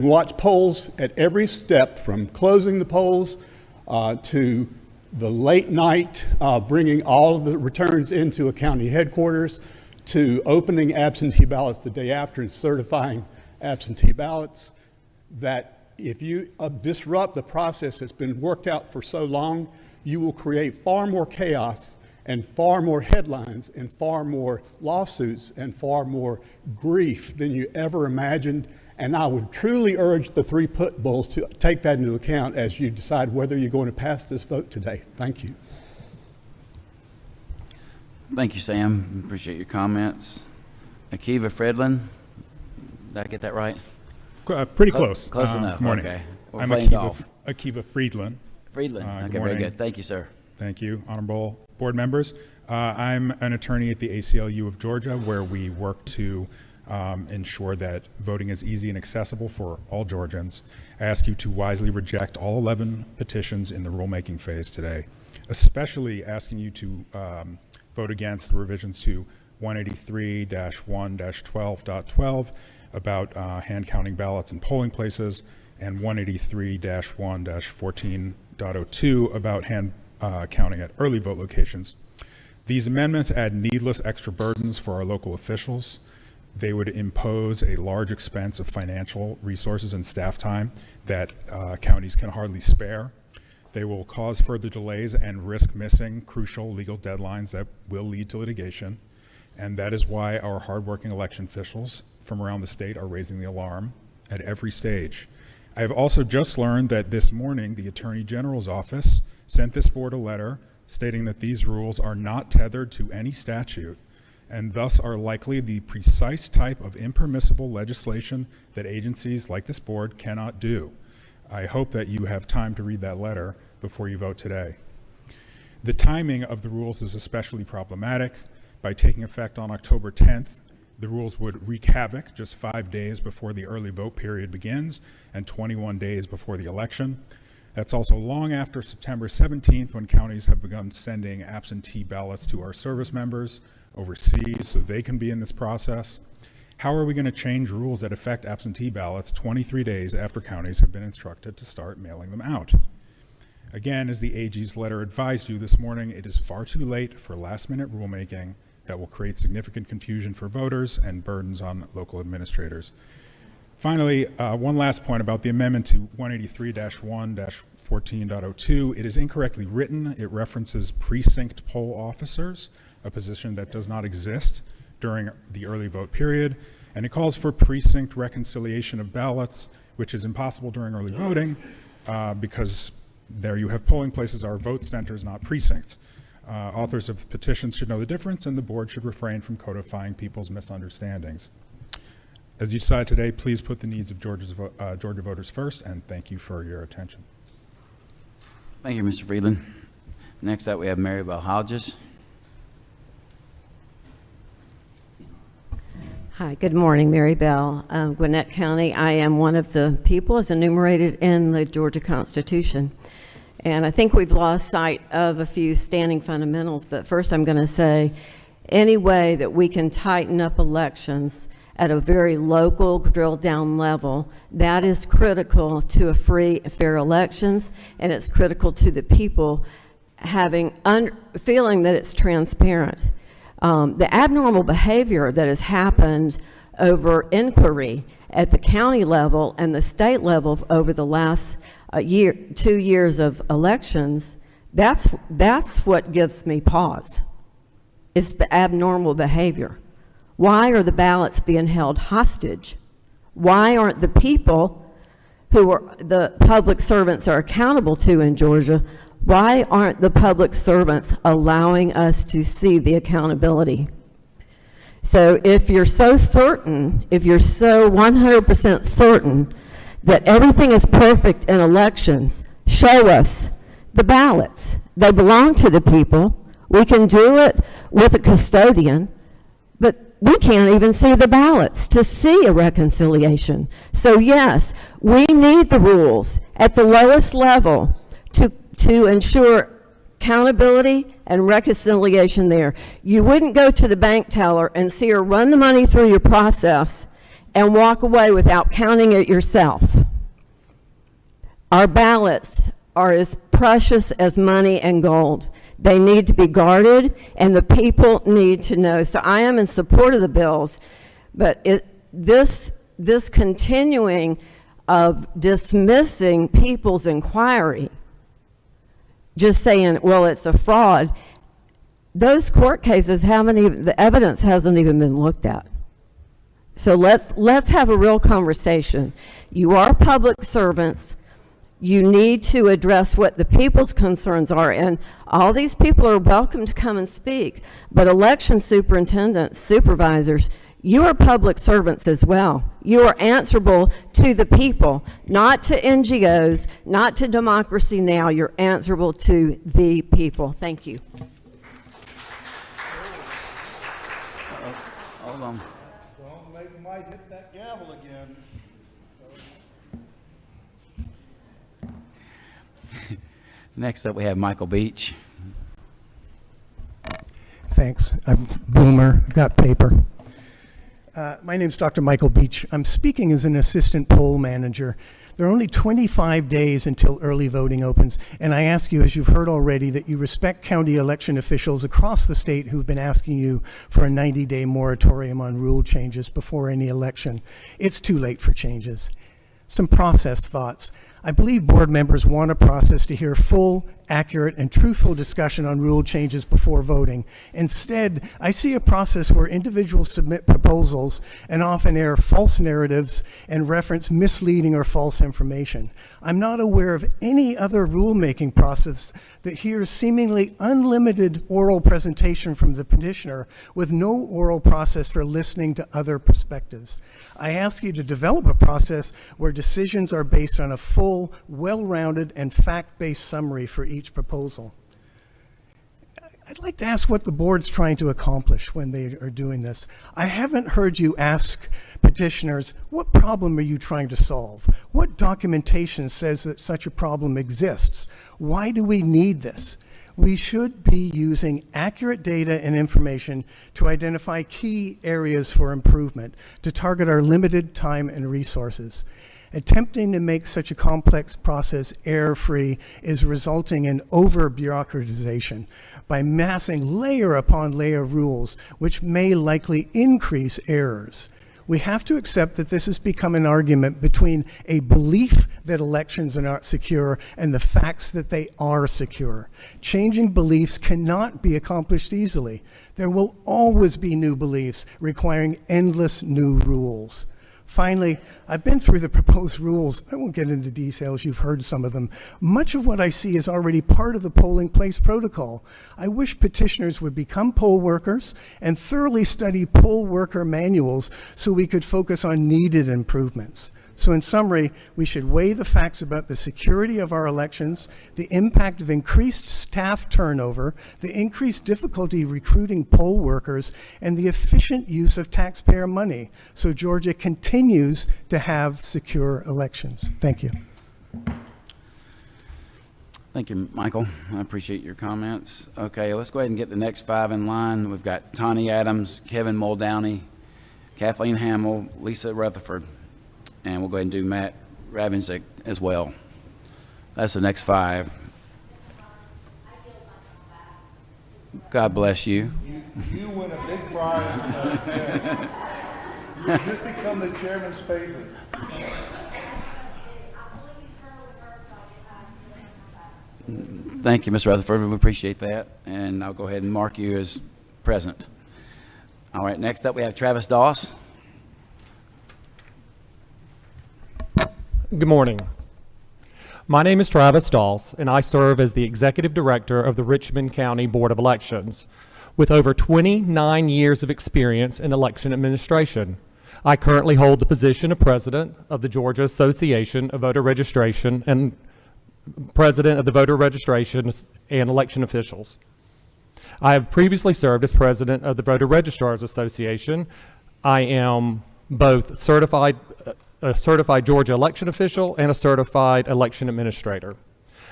Watch polls at every step, from closing the polls to the late night, bringing all of the returns into a county headquarters, to opening absentee ballots the day after and certifying absentee ballots. That if you disrupt the process that's been worked out for so long, you will create far more chaos and far more headlines and far more lawsuits and far more grief than you ever imagined. And I would truly urge the three pit bulls to take that into account as you decide whether you're going to pass this vote today. Thank you. Thank you, Sam. Appreciate your comments. Akiva Fredlin, did I get that right? Pretty close. Close enough. Good morning. Okay. We're I'm playing golf. Akiva Friedland. Friedland. Okay, morning. very good. Thank you, sir. Thank you, honorable board members. I'm an attorney at the ACLU of Georgia, where we work to ensure that voting is easy and accessible for all Georgians. I ask you to wisely reject all 11 petitions in the rulemaking phase today, especially asking you to vote against the revisions to 183-1-12.12 about hand counting ballots in polling places, and 183-1-14.02 about hand counting at early vote locations. These amendments add needless extra burdens for our local officials. They would impose a large expense of financial resources and staff time that counties can hardly spare. They will cause further delays and risk missing crucial legal deadlines that will lead to litigation. And that is why our hardworking election officials from around the state are raising the alarm at every stage. I have also just learned that this morning the Attorney General's office sent this board a letter stating that these rules are not tethered to any statute, and thus are likely the precise type of impermissible legislation that agencies like this board cannot do. I hope that you have time to read that letter before you vote today. The timing of the rules is especially problematic. By taking effect on October 10th, the rules would wreak havoc just 5 days before the early vote period begins and 21 days before the election. That's also long after September 17th, when counties have begun sending absentee ballots to our service members overseas so they can be in this process. How are we going to change rules that affect absentee ballots 23 days after counties have been instructed to start mailing them out? Again, as the AG's letter advised you this morning, it is far too late for last-minute rulemaking that will create significant confusion for voters and burdens on local administrators. Finally, one last point about the amendment to 183-1-14.02. It is incorrectly written. It references precinct poll officers, a position that does not exist during the early vote period, and it calls for precinct reconciliation of ballots, which is impossible during early voting because there you have polling places are vote centers, not precincts. Authors of petitions should know the difference, and the board should refrain from codifying people's misunderstandings. As you decide today, please put the needs of Georgia voters first, and thank you for your attention. Thank you, Mr. Friedland. Next up, we have Mary Bell Hodges. Hi, good morning, Mary Bell, Gwinnett County. I am one of the people as enumerated in the Georgia Constitution. And I think we've lost sight of a few standing fundamentals, but first I'm going to say any way that we can tighten up elections at a very local, drilled down level, that is critical to a free, fair elections, and it's critical to the people having feeling that it's transparent. The abnormal behavior that has happened over inquiry at the county level and the state level over the last 2 years of elections, that's what gives me pause. It's the abnormal behavior. Why are the ballots being held hostage? Why aren't the people who are the public servants are accountable to in Georgia, why aren't the public servants allowing us to see the accountability? So if you're so certain, if you're so 100% certain that everything is perfect in elections, show us the ballots. They belong to the people. We can do it with a custodian, but we can't even see the ballots to see a reconciliation. So yes, we need the rules at the lowest level to ensure accountability and reconciliation there. You wouldn't go to the bank teller and see her run the money through your process and walk away without counting it yourself. Our ballots are as precious as money and gold. They need to be guarded, and the people need to know. So I am in support of the bills, but this continuing of dismissing people's inquiry, just saying, well, it's a fraud, those court cases haven't even, the evidence hasn't even been looked at. So let's have a real conversation. You are public servants. You need to address what the people's concerns are, and all these people are welcome to come and speak, but election superintendents, supervisors, you are public servants as well. You are answerable to the people, not to NGOs, not to Democracy Now! You're answerable to the people. Thank you. Hold on. Well, maybe might hit that gavel again. Next up, we have Michael Beach. Thanks. I'm Boomer. I've got paper. My name's Dr. Michael Beach. I'm speaking as an assistant poll manager. There are only 25 days until early voting opens, and I ask you, as you've heard already, that you respect county election officials across the state who've been asking you for a 90-day moratorium on rule changes before any election. It's too late for changes. Some process thoughts. I believe board members want a process to hear full, accurate, and truthful discussion on rule changes before voting. Instead, I see a process where individuals submit proposals and often air false narratives and reference misleading or false information. I'm not aware of any other rulemaking process that hears seemingly unlimited oral presentation from the petitioner with no oral process for listening to other perspectives. I ask you to develop a process where decisions are based on a full, well-rounded, and fact-based summary for each proposal. I'd like to ask what the board's trying to accomplish when they are doing this. I haven't heard you ask petitioners, what problem are you trying to solve? What documentation says that such a problem exists? Why do we need this? We should be using accurate data and information to identify key areas for improvement, to target our limited time and resources. Attempting to make such a complex process error-free is resulting in over-bureaucratization by massing layer upon layer rules, which may likely increase errors. We have to accept that this has become an argument between a belief that elections are not secure and the facts that they are secure. Changing beliefs cannot be accomplished easily. There will always be new beliefs requiring endless new rules. Finally, I've been through the proposed rules. I won't get into details, you've heard some of them. Much of what I see is already part of the polling place protocol. I wish petitioners would become poll workers and thoroughly study poll worker manuals so we could focus on needed improvements. So in summary, we should weigh the facts about the security of our elections, the impact of increased staff turnover, the increased difficulty recruiting poll workers, and the efficient use of taxpayer money so Georgia continues to have secure elections. Thank you. Thank you, Michael. I appreciate your comments. Okay, let's go ahead and get the next 5 in line. We've got Tawny Adams, Kevin Muldowney, Kathleen Hamill, Lisa Rutherford. And we'll go ahead and do Matt Ravensick as well. That's the next 5. God bless you. You win a big prize. You just become the chairman's favorite. Thank you, Ms. Rutherford. We appreciate that. And I'll go ahead and mark you as present. All right, next up we have Travis Doss. Good morning. My name is Travis Doss, and I serve as the Executive Director of the Richmond County Board of Elections, with over 29 years of experience in election administration. I currently hold the position of President of the Georgia Association of Voter Registration and President of the Voter Registration and Election Officials. I have previously served as President of the Voter Registrars Association. I am both a certified Georgia election official and a certified election administrator.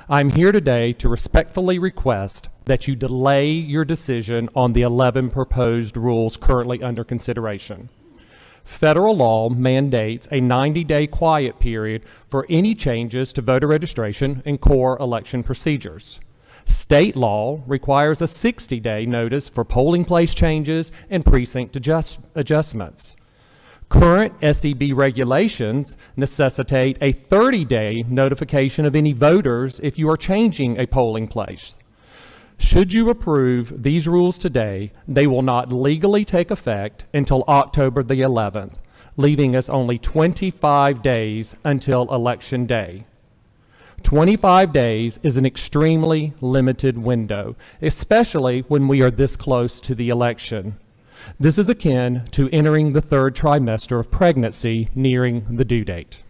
I'm here today to respectfully request that you delay your decision on the 11 proposed rules currently under consideration. Federal law mandates a 90-day quiet period for any changes to voter registration and core election procedures. State law requires a 60-day notice for polling place changes and precinct adjustments. Current SEB regulations necessitate a 30-day notification of any voters if you are changing a polling place. Should you approve these rules today, they will not legally take effect until October the 11th, leaving us only 25 days until Election Day. 25 days is an extremely limited window, especially when we are this close to the election. This is akin to entering the third trimester of pregnancy nearing the due date.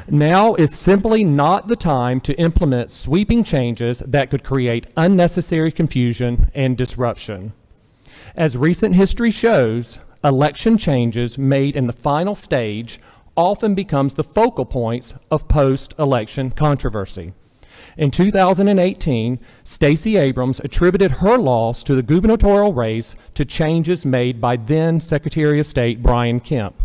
Now is simply not the time to implement sweeping changes that could create unnecessary confusion and disruption. As recent history shows, election changes made in the final stage often becomes the focal points of post-election controversy. In 2018, Stacey Abrams attributed her loss to the gubernatorial race to changes made by then Secretary of State Brian Kemp.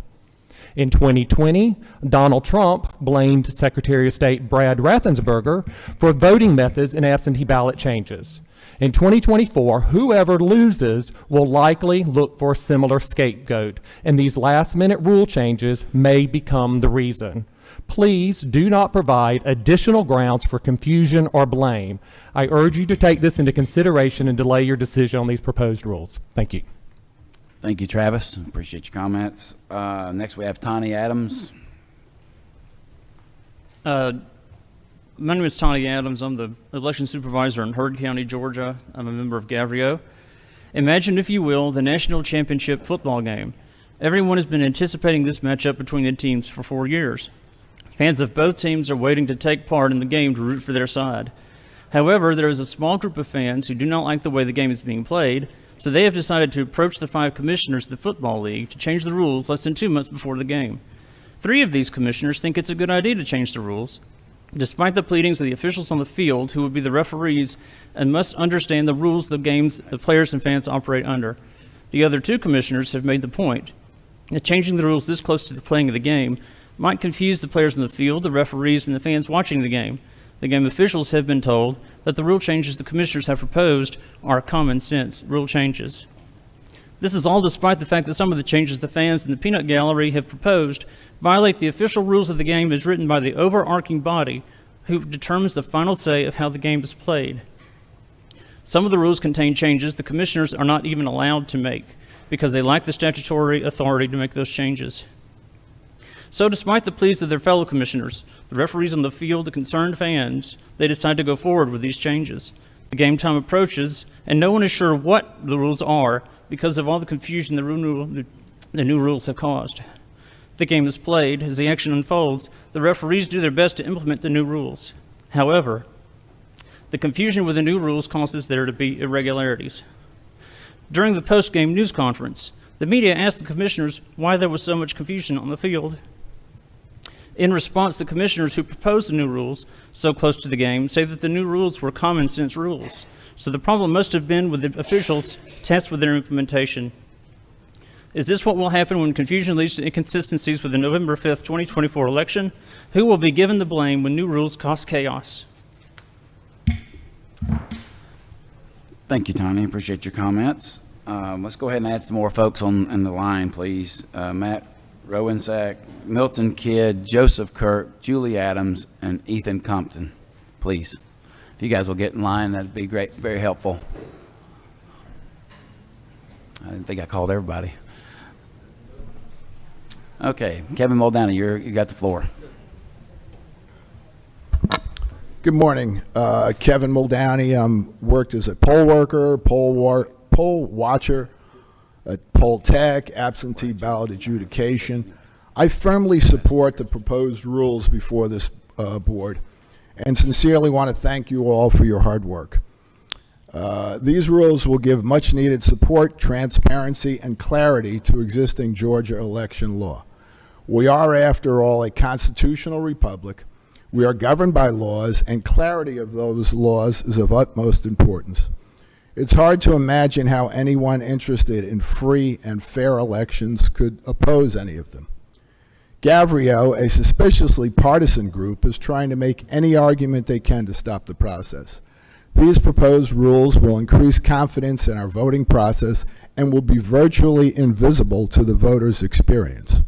In 2020, Donald Trump blamed Secretary of State Brad Raffensperger for voting methods and absentee ballot changes. In 2024, whoever loses will likely look for a similar scapegoat, and these last-minute rule changes may become the reason. Please do not provide additional grounds for confusion or blame. I urge you to take this into consideration and delay your decision on these proposed rules. Thank you. Thank you, Travis. Appreciate your comments. Next, we have Tawny Adams. My name is Tawny Adams. I'm the election supervisor in Heard County, Georgia. I'm a member of Gavrio. Imagine, if you will, the national championship football game. Everyone has been anticipating this matchup between the teams for 4 years. Fans of both teams are waiting to take part in the game to root for their side. However, there is a small group of fans who do not like the way the game is being played, so they have decided to approach the 5 commissioners of the Football League to change the rules less than 2 months before the game. 3 of these commissioners think it's a good idea to change the rules, despite the pleadings of the officials on the field who would be the referees and must understand the rules the games the players and fans operate under. The other 2 commissioners have made the point that changing the rules this close to the playing of the game might confuse the players in the field, the referees, and the fans watching the game. The game officials have been told that the rule changes the commissioners have proposed are common sense rule changes. This is all despite the fact that some of the changes the fans in the peanut gallery have proposed violate the official rules of the game as written by the overarching body who determines the final say of how the game is played. Some of the rules contain changes the commissioners are not even allowed to make because they lack the statutory authority to make those changes. So despite the pleas of their fellow commissioners, the referees on the field, the concerned fans, they decide to go forward with these changes. The game time approaches, and no one is sure what the rules are because of all the confusion the new rules have caused. The game is played. As the action unfolds, the referees do their best to implement the new rules. However, the confusion with the new rules causes there to be irregularities. During the post-game news conference, the media asked the commissioners why there was so much confusion on the field. In response, the commissioners who proposed the new rules so close to the game say that the new rules were common sense rules. So the problem must have been with the officials tasked with their implementation. Is this what will happen when confusion leads to inconsistencies with the November 5th, 2024 election? Who will be given the blame when new rules cause chaos? Thank you, Tawny. Appreciate your comments. Let's go ahead and add some more folks on the line, please. Matt Rowansack, Milton Kidd, Joseph Kirk, Julie Adams, and Ethan Compton, please. If you guys will get in line, that'd be great, very helpful. I didn't think I called everybody. Okay, Kevin Muldowney, you got the floor. Good morning. Kevin Muldowney. Worked as a poll worker, poll watcher at Poll Tech, absentee ballot adjudication. I firmly support the proposed rules before this board and sincerely want to thank you all for your hard work. These rules will give much needed support, transparency, and clarity to existing Georgia election law. We are, after all, a constitutional republic. We are governed by laws, and clarity of those laws is of utmost importance. It's hard to imagine how anyone interested in free and fair elections could oppose any of them. Gavrio, a suspiciously partisan group, is trying to make any argument they can to stop the process. These proposed rules will increase confidence in our voting process and will be virtually invisible to the voters' experience.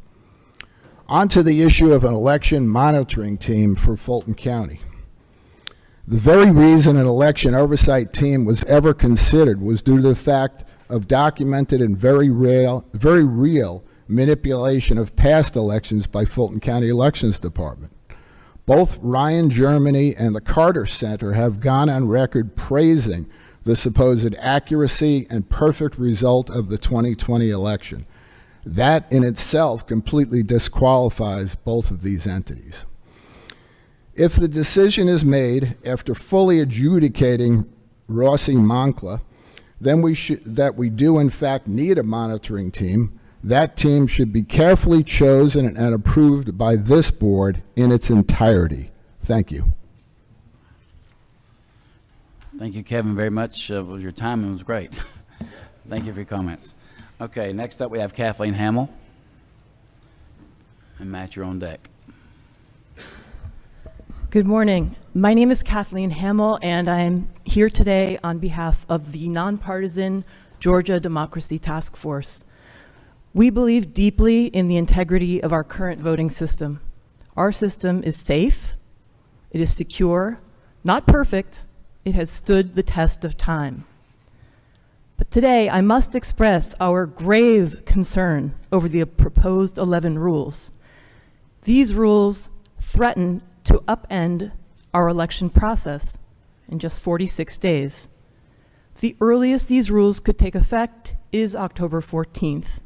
On to the issue of an election monitoring team for Fulton County. The very reason an election oversight team was ever considered was due to the fact of documented and very real manipulation of past elections by Fulton County Elections Department. Both Ryan Germany and the Carter Center have gone on record praising the supposed accuracy and perfect result of the 2020 election. That in itself completely disqualifies both of these entities. If the decision is made after fully adjudicating Rossi Moncla, then that we do in fact need a monitoring team, that team should be carefully chosen and approved by this board in its entirety. Thank you. Thank you, Kevin, very much. Your timing was great. Thank you for your comments. Okay, next up we have Kathleen Hamill. And Matt, you're on deck. Good morning. My name is Kathleen Hamill, and I'm here today on behalf of the nonpartisan Georgia Democracy Task Force. We believe deeply in the integrity of our current voting system. Our system is safe, it is secure, not perfect, it has stood the test of time. But today, I must express our grave concern over the proposed 11 rules. These rules threaten to upend our election process in just 46 days. The earliest these rules could take effect is October 14th.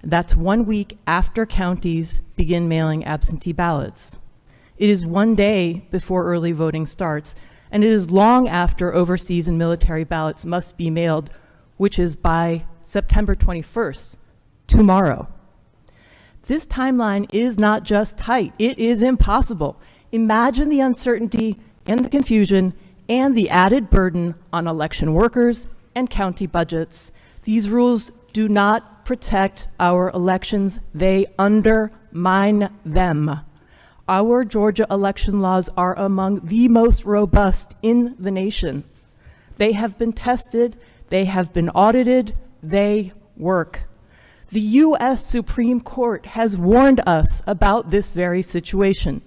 That's 1 week after counties begin mailing absentee ballots. It is 1 day before early voting starts, and it is long after overseas and military ballots must be mailed, which is by September 21st, tomorrow. This timeline is not just tight, it is impossible. Imagine the uncertainty and the confusion and the added burden on election workers and county budgets. These rules do not protect our elections, they undermine them. Our Georgia election laws are among the most robust in the nation. They have been tested, they have been audited, they work. The U.S. Supreme Court has warned us about this very situation.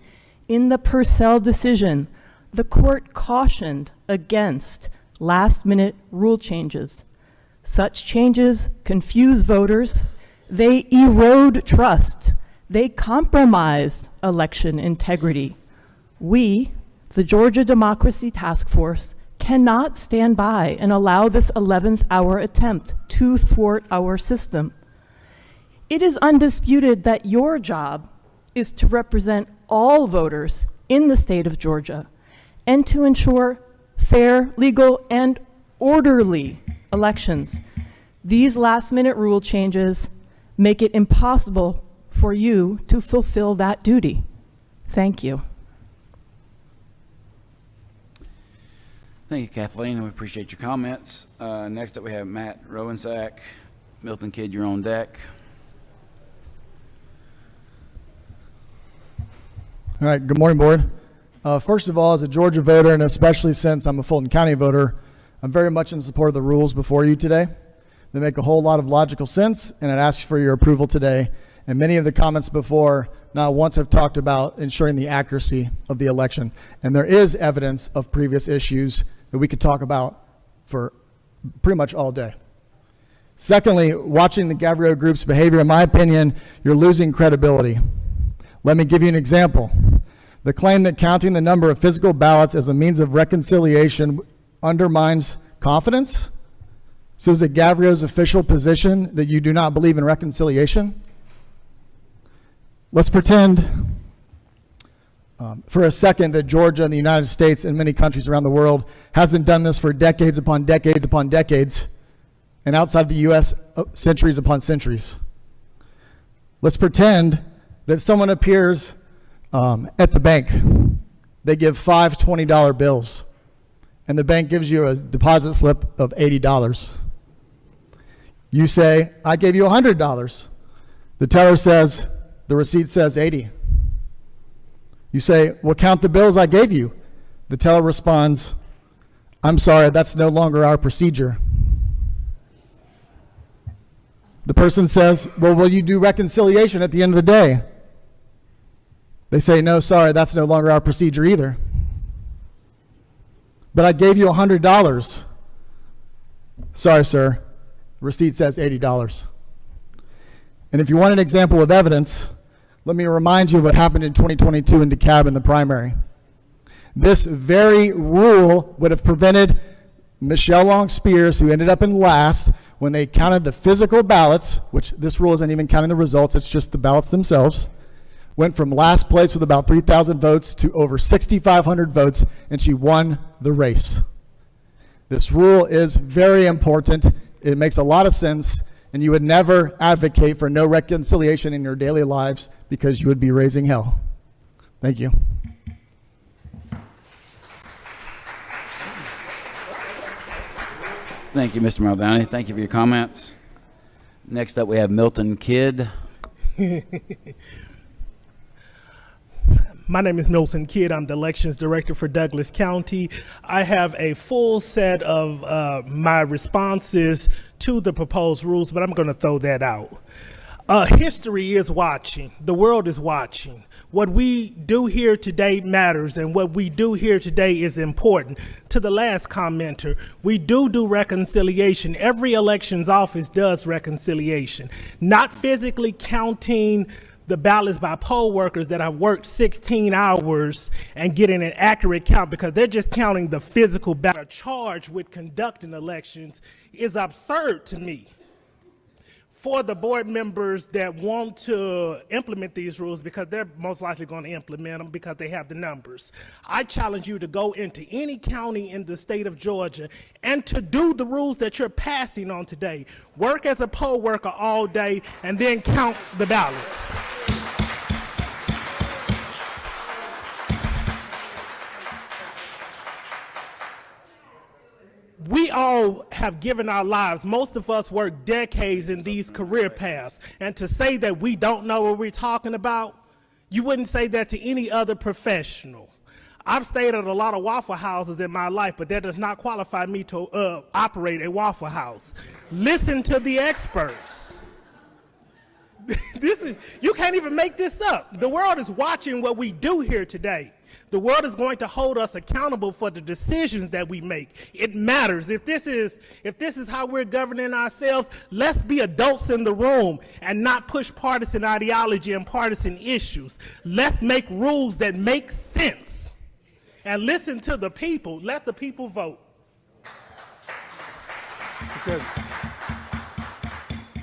In the Purcell decision, the court cautioned against last-minute rule changes. Such changes confuse voters, they erode trust, they compromise election integrity. We, the Georgia Democracy Task Force, cannot stand by and allow this 11th hour attempt to thwart our system. It is undisputed that your job is to represent all voters in the state of Georgia and to ensure fair, legal, and orderly elections. These last-minute rule changes make it impossible for you to fulfill that duty. Thank you. Thank you, Kathleen. We appreciate your comments. Next up, we have Matt Rowensack. Milton Kidd, you're on deck. All right, good morning, board. First of all, as a Georgia voter, and especially since I'm a Fulton County voter, I'm very much in support of the rules before you today. They make a whole lot of logical sense, and I'd ask for your approval today. And many of the comments before not once have talked about ensuring the accuracy of the election. And there is evidence of previous issues that we could talk about for pretty much all day. Secondly, watching the Gavrio Group's behavior, in my opinion, you're losing credibility. Let me give you an example. The claim that counting the number of physical ballots as a means of reconciliation undermines confidence. So is it Gavrio's official position that you do not believe in reconciliation? Let's pretend for a second that Georgia and the United States and many countries around the world hasn't done this for decades upon decades upon decades, and outside the U.S., centuries upon centuries. Let's pretend that someone appears at the bank. They give $5 $20 bills. and the bank gives you a deposit slip of $80. You say, I gave you $100. The teller says, the receipt says 80. You say, well, count the bills I gave you. The teller responds, I'm sorry, that's no longer our procedure. The person says, well, will you do reconciliation at the end of the day? They say, no, sorry, that's no longer our procedure either. But I gave you $100. Sorry, sir. Receipt says $80. And if you want an example of evidence, let me remind you of what happened in 2022 in DeKalb in the primary. This very rule would have prevented Michelle Long Spears, who ended up in last, when they counted the physical ballots, which this rule isn't even counting the results, it's just the ballots themselves, went from last place with about 3,000 votes to over 6,500 votes, and she won the race. This rule is very important. It makes a lot of sense, and you would never advocate for no reconciliation in your daily lives because you would be raising hell. Thank you. Thank you, Mr. Muldowney. Thank you for your comments. Next up, we have Milton Kidd. My name is Milton Kidd. I'm the Elections Director for Douglas County. I have a full set of my responses to the proposed rules, but I'm going to throw that out. History is watching. The world is watching. What we do here today matters, and what we do here today is important. To the last commenter, we do reconciliation. Every elections office does reconciliation. Not physically counting the ballots by poll workers that have worked 16 hours and getting an accurate count, because they're just counting the physical ballot. Charged with conducting elections is absurd to me. For the board members that want to implement these rules, because they're most likely going to implement them because they have the numbers, I challenge you to go into any county in the state of Georgia and to do the rules that you're passing on today. Work as a poll worker all day and then count the ballots. We all have given our lives. Most of us work decades in these career paths. And to say that we don't know what we're talking about, you wouldn't say that to any other professional. I've stayed at a lot of Waffle Houses in my life, but that does not qualify me to operate a Waffle House. Listen to the experts. You can't even make this up. The world is watching what we do here today. The world is going to hold us accountable for the decisions that we make. It matters. If this is how we're governing ourselves, let's be adults in the room and not push partisan ideology and partisan issues. Let's make rules that make sense and listen to the people. Let the people vote. Okay.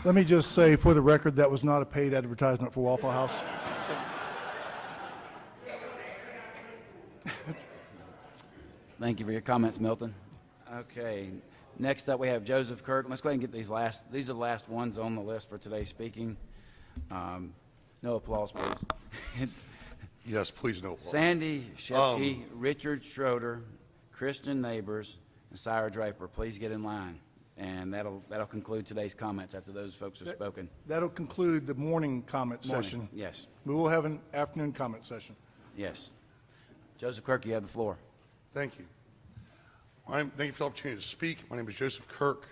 Let me just say for the record, that was not a paid advertisement for Waffle House. Thank you for your comments, Milton. Okay, next up we have Joseph Kirk. Let's go ahead and get these are the last ones on the list for today's speaking. No applause, please. Yes, please, no applause. Sandy Shepke, Richard Schroeder, Christian Neighbors, and Syra Draper. Please get in line. And that'll conclude today's comments after those folks have spoken. That'll conclude the morning comment session. Yes. We will have an afternoon comment session. Yes. Joseph Kirk, you have the floor. Thank you. Thank you for the opportunity to speak. My name is Joseph Kirk.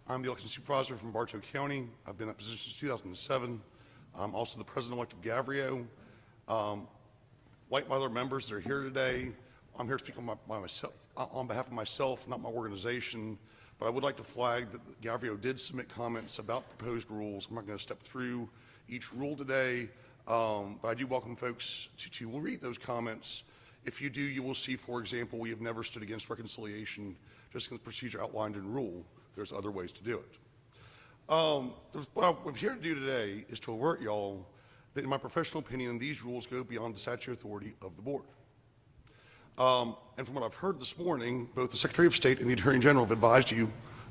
I'm the election supervisor from Bartow County. I've been in that position since 2007. I'm also the president-elect of Gavrio. Like my other members that are here today, I'm here to speak on behalf of myself, not my organization. But I would like to flag that Gavrio did submit comments about proposed rules. I'm not going to step through each rule today, but I do welcome folks to read those comments. If you do, you will see, for example, we have never stood against reconciliation just in the procedure outlined in rule. There's other ways to do it. What I'm here to do today is to alert y'all that in my professional opinion, these rules go beyond the statutory authority of the board. And from what I've heard this morning, both the Secretary of State and the Attorney General have advised you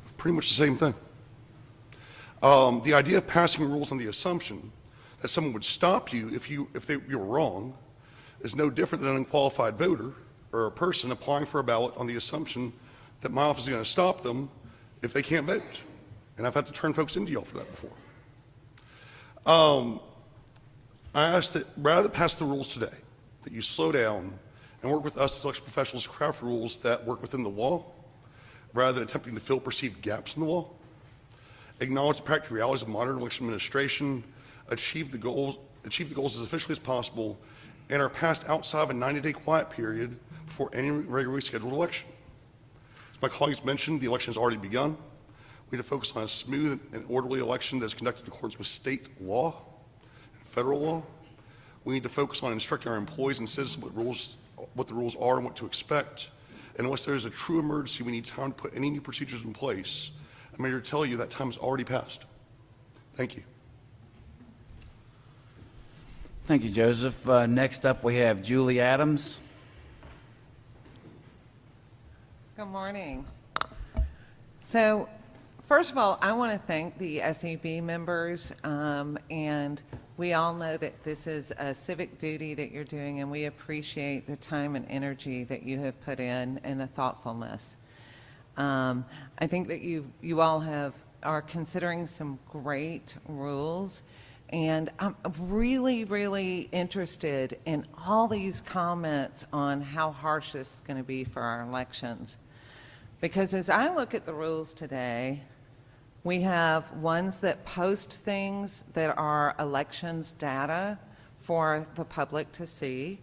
of pretty much the same thing. The idea of passing rules on the assumption that someone would stop you if you were wrong is no different than an unqualified voter or a person applying for a ballot on the assumption that my office is going to stop them if they can't vote. And I've had to turn folks into y'all for that before. I ask that rather than pass the rules today, that you slow down and work with us as election professionals to craft rules that work within the law, rather than attempting to fill perceived gaps in the law. Acknowledge the practical realities of modern election administration, achieve the goals as efficiently as possible, and are passed outside of a 90-day quiet period before any regularly scheduled election. As my colleagues mentioned, the election has already begun. We need to focus on a smooth and orderly election that is conducted in accordance with state law and federal law. We need to focus on instructing our employees and citizens what the rules are and what to expect. And unless there is a true emergency, we need time to put any new procedures in place. I'm here to tell you that time has already passed. Thank you. Thank you, Joseph. Next up, we have Julie Adams. Good morning. So, first of all, I want to thank the SEB members, and we all know that this is a civic duty that you're doing, and we appreciate the time and energy that you have put in and the thoughtfulness. I think that you all are considering some great rules, and I'm really, really interested in all these comments on how harsh this is going to be for our elections. Because as I look at the rules today, we have ones that post things that are elections data for the public to see.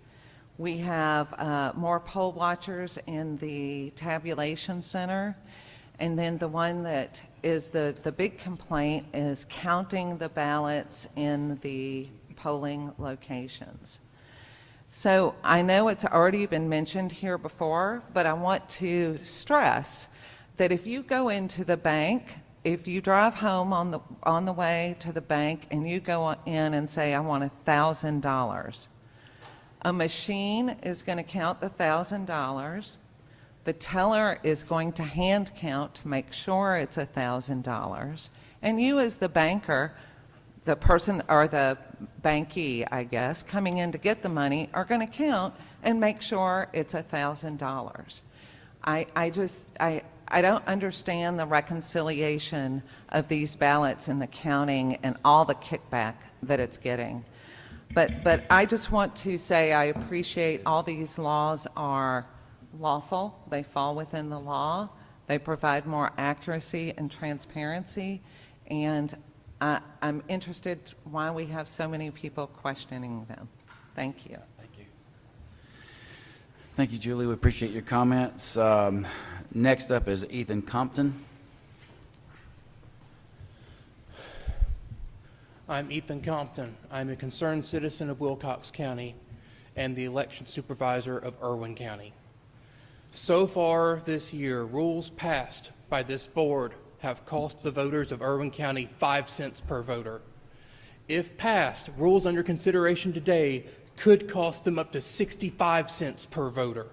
We have more poll watchers in the tabulation center. And then the one that is the big complaint is counting the ballots in the polling locations. So I know it's already been mentioned here before, but I want to stress that if you go into the bank, if you drive home on the way to the bank and you go in and say, I want $1,000, a machine is going to count the $1,000. The teller is going to hand count to make sure it's $1,000. And you as the banker, the person or the bankee, I guess, coming in to get the money are going to count and make sure it's $1,000. I don't understand the reconciliation of these ballots and the counting and all the kickback that it's getting. But I just want to say I appreciate all these laws are lawful. They fall within the law. They provide more accuracy and transparency. And I'm interested why we have so many people questioning them. Thank you. Thank you. Thank you, Julie. We appreciate your comments. Next up is Ethan Compton. I'm Ethan Compton. I'm a concerned citizen of Wilcox County and the election supervisor of Irwin County. So far this year, rules passed by this board have cost the voters of Irwin County 5 cents per voter. If passed, rules under consideration today could cost them up to 65 cents per voter.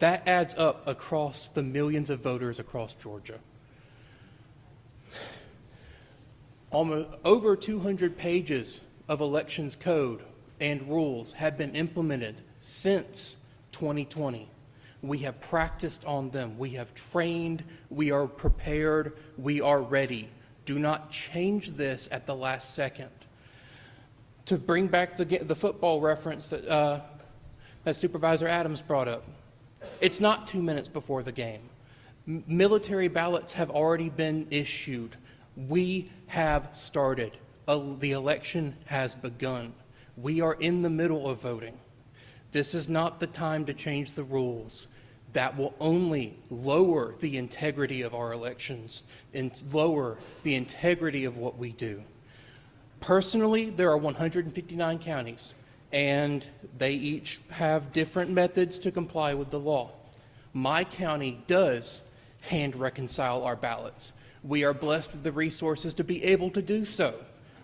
That adds up across the millions of voters across Georgia. Almost over 200 pages of elections code and rules have been implemented since 2020. We have practiced on them. We have trained. We are prepared. We are ready. Do not change this at the last second. To bring back the football reference that Supervisor Adams brought up, it's not 2 minutes before the game. Military ballots have already been issued. We have started. The election has begun. We are in the middle of voting. This is not the time to change the rules. That will only lower the integrity of our elections and lower the integrity of what we do. Personally, there are 159 counties, and they each have different methods to comply with the law. My county does hand reconcile our ballots. We are blessed with the resources to be able to do so.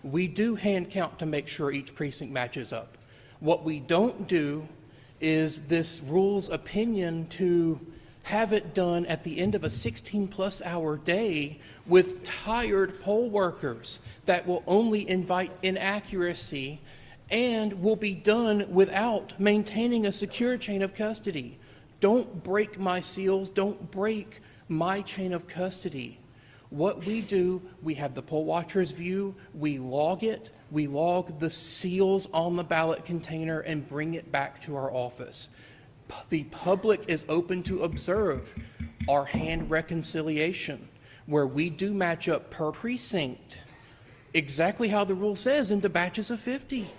We do hand count to make sure each precinct matches up. What we don't do is this rules opinion to have it done at the end of a 16-plus hour day with tired poll workers that will only invite inaccuracy and will be done without maintaining a secure chain of custody. Don't break my seals. Don't break my chain of custody. What we do, we have the poll watcher's view, we log it, we log the seals on the ballot container and bring it back to our office. The public is open to observe our hand reconciliation, where we do match up per precinct, exactly how the rule says, into batches of 50.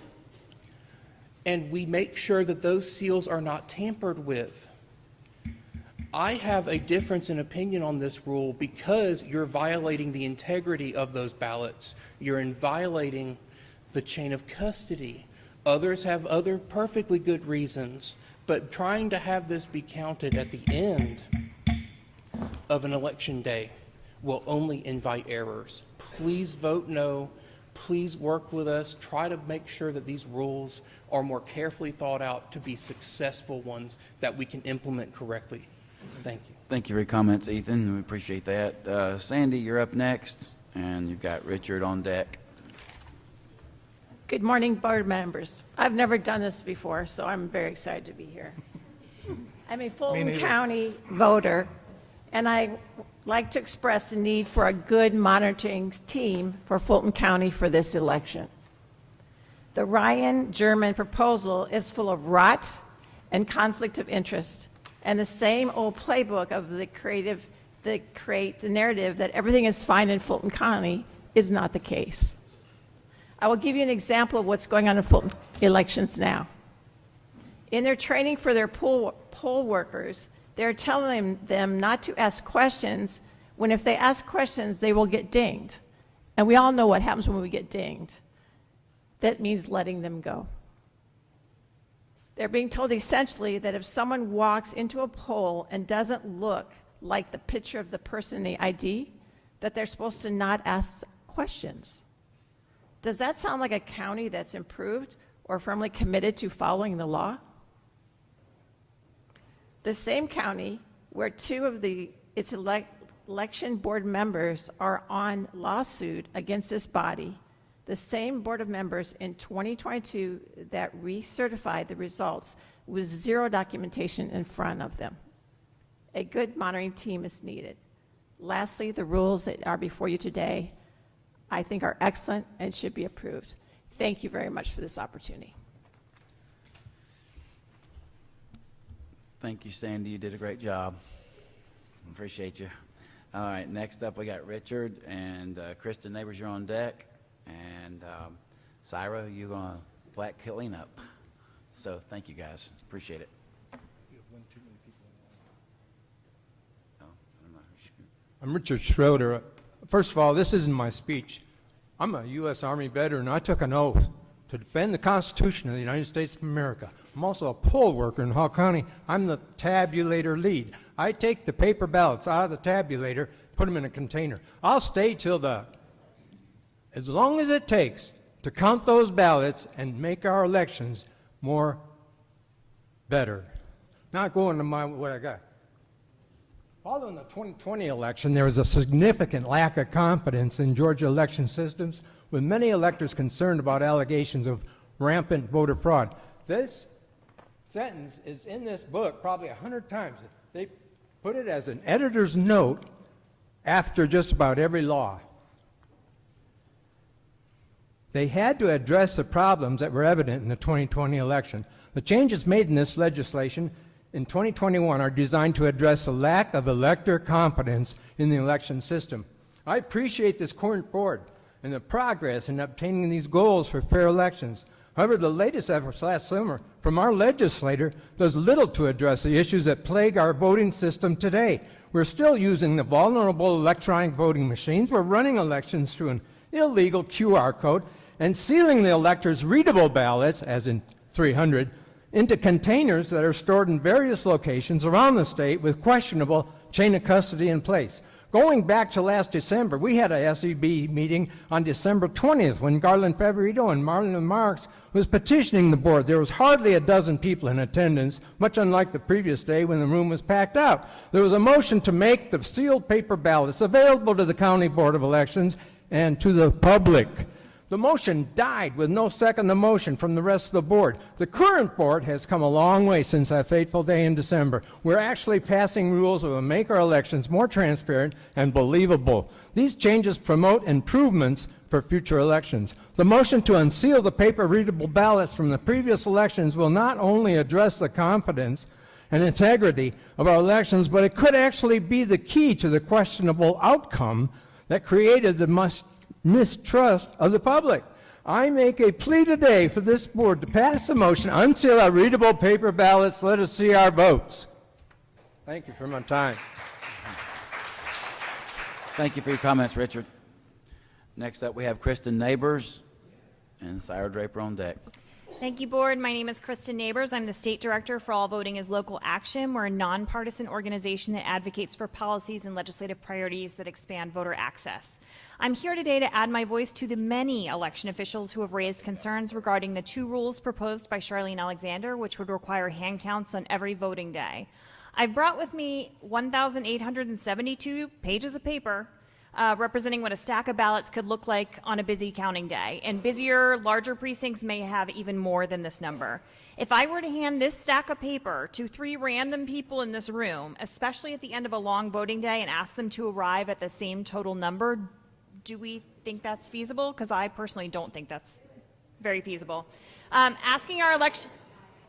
And we make sure that those seals are not tampered with. I have a difference in opinion on this rule because you're violating the integrity of those ballots. You're violating the chain of custody. Others have other perfectly good reasons, but trying to have this be counted at the end of an election day will only invite errors. Please vote no. Please work with us. Try to make sure that these rules are more carefully thought out to be successful ones that we can implement correctly. Thank you. Thank you for your comments, Ethan. We appreciate that. Sandy, you're up next, and you've got Richard on deck. Good morning, board members. I've never done this before, so I'm very excited to be here. I'm a Fulton County voter, and I like to express the need for a good monitoring team for Fulton County for this election. The Ryan German proposal is full of rot and conflict of interest, and the same old playbook of the narrative that everything is fine in Fulton County is not the case. I will give you an example of what's going on in Fulton elections now. In their training for their poll workers, they're telling them not to ask questions when if they ask questions, they will get dinged. And we all know what happens when we get dinged. That means letting them go. They're being told essentially that if someone walks into a poll and doesn't look like the picture of the person in the ID, that they're supposed to not ask questions. Does that sound like a county that's improved or firmly committed to following the law? The same county where two of its election board members are on lawsuit against this body, the same board of members in 2022 that recertified the results with zero documentation in front of them. A good monitoring team is needed. Lastly, the rules that are before you today, I think are excellent and should be approved. Thank you very much for this opportunity. Thank you, Sandy. You did a great job. Appreciate you. All right, next up we got Richard and Kristen Neighbors, you're on deck. And Syra, you're going to black clean up. So thank you guys. Appreciate it. I'm Richard Schroeder. First of all, this isn't my speech. I'm a U.S. Army veteran. I took an oath to defend the Constitution of the United States of America. I'm also a poll worker in Hall County. I'm the tabulator lead. I take the paper ballots out of the tabulator, put them in a container. I'll stay till as long as it takes to count those ballots and make our elections better. Not going to what I got. Following the 2020 election, there was a significant lack of confidence in Georgia election systems, with many electors concerned about allegations of rampant voter fraud. This sentence is in this book probably 100 times. They put it as an editor's note after just about every law. They had to address the problems that were evident in the 2020 election. The changes made in this legislation in 2021 are designed to address the lack of elector confidence in the election system. I appreciate this current board and the progress in obtaining these goals for fair elections. However, the latest efforts last summer from our legislator does little to address the issues that plague our voting system today. We're still using the vulnerable electronic voting machines. We're running elections through an illegal QR code and sealing the electors' readable ballots, as in 300, into containers that are stored in various locations around the state with questionable chain of custody in place. Going back to last December, we had a SEB meeting on December 20th when Garland Favorito and Marlon Marks was petitioning the board. There was hardly a dozen people in attendance, much unlike the previous day when the room was packed out. There was a motion to make the sealed paper ballots available to the County Board of Elections and to the public. The motion died with no second the motion from the rest of the board. The current board has come a long way since that fateful day in December. We're actually passing rules that will make our elections more transparent and believable. These changes promote improvements for future elections. The motion to unseal the paper-readable ballots from the previous elections will not only address the confidence and integrity of our elections, but it could actually be the key to the questionable outcome that created the mistrust of the public. I make a plea today for this board to pass the motion, unseal our readable paper ballots, let us see our votes. Thank you for my time. Thank you for your comments, Richard. Next up, we have Kristen Neighbors and Sarah Draper on deck. Thank you, Board. My name is Kristen Neighbors. I'm the State Director for All Voting is Local Action. We're a nonpartisan organization that advocates for policies and legislative priorities that expand voter access. I'm here today to add my voice to the many election officials who have raised concerns regarding the 2 rules proposed by Charlene Alexander, which would require hand counts on every voting day. I've brought with me 1,872 pages of paper representing what a stack of ballots could look like on a busy counting day. And busier, larger precincts may have even more than this number. If I were to hand this stack of paper to 3 random people in this room, especially at the end of a long voting day, and ask them to arrive at the same total number, do we think that's feasible? Because I personally don't think that's very feasible.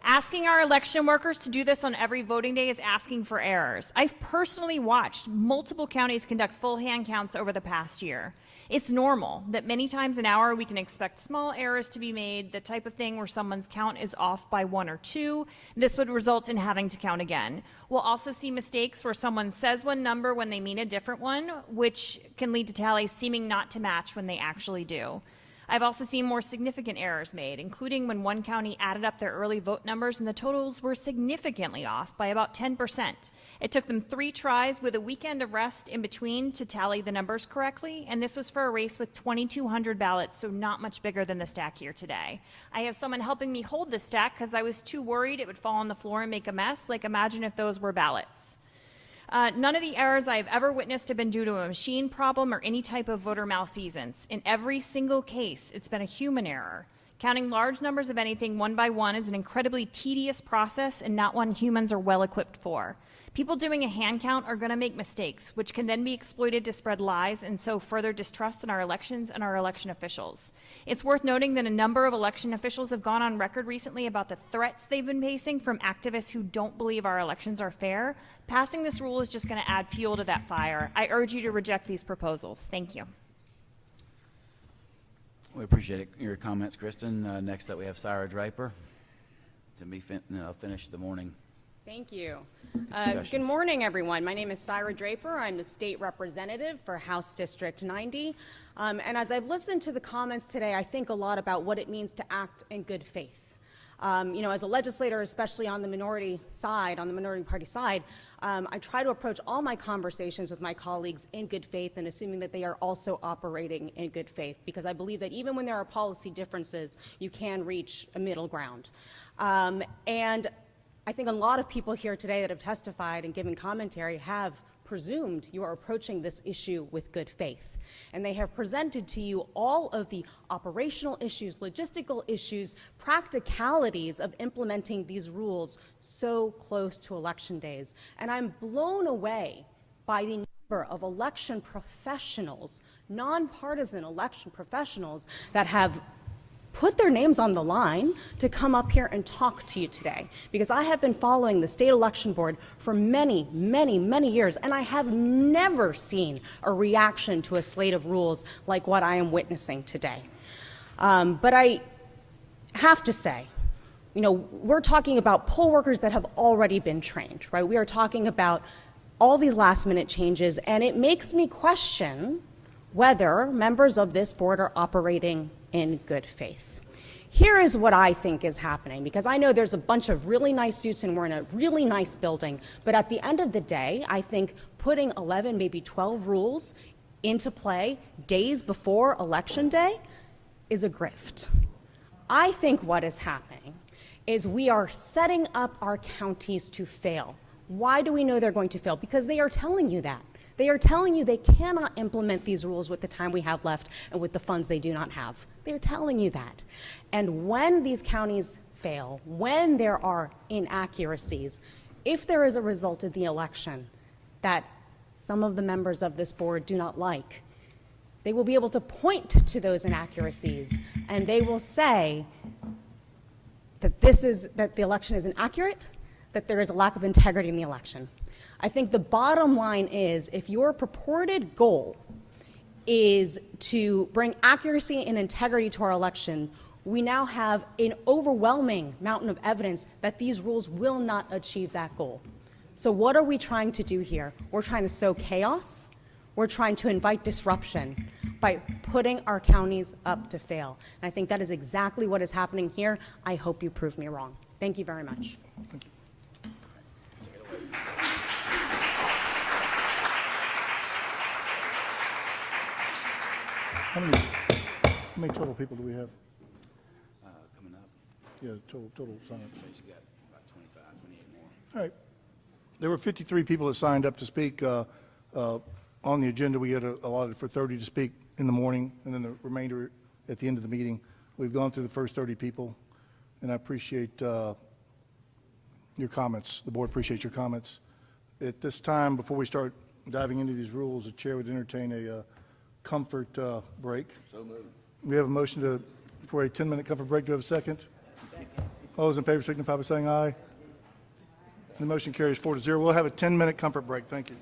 Asking our election workers to do this on every voting day is asking for errors. I've personally watched multiple counties conduct full hand counts over the past year. It's normal that many times an hour we can expect small errors to be made, the type of thing where someone's count is off by 1 or 2. This would result in having to count again. We'll also see mistakes where someone says one number when they mean a different one, which can lead to tallies seeming not to match when they actually do. I've also seen more significant errors made, including when one county added up their early vote numbers and the totals were significantly off by about 10%. It took them 3 tries with a weekend of rest in between to tally the numbers correctly, and this was for a race with 2,200 ballots, so not much bigger than the stack here today. I have someone helping me hold the stack because I was too worried it would fall on the floor and make a mess. Like, imagine if those were ballots. None of the errors I have ever witnessed have been due to a machine problem or any type of voter malfeasance. In every single case, it's been a human error. Counting large numbers of anything one by one is an incredibly tedious process and not one humans are well equipped for. People doing a hand count are going to make mistakes, which can then be exploited to spread lies and sow further distrust in our elections and our election officials. It's worth noting that a number of election officials have gone on record recently about the threats they've been facing from activists who don't believe our elections are fair. Passing this rule is just going to add fuel to that fire. I urge you to reject these proposals. Thank you. We appreciate your comments, Kristen. Next up, we have Sarah Draper to finish the morning. Thank you. Discussions. Good morning, everyone. My name is Sarah Draper. I'm the state representative for House District 90. And as I've listened to the comments today, I think a lot about what it means to act in good faith. As a legislator, especially on the minority side, on the minority party side, I try to approach all my conversations with my colleagues in good faith and assuming that they are also operating in good faith, because I believe that even when there are policy differences, you can reach a middle ground. And I think a lot of people here today that have testified and given commentary have presumed you are approaching this issue with good faith. And they have presented to you all of the operational issues, logistical issues, practicalities of implementing these rules so close to election days. And I'm blown away by the number of election professionals, nonpartisan election professionals that have put their names on the line to come up here and talk to you today. Because I have been following the state election board for many, many, many years, and I have never seen a reaction to a slate of rules like what I am witnessing today. But I have to say, we're talking about poll workers that have already been trained, right? We are talking about all these last-minute changes, and it makes me question whether members of this board are operating in good faith. Here is what I think is happening, because I know there's a bunch of really nice suits and we're in a really nice building, but at the end of the day, I think putting 11, maybe 12 rules into play days before Election Day is a grift. I think what is happening is we are setting up our counties to fail. Why do we know they're going to fail? Because they are telling you that. They are telling you they cannot implement these rules with the time we have left and with the funds they do not have. They're telling you that. And when these counties fail, when there are inaccuracies, if there is a result of the election that some of the members of this board do not like, they will be able to point to those inaccuracies and they will say that that the election is inaccurate, that there is a lack of integrity in the election. I think the bottom line is, if your purported goal is to bring accuracy and integrity to our election, we now have an overwhelming mountain of evidence that these rules will not achieve that goal. So what are we trying to do here? We're trying to sow chaos. We're trying to invite disruption by putting our counties up to fail. And I think that is exactly what is happening here. I hope you prove me wrong. Thank you very much. How many total people do we have? Coming up, Yeah, total sign-ups. you got about 25, 28 more. All right. There were 53 people that signed up to speak. On the agenda, we had allotted for 30 to speak in the morning, and then the remainder at the end of the meeting. We've gone through the first 30 people, and I appreciate your comments. The board appreciates your comments. At this time, before we start diving into these rules, the chair would entertain a comfort break. So moved. We have a motion for a 10-minute comfort break. Do we have a second? All those in favor signify by saying aye. The motion carries 4-0. We'll have a 10-minute comfort break. Thank you.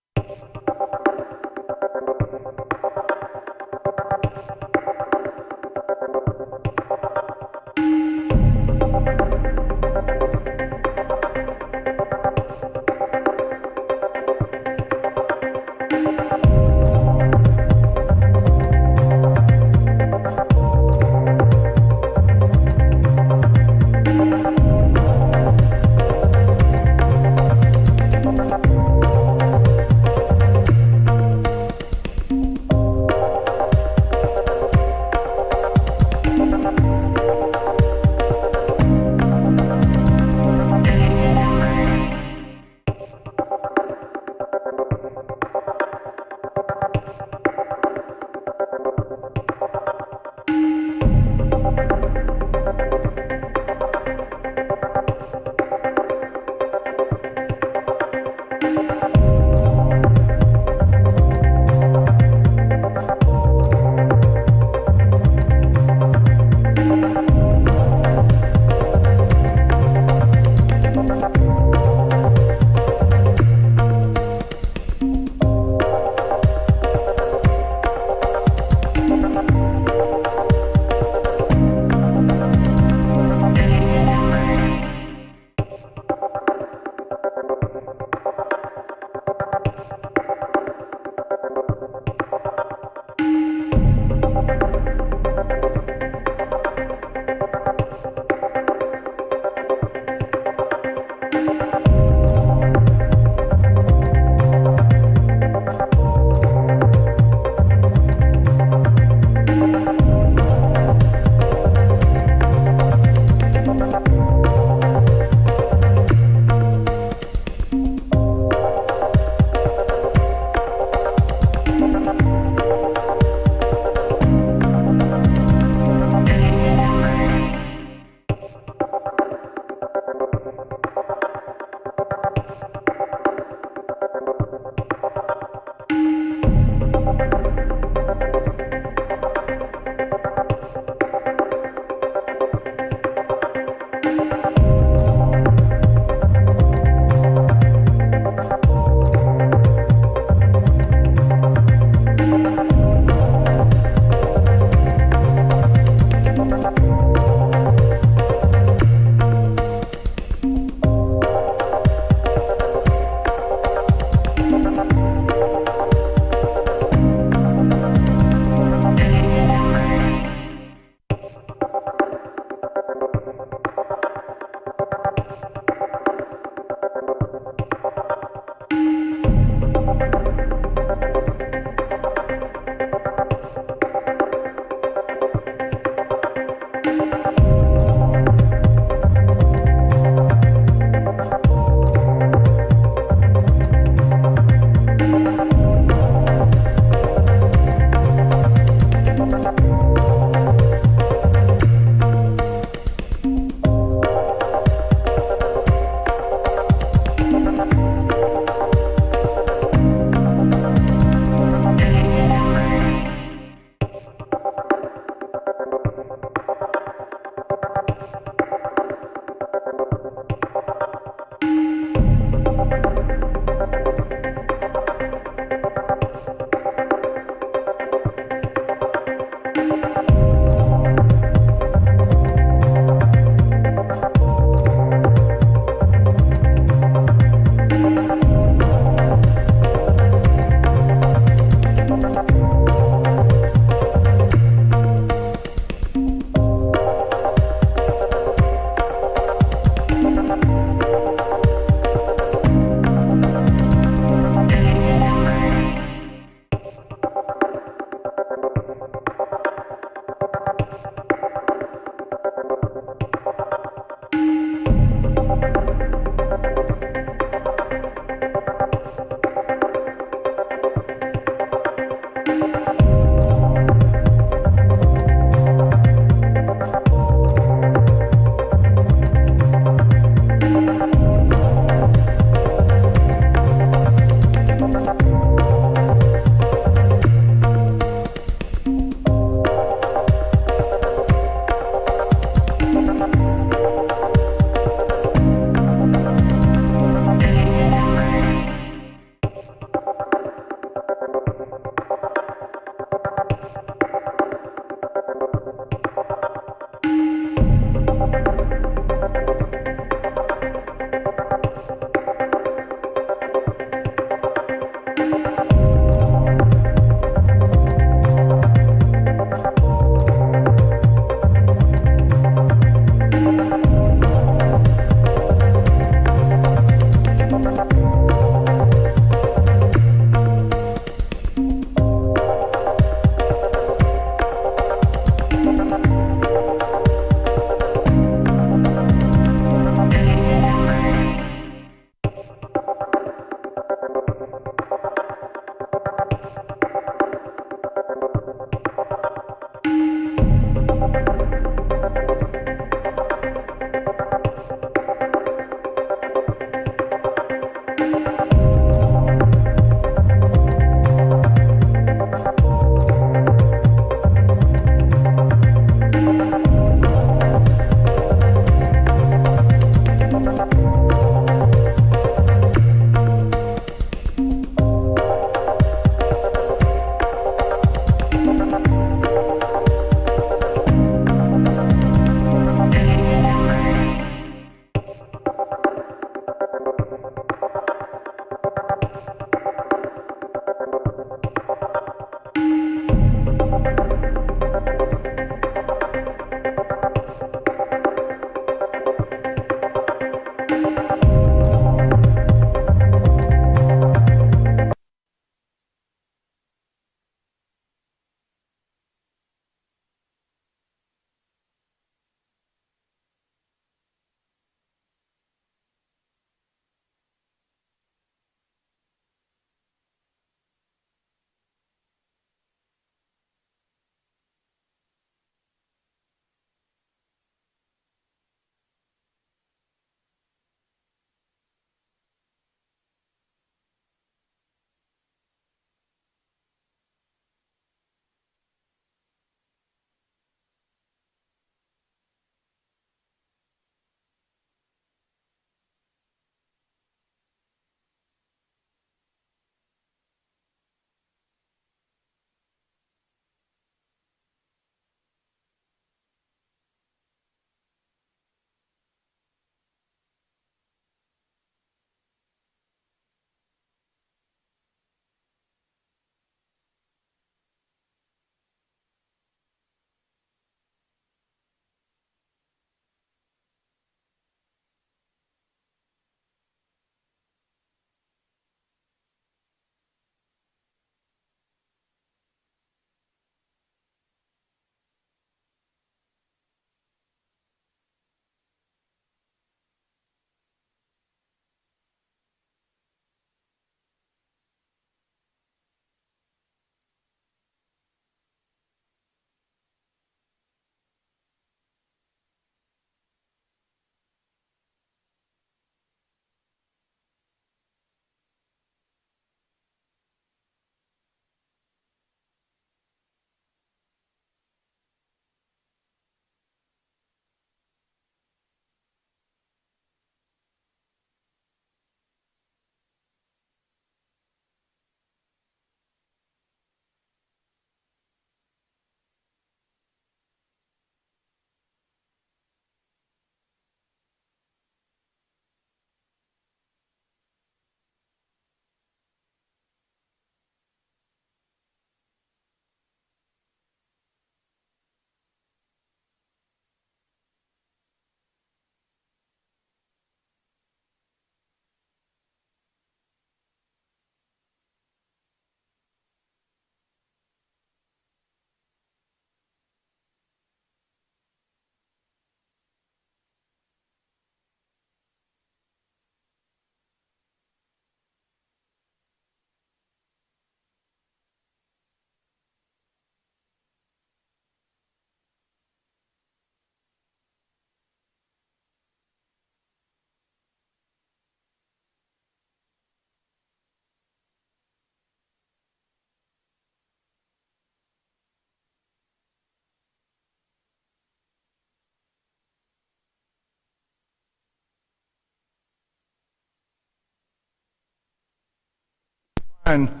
and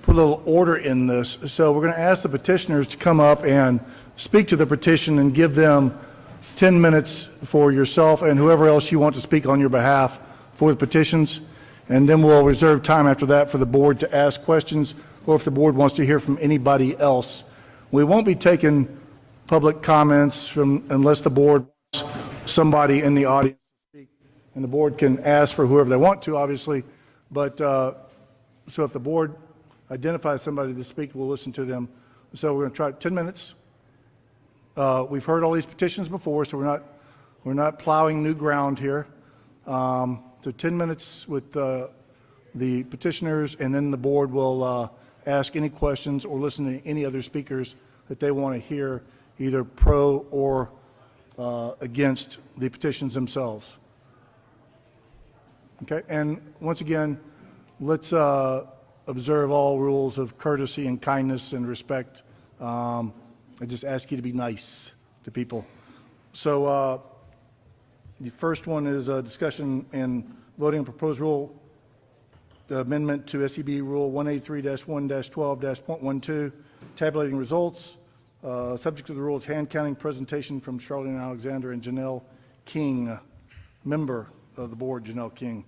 put a little order in this. So we're going to ask the petitioners to come up and speak to the petition and give them 10 minutes for yourself and whoever else you want to speak on your behalf for the petitions. And then we'll reserve time after that for the board to ask questions, or if the board wants to hear from anybody else. We won't be taking public comments unless the board wants somebody in the audience to speak. And the board can ask for whoever they want to, obviously. But so if the board identifies somebody to speak, we'll listen to them. So we're going to try 10 minutes. We've heard all these petitions before, so we're not plowing new ground here. So 10 minutes with the petitioners, and then the board will ask any questions or listen to any other speakers that they want to hear, either pro or against the petitions themselves. Okay, and once again, let's observe all rules of courtesy and kindness and respect. I just ask you to be nice to people. So the first one is a discussion and voting on proposed rule, the amendment to SEB Rule 183-1-12-.12, tabulating results. Subject to the rule is hand counting presentation from Charlene Alexander and Janelle King, member of the board, Janelle King.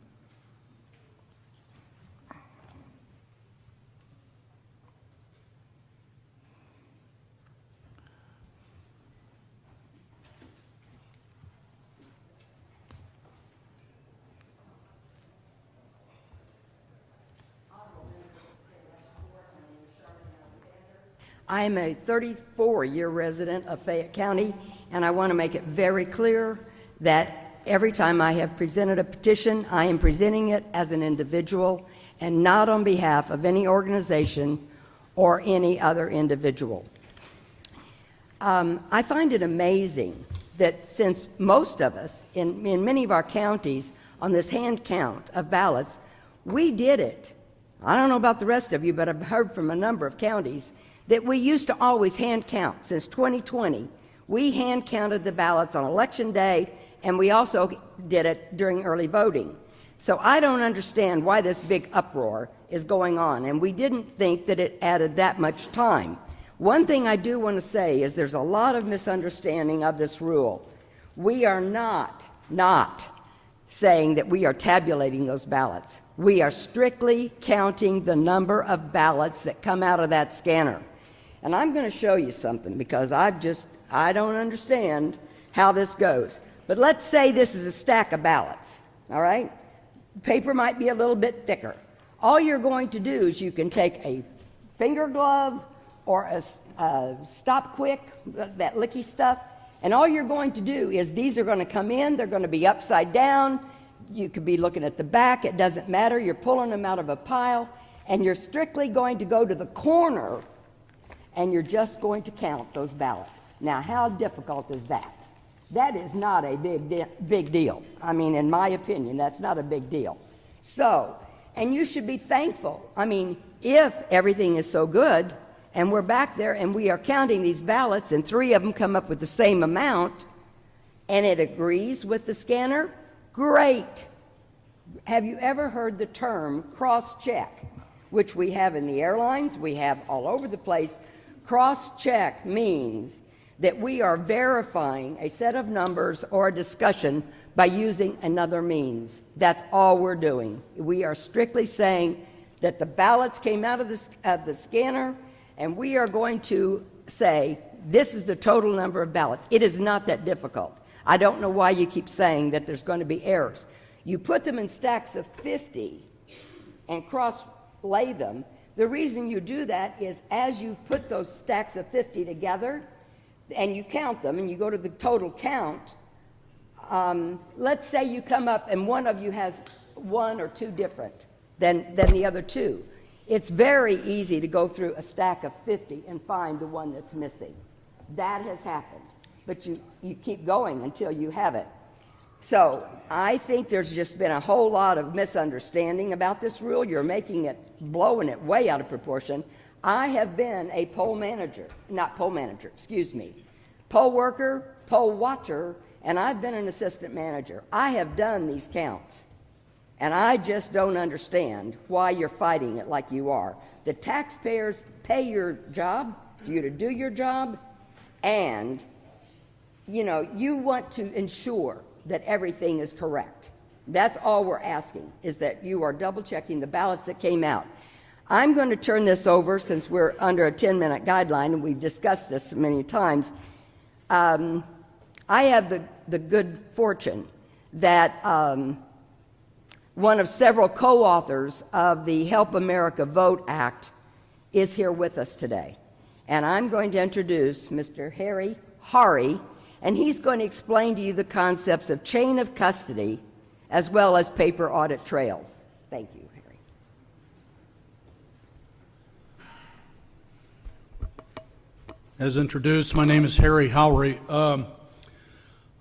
I am a 34-year resident of Fayette County, and I want to make it very clear that every time I have presented a petition, I am presenting it as an individual and not on behalf of any organization or any other individual. I find it amazing that since most of us in many of our counties on this hand count of ballots, we did it. I don't know about the rest of you, but I've heard from a number of counties that we used to always hand count. Since 2020, we hand counted the ballots on Election Day, and we also did it during early voting. So I don't understand why this big uproar is going on, and we didn't think that it added that much time. One thing I do want to say is there's a lot of misunderstanding of this rule. We are not saying that we are tabulating those ballots. We are strictly counting the number of ballots that come out of that scanner. And I'm going to show you something because I don't understand how this goes. But let's say this is a stack of ballots, all right? The paper might be a little bit thicker. All you're going to do is you can take a finger glove or a Stop Quick, that licky stuff, and all you're going to do is these are going to come in, they're going to be upside down, you could be looking at the back, it doesn't matter, you're pulling them out of a pile, and you're strictly going to go to the corner and you're just going to count those ballots. Now, how difficult is that? That is not a big deal. I mean, in my opinion, that's not a big deal. So, and you should be thankful. I mean, if everything is so good, and we're back there and we are counting these ballots, and 3 of them come up with the same amount, and it agrees with the scanner, great. Have you ever heard the term cross-check, which we have in the airlines, we have all over the place? Cross-check means that we are verifying a set of numbers or a discussion by using another means. That's all we're doing. We are strictly saying that the ballots came out of the scanner, and we are going to say this is the total number of ballots. It is not that difficult. I don't know why you keep saying that there's going to be errors. You put them in stacks of 50 and cross-lay them. The reason you do that is as you put those stacks of 50 together and you count them and you go to the total count, let's say you come up and one of you has 1 or 2 different than the other 2. It's very easy to go through a stack of 50 and find the one that's missing. That has happened, but you keep going until you have it. So I think there's just been a whole lot of misunderstanding about this rule. You're blowing it way out of proportion. I have been a poll worker, poll watcher, and I've been an assistant manager. I have done these counts. And I just don't understand why you're fighting it like you are. The taxpayers pay your job, for you to do your job, and, you want to ensure that everything is correct. That's all we're asking, is that you are double-checking the ballots that came out. I'm going to turn this over, since we're under a 10-minute guideline, and we've discussed this many times. I have the good fortune that one of several co-authors of the Help America Vote Act is here with us today. And I'm going to introduce Mr. Harry Hari, and he's going to explain to you the concepts of chain of custody as well as paper audit trails. Thank you, Harry. As introduced, my name is Harry Howry.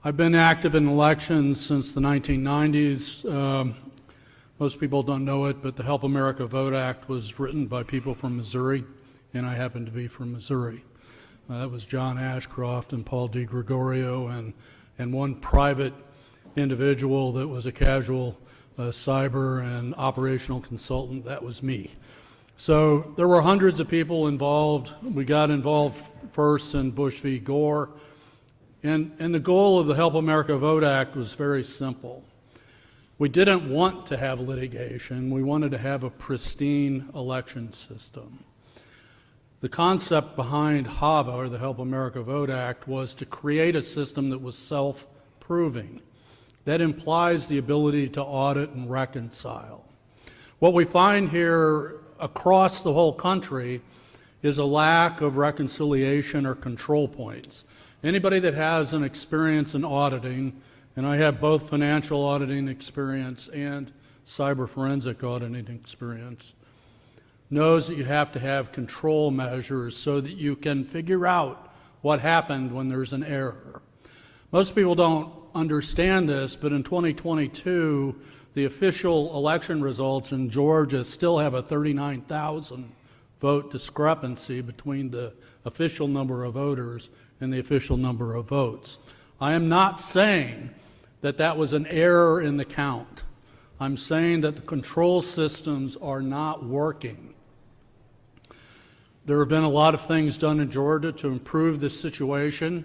I've been active in elections since the 1990s. Most people don't know it, but the Help America Vote Act was written by people from Missouri, and I happen to be from Missouri. That was John Ashcroft and Paul DiGregorio and one private individual that was a casual cyber and operational consultant. That was me. So there were hundreds of people involved. We got involved first in Bush v. Gore. And the goal of the Help America Vote Act was very simple. We didn't want to have litigation. We wanted to have a pristine election system. The concept behind HAVA, or the Help America Vote Act, was to create a system that was self-proving. That implies the ability to audit and reconcile. What we find here across the whole country is a lack of reconciliation or control points. Anybody that has an experience in auditing, and I have both financial auditing experience and cyber forensic auditing experience, knows that you have to have control measures so that you can figure out what happened when there's an error. Most people don't understand this, but in 2022, the official election results in Georgia still have a 39,000 vote discrepancy between the official number of voters and the official number of votes. I am not saying that that was an error in the count. I'm saying that the control systems are not working. There have been a lot of things done in Georgia to improve this situation.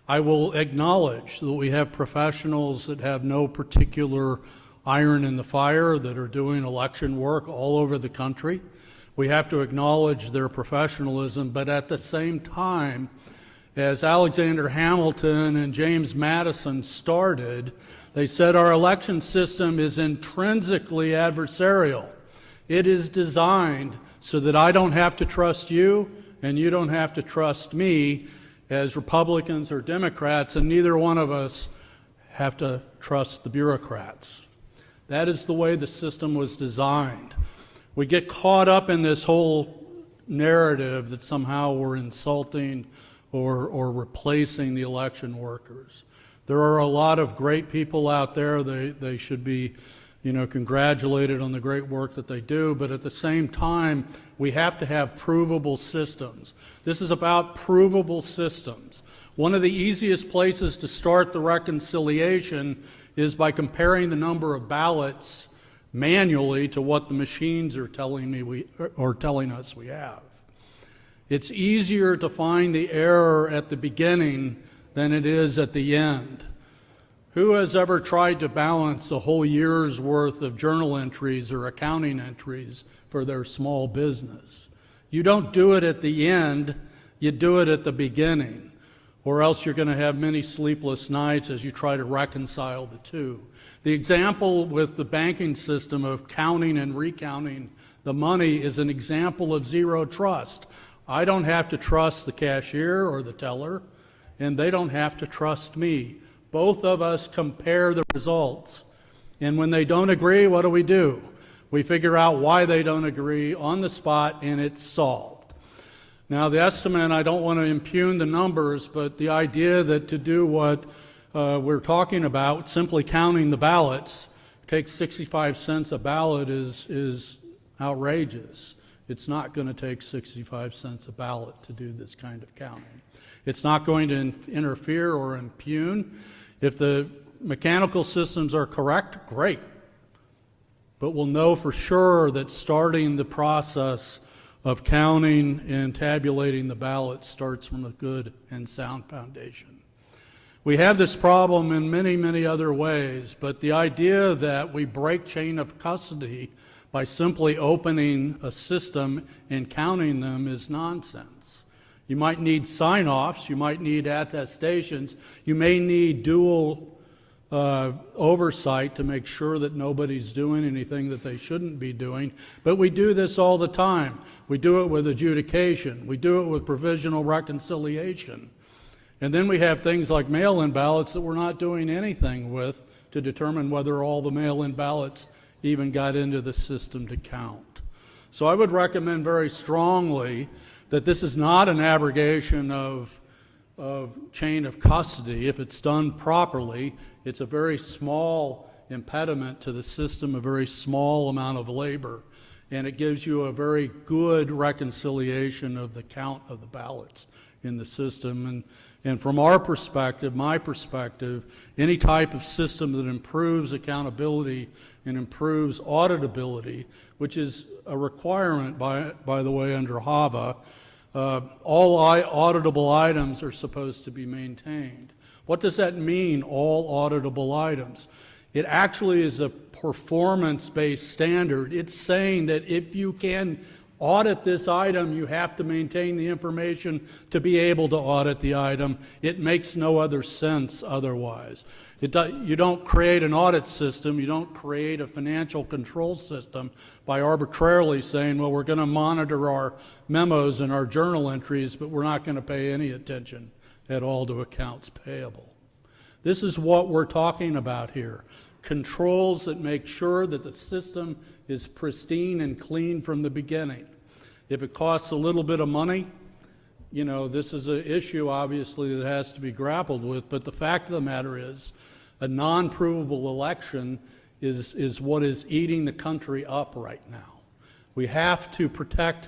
I will acknowledge that we have professionals that have no particular iron in the fire that are doing election work all over the country. We have to acknowledge their professionalism, but at the same time, as Alexander Hamilton and James Madison started, they said our election system is intrinsically adversarial. It is designed so that I don't have to trust you and you don't have to trust me as Republicans or Democrats, and neither one of us have to trust the bureaucrats. That is the way the system was designed. We get caught up in this whole narrative that somehow we're insulting or replacing the election workers. There are a lot of great people out there. They should be, congratulated on the great work that they do, but at the same time, we have to have provable systems. This is about provable systems. One of the easiest places to start the reconciliation is by comparing the number of ballots manually to what the machines are telling us we have. It's easier to find the error at the beginning than it is at the end. Who has ever tried to balance a whole year's worth of journal entries or accounting entries for their small business? You don't do it at the end, you do it at the beginning, or else you're going to have many sleepless nights as you try to reconcile the two. The example with the banking system of counting and recounting the money is an example of zero trust. I don't have to trust the cashier or the teller, and they don't have to trust me. Both of us compare the results. And when they don't agree, what do? We figure out why they don't agree on the spot, and it's solved. Now, the estimate, I don't want to impugn the numbers, but the idea that to do what we're talking about, simply counting the ballots, takes 65 cents a ballot is outrageous. It's not going to take 65 cents a ballot to do this kind of counting. It's not going to interfere or impugn. If the mechanical systems are correct, great. but we'll know for sure that starting the process of counting and tabulating the ballots starts from a good and sound foundation. We have this problem in many, many other ways, but the idea that we break chain of custody by simply opening a system and counting them is nonsense. You might need sign-offs, you might need attestations, you may need dual oversight to make sure that nobody's doing anything that they shouldn't be doing, but we do this all the time. We do it with adjudication, we do it with provisional reconciliation, and then we have things like mail-in ballots that we're not doing anything with to determine whether all the mail-in ballots even got into the system to count. So I would recommend very strongly that this is not an abrogation of chain of custody. If it's done properly, it's a very small impediment to the system, a very small amount of labor, and it gives you a very good reconciliation of the count of the ballots in the system. And from our perspective, my perspective, any type of system that improves accountability and improves auditability, which is a requirement, by the way, under HAVA, all auditable items are supposed to be maintained. What does that mean, all auditable items? It actually is a performance-based standard. It's saying that if you can audit this item, you have to maintain the information to be able to audit the item. It makes no other sense otherwise. You don't create an audit system, you don't create a financial control system by arbitrarily saying, well, we're going to monitor our memos and our journal entries, but we're not going to pay any attention at all to accounts payable. This is what we're talking about here. Controls that make sure that the system is pristine and clean from the beginning. If it costs a little bit of money, you know, this is an issue obviously that has to be grappled with, but the fact of the matter is a non-provable election is what is eating the country up right now. We have to protect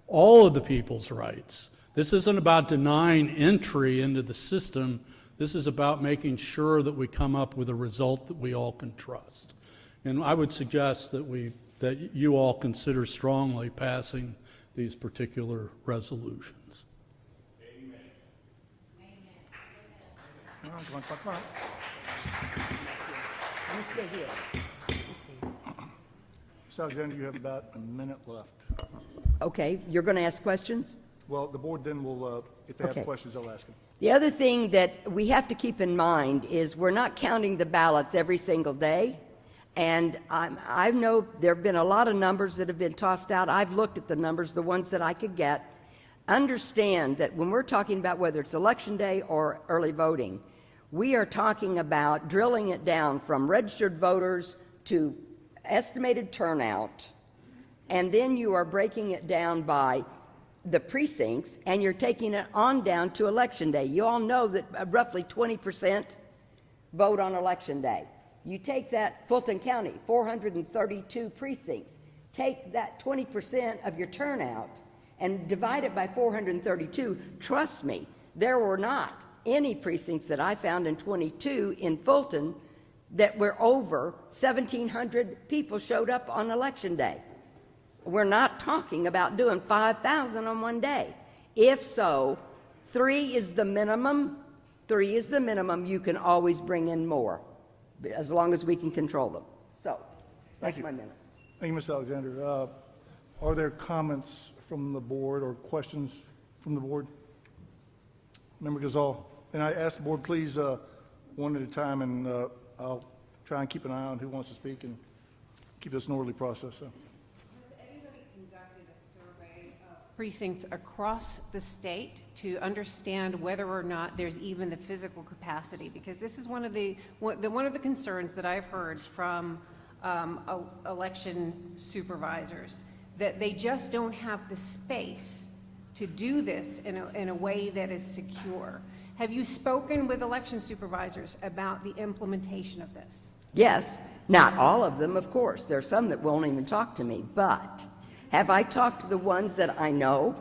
all of the people's rights. This isn't about denying entry into the system. This is about making sure that we come up with a result that we all can trust. And I would suggest that you all consider strongly passing these particular resolutions. Mr. Alexander, you have about a minute left. Okay, you're going to ask questions? Well, the board then will, if they Okay. have questions, they'll ask them. The other thing that we have to keep in mind is we're not counting the ballots every single day. And I know there have been a lot of numbers that have been tossed out. I've looked at the numbers, the ones that I could get. Understand that when we're talking about whether it's election day or early voting, we are talking about drilling it down from registered voters to estimated turnout, and then you are breaking it down by the precincts, and you're taking it on down to election day. You all know that roughly 20% vote on election day. You take that, Fulton County, 432 precincts, take that 20% of your turnout and divide it by 432. Trust me, there were not any precincts that I found in 22 in Fulton that were over 1,700 people showed up on election day. We're not talking about doing 5,000 on one day. If so, 3 is the minimum. 3 is the minimum. You can always bring in more, as long as we can control them. So, that's my minute. Thank you, Mr. Alexander. Are there comments from the board or questions from the board? Member Gazal. And I ask the board, please, one at a time, and I'll try and keep an eye on who wants to speak and keep this an orderly process. So. Precincts across the state to understand whether or not there's even the physical capacity, because this is one of the concerns that I've heard from election supervisors, that they just don't have the space to do this in a way that is secure. Have you spoken with election supervisors about the implementation of this? Yes, not all of them, of course. There are some that won't even talk to me, but have I talked to the ones that I know?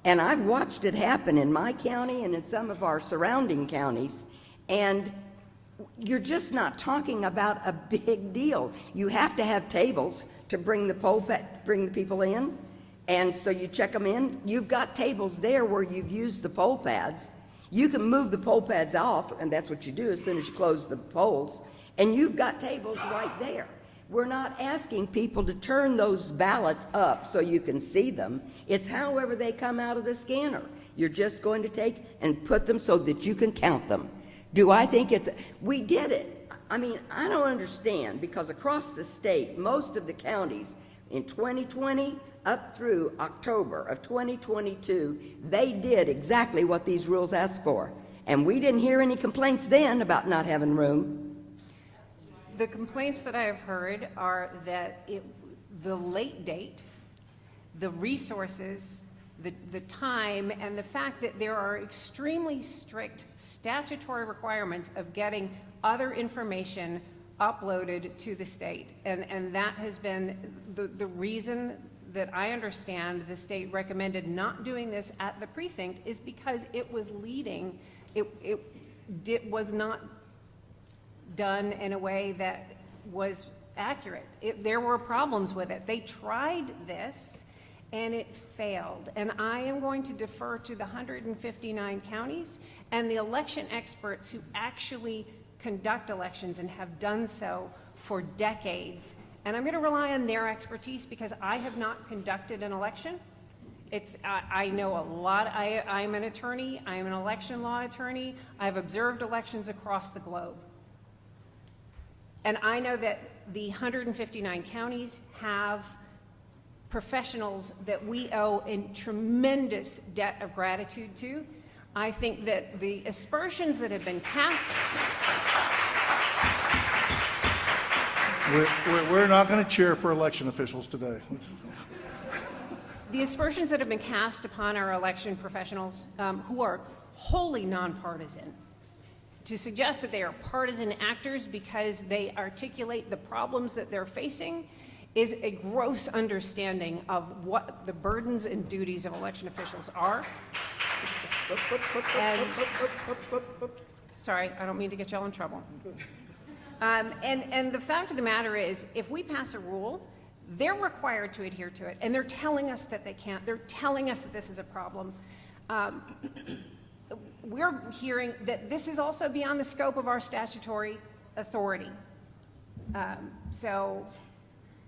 And I've watched it happen in my county and in some of our surrounding counties. And you're just not talking about a big deal. You have to have tables to bring bring the people in, and so you check them in. You've got tables there where you've used the poll pads. You can move the poll pads off, and that's what you do as soon as you close the polls, and you've got tables right there. We're not asking people to turn those ballots up so you can see them. It's however they come out of the scanner. You're just going to take and put them so that you can count them. Do I think we did it? I mean, I don't understand, because across the state, most of the counties in 2020 up through October of 2022, they did exactly what these rules asked for. And we didn't hear any complaints then about not having room. The complaints that I have heard are that the late date, the resources, the time, and the fact that there are extremely strict statutory requirements of getting other information uploaded to the state. And that has been the reason that I understand the state recommended not doing this at the precinct, is because it was leading, was not done in a way that was accurate. There were problems with it. They tried this and it failed. And I am going to defer to the 159 counties and the election experts who actually conduct elections and have done so for decades. And I'm going to rely on their expertise, because I have not conducted an election. I know a lot. I'm an attorney. I'm an election law attorney. I've observed elections across the globe. And I know that the 159 counties have professionals that we owe a tremendous debt of gratitude to. I think that the aspersions that have been cast... We're not going to cheer for election officials today. The aspersions that have been cast upon our election professionals, who are wholly nonpartisan, to suggest that they are partisan actors because they articulate the problems that they're facing, is a gross understanding of what the burdens and duties of election officials are. Sorry, I don't mean to get y'all in trouble. And the fact of the matter is, if we pass a rule, they're required to adhere to it, and they're telling us that they can't. They're telling us that this is a problem. We're hearing that this is also beyond the scope of our statutory authority. So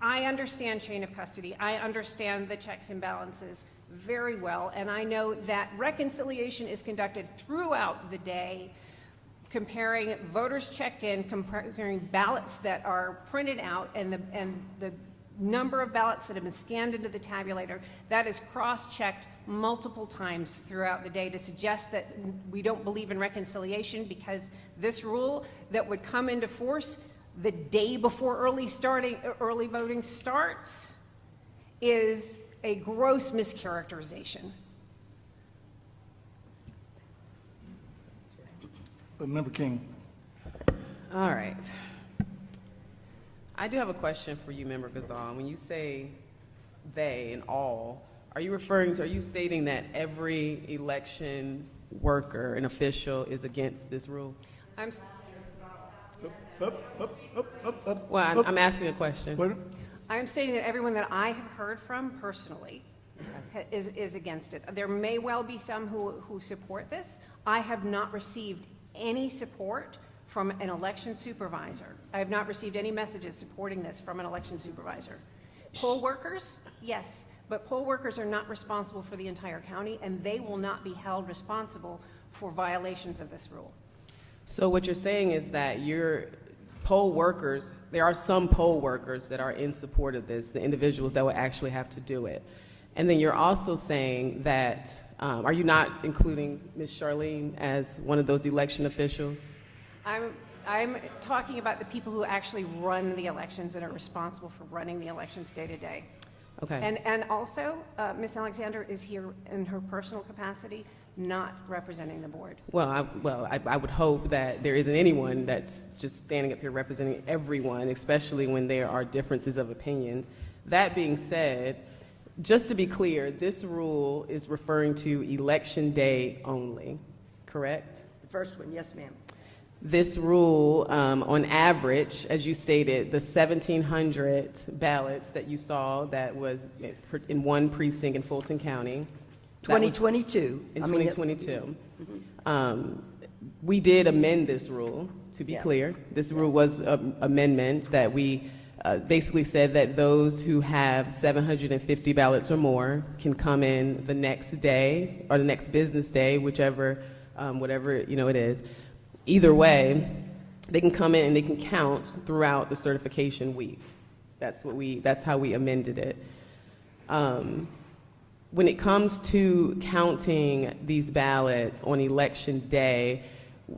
I understand chain of custody. I understand the checks and balances very well, and I know that reconciliation is conducted throughout the day, comparing voters checked in, comparing ballots that are printed out, and the number of ballots that have been scanned into the tabulator. That is cross-checked multiple times throughout the day to suggest that we don't believe in reconciliation, because this rule that would come into force the day before early voting starts is a gross mischaracterization. Member King. All right. I do have a question for you, Member Gazan. When you say they and all, are you stating that every election worker and official is against this rule? Well, I'm asking a question. I'm stating that everyone that I have heard from personally is against it. There may well be some who support this. I have not received any support from an election supervisor. I have not received any messages supporting this from an election supervisor. Poll workers, yes, but poll workers are not responsible for the entire county, and they will not be held responsible for violations of this rule. So what you're saying is that your poll workers, there are some poll workers that are in support of this, the individuals that will actually have to do it. And then you're also saying that, are you not including Ms. Charlene as one of those election officials? I'm talking about the people who actually run the elections and are responsible for running the elections day to day. Okay. And also, Ms. Alexander is here in her personal capacity, not representing the board. Well, I would hope that there isn't anyone that's just standing up here representing everyone, especially when there are differences of opinions. That being said, just to be clear, this rule is referring to election day only, correct? The first one, yes, ma'am. This rule, on average, as you stated, the 1,700 ballots that you saw that was in one precinct in Fulton County. that was 2022. In I mean, 2022. We did amend this rule, to be Yes. clear. This rule was an amendment that we basically said that those who have 750 ballots or more can come in the next day or the next business day, whichever, whatever, it is. Either way, they can come in and they can count throughout the certification week. That's how we amended it. When it comes to counting these ballots on election day,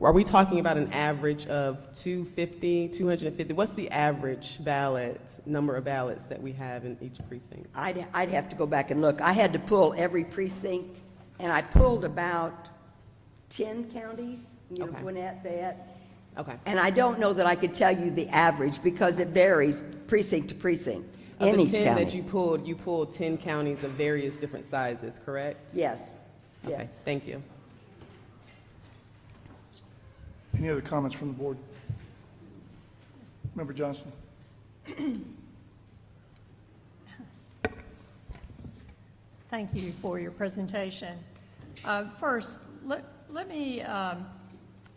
are we talking about an average of 250? What's the average number of ballots that we have in each precinct? I'd have to go back and look. I had to pull every precinct, and I pulled about 10 counties, Okay. Gwinnett, Fayette. Okay. And I don't know that I could tell you the average because it varies precinct to precinct Of in the each 10 county. that you pulled 10 counties of various different sizes, correct? Yes, Okay, yes. thank you. Any other comments from the board? Member Johnston? Thank you for your presentation. First, let me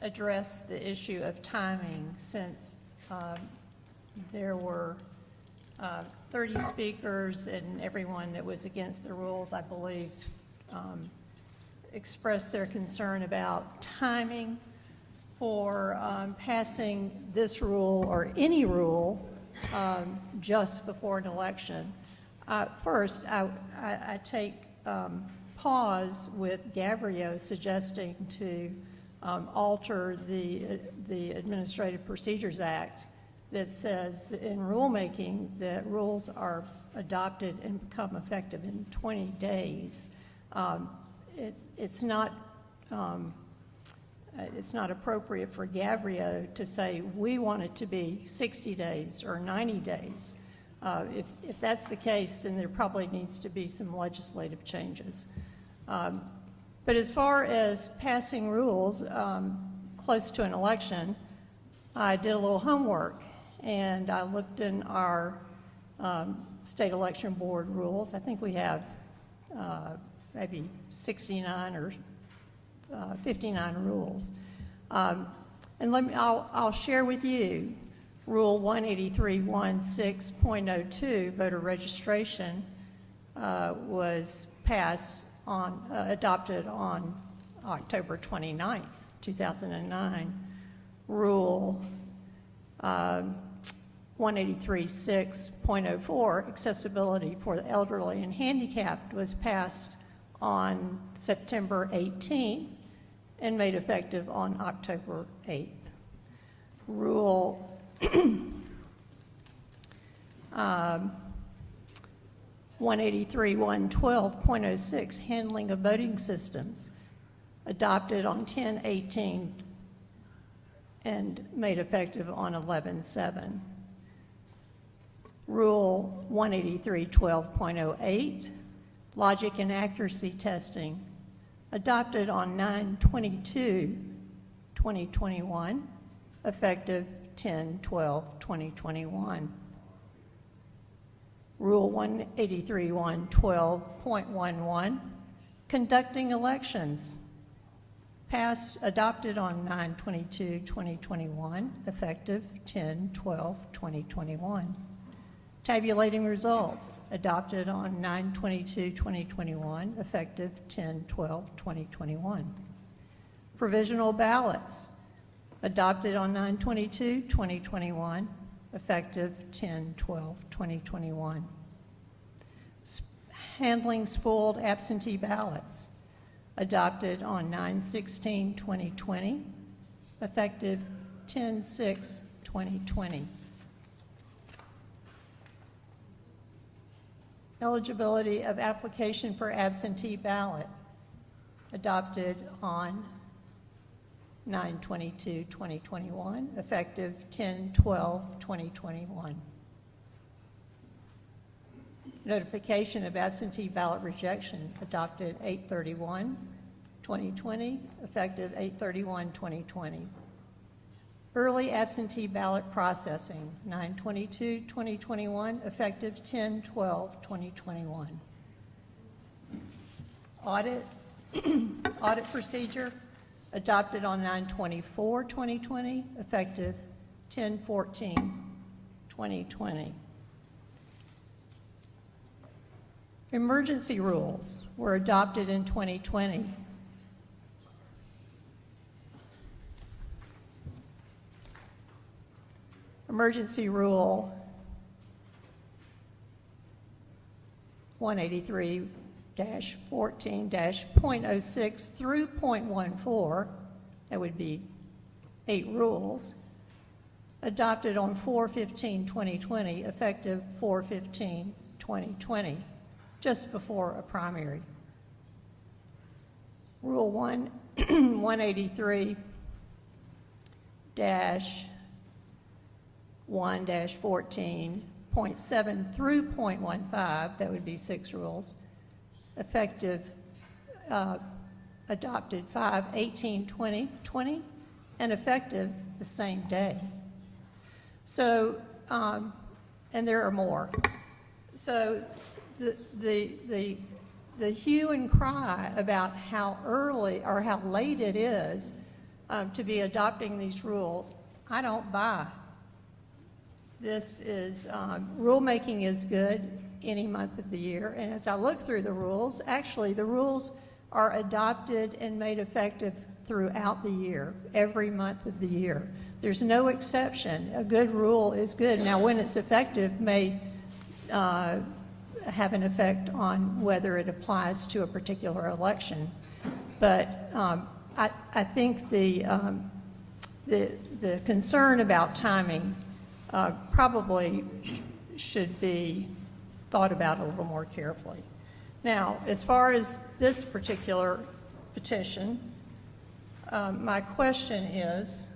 address the issue of timing, since there were 30 speakers and everyone that was against the rules, I believe, expressed their concern about timing for passing this rule or any rule just before an election. First, I take pause with Gavrio suggesting to alter the Administrative Procedures Act that says that in rulemaking that rules are adopted and become effective in 20 days. It's not appropriate for Gavrio to say we want it to be 60 days or 90 days. If that's the case, then there probably needs to be some legislative changes. But as far as passing rules close to an election, I did a little homework, and I looked in our state election board rules. I think we have maybe 69 or 59 rules. And I'll share with you Rule 183.16.02, voter registration, was adopted on October 29th, 2009. Rule 183.6.04, accessibility for the elderly and handicapped, was passed on September 18th and made effective on October 8th. Rule 183.112.06, handling of voting systems, adopted on 10/18 and made effective on 11/7. Rule 183.12.08, logic and accuracy testing, adopted on 9/22/2021, effective 10/12/2021. Rule 183.112.11, conducting elections, adopted on 9/22/2021, effective 10/12/2021. Tabulating results, adopted on 9/22/2021, effective 10/12/2021. Provisional ballots, adopted on 9/22/2021, effective 10/12/2021. Handling spooled absentee ballots, adopted on 9/16/2020, effective 10/6/2020. Eligibility of application for absentee ballot, adopted on 9/22/2021, effective 10/12/2021. Notification of absentee ballot rejection, adopted 8/31/2020, effective 8/31/2020. Early absentee ballot processing, 9/22/2021, effective 10/12/2021. Audit, audit procedure, adopted on 9/24/2020, effective 10/14/2020. Emergency rules were adopted in 2020. Emergency Rule 183-14-.06 through .14, that would be 8 rules, adopted on 4/15/2020, effective 4/15/2020, just before a primary. Rule 183-1-14.7 through .15, that would be 6 rules, effective, adopted 5/18/2020, and effective the same day. So, and there are more. So the hue and cry about how early or how late it is to be adopting these rules, I don't buy. This is, rulemaking is good any month of the year, and as I look through the rules, actually the rules are adopted and made effective throughout the year, every month of the year. There's no exception. A good rule is good. Now, when it's effective may have an effect on whether it applies to a particular election. But I think the concern about timing probably should be thought about a little more carefully. Now, as far as this particular petition, my question is,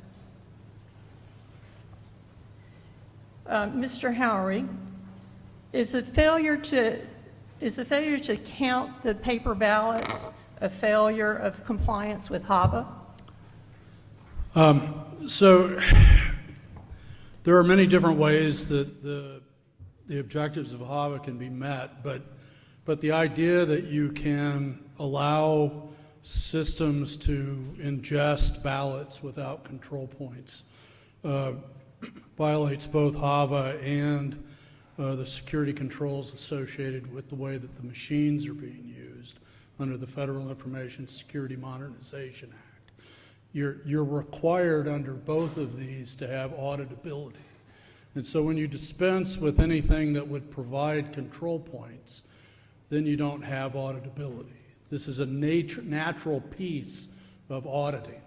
Mr. Howery, is the failure to count the paper ballots a failure of compliance with HAVA? So there are many different ways that the objectives of HAVA can be met, but the idea that you can allow systems to ingest ballots without control points violates both HAVA and the security controls associated with the way that the machines are being used under the Federal Information Security Modernization Act. You're required under both of these to have auditability. And so when you dispense with anything that would provide control points, then you don't have auditability. This is a natural piece of auditing.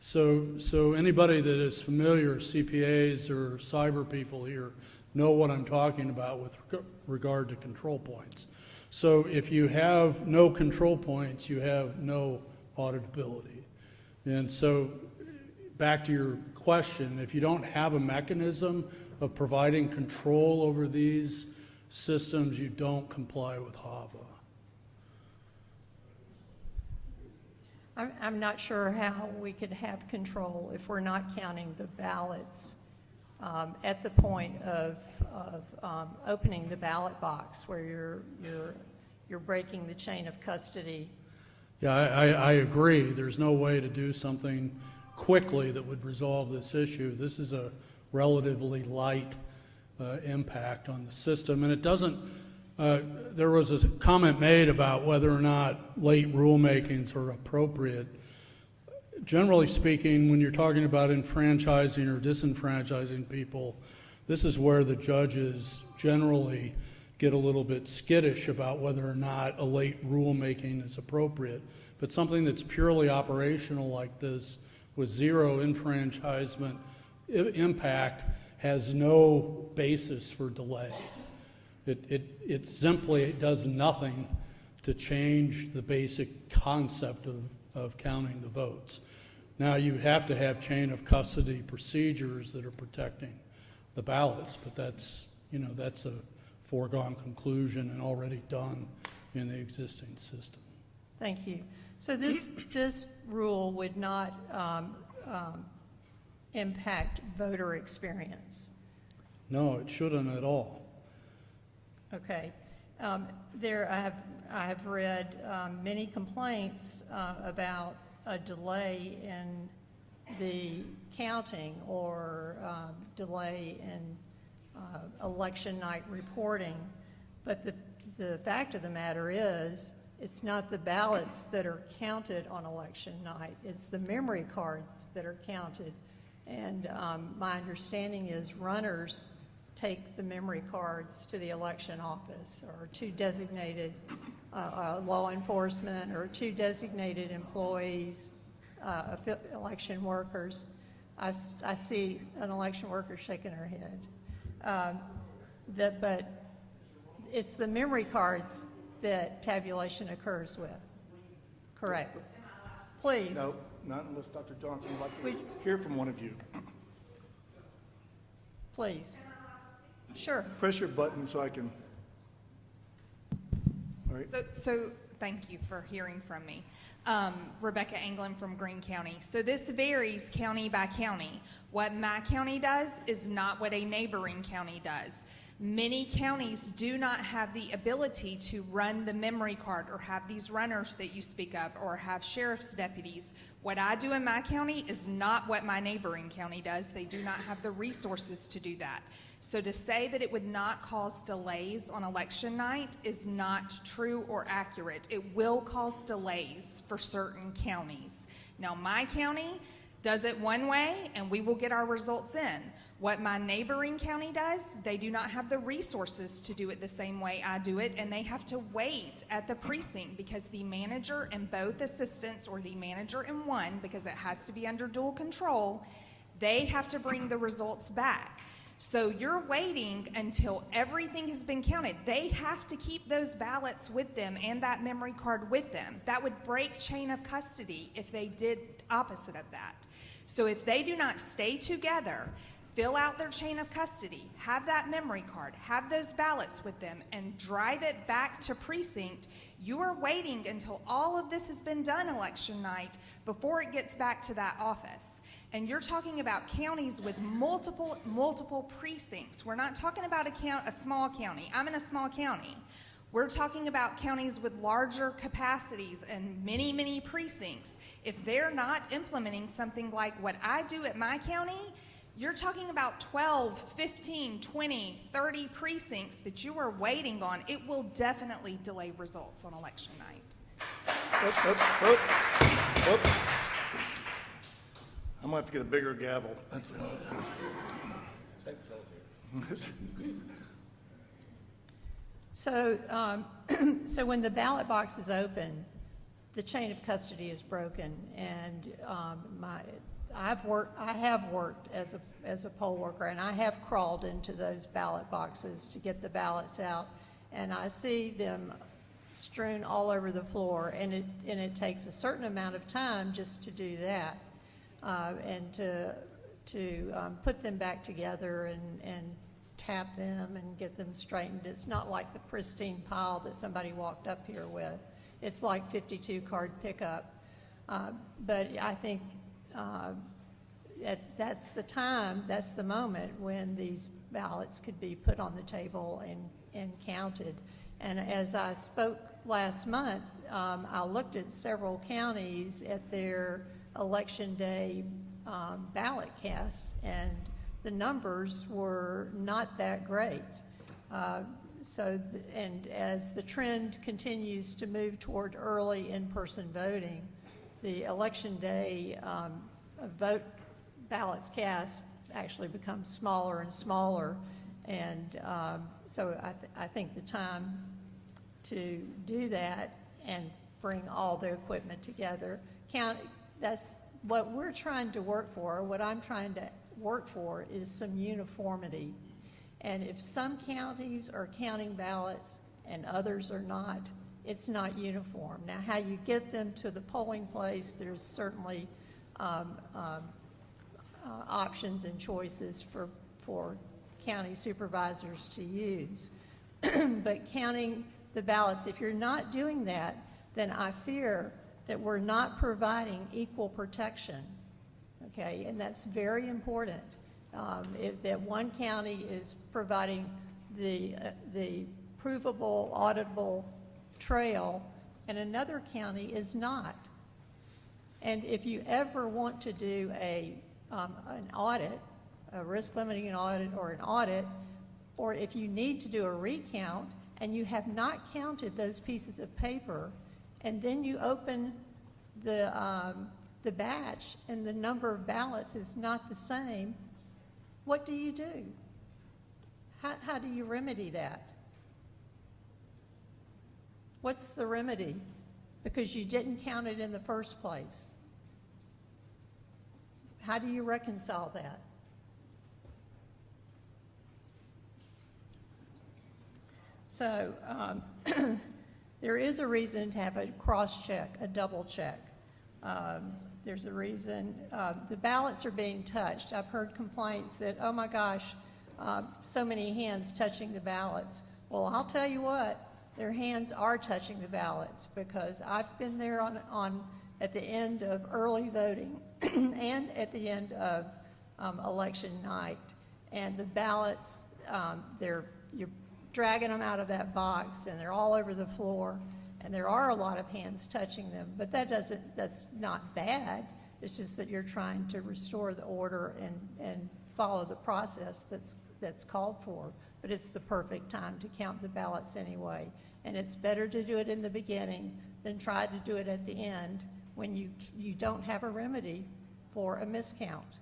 So anybody that is familiar, CPAs or cyber people here, know what I'm talking about with regard to control points. So if you have no control points, you have no auditability. And so back to your question, if you don't have a mechanism of providing control over these systems, you don't comply with HAVA. I'm not sure how we could have control if we're not counting the ballots at the point of opening the ballot box, where you're breaking the chain of custody. Yeah, I agree. There's no way to do something quickly that would resolve this issue. This is a relatively light impact on the system, and it doesn't. There was a comment made about whether or not late rulemakings are appropriate. Generally speaking, when you're talking about enfranchising or disenfranchising people, this is where the judges generally get a little bit skittish about whether or not a late rulemaking is appropriate. But something that's purely operational like this, with zero enfranchisement impact, has no basis for delay. It simply does nothing to change the basic concept of counting the votes. Now, you have to have chain of custody procedures that are protecting the ballots, but that's a foregone conclusion and already done in the existing system. Thank you. So this rule would not impact voter experience? No, it shouldn't at all. Okay. I have read many complaints about a delay in the counting or delay in election night reporting. But the fact of the matter is, it's not the ballots that are counted on election night. It's the memory cards that are counted. And my understanding is runners take the memory cards to the election office or to designated law enforcement or to designated employees, election workers. I see an election worker shaking her head. But it's the memory cards that tabulation occurs with. Correct. Please. No, not unless Dr. Johnson would like to hear from one of you. Please. Sure. Press your button so I can. All right. So thank you for hearing from me. Rebecca Anglin from Greene County. So this varies county by county. What my county does is not what a neighboring county does. Many counties do not have the ability to run the memory card or have these runners that you speak of or have sheriff's deputies. What I do in my county is not what my neighboring county does. They do not have the resources to do that. So to say that it would not cause delays on election night is not true or accurate. It will cause delays for certain counties. Now, my county does it one way and we will get our results in. What my neighboring county does, they do not have the resources to do it the same way I do it, and they have to wait at the precinct because the manager and both assistants, or the manager and one, because it has to be under dual control, they have to bring the results back. So you're waiting until everything has been counted. They have to keep those ballots with them and that memory card with them. That would break chain of custody if they did opposite of that. So if they do not stay together, fill out their chain of custody, have that memory card, have those ballots with them, and drive it back to precinct, you are waiting until all of this has been done election night before it gets back to that office. And you're talking about counties with multiple precincts. We're not talking about a small county. I'm in a small county. We're talking about counties with larger capacities and many precincts. If they're not implementing something like what I do at my county, you're talking about 12, 15, 20, 30 precincts that you are waiting on. It will definitely delay results on election night. I'm going to have to get a bigger gavel. So, so when the ballot box is open, the chain of custody is broken, and I have worked as a poll worker, and I have crawled into those ballot boxes to get the ballots out, and I see them strewn all over the floor, and it takes a certain amount of time just to do that, and to put them back together and tap them and get them straightened. It's not like the pristine pile that somebody walked up here with. It's like 52 card pickup, but I think that's the time, that's the moment when these ballots could be put on the table and counted. And as I spoke last month, I looked at several counties at their election day ballot cast, and the numbers were not that great. And as the trend continues to move toward early in-person voting, the election day vote ballots cast actually becomes smaller and smaller, and so I think the time to do that and bring all the equipment together, that's what we're trying to work for. What I'm trying to work for is some uniformity, and if some counties are counting ballots and others are not, it's not uniform. Now, how you get them to the polling place, there's certainly options and choices for county supervisors to use. But counting the ballots, if you're not doing that, then I fear that we're not providing equal protection. okay? And that's very important. That one county is providing the provable, auditable trail, and another county is not. And if you ever want to do an audit, a risk limiting audit, or if you need to do a recount and you have not counted those pieces of paper, and then you open the batch and the number of ballots is not the same, what do you do? How do you remedy that? What's the remedy? Because you didn't count it in the first place. How do you reconcile that? So there is a reason to have a cross-check, a double check. There's a reason the ballots are being touched. I've heard complaints that, oh my gosh, so many hands touching the ballots. Well, I'll tell you what, their hands are touching the ballots, because I've been there at the end of early voting and at the end of election night, and the ballots, you're dragging them out of that box, and they're all over the floor, and there are a lot of hands touching them, but that's not bad. It's just that you're trying to restore the order and follow the process that's called for. But it's the perfect time to count the ballots anyway. And it's better to do it in the beginning than try to do it at the end when you don't have a remedy for a miscount.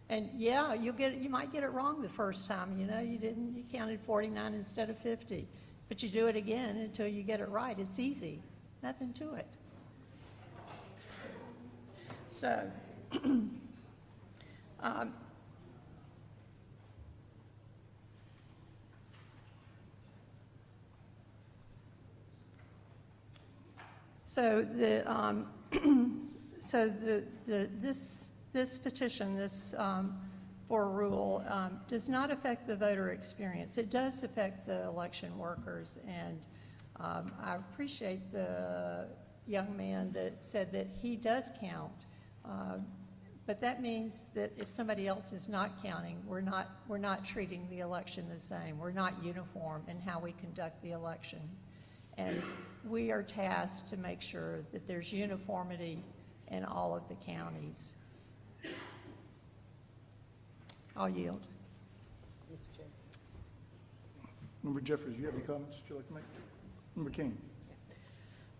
And yeah, you might get it wrong the first time. You counted 49 instead of 50. But you do it again until you get it right. It's easy. Nothing to it. So, this petition, for rule, does not affect the voter experience. It does affect the election workers, and I appreciate the young man that said that he does count. But that means that if somebody else is not counting, we're not treating the election the same. We're not uniform in how we conduct the election. And we are tasked to make sure that there's uniformity in all of the counties. I'll yield. Mr. Chair. Member Jeffries, you have any comments you'd like to make? Member King.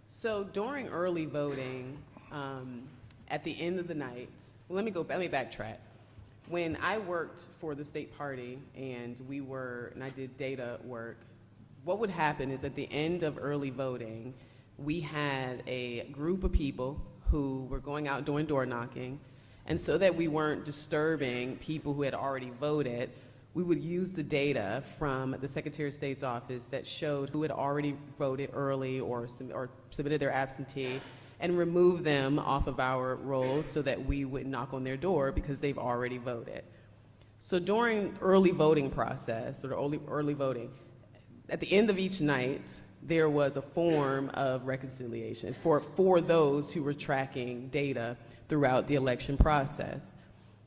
So during early voting, at the end of the night, let me backtrack. When I worked for the state party and I did data work, what would happen is at the end of early voting, we had a group of people who were going out doing door knocking, and so that we weren't disturbing people who had already voted, we would use the data from the Secretary of State's office that showed who had already voted early or submitted their absentee, and remove them off of our rolls so that we wouldn't knock on their door because they've already voted. So during early voting process, or early voting, at the end of each night, there was a form of reconciliation for those who were tracking data throughout the election process.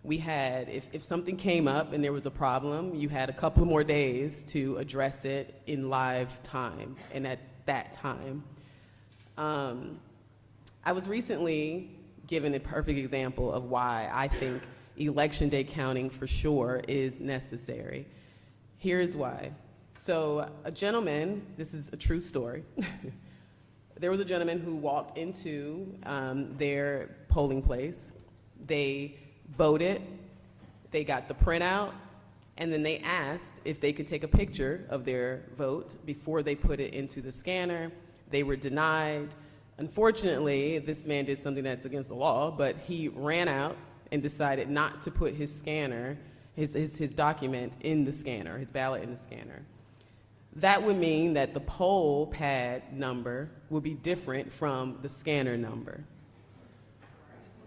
We had, if something came up and there was a problem, you had a couple more days to address it in live time, and at that time. I was recently given a perfect example of why I think election day counting for sure is necessary. Here's why. So a gentleman, this is a true story, there was a gentleman who walked into their polling place. They voted, they got the printout, and then they asked if they could take a picture of their vote before they put it into the scanner. They were denied. Unfortunately, this man did something that's against the law, but he ran out and decided not to put his scanner, his document in the scanner, his ballot in the scanner. That would mean that the poll pad number would be different from the scanner number,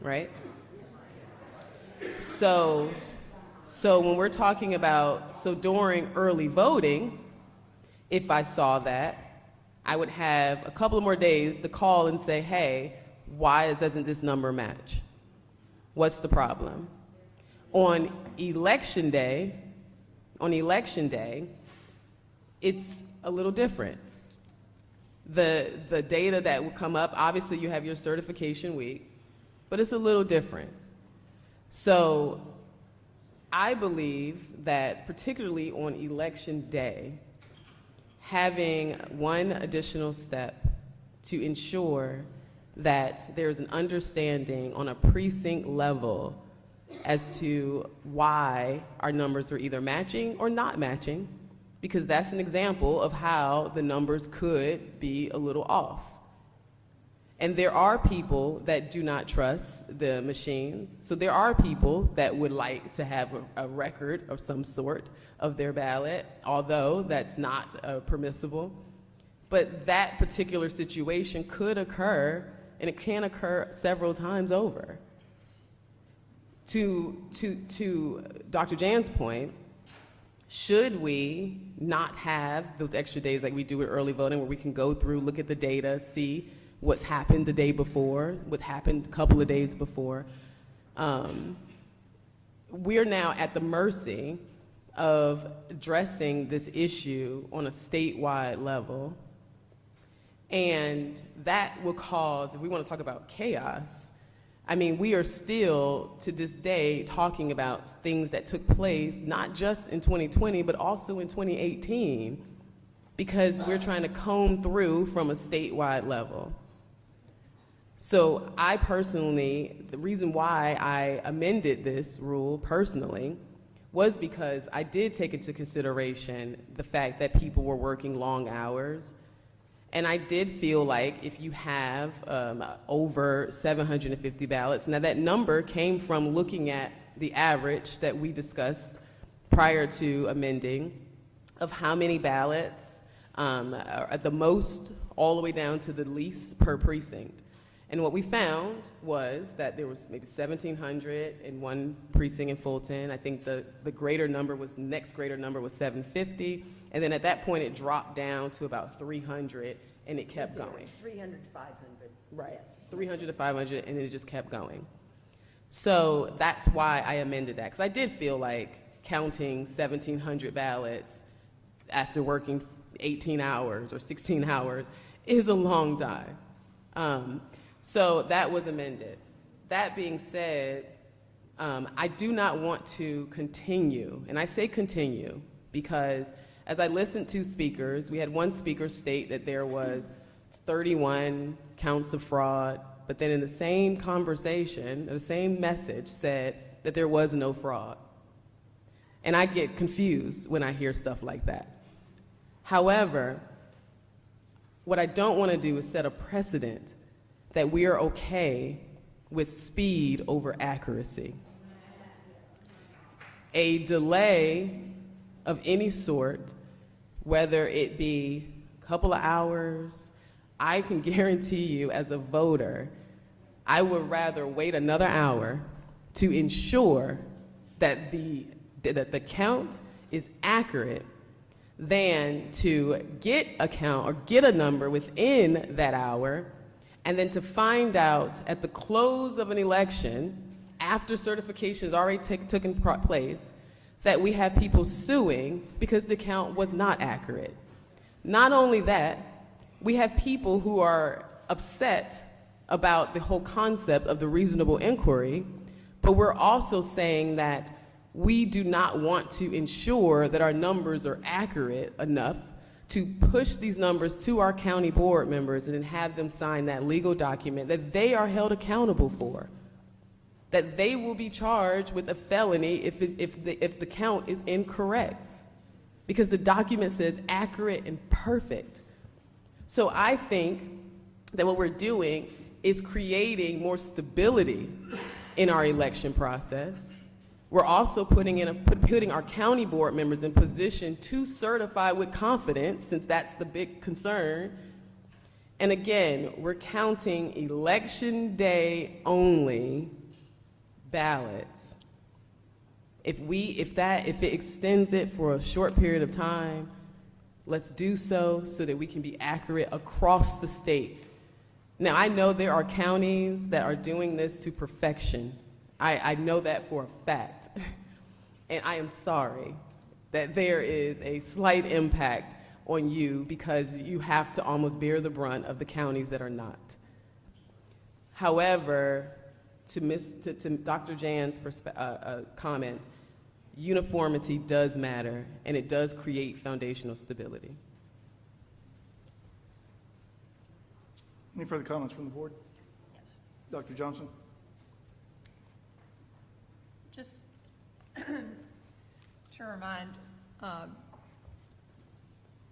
right? So when we're talking about, during early voting, if I saw that, I would have a couple of more days to call and say, hey, why doesn't this number match? What's the problem? On election day, it's a little different. The data that will come up, obviously you have your certification week, but it's a little different. So I believe that particularly on election day, having one additional step to ensure that there's an understanding on a precinct level as to why our numbers are either matching or not matching, because that's an example of how the numbers could be a little off. And there are people that do not trust the machines. So there are people that would like to have a record of some sort of their ballot, although that's not permissible. But that particular situation could occur, and it can occur several times over. To Dr. Jan's point, should we not have those extra days like we do with early voting, where we can go through, look at the data, see what's happened the day before, what happened a couple of days before? We're now at the mercy of addressing this issue on a statewide level. And that will cause, if we want to talk about chaos, I mean, we are still, to this day, talking about things that took place, not just in 2020, but also in 2018, because we're trying to comb through from a statewide level. So I personally, the reason why I amended this rule personally was because I did take into consideration the fact that people were working long hours. And I did feel like if you have over 750 ballots, now that number came from looking at the average that we discussed prior to amending of how many ballots at the most all the way down to the least per precinct. And what we found was that there was maybe 1,700 in one precinct in Fulton. I think the greater number was, next greater number was 750. And then at that point, it dropped down to about 300, and it kept going. 300 to 500. Right. Yes. 300 to 500, and then it just kept going. So that's why I amended that, because I did feel like counting 1,700 ballots after working 18 hours or 16 hours is a long time. So that was amended. That being said, I do not want to continue, and I say continue because as I listened to speakers, we had one speaker state that there was 31 counts of fraud, but then in the same conversation, the same message said that there was no fraud. And I get confused when I hear stuff like that. However, what I don't want to do is set a precedent that we are okay with speed over accuracy. A delay of any sort, whether it be a couple of hours, I can guarantee you as a voter, I would rather wait another hour to ensure that the count is accurate than to get a count or get a number within that hour, and then to find out at the close of an election, after certification has already taken place, that we have people suing because the count was not accurate. Not only that, we have people who are upset about the whole concept of the reasonable inquiry, but we're also saying that we do not want to ensure that our numbers are accurate enough to push these numbers to our county board members and then have them sign that legal document that they are held accountable for, that they will be charged with a felony if the count is incorrect, because the document says accurate and perfect. So I think that what we're doing is creating more stability in our election process. We're also putting our county board members in position to certify with confidence, since that's the big concern. And again, we're counting election day only ballots. If it extends it for a short period of time, let's do so that we can be accurate across the state. Now, I know there are counties that are doing this to perfection, I know that for a fact. And I am sorry that there is a slight impact on you because you have to almost bear the brunt of the counties that are not. However, to Dr. Jan's comment, uniformity does matter, and it does create foundational stability. Any further comments from the board? Yes. Dr. Johnson? Just to remind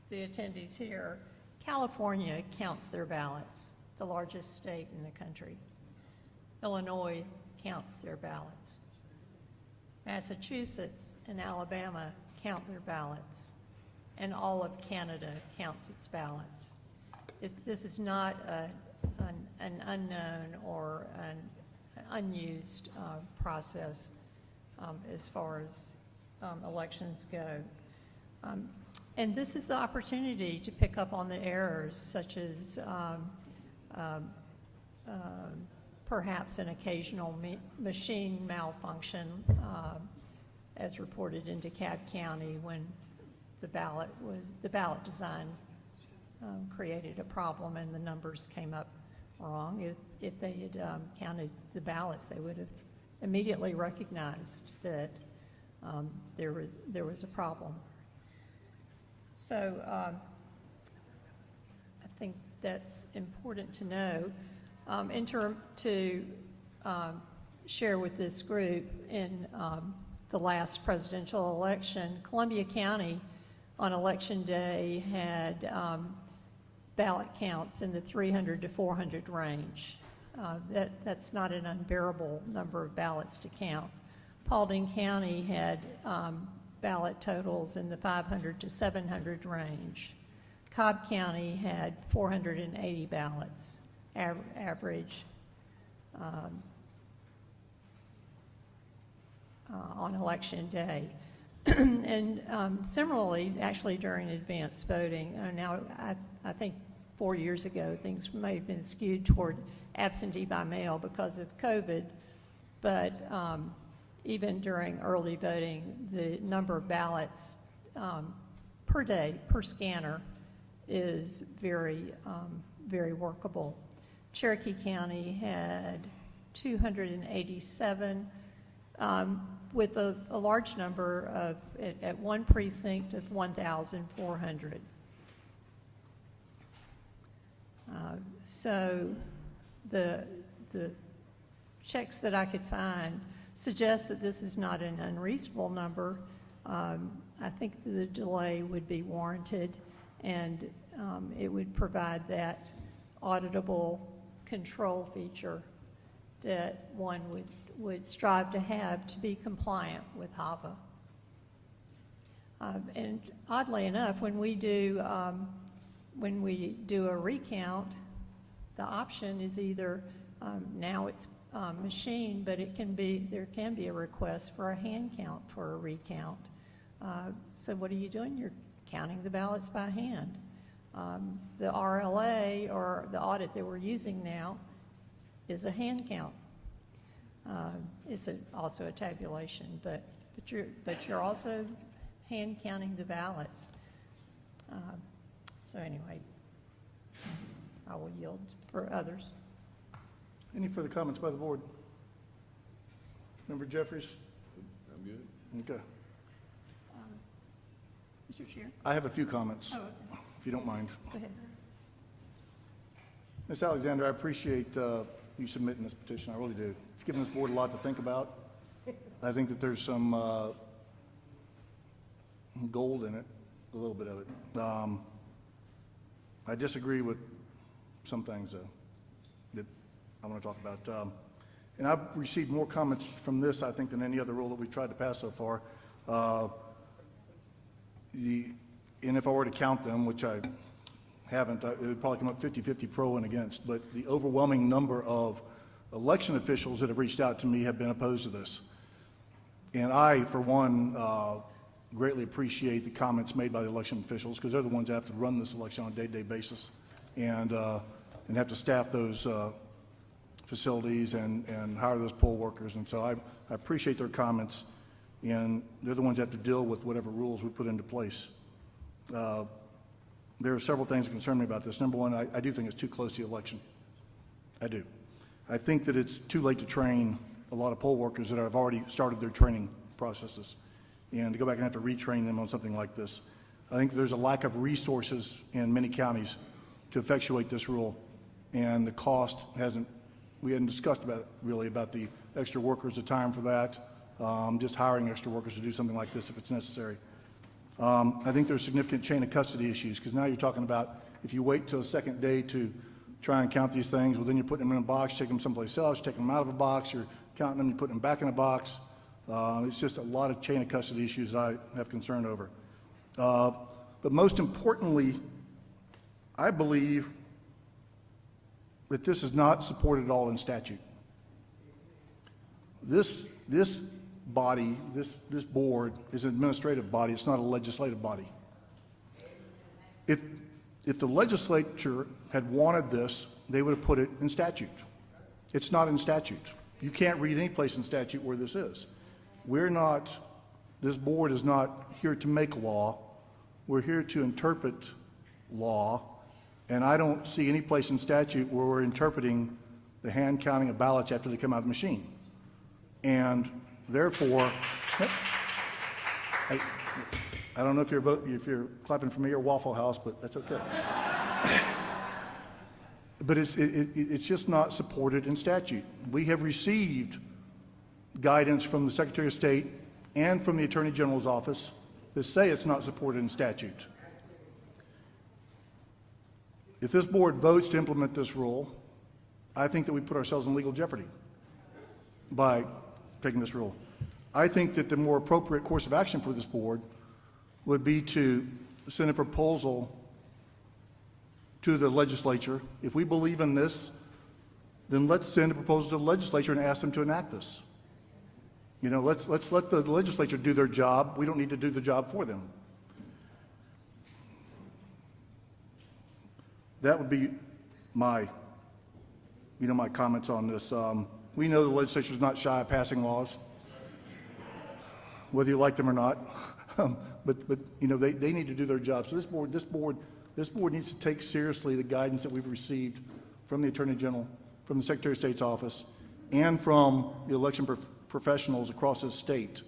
the attendees here, California counts their ballots, the largest state in the country. Illinois counts their ballots. Massachusetts and Alabama count their ballots, and all of Canada counts its ballots. This is not an unknown or an unused process as far as elections go. And this is the opportunity to pick up on the errors, such as perhaps an occasional machine malfunction, as reported in DeKalb County when the ballot design created a problem and the numbers came up wrong. If they had counted the ballots, they would have immediately recognized that there was a problem. So I think that's important to know. To share with this group, in the last presidential election, Columbia County on election day had ballot counts in the 300 to 400 range. That's not an unbearable number of ballots to count. Paulding County had ballot totals in the 500 to 700 range. Cobb County had 480 ballots average on election day. And similarly, actually during advance voting, now I think 4 years ago things may have been skewed toward absentee by mail because of COVID, but even during early voting, the number of ballots per day, per scanner, is very, very workable. Cherokee County had 287, with a large number of, at one precinct of 1,400. So the checks that I could find suggest that this is not an unreasonable number. I think the delay would be warranted, and it would provide that auditable control feature that one would strive to have to be compliant with HAVA. And oddly enough, when we do a recount, the option is either now it's machine, but there can be a request for a hand count for a recount. So what are you doing? You're counting the ballots by hand. The RLA, or the audit that we're using now, is a hand count. It's also a tabulation, but you're also hand counting the ballots. So anyway, I will yield for others. Any further comments by the board? Member Jeffries? I'm good. Okay. Mr. Chair? I have a few comments, Oh, okay. if you don't mind. Go ahead. Ms. Alexander, I appreciate you submitting this petition. I really do. It's given this board a lot to think about. I think that there's some gold in it, a little bit of it. I disagree with some things that I want to talk about. And I've received more comments from this, I think, than any other rule that we've tried to pass so far. And if I were to count them, which I haven't, it would probably come up 50-50 pro and against, but the overwhelming number of election officials that have reached out to me have been opposed to this. And I, for one, greatly appreciate the comments made by the election officials, because they're the ones that have to run this election on a day-to-day basis and have to staff those facilities and hire those poll workers. And so I appreciate their comments, and they're the ones that have to deal with whatever rules we put into place. There are several things that concern me about this. Number one, I do think it's too close to the election. I do. I think that it's too late to train a lot of poll workers that have already started their training processes, and to go back and have to retrain them on something like this. I think there's a lack of resources in many counties to effectuate this rule, and the cost we hadn't discussed about the extra workers, the time for that, just hiring extra workers to do something like this if it's necessary. I think there's significant chain of custody issues, because now you're talking about if you wait till the second day to try and count these things, well, then you're putting them in a box, taking them someplace else, taking them out of a box, you're counting them, you're putting them back in a box. It's just a lot of chain of custody issues I have concern over. But most importantly, I believe that this is not supported at all in statute. This body, this board is an administrative body. It's not a legislative body. If the legislature had wanted this, they would have put it in statute. It's not in statute. You can't read any place in statute where this is. This board is not here to make law. We're here to interpret law, and I don't see any place in statute where we're interpreting the hand counting of ballots after they come out of the machine. And therefore, I don't know if you're clapping for me or Waffle House, but that's okay. But it's just not supported in statute. We have received guidance from the Secretary of State and from the Attorney General's office that say it's not supported in statute. If this board votes to implement this rule, I think that we put ourselves in legal jeopardy by taking this rule. I think that the more appropriate course of action for this board would be to send a proposal to the legislature. If we believe in this, then let's send a proposal to the legislature and ask them to enact this. You know, let's let the legislature do their job. We don't need to do the job for them. That would be my comments on this. We know the legislature is not shy of passing laws, whether you like them or not. But you know, they need to do their job. So this board needs to take seriously the guidance that we've received from the Attorney General, from the Secretary of State's office, and from the election professionals across this state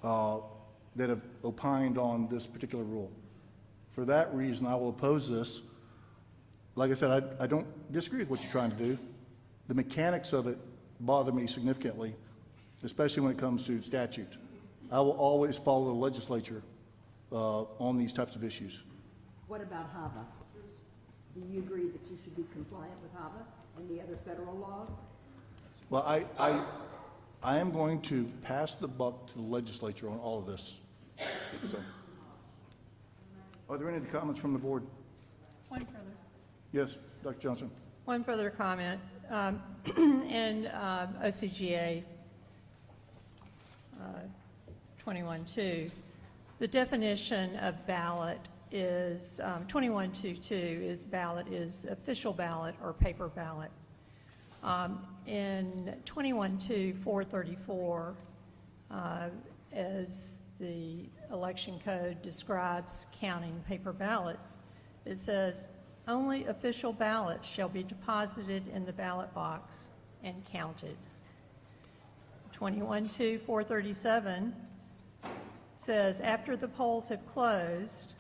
that have opined on this particular rule. For that reason, I will oppose this. Like I said, I don't disagree with what you're trying to do. The mechanics of it bother me significantly, especially when it comes to statute. I will always follow the legislature on these types of issues. What about HAVA? Do you agree that you should be compliant with HAVA and the other federal laws? Well, I am going to pass the buck to the legislature on all of this. So, are there any other comments from the board? One further. Yes, Dr. Johnson. One further comment. In OCGA 21.2, the definition of ballot is 21.2.2 is ballot is official ballot or paper ballot. In 21.2.434, as the election code describes counting paper ballots, it says only official ballots shall be deposited in the ballot box and counted. 21.2.437 says after the polls have closed,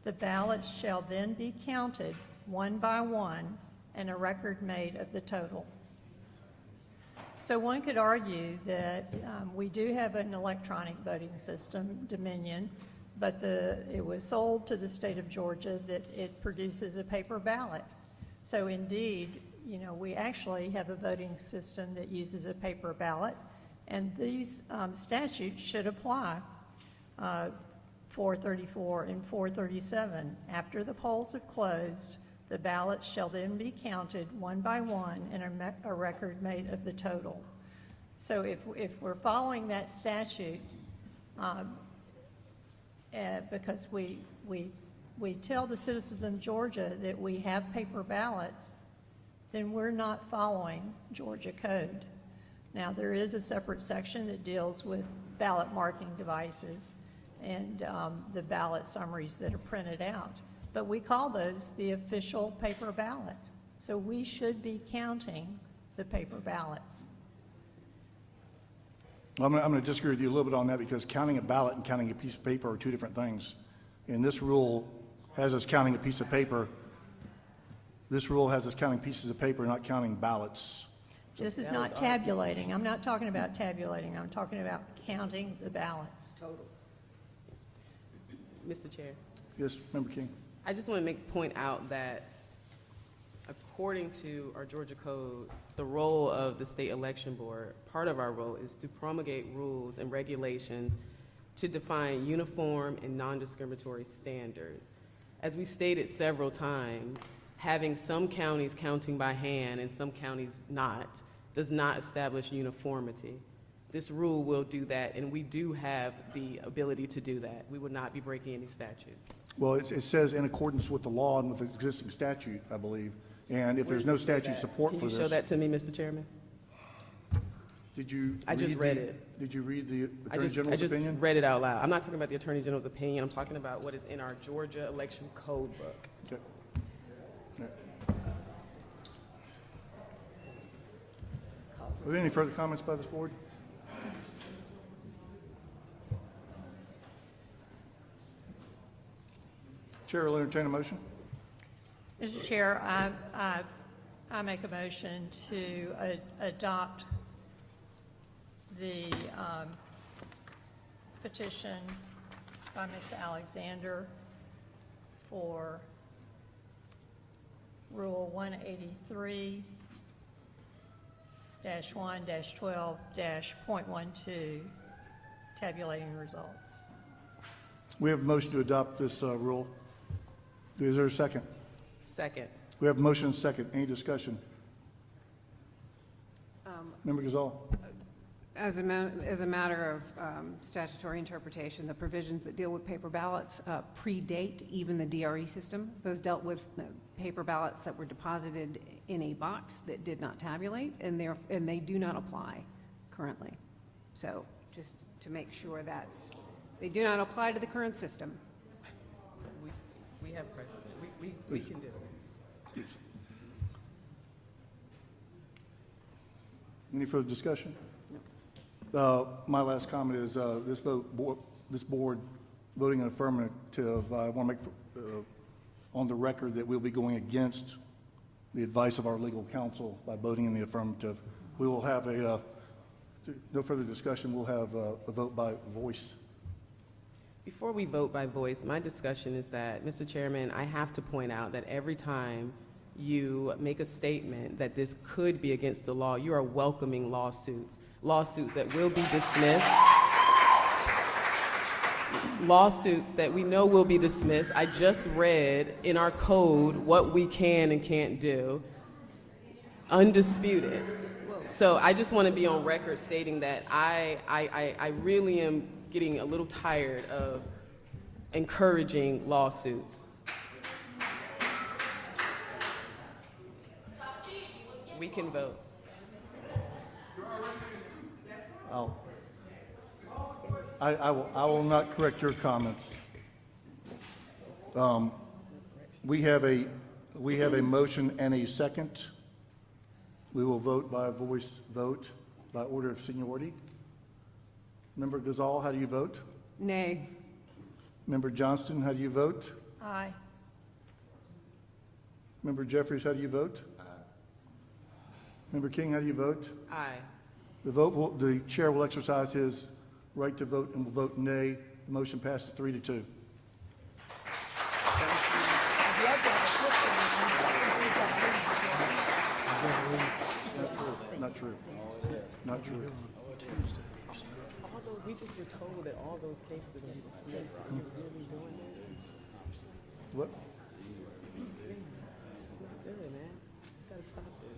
the ballots shall then be counted one by one and a record made of the total. So one could argue that we do have an electronic voting system, Dominion, but it was sold to the state of Georgia that it produces a paper ballot. So indeed, you know, we actually have a voting system that uses a paper ballot, and these statutes should apply. 434 and 437. After the polls have closed, the ballots shall then be counted one by one and a record made of the total. So if we're following that statute, because we tell the citizens of Georgia that we have paper ballots, then we're not following Georgia code. Now, there is a separate section that deals with ballot marking devices and the ballot summaries that are printed out. But we call those the official paper ballot. So we should be counting the paper ballots. I'm going to disagree with you a little bit on that because counting a ballot and counting a piece of paper are two different things. And this rule has us counting a piece of paper. This rule has us counting pieces of paper, not counting ballots. This is not tabulating. I'm not talking about tabulating. I'm talking about counting the ballots. Mr. Chair, Yes, Member King. I just want to point out that according to our Georgia code, the role of the state election board, part of our role is to promulgate rules and regulations to define uniform and non-discriminatory standards. As we stated several times, having some counties counting by hand and some counties not does not establish uniformity. This rule will do that, and we do have the ability to do that. We would not be breaking any statutes. Well, it says in accordance with the law and with the existing statute, I believe. And if there's no statute support for Can this. you show that to me, Mr. Chairman? Did you? I just read it. Did you read the I Attorney General's just opinion? read it out loud. I'm not talking about the Attorney General's opinion. I'm talking about what is in our Georgia election code book. Okay. Yeah. Are there any further comments by this board? Chair will entertain a motion. Mr. Chair, I make a motion to adopt the petition by Ms. Alexander for Rule 183-1-12-.12, tabulating results. We have a motion to adopt this rule. Is there a second? Second. We have a motion and a second. Any discussion? Member Gazal. As a matter of statutory interpretation, the provisions that deal with paper ballots predate even the DRE system. Those dealt with paper ballots that were deposited in a box that did not tabulate, and they do not apply currently. So just to make sure they do not apply to the current system. We have precedent. We can do this. Any further discussion? My last comment is this board voting in affirmative, I want to make on the record that we'll be going against the advice of our legal counsel by voting in the affirmative. We will have no further discussion, we'll have a vote by voice. Before we vote by voice, my discussion is that, Mr. Chairman, I have to point out that every time you make a statement that this could be against the law, you are welcoming lawsuits that will be dismissed, lawsuits that we know will be dismissed. I just read in our code what we can and can't do, undisputed. So I just want to be on record stating that I really am getting a little tired of encouraging lawsuits. We can vote. I will not correct your comments. We have a motion and a second. We will vote by voice vote by order of seniority. Member Gazal, how do you vote? Nay. Member Johnston, how do you vote? Aye. Member Jeffries, how do you vote? Aye. Member King, how do you vote? Aye. The chair will exercise his right to vote and will vote nay. The motion passes 3-2. Not true. Not true. Although we just were told that all those cases are going to be dismissed. Are you really doing that? What? Really, man. You gotta stop this.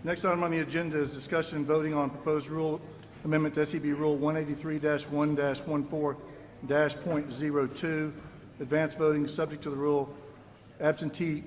Next item on the agenda is discussion and voting on proposed rule amendment to SEB Rule 183-1-14, -.02, advanced voting subject to the rule, absentee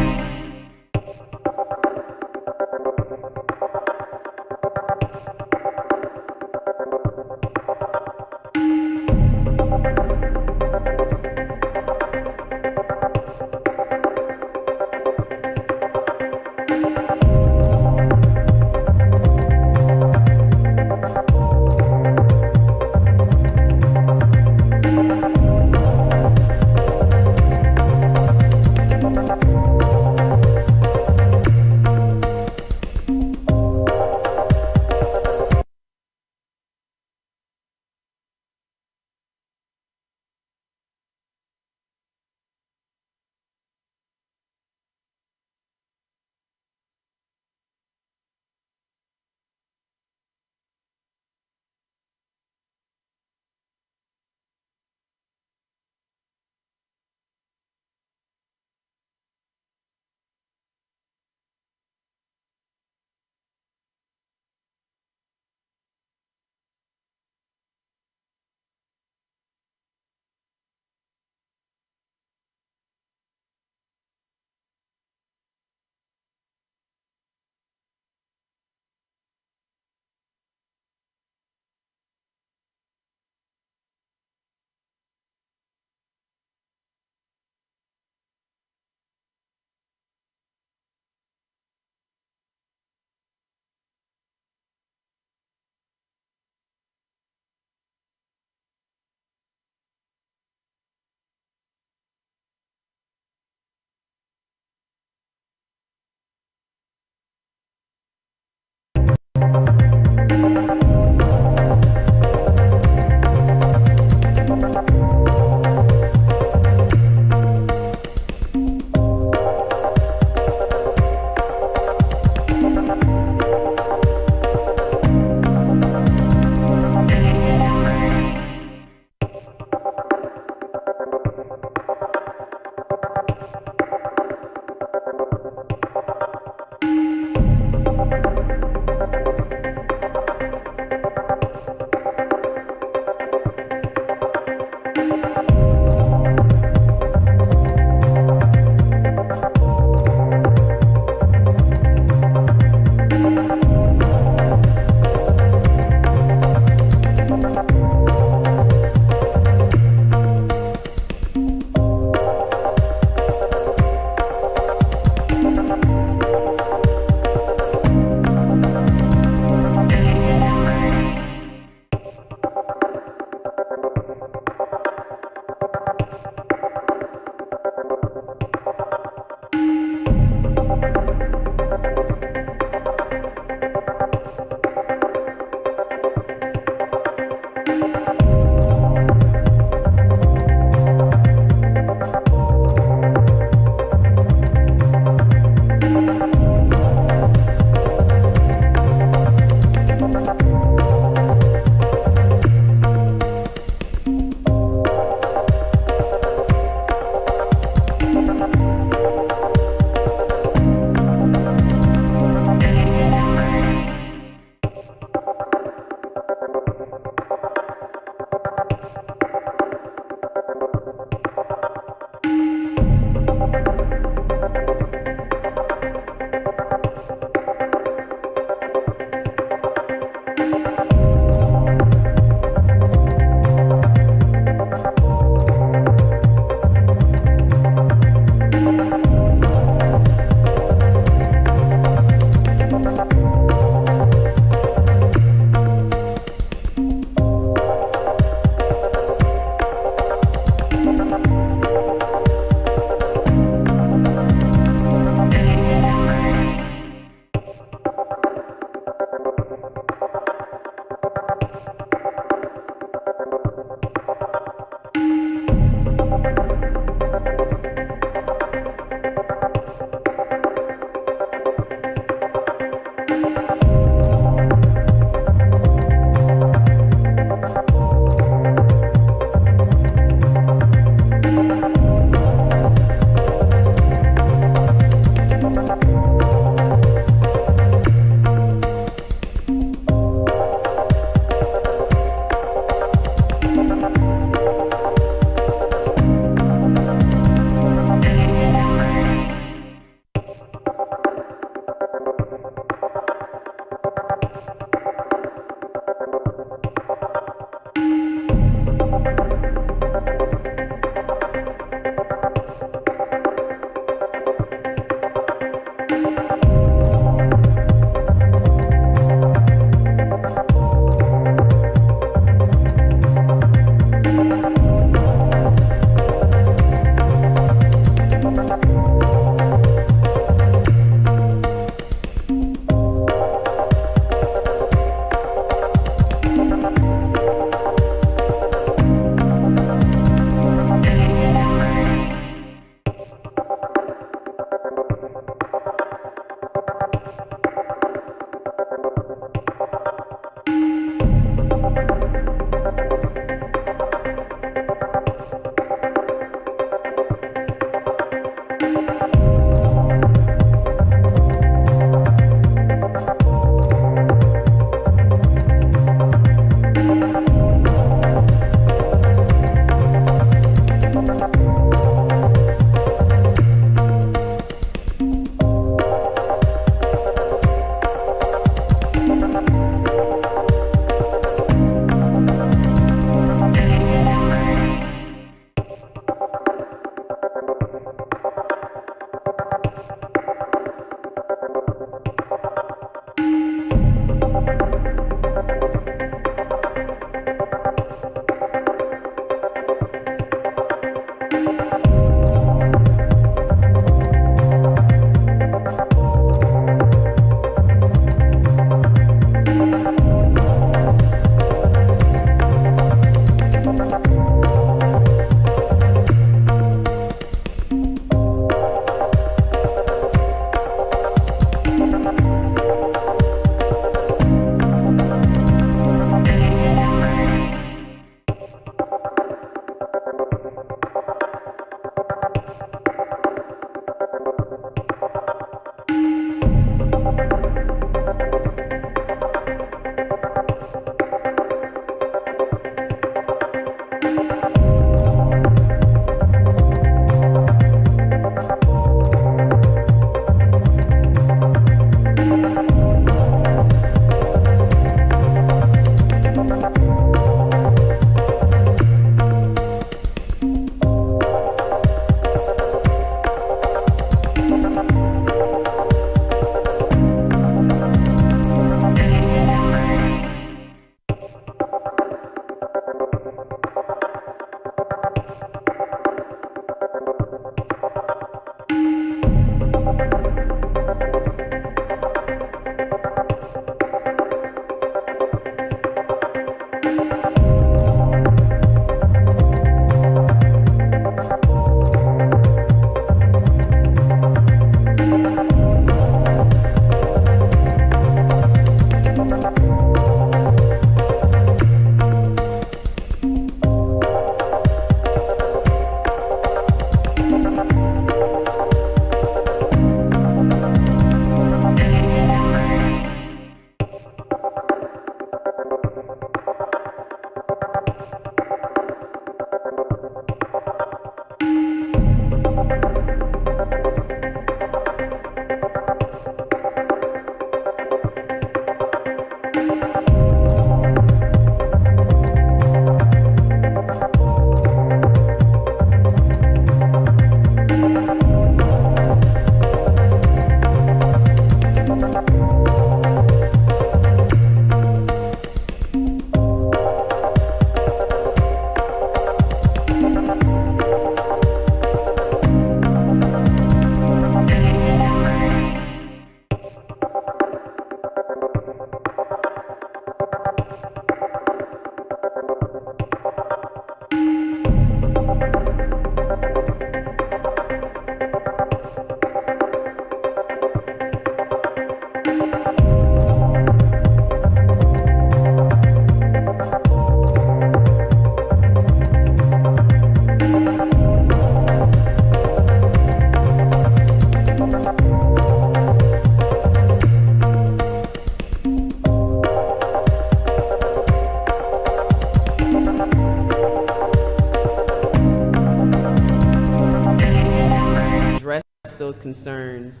those concerns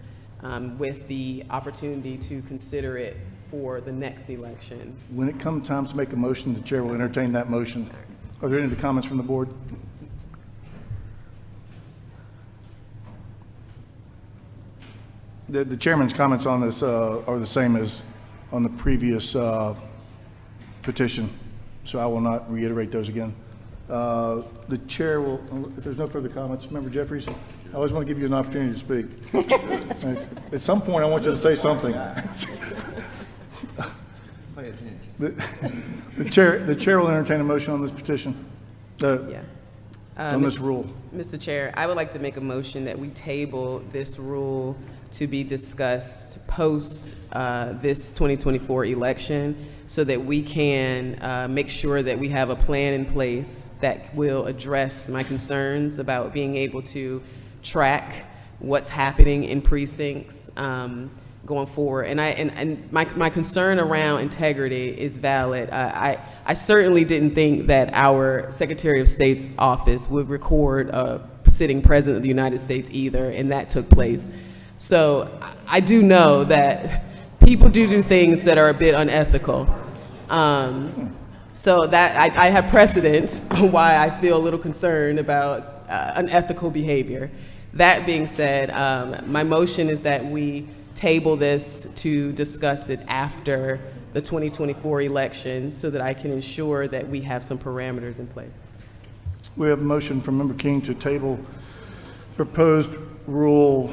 with the opportunity to consider it for the next election. When it comes time to make a motion, the chair will entertain that motion. Are there any other comments from the board? The chairman's comments on this are the same as on the previous petition, so I will not reiterate those again. The chair will, if there's no further comments, Member Jeffries, I always want to give you an opportunity to speak. At some point, I want you to say something. Pay attention. The chair will entertain a motion on this petition, on this rule. Mr. Chair, I would like to make a motion that we table this rule to be discussed post this 2024 election so that we can make sure that we have a plan in place that will address my concerns about being able to track what's happening in precincts going forward. And my concern around integrity is valid. I certainly didn't think that our Secretary of State's office would record a sitting president of the United States either, and that took place. So I do know that people do things that are a bit unethical. So that I have precedent on why I feel a little concerned about unethical behavior. That being said, my motion is that we table this to discuss it after the 2024 election so that I can ensure that we have some parameters in place. We have a motion from Member King to table proposed Rule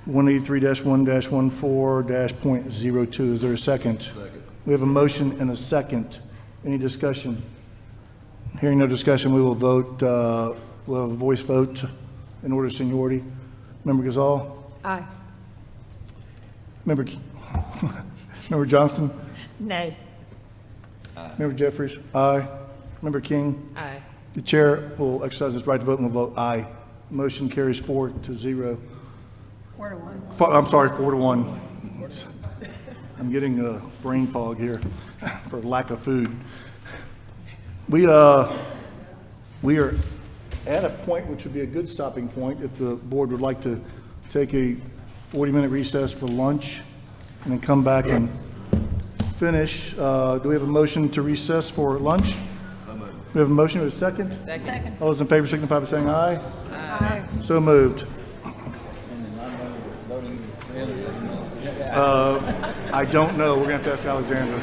183-1-14-.02. Is there a second? Second. We have a motion and a second. Any discussion? Hearing no discussion, we will vote. We'll have a voice vote in order of seniority. Member Gazal? Aye. Member Johnston? Nay. Member Jeffries? Aye. Member King? Aye. The chair will exercise his right to vote and will vote aye. Motion carries 4-0. 4-1. I'm sorry, 4-1. I'm getting brain fog here for lack of food. We are at a point which would be a good stopping point if the board would like to take a 40-minute recess for lunch and then come back and finish. Do we have a motion to recess for lunch? We have a motion with a second? Second. All those in favor signify by saying aye. Aye. So moved. I don't know. We're going to have to ask Alexander.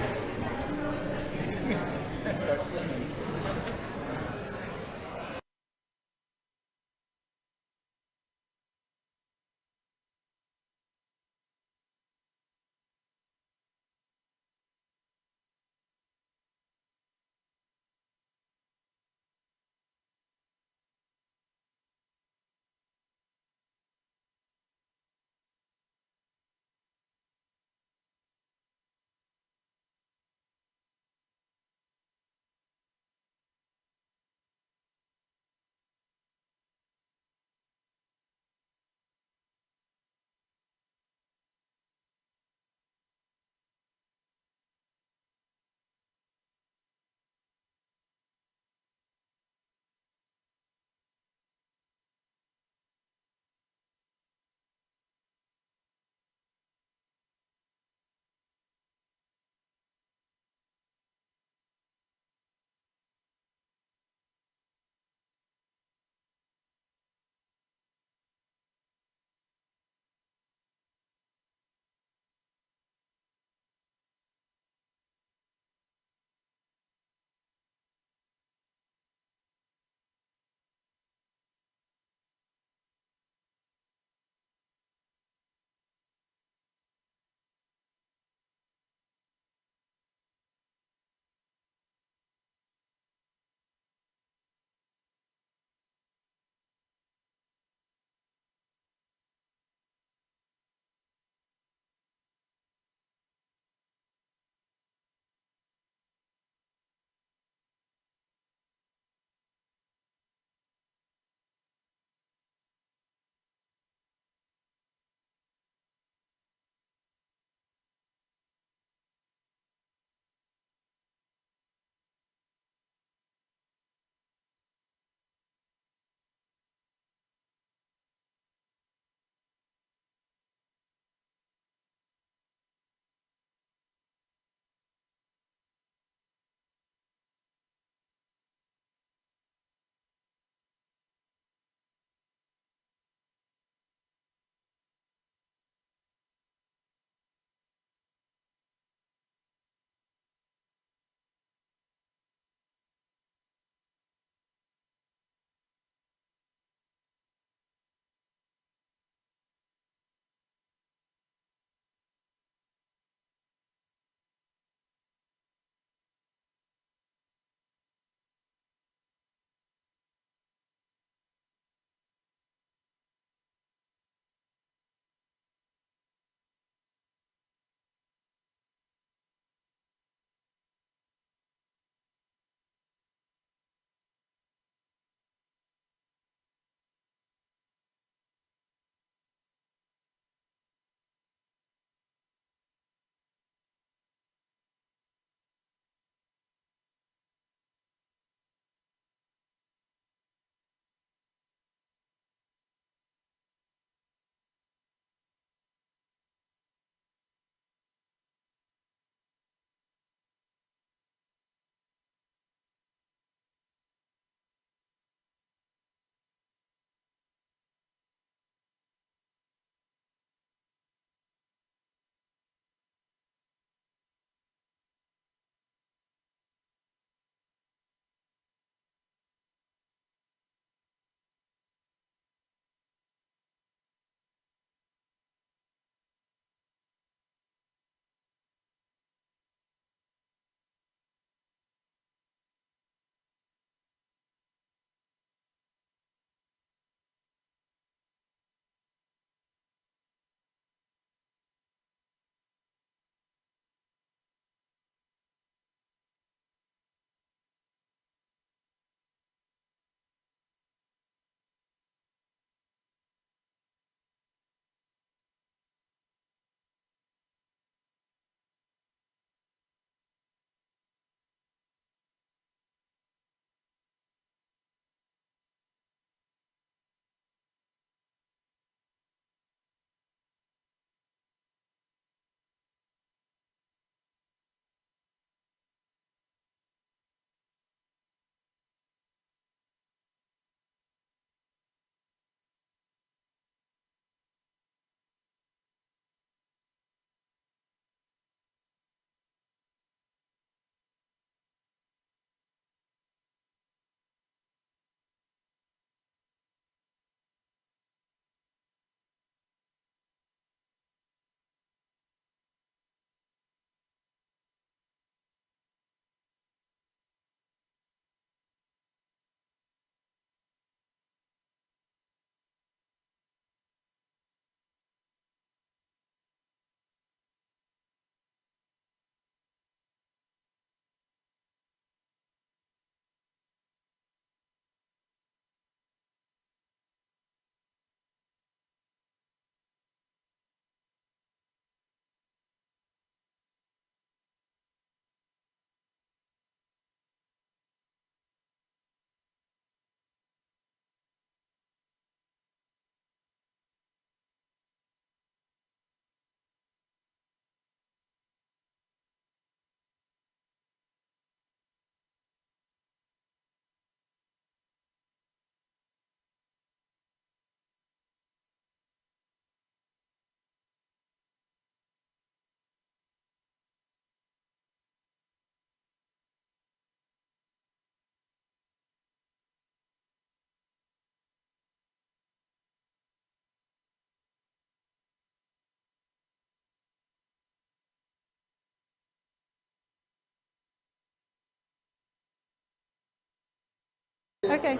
Okay.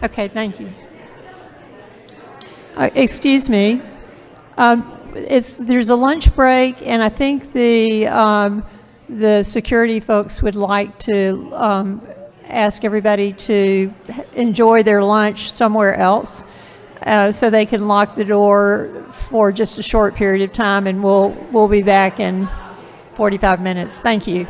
Okay, thank you. Excuse me. There's a lunch break, and I think the security folks would like to ask everybody to enjoy their lunch somewhere else, so they can lock the door for just a short period of time, and we'll be back in 45 minutes. Thank you.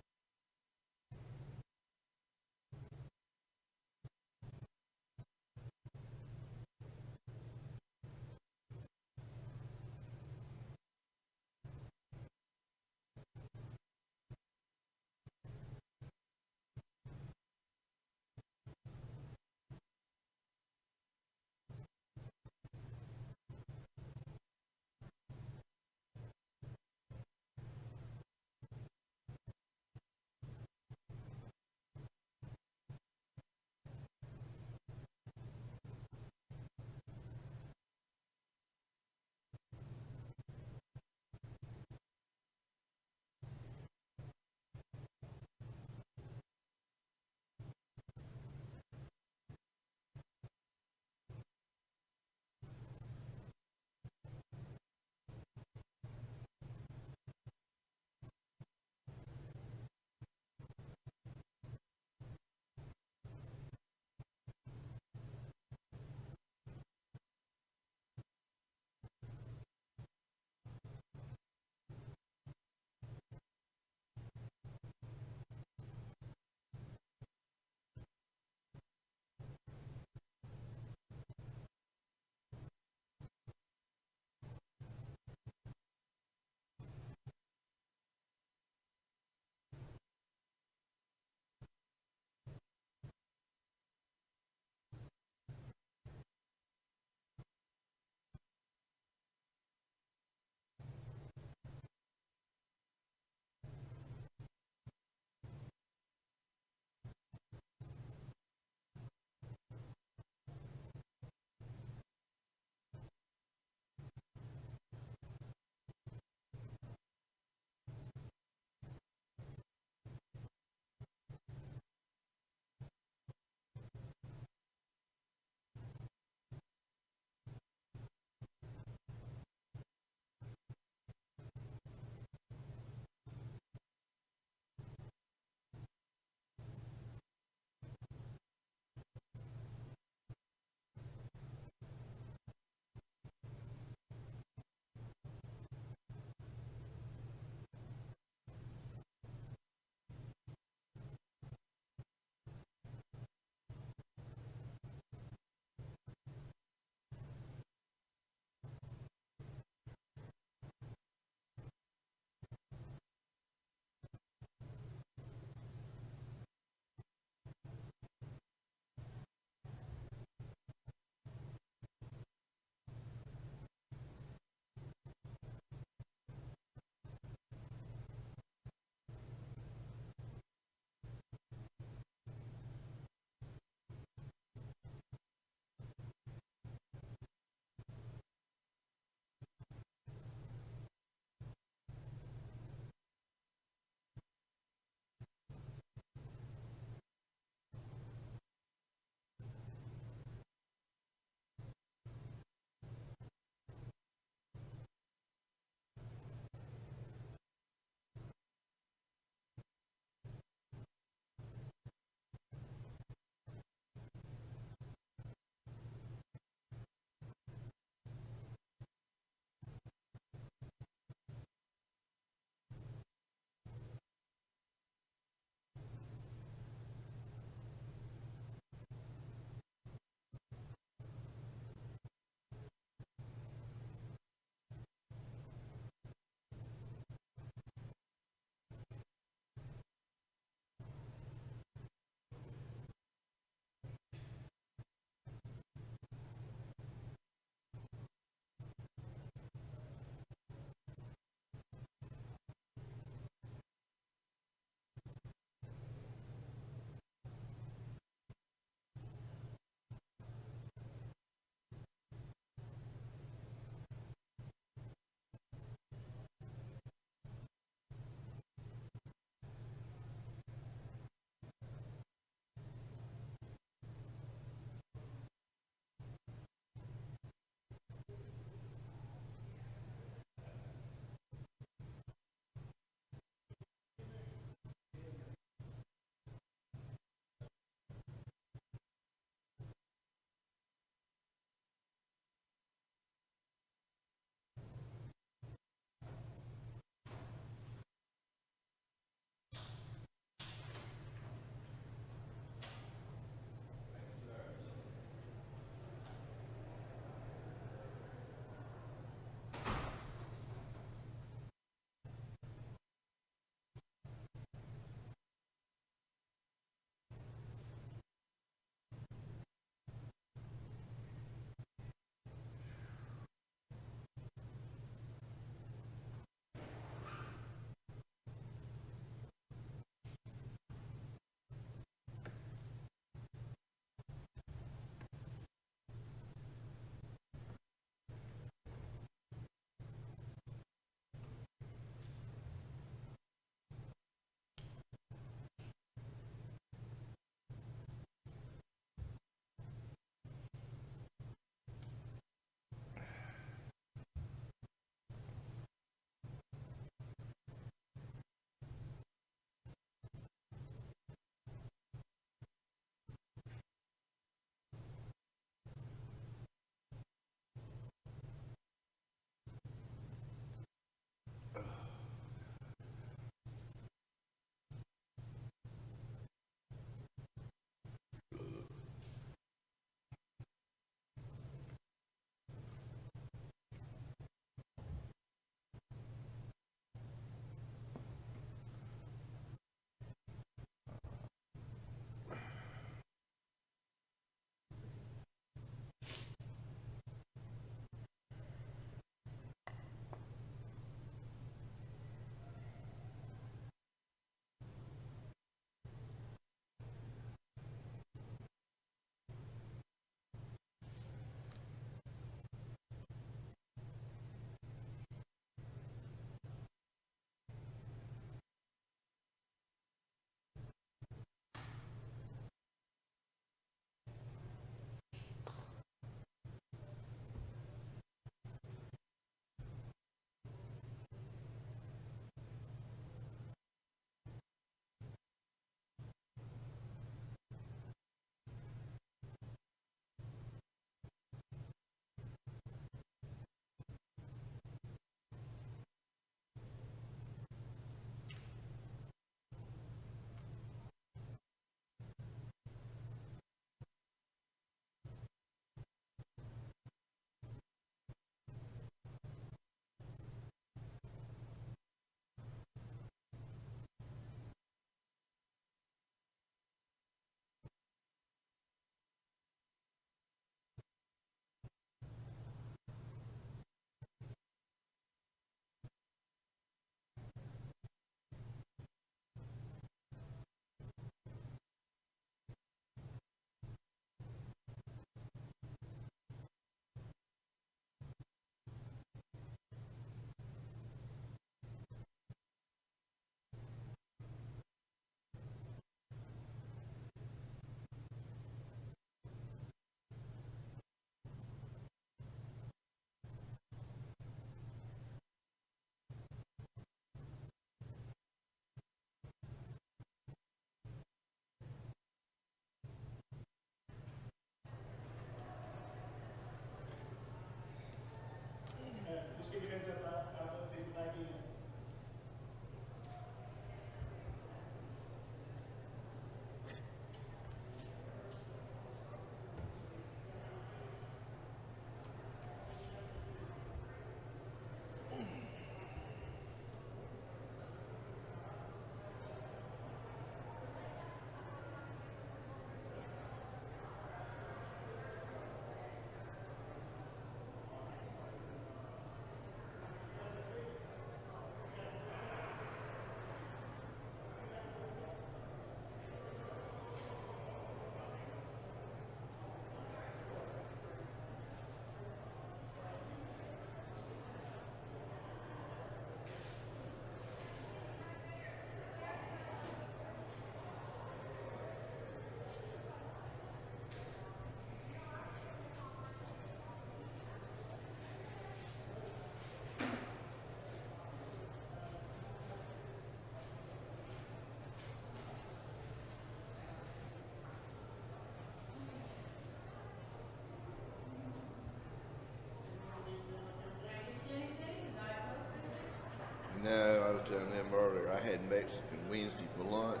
was telling them earlier, I had Mexican Wednesday for lunch,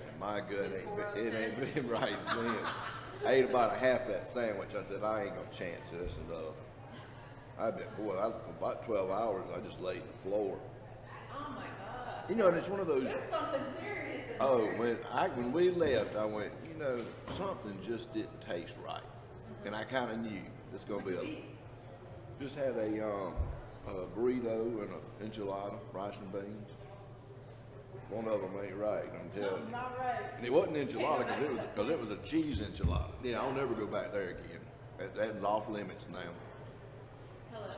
and my gut it ain't been right since. I ate about a half that sandwich. I said, I ain't gonna chance this enough. About 12 hours, I just laid on the floor. Oh my God. You know, and it's one of those. There's something serious in Oh, there. when we left, I went, you know, something just didn't taste right, and I kind of knew it's gonna be a. Just had a burrito and an enchilada, rice and beans. One of them ain't right, I'm telling you. Not right. And it wasn't enchilada because it was a cheese enchilada. Yeah, I'll never go back there again. That's off limits now. Hello.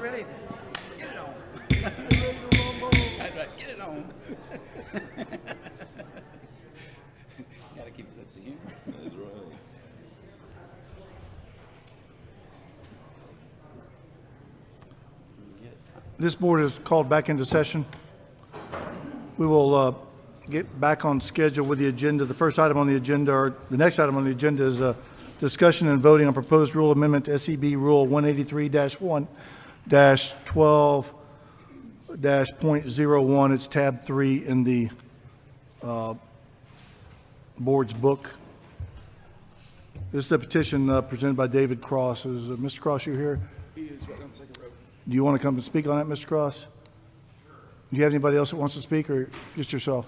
You ready? Get it on. That's right, get it on. Gotta keep a sense of humor. That's right. This board is called back into session. We will get back on schedule with the agenda. The first item on the agenda, or the next item on the agenda, is a discussion and voting on proposed rule amendment to SEB Rule 183-1-12-.01. It's tab 3 in the board's book. This is a petition presented by David Cross. Is Mr. Cross, you here? He is right on the second row. Do you want to come and speak on that, Mr. Cross? Sure. Do you have anybody else that wants to speak, or just yourself?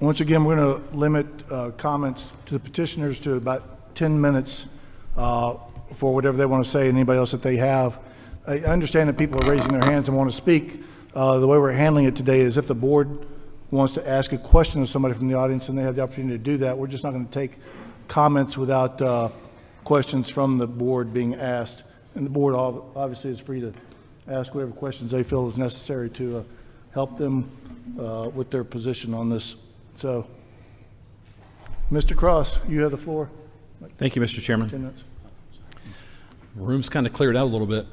Once again, we're going to limit comments to the petitioners to about 10 minutes for whatever they want to say, and anybody else that they have. I understand that people are raising their hands and want to speak. The way we're handling it today is if the board wants to ask a question of somebody from the audience and they have the opportunity to do that, we're just not going to take comments without questions from the board being asked. And the board obviously is free to ask whatever questions they feel is necessary to help them with their position on this. So, Mr. Cross, you have the floor. Thank you, Mr. Chairman. 10 minutes. Room's kind of cleared out a little bit.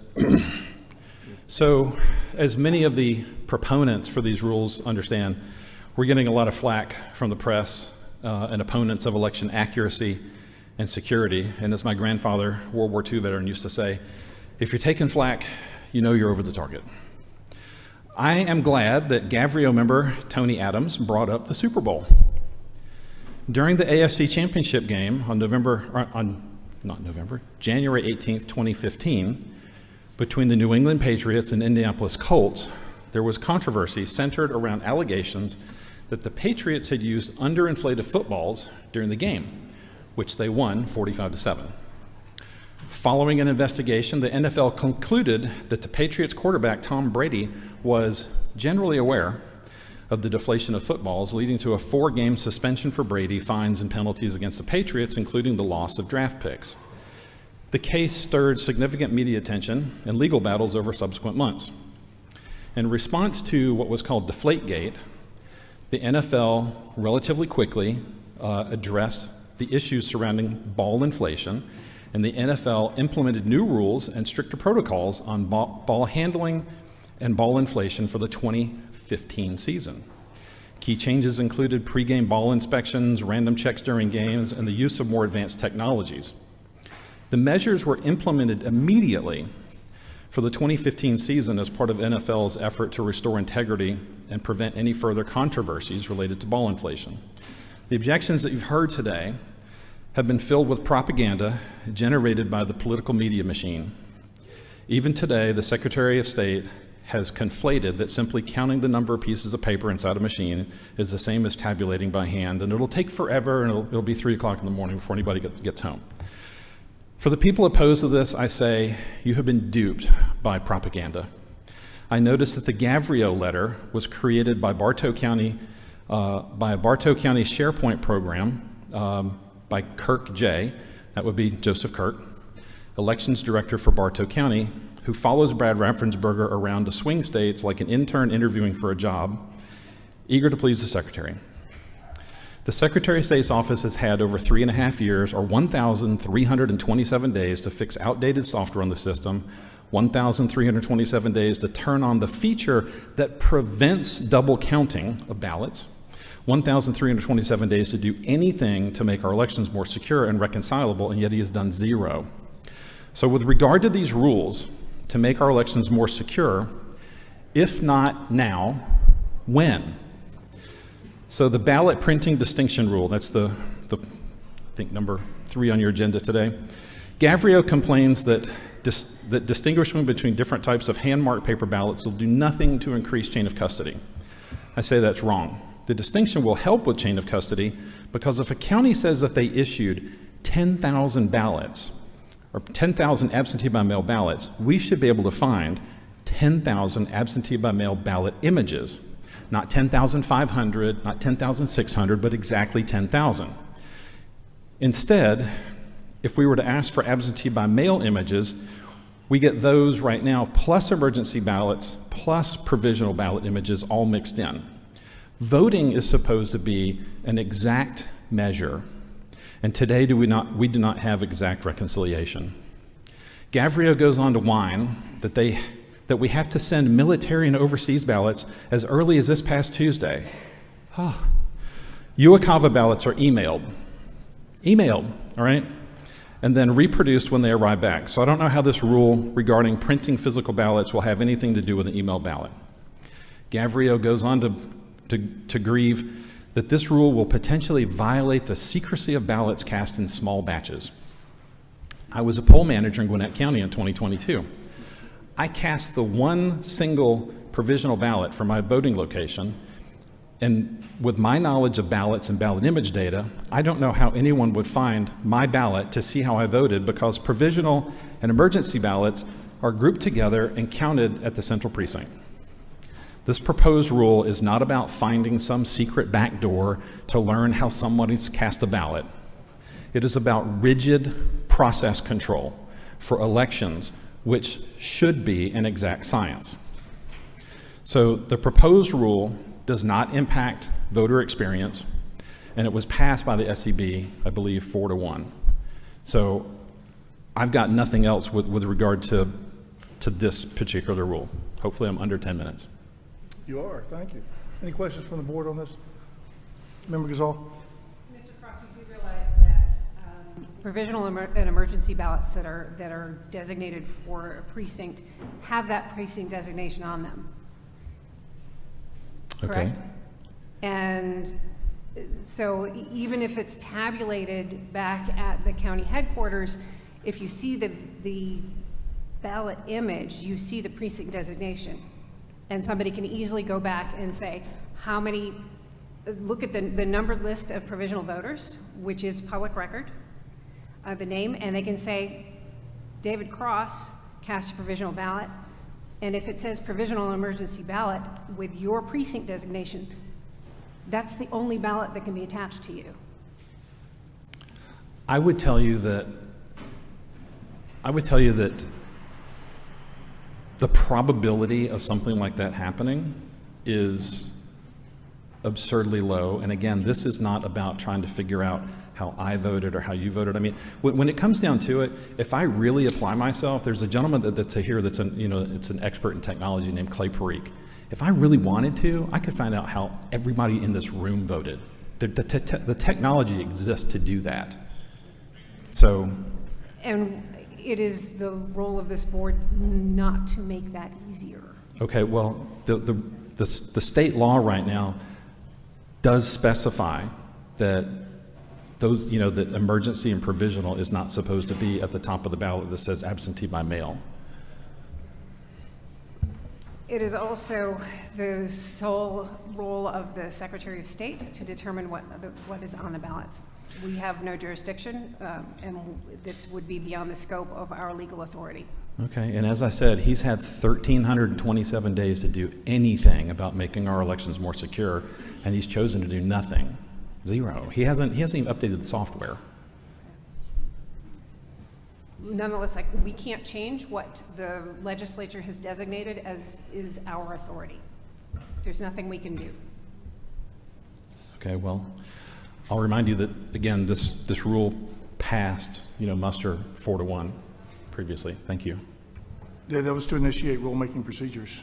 So, as many of the proponents for these rules understand, we're getting a lot of flack from the press and opponents of election accuracy and security. And as my grandfather, World War II veteran, used to say, if you're taking flack, you know you're over the target. I am glad that Gavrio member Tony Adams brought up the Super Bowl. During the AFC Championship game on January 18th, 2015, between the New England Patriots and Indianapolis Colts, there was controversy centered around allegations that the Patriots had used underinflated footballs during the game, which they won 45-7. Following an investigation, the NFL concluded that the Patriots quarterback Tom Brady was generally aware of the deflation of footballs, leading to a 4-game suspension for Brady, fines and penalties against the Patriots, including the loss of draft picks. The case stirred significant media attention and legal battles over subsequent months. In response to what was called Deflategate, the NFL relatively quickly addressed the issues surrounding ball inflation, and the NFL implemented new rules and stricter protocols on ball handling and ball inflation for the 2015 season. Key changes included pregame ball inspections, random checks during games, and the use of more advanced technologies. The measures were implemented immediately for the 2015 season as part of NFL's effort to restore integrity and prevent any further controversies related to ball inflation. The objections that you've heard today have been filled with propaganda generated by the political media machine. Even today, the Secretary of State has conflated that simply counting the number of pieces of paper inside a machine is the same as tabulating by hand, and it'll take forever, and it'll be 3 o'clock in the morning before anybody gets home. For the people opposed to this, I say, you have been duped by propaganda. I noticed that the Gavrio letter was created by Bartow County, by a Bartow County SharePoint program by Kirk J., that would be Joseph Kirk, elections director for Bartow County, who follows Brad Raffensperger around to swing states like an intern interviewing for a job, eager to please the secretary. The Secretary of State's office has had over 3.5 years, or 1,327 days, to fix outdated software on the system, 1,327 days to turn on the feature that prevents double counting of ballots, 1,327 days to do anything to make our elections more secure and reconcilable, and yet he has done 0. So with regard to these rules to make our elections more secure, if not now, when? So the ballot printing distinction rule, that's the I think number 3 on your agenda today. Gavrio complains that that distinguishing between different types of hand-marked paper ballots will do nothing to increase chain of custody. I say that's wrong. The distinction will help with chain of custody because if a county says that they issued 10,000 ballots or 10,000 absentee by mail ballots, we should be able to find 10,000 absentee by mail ballot images. Not 10,500, not 10,600, but exactly 10,000. Instead, if we were to ask for absentee by mail images, we get those right now plus emergency ballots plus provisional ballot images all mixed in. Voting is supposed to be an exact measure, and today we do not have exact reconciliation. Gavrio goes on to whine that we have to send military and overseas ballots as early as this past Tuesday. UOCAVA ballots are emailed, all right? And then reproduced when they arrive back. So I don't know how this rule regarding printing physical ballots will have anything to do with an email ballot. Gavrio goes on to grieve that this rule will potentially violate the secrecy of ballots cast in small batches. I was a poll manager in Gwinnett County in 2022. I cast the one single provisional ballot for my voting location, and with my knowledge of ballots and ballot image data, I don't know how anyone would find my ballot to see how I voted, because provisional and emergency ballots are grouped together and counted at the central precinct. This proposed rule is not about finding some secret back door to learn how somebody's cast a ballot. It is about rigid process control for elections, which should be an exact science. So the proposed rule does not impact voter experience, and it was passed by the SCB, I believe, 4-1. So I've got nothing else with regard to this particular rule. Hopefully I'm under 10 minutes. You are, thank you. Any questions from the board on this? Member Gazal? Mr. Cross, we do realize that provisional and emergency ballots that are designated for a precinct have that precinct designation on them. Correct? Okay. And so even if it's tabulated back at the county headquarters, if you see the ballot image, you see the precinct designation. And somebody can easily go back and say, how many, look at the numbered list of provisional voters, which is public record, the name, and they can say, David Cross cast a provisional ballot, and if it says provisional emergency ballot with your precinct designation, that's the only ballot that can be attached to you. I would tell you that the probability of something like that happening is absurdly low. And again, this is not about trying to figure out how I voted or how you voted. I mean, when it comes down to it, if I really apply myself, there's a gentleman that's here that's it's an expert in technology named Clay Parikh. If I really wanted to, I could find out how everybody in this room voted. The technology exists to do that. So. And it is the role of this board not to make that easier. Okay, well, the state law right now does specify that those, that emergency and provisional is not supposed to be at the top of the ballot that says absentee by mail. It is also the sole role of the Secretary of State to determine what is on the ballots. We have no jurisdiction, and this would be beyond the scope of our legal authority. Okay, and as I said, he's had 1,327 days to do anything about making our elections more secure, and he's chosen to do nothing. Zero. He hasn't even updated the software. Nonetheless, we can't change what the legislature has designated as is our authority. There's nothing we can do. Okay, well, I'll remind you that, again, this rule passed, muster 4-1 previously. Thank you. Yeah, that was to initiate rulemaking procedures.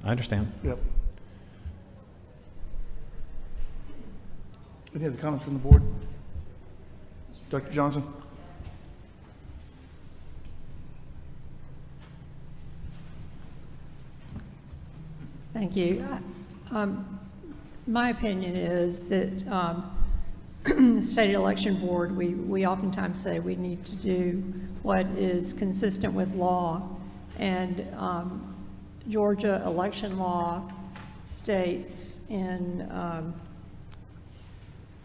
I understand. Yep. Any other comments from the board? Dr. Johnson? Thank you. My opinion is that the State Election Board, we oftentimes say we need to do what is consistent with law, and Georgia election law states in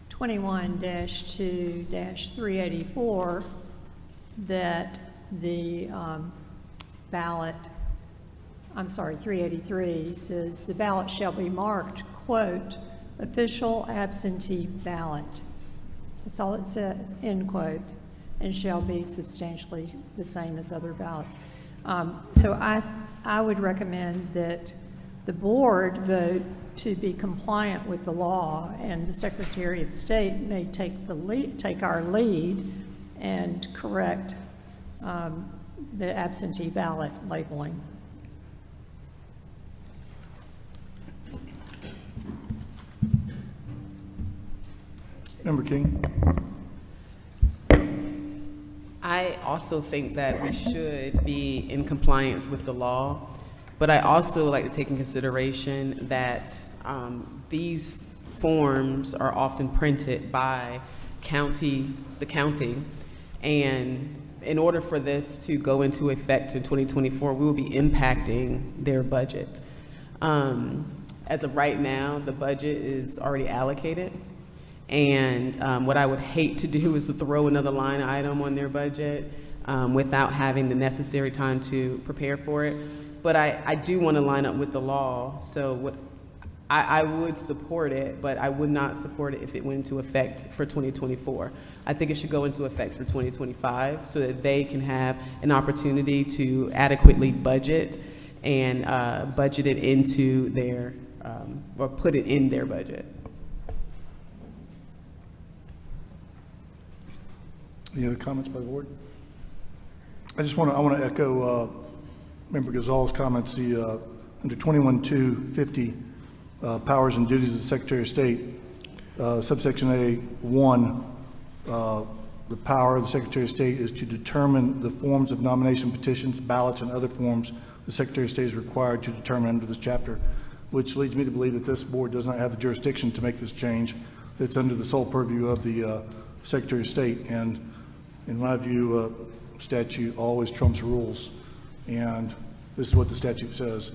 21-2-384 that the ballot 383 says the ballot shall be marked, quote, official absentee ballot. That's all it said, end quote, and shall be substantially the same as other ballots. So I would recommend that the board vote to be compliant with the law, and the Secretary of State may take our lead and correct the absentee ballot labeling. Member King. I also think that we should be in compliance with the law, but I also like to take in consideration that these forms are often printed by the county, and in order for this to go into effect in 2024, we will be impacting their budget. As of right now, the budget is already allocated. And what I would hate to do is to throw another line item on their budget without having the necessary time to prepare for it. But I do want to line up with the law. So I would support it, but I would not support it if it went into effect for 2024. I think it should go into effect for 2025 so that they can have an opportunity to adequately budget and budget it into their, or put it in their budget. Any other comments by the board? I want to echo Member Gazal's comments. The under 21.250 powers and duties of the Secretary of State, subsection A1, the power of the Secretary of State is to determine the forms of nomination petitions, ballots, and other forms the Secretary of State is required to determine under this chapter, which leads me to believe that this board does not have the jurisdiction to make this change. It's under the sole purview of the Secretary of State, and in my view, statute always trumps rules, and this is what the statute says.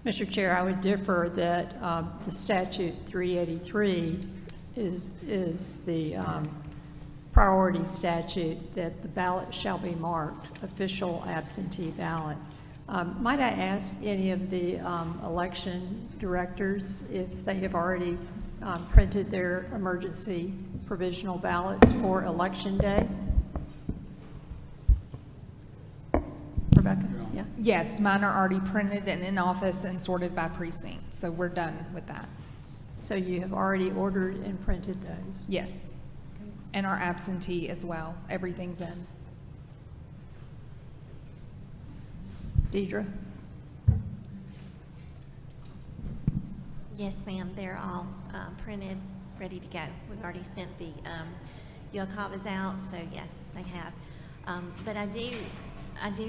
Mr. Chair, I would differ that the statute 383 is the priority statute, that the ballot shall be marked official absentee ballot. Might I ask any of the election directors if they have already printed their emergency provisional ballots for Election Day? Rebecca? Yeah. Yes, mine are already printed and in office and sorted by precinct, so we're done with that. So you have already ordered and printed those? Yes. And our absentee as well. Everything's in. Deidre? Yes, ma'am. They're all printed, ready to go. We've already sent the UOCAVAs out, so yeah, they have. But I do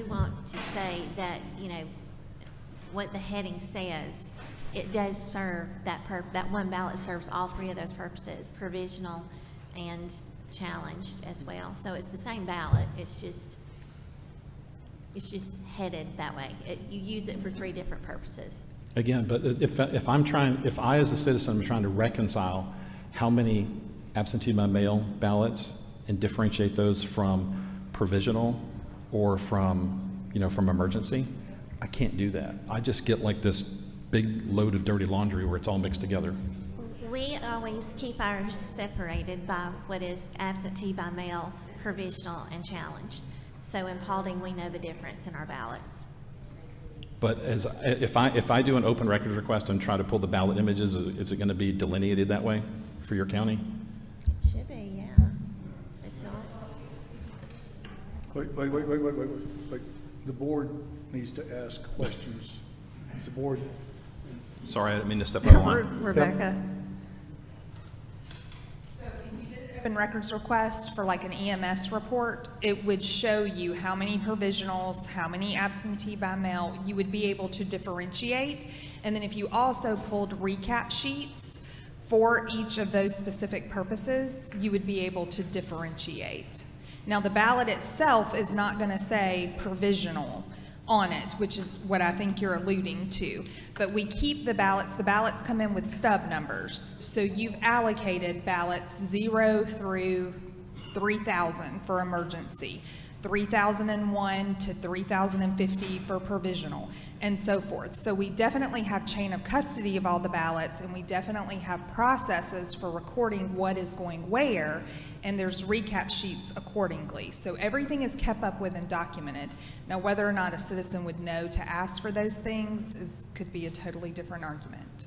want to say that, you know, what the heading says, it does serve that one ballot serves all three of those purposes, provisional and challenged as well. So it's the same ballot. It's just headed that way. You use it for three different purposes. Again, but if I as a citizen am trying to reconcile how many absentee by mail ballots and differentiate those from provisional or from emergency, I can't do that. I just get like this big load of dirty laundry where it's all mixed together. We always keep ours separated by what is absentee by mail, provisional, and challenged. So in Paulding, we know the difference in our ballots. But if I do an open records request and try to pull the ballot images, is it going to be delineated that way for your county? It should be, yeah. It's not. Wait. The board needs to ask questions. Is the board? Sorry, I didn't mean to step out of line. Rebecca? Open records request for like an EMS report, it would show you how many provisionals, how many absentee by mail. You would be able to differentiate. And then if you also pulled recap sheets for each of those specific purposes, you would be able to differentiate. Now the ballot itself is not going to say provisional on it, which is what I think you're alluding to. But we keep the ballots. The ballots come in with stub numbers. So you've allocated ballots 0 through 3,000 for emergency. 3,001 to 3,050 for provisional, and so forth. So we definitely have chain of custody of all the ballots, and we definitely have processes for recording what is going where, and there's recap sheets accordingly. So everything is kept up with and documented. Now, whether or not a citizen would know to ask for those things could be a totally different argument.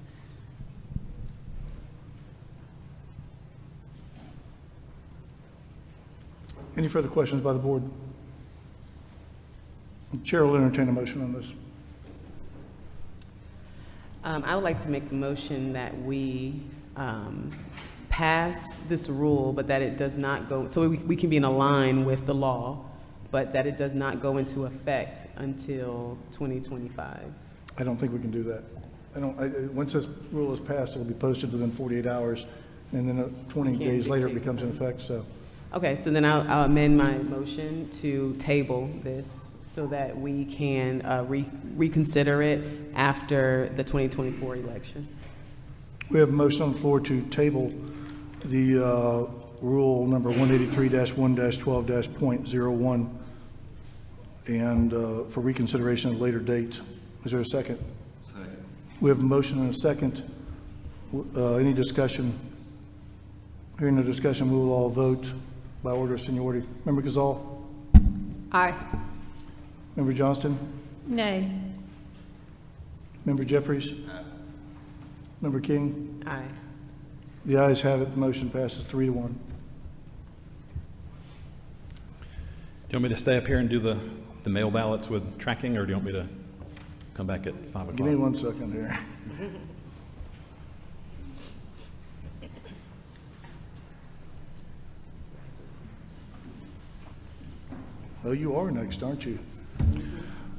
Any further questions by the board? The chair will entertain a motion on this. I would like to make the motion that we pass this rule, but that it does not go, so we can be in a line with the law, but that it does not go into effect until 2025. I don't think we can do that. Once this rule is passed, it'll be posted within 48 hours, and then 20 days later it becomes in effect, so. Okay, so then I'll amend my motion to table this so that we can reconsider it after the 2024 election. We have a motion on the floor to table the rule number 183-1-12-.01 and for reconsideration at a later date. Is there a second? Second. We have a motion and a second. Any discussion? Hearing no discussion, we will all vote by order of seniority. Member Gazal? Aye. Member Johnston? Nay. Member Jeffries? Aye. Member King? Aye. The ayes have it. The motion passes 3-1. Do you want me to stay up here and do the mail ballots with tracking, or do you want me to come back at 5 o'clock? Give me 1 second here. Oh, you are next, aren't you?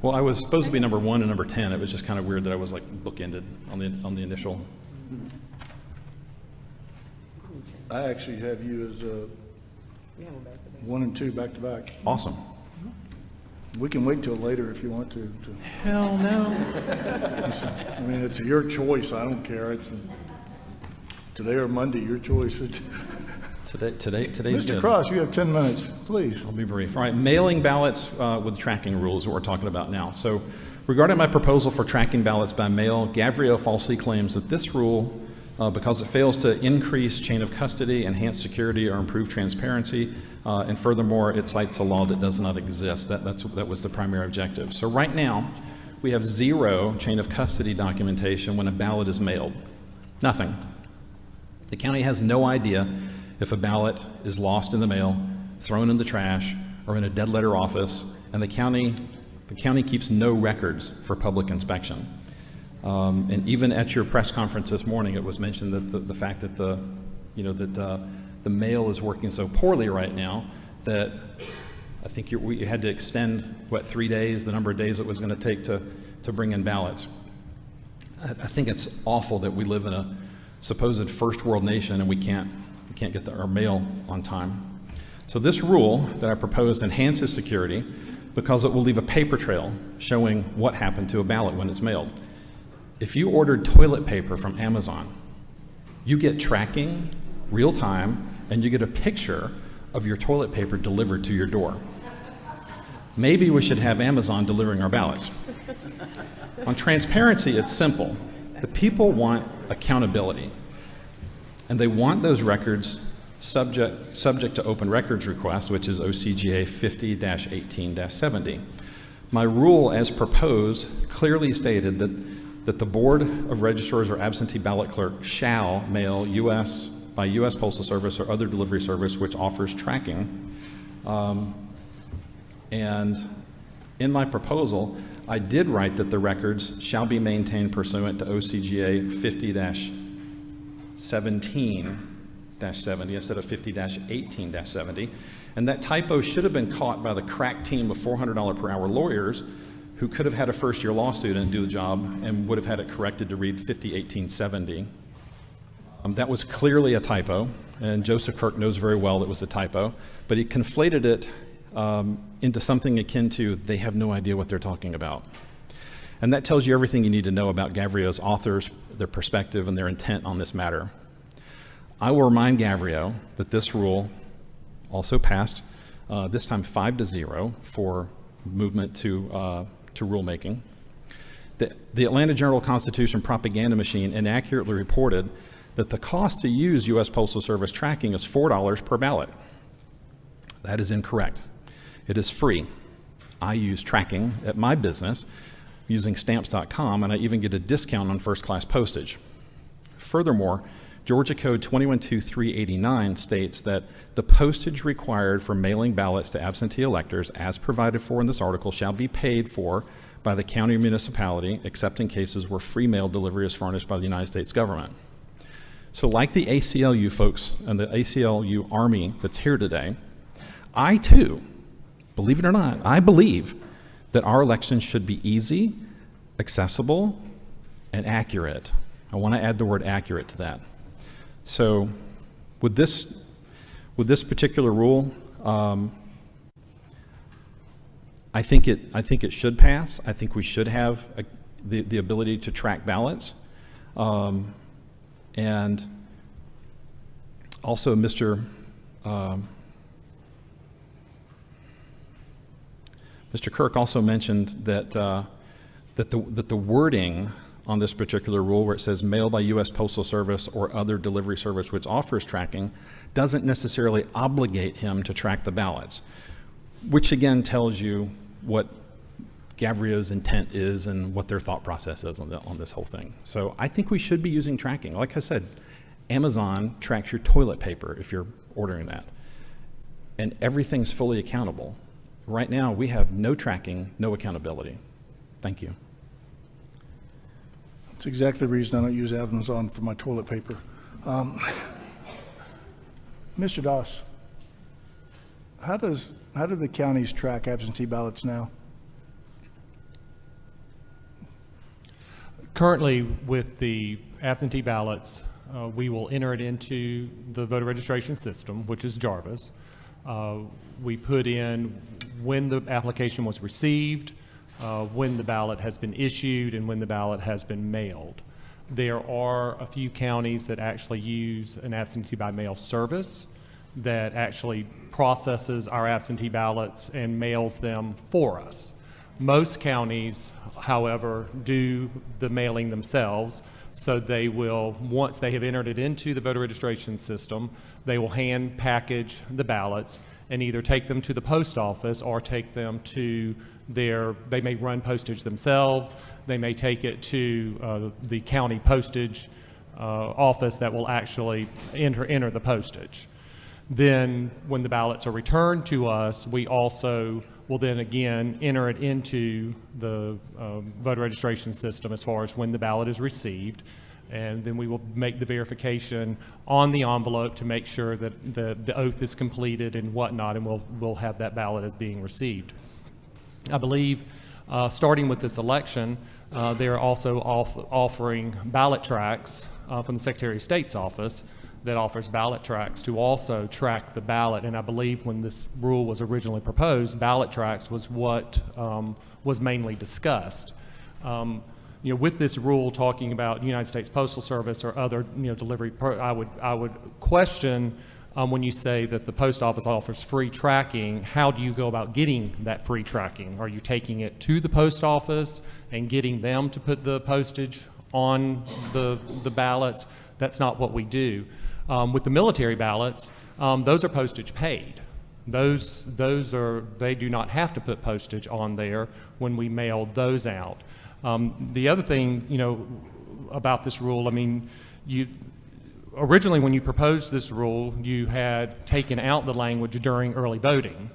Well, I was supposed to be number 1 and number 10. It was just kind of weird that I was like bookended on the initial. I actually have you as 1 and 2 back to back. Awesome. We can wait till later if you want to. Hell no. I mean, it's your choice. I don't care. It's today or Monday, your choice. Today's Mr. good. Cross, you have 10 minutes, please. I'll be brief. All right, mailing ballots with tracking rules is what we're talking about now. So regarding my proposal for tracking ballots by mail, Gavrio falsely claims that this rule, because it fails to increase chain of custody, enhance security, or improve transparency, and furthermore, it cites a law that does not exist. That was the primary objective. So right now, we have 0 chain of custody documentation when a ballot is mailed. Nothing. The county has no idea if a ballot is lost in the mail, thrown in the trash, or in a dead letter office, and the county keeps no records for public inspection. And even at your press conference this morning, it was mentioned that the fact that the mail is working so poorly right now that I think we had to extend 3 days, the number of days it was going to take to bring in ballots. I think it's awful that we live in a supposed first world nation and we can't get our mail on time. So this rule that I proposed enhances security because it will leave a paper trail showing what happened to a ballot when it's mailed. If you ordered toilet paper from Amazon, you get tracking, real time, and you get a picture of your toilet paper delivered to your door. Maybe we should have Amazon delivering our ballots. On transparency, it's simple. The people want accountability. And they want those records subject to open records request, which is OCGA 50-18-70. My rule as proposed clearly stated that the Board of Registrars or absentee ballot clerk shall mail by U.S. Postal Service or other delivery service which offers tracking. And in my proposal, I did write that the records shall be maintained pursuant to OCGA 50-17-70 instead of 50-18-70. And that typo should have been caught by the crack team of $400 per hour lawyers who could have had a first-year law student do the job and would have had it corrected to read 50-18-70. That was clearly a typo, and Joseph Kirk knows very well it was a typo, but he conflated it into something akin to they have no idea what they're talking about. And that tells you everything you need to know about Gavrio's authors, their perspective, and their intent on this matter. I will remind Gavrio that this rule also passed this time 5-0 for movement to rulemaking. The Atlanta Journal-Constitution propaganda machine inaccurately reported that the cost to use U.S. Postal Service tracking is $4 per ballot. That is incorrect. It is free. I use tracking at my business using stamps.com, and I even get a discount on first-class postage. Furthermore, Georgia Code 212389 states that the postage required for mailing ballots to absentee electors, as provided for in this article, shall be paid for by the county or municipality, except in cases where free mail delivery is furnished by the United States government. So like the ACLU folks and the ACLU Army that's here today, I too, believe it or not, I believe that our elections should be easy, accessible, and accurate. I want to add the word accurate to that. So with this particular rule, I think it should pass. I think we should have the ability to track ballots. And also Mr. Kirk also mentioned that the wording on this particular rule, where it says mailed by U.S. Postal Service or other delivery service which offers tracking, doesn't necessarily obligate him to track the ballots, which again tells you what Gavrio's intent is and what their thought process is on this whole thing. So I think we should be using tracking. Like I said, Amazon tracks your toilet paper if you're ordering that, and everything's fully accountable. Right now, we have no tracking, no accountability. Thank you. That's exactly the reason I don't use Amazon for my toilet paper. Mr. Doss, how do the counties track absentee ballots now? Currently, with the absentee ballots, we will enter it into the voter registration system, which is Jarvis. We put in when the application was received, when the ballot has been issued, and when the ballot has been mailed. There are a few counties that actually use an absentee by mail service that actually processes our absentee ballots and mails them for us. Most counties, however, do the mailing themselves, so they will, once they have entered it into the voter registration system, they will hand package the ballots and either take them to the post office or take them to they may run postage themselves, they may take it to the county postage office that will actually enter the postage. Then when the ballots are returned to us, we also will then again enter it into the voter registration system as far as when the ballot is received, and then we will make the verification on the envelope to make sure that the oath is completed and whatnot, and we'll have that ballot as being received. I believe starting with this election, they're also offering ballot tracks from the Secretary of State's office that offers ballot tracks to also track the ballot. And I believe when this rule was originally proposed, ballot tracks was what was mainly discussed. With this rule talking about United States Postal Service or other delivery, I would question when you say that the post office offers free tracking. How do you go about getting that free tracking? Are you taking it to the post office and getting them to put the postage on the ballots? That's not what we do. With the military ballots, those are postage paid. They do not have to put postage on there when we mail those out. The other thing, about this rule, originally when you proposed this rule, you had taken out the language during early voting,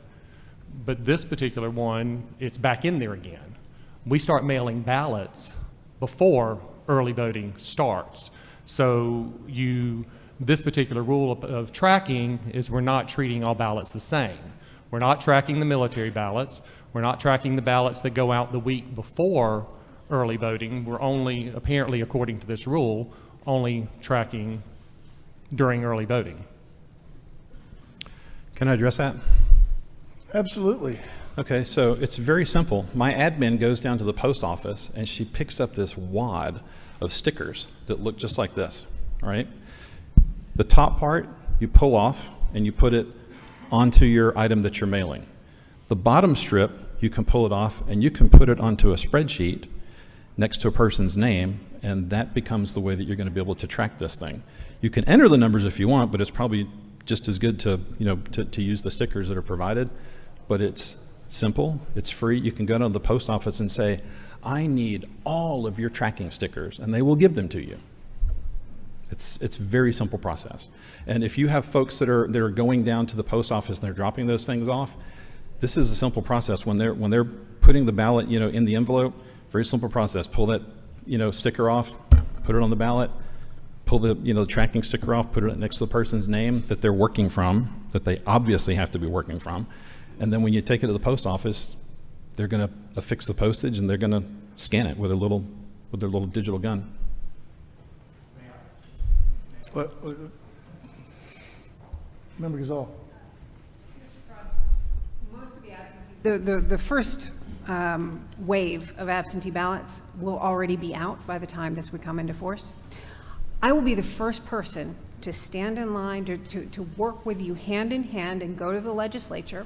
but this particular one, it's back in there again. We start mailing ballots before early voting starts. So this particular rule of tracking is we're not treating all ballots the same. We're not tracking the military ballots. We're not tracking the ballots that go out the week before early voting. We're only, apparently according to this rule, only tracking during early voting. Can I address that? Absolutely. Okay, so it's very simple. My admin goes down to the post office and she picks up this wad of stickers that look just like this, all right? The top part you pull off and you put it onto your item that you're mailing. The bottom strip, you can pull it off and you can put it onto a spreadsheet next to a person's name, and that becomes the way that you're going to be able to track this thing. You can enter the numbers if you want, but it's probably just as good to, to use the stickers that are provided. But it's simple, it's free. You can go to the post office and say, I need all of your tracking stickers, and they will give them to you. It's a very simple process. And if you have folks that are going down to the post office and they're dropping those things off, this is a simple process. When they're putting the ballot, in the envelope, very simple process. Pull that, sticker off, put it on the ballot, pull the, the tracking sticker off, put it next to the person's name that they're working from, that they obviously have to be working from. And then when you take it to the post office, they're going to affix the postage and they're going to scan it with their little digital gun. Member Gazal. The first wave of absentee ballots will already be out by the time this would come into force. I will be the first person to stand in line to work with you hand in hand and go to the legislature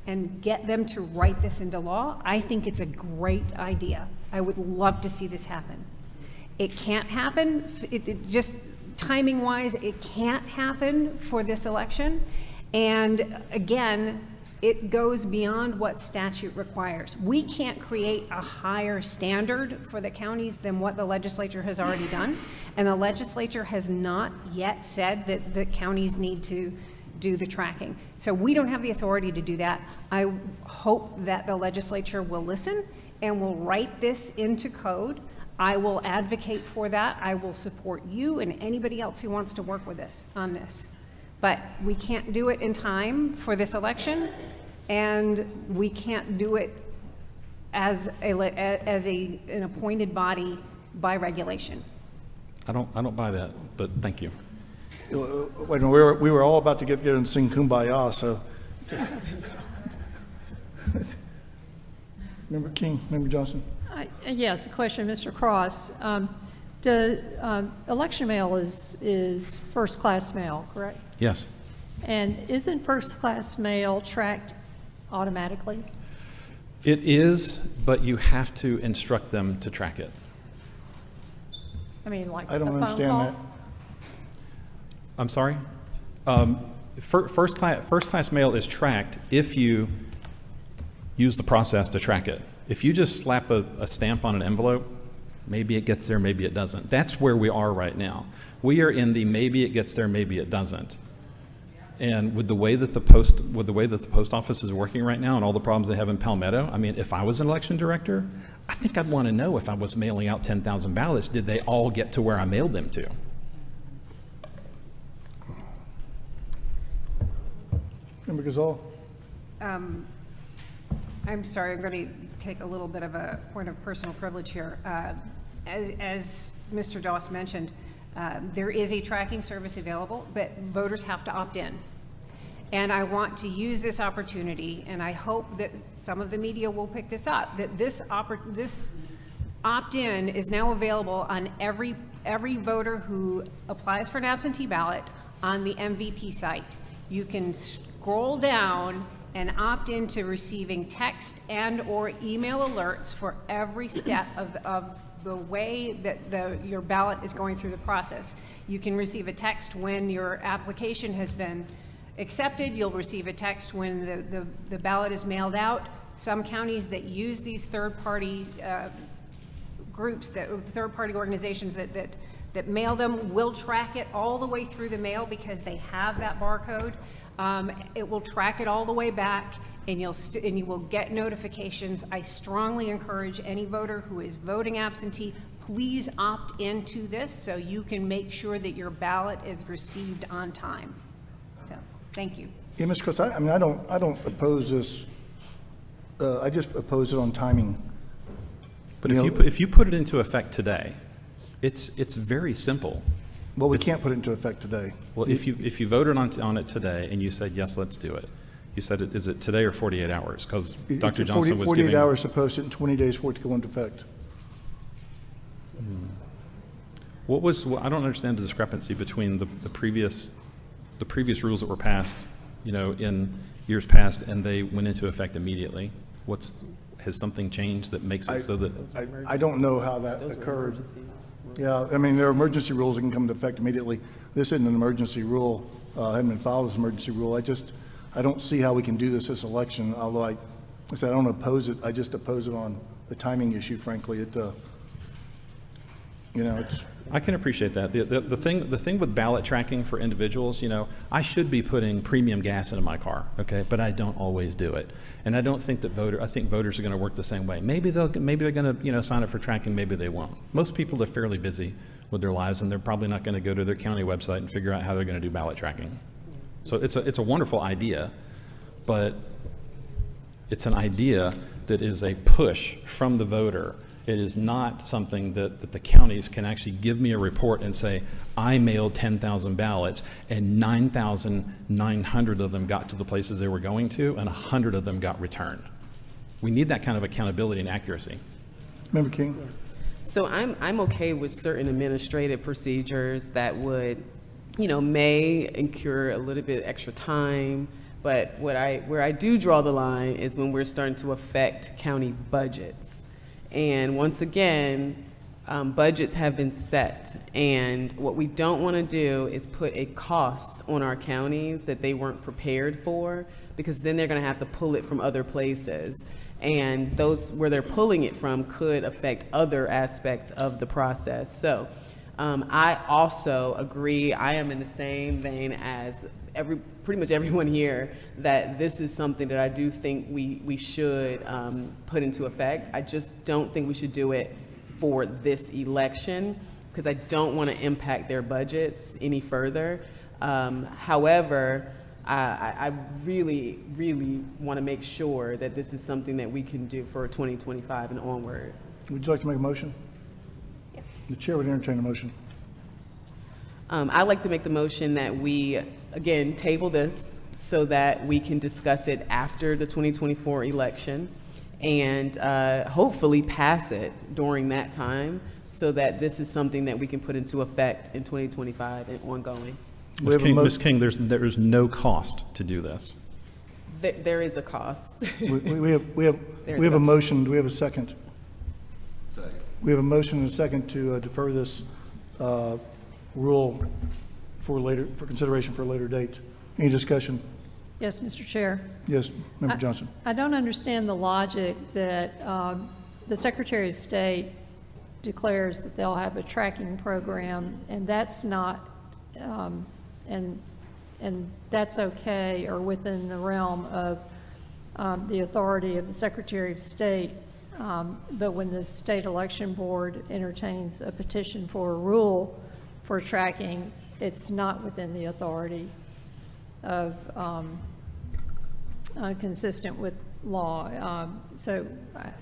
and get them to write this into law. I think it's a great idea. I would love to see this happen. It can't happen, it just timing-wise, it can't happen for this election. And again, it goes beyond what statute requires. We can't create a higher standard for the counties than what the legislature has already done. And the legislature has not yet said that the counties need to do the tracking. So we don't have the authority to do that. I hope that the legislature will listen and will write this into code. I will advocate for that. I will support you and anybody else who wants to work with us on this. But we can't do it in time for this election, and we can't do it as an appointed body by regulation. I don't buy that, but thank you. Wait, we were all about to get together and sing Kumbaya, so. Member King, Member Johnson. Yes, a question, Mr. Cross. Election mail is first-class mail, correct? Yes. And isn't first-class mail tracked automatically? It is, but you have to instruct them to track it. I mean, like I don't a phone understand call? that. I'm sorry? First class mail is tracked if you use the process to track it. If you just slap a stamp on an envelope, maybe it gets there, maybe it doesn't. That's where we are right now. We are in the maybe it gets there, maybe it doesn't. And with the way that the post office is working right now and all the problems they have in Palmetto, I mean, if I was an election director, I think I'd want to know if I was mailing out 10,000 ballots, did they all get to where I mailed them to? Member Gazal. I'm sorry, I'm going to take a little bit of a point of personal privilege here. As Mr. Doss mentioned, there is a tracking service available, but voters have to opt in. And I want to use this opportunity, and I hope that some of the media will pick this up, that this opt-in is now available on every voter who applies for an absentee ballot on the MVP site. You can scroll down and opt into receiving text and or email alerts for every step of the way that your ballot is going through the process. You can receive a text when your application has been accepted. You'll receive a text when the ballot is mailed out. Some counties that use these third-party groups, third-party organizations that mail them will track it all the way through the mail because they have that barcode. It will track it all the way back, and you will get notifications. I strongly encourage any voter who is voting absentee, please opt into this so you can make sure that your ballot is received on time. So, thank you. Yeah, Mr. Cross, I mean, I don't oppose this. I just oppose it on timing. But if you put it into effect today, it's very simple. Well, we can't put it into effect today. Well, if you voted on it today and you said, yes, let's do it, you said, is it today or 48 hours? Because Dr. Johnson was 48 giving... hours to post it and 20 days for it to go into effect. I don't understand the discrepancy between the previous rules that were passed in years past, and they went into effect immediately. Has something changed that makes it so that? I don't know how that occurred. Yeah, I mean, there are emergency rules that can come into effect immediately. This isn't an emergency rule, hadn't been filed as an emergency rule. I don't see how we can do this election, although I said I don't oppose it, I just oppose it on the timing issue, frankly. It's I can appreciate that. The thing with ballot tracking for individuals, I should be putting premium gas into my car, okay, but I don't always do it, and I don't think that I think voters are going to work the same way. Maybe they're going to sign up for tracking, maybe they won't. Most people are fairly busy with their lives, and they're probably not going to go to their county website and figure out how they're going to do ballot tracking. So it's a wonderful idea, but it's an idea that is a push from the voter. It is not something that the counties can actually give me a report and say, I mailed 10,000 ballots and 9,900 of them got to the places they were going to and 100 of them got returned. We need that kind of accountability and accuracy. Member King? So I'm okay with certain administrative procedures that would, may incur a little bit extra time, but where I do draw the line is when we're starting to affect county budgets. And once again, budgets have been set, and what we don't want to do is put a cost on our counties that they weren't prepared for, because then they're going to have to pull it from other places. And those where they're pulling it from could affect other aspects of the process. So I also agree, I am in the same vein as pretty much everyone here, that this is something that I do think we should put into effect. I just don't think we should do it for this election, because I don't want to impact their budgets any further. However, I really, really want to make sure that this is something that we can do for 2025 and onward. Would you like to make a motion? Yeah. The chair would entertain a motion. I'd like to make the motion that we, again, table this so that we can discuss it after the 2024 election and hopefully pass it during that time, so that this is something that we can put into effect in 2025 and ongoing. Ms. King, there's no cost to do this. There is a cost. We have a motion. Do we have a second? Second. We have a motion and a second to defer this rule for consideration for a later date. Any discussion? Yes, Mr. Chair. Yes, Member Johnson. I don't understand the logic that the Secretary of State declares that they'll have a tracking program, and that's not, and that's okay or within the realm of the authority of the Secretary of State. But when the State Election Board entertains a petition for a rule for tracking, it's not within the authority of consistent with law. So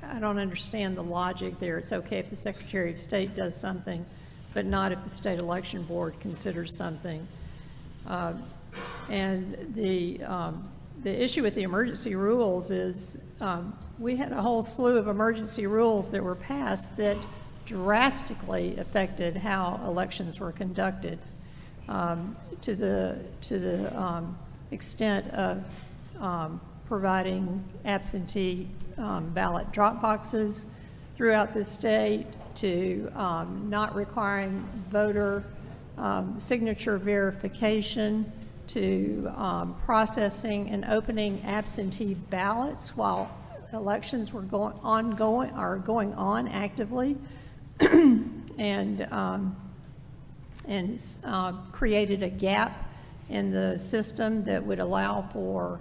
I don't understand the logic there. It's okay if the Secretary of State does something, but not if the State Election Board considers something. And the issue with the emergency rules is we had a whole slew of emergency rules that were passed that drastically affected how elections were conducted, to the extent of providing absentee ballot drop boxes throughout the state, to not requiring voter signature verification, to processing and opening absentee ballots while elections were going on actively, and created a gap in the system that would allow for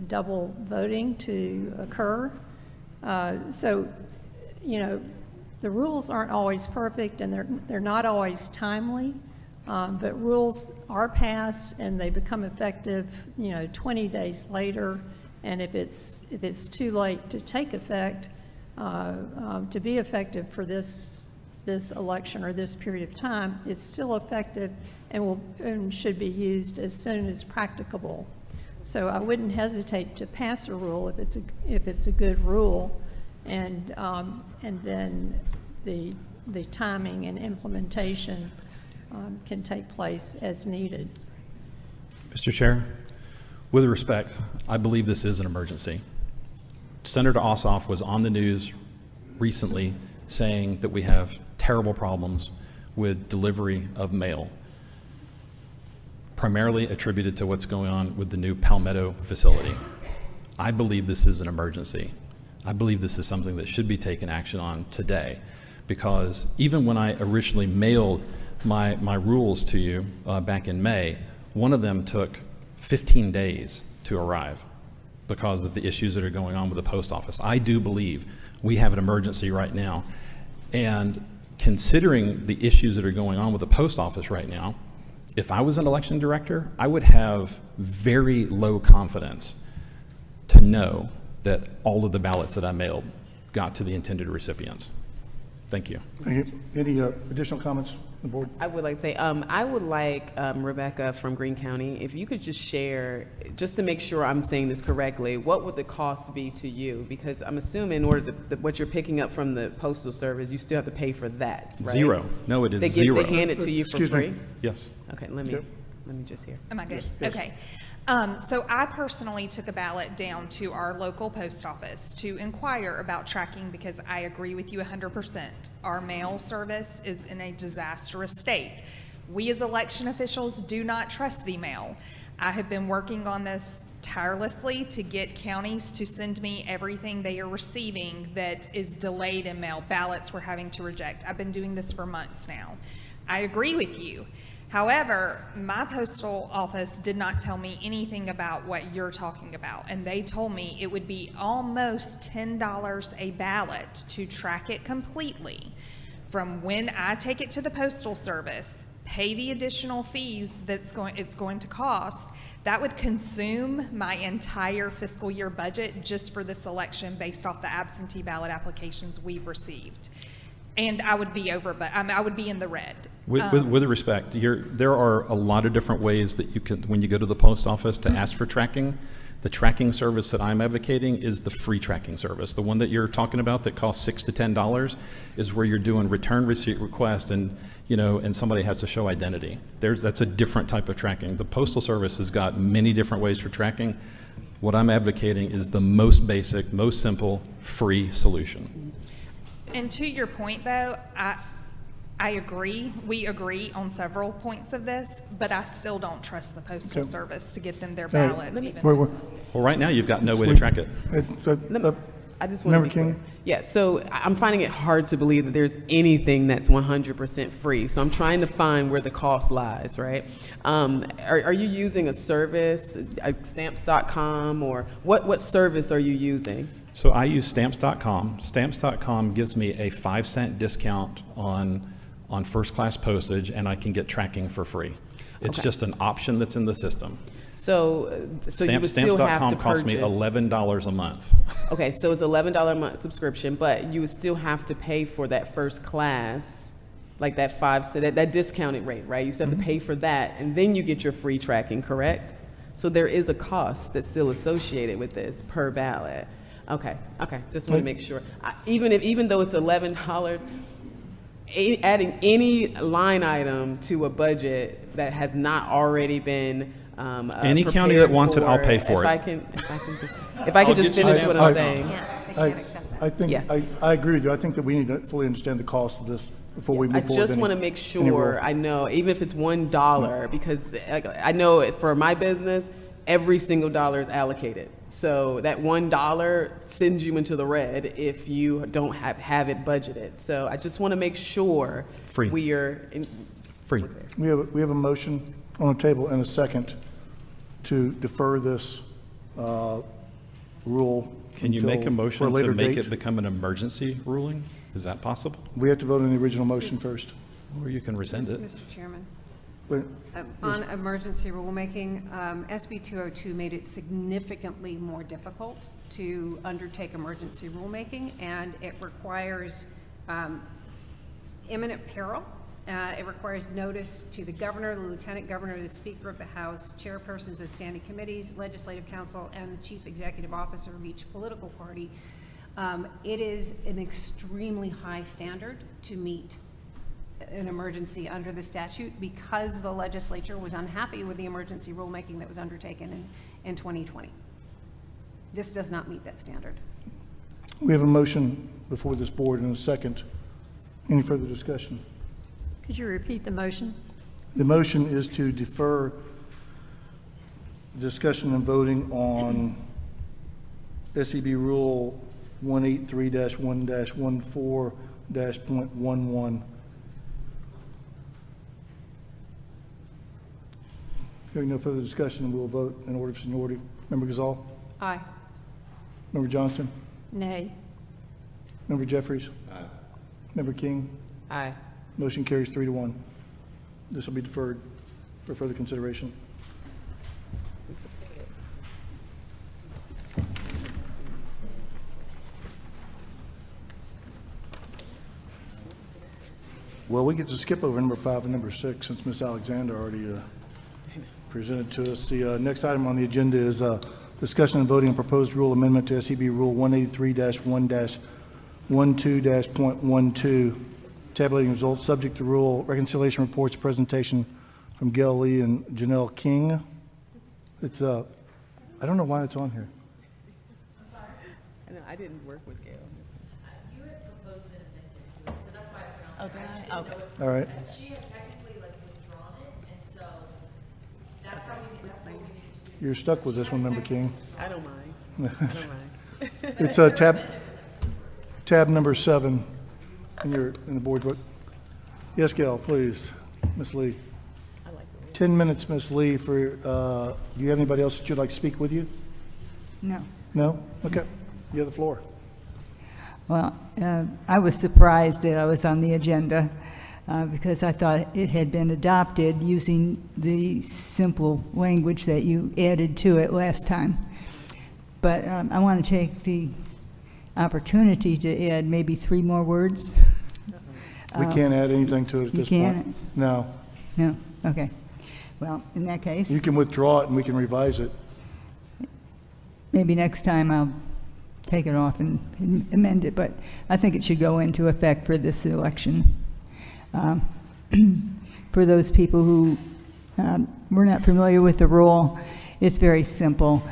double voting to occur. So, the rules aren't always perfect, and they're not always timely, but rules are passed and they become effective, 20 days later. And if it's too late to take effect, to be effective for this election or this period of time, it's still effective and should be used as soon as practicable. So I wouldn't hesitate to pass a rule if it's a good rule, and then the timing and implementation can take place as needed. Mr. Chair? With respect, I believe this is an emergency. Senator Ossoff was on the news recently saying that we have terrible problems with delivery of mail, primarily attributed to what's going on with the new Palmetto facility. I believe this is an emergency. I believe this is something that should be taken action on today, because even when I originally mailed my rules to you back in May, one of them took 15 days to arrive because of the issues that are going on with the post office. I do believe we have an emergency right now, and considering the issues that are going on with the post office right now, if I was an election director, I would have very low confidence to know that all of the ballots that I mailed got to the intended recipients. Thank you. Thank you. Any additional comments from the board? I would like to say, I would like Rebecca from Greene County, if you could just share, just to make sure I'm saying this correctly, what would the cost be to you? Because I'm assuming in order to, what you're picking up from the Postal Service, you still have to pay for that, right? Zero. No, it is They zero. They hand it to you for Excuse me. free? Yes. Okay, let me just hear. Am I good? Yes. Okay. So I personally took a ballot down to our local post office to inquire about tracking, because I agree with you 100%. Our mail service is in a disastrous state. We as election officials do not trust the mail. I have been working on this tirelessly to get counties to send me everything they are receiving that is delayed in mail, ballots we're having to reject. I've been doing this for months now. I agree with you. However, my postal office did not tell me anything about what you're talking about, and they told me it would be almost $10 a ballot to track it completely. From when I take it to the Postal Service, pay the additional fees it's going to cost, that would consume my entire fiscal year budget just for this election based off the absentee ballot applications we've received. And I would be over, but I would be in the red. With respect, there are a lot of different ways that you can, when you go to the post office to ask for tracking. The tracking service that I'm advocating is the free tracking service. The one that you're talking about that costs $6 to $10 is where you're doing return receipt request, and and somebody has to show identity. That's a different type of tracking. The Postal Service has got many different ways for tracking. What I'm advocating is the most basic, most simple, free solution. And to your point, though, I agree. We agree on several points of this, but I still don't trust the Postal Service to get them their ballot. Well, right now you've got no way to track it. I just want to be clear. Yeah, so I'm finding it hard to believe that there's anything that's 100% free. So I'm trying to find where the cost lies, right? Are you using a service, stamps.com, or what service are you using? So I use stamps.com. Stamps.com gives me a 5-cent discount on first class postage, and I can get tracking for free. It's just an option that's in the system. So you would still have to Stamps.com costs me purchase- $11 a month. Okay, so it's $11 a month subscription, but you would still have to pay for that first class, like that that discounted rate, right? You still have to pay for that, and then you get your free tracking, correct? So there is a cost that's still associated with this per ballot. Okay, just want to make sure. Even though it's $11, adding any line item to a budget that has not already been any county that wants it, I'll pay for it. If I can just finish what I'm saying. I think, I agree with you. I think that we need to fully understand the cost of this before we move I forward. just want to make sure I know, even if it's $1, because I know for my business, every single dollar is allocated. So that $1 sends you into the red if you don't have it budgeted. So I just want to make sure Free. we are Free. We have a motion on the table and a second to defer this rule. Can you make a for motion to later make date. it become an emergency ruling? Is that possible? We have to vote on the original motion first. Or you can rescind it. Mr. Chairman. But- On emergency rulemaking, SB 202 made it significantly more difficult to undertake emergency rulemaking, and it requires imminent peril. It requires notice to the governor, the lieutenant governor, the speaker of the House, chairpersons of standing committees, legislative council, and the chief executive officer of each political party. It is an extremely high standard to meet an emergency under the statute because the legislature was unhappy with the emergency rulemaking that was undertaken in 2020. This does not meet that standard. We have a motion before this board and a second. Any further discussion? Could you repeat the motion? The motion is to defer discussion and voting on SEB Rule 183-1-14-.11. Hearing no further discussion, we'll vote in order of seniority. Member Gazal? Aye. Member Johnston? Nay. Member Jeffries? Aye. Member King? Aye. Motion carries 3-1. This will be deferred for further consideration. Well, we get to skip over number 5 and number 6 since Ms. Alexander already presented to us. The next item on the agenda is discussion and voting on proposed rule amendment to SEB Rule 183-1-12.12, tabulating results subject to rule reconciliation reports presentation from Gail Lee and Janelle King. It's I don't know why it's on here. I'm sorry. I know, I didn't work with Gail. You had proposed an amendment to it, so that's why I put it on there. Okay. Okay. All right. She had technically withdrawn it, and so that's what we need to do. You're stuck with this one, Member King. I don't mind. I don't mind. It's tab number 7 in the board book. Yes, Gail, please. Ms. Lee. 10 minutes, Ms. Lee, for, do you have anybody else that you'd like to speak with you? No. No? Okay. You have the floor. Well, I was surprised that I was on the agenda because I thought it had been adopted using the simple language that you added to it last time. But I want to take the opportunity to add maybe 3 more words. We can't add anything to it at this point. You can't? No. No? Okay. Well, in that case, You can withdraw it and we can revise it. maybe next time I'll take it off and amend it, but I think it should go into effect for this election. For those people who were not familiar with the rule, it's very simple.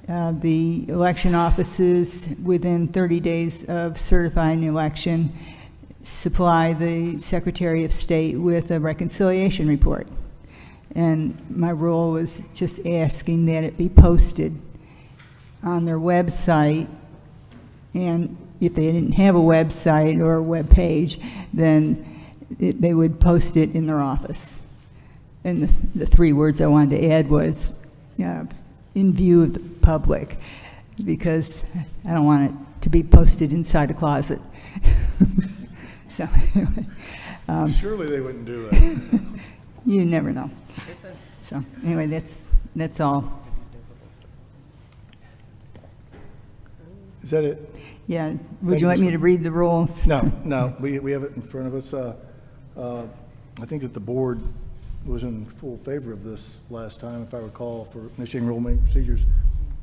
The election offices, within 30 days of certifying the election, supply the Secretary of State with a reconciliation report. And my role was just asking that it be posted on their website, and if they didn't have a website or a web page, then they would post it in their office. And the 3 words I wanted to add was in view of the public, because I don't want it to be posted inside a closet. So anyway, Surely they wouldn't do it. you never know. So anyway, that's all. Is that it? Yeah. Would you like me to read the rules? No, we have it in front of us. I think that the board was in full favor of this last time, if I recall, for initiating rulemaking procedures.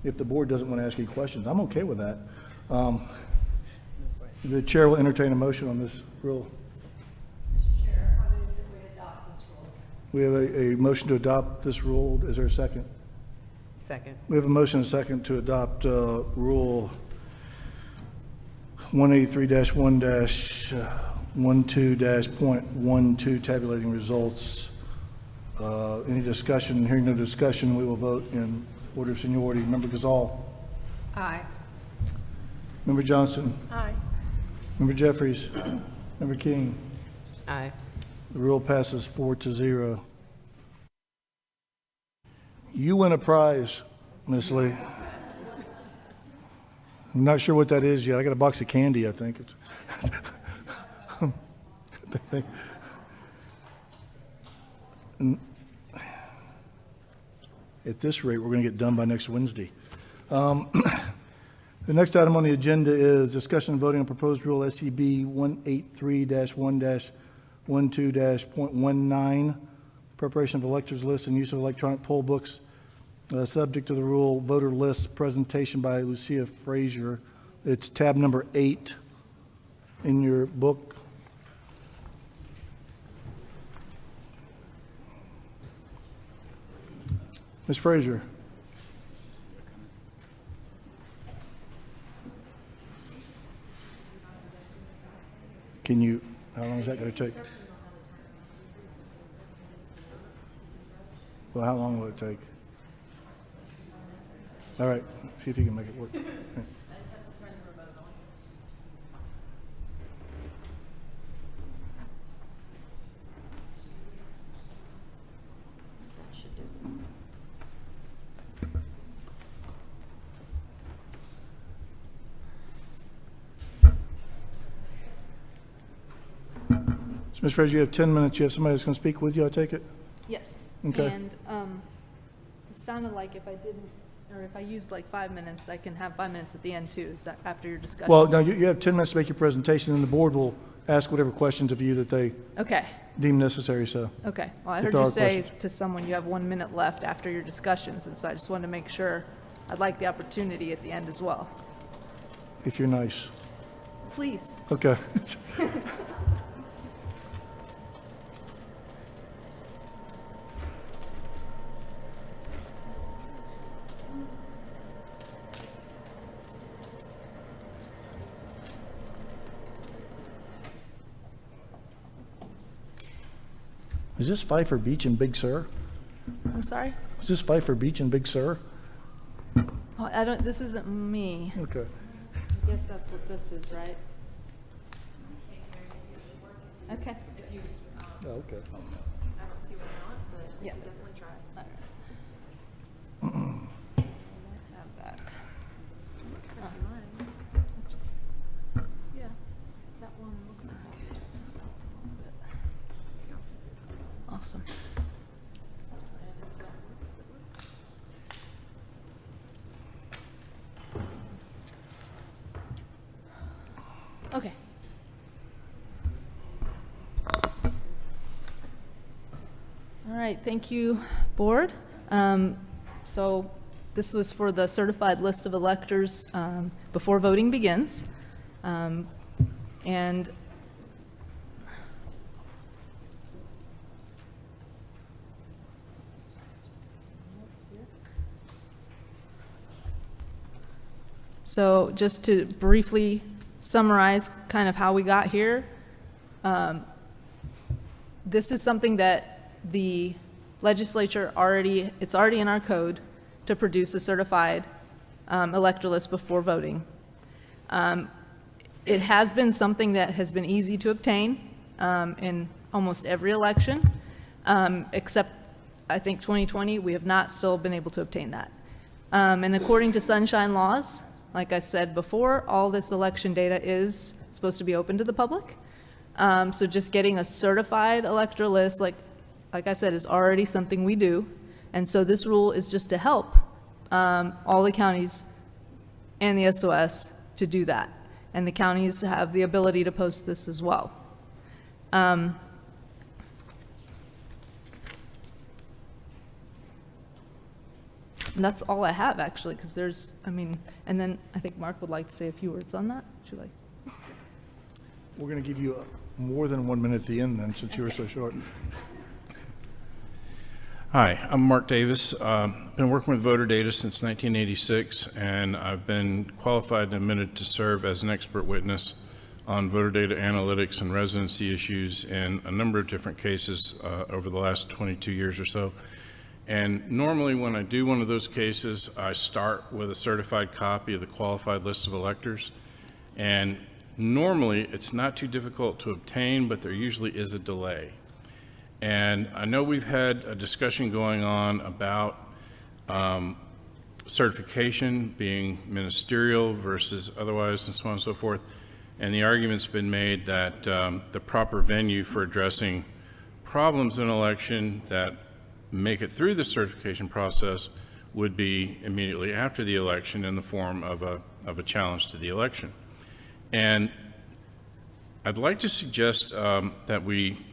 If the board doesn't want to ask any questions, I'm okay with that. The chair will entertain a motion on this rule. Mr. Chair, I move that we adopt this rule. We have a motion to adopt this rule. Is there a second? Second. We have a motion and a second to adopt Rule 183-1-12.12, tabulating results. Any discussion? Hearing no discussion, we will vote in order of seniority. Member Gazal. Aye. Member Johnston. Aye. Member Jeffries. Member King. Aye. The rule passes 4-0. You win a prize, Ms. Lee. I'm not sure what that is yet. I got a box of candy, I think. At this rate, we're going to get done by next Wednesday. The next item on the agenda is discussion and voting on proposed rule SEB 183-1-12.19, preparation of electors list and use of electronic poll books, subject to the rule voter list presentation by Lucia Frazier. It's tab number 8 in your book. Ms. Frazier? Can you, how long is that going to take? Well, how long will it take? All right, see if you can make it work. Okay. So, Ms. Frazier, you have 10 minutes. You have somebody that's going to speak with you, I take it? Yes. Okay. And it sounded like if I didn't, or if I used like 5 minutes, I can have 5 minutes at the end too. Is that after your discussion? Well, no, you have 10 minutes to make your presentation, and the board will ask whatever questions of you that they Okay. deem necessary, so. Okay. Well, I if heard there you are say questions. to someone you have 1 minute left after your discussions, and so I just wanted to make sure I'd like the opportunity at the end as well. If you're nice. Please. Okay. Is this Pfeiffer Beach and Big Sur? I'm sorry? Is this Pfeiffer Beach and Big Sur? Oh, I don't, this isn't me. Okay. I guess that's what this is, right? Okay. If you, Oh, okay. I don't see what I want, but yeah, definitely try it. All right. Have that. Looks like mine. Oops. Yeah, that one looks like it's just out a little bit. Awesome. Okay. All right, thank you, Board. So this was for the certified list of electors before voting begins. And so just to briefly summarize kind of how we got here, this is something that the legislature it's already in our code to produce a certified elector list before voting. It has been something that has been easy to obtain in almost every election, except I think 2020, we have not still been able to obtain that. And according to sunshine laws, like I said before, all this election data is supposed to be open to the public. So just getting a certified elector list, like I said, is already something we do. And so this rule is just to help all the counties and the SOS to do that. And the counties have the ability to post this as well. And that's all I have, actually, because there's, I mean, and then I think Mark would like to say a few words on that. Would you like? We're going to give you more than 1 minute at the end then, since you were so short. Hi, I'm Mark Davis. Been working with voter data since 1986, and I've been qualified and admitted to serve as an expert witness on voter data analytics and residency issues in a number of different cases over the last 22 years or so. And normally when I do one of those cases, I start with a certified copy of the qualified list of electors. And normally it's not too difficult to obtain, but there usually is a delay. And I know we've had a discussion going on about certification being ministerial versus otherwise and so on and so forth. And the argument's been made that the proper venue for addressing problems in an election that make it through the certification process would be immediately after the election in the form of a challenge to the election. And I'd like to suggest that we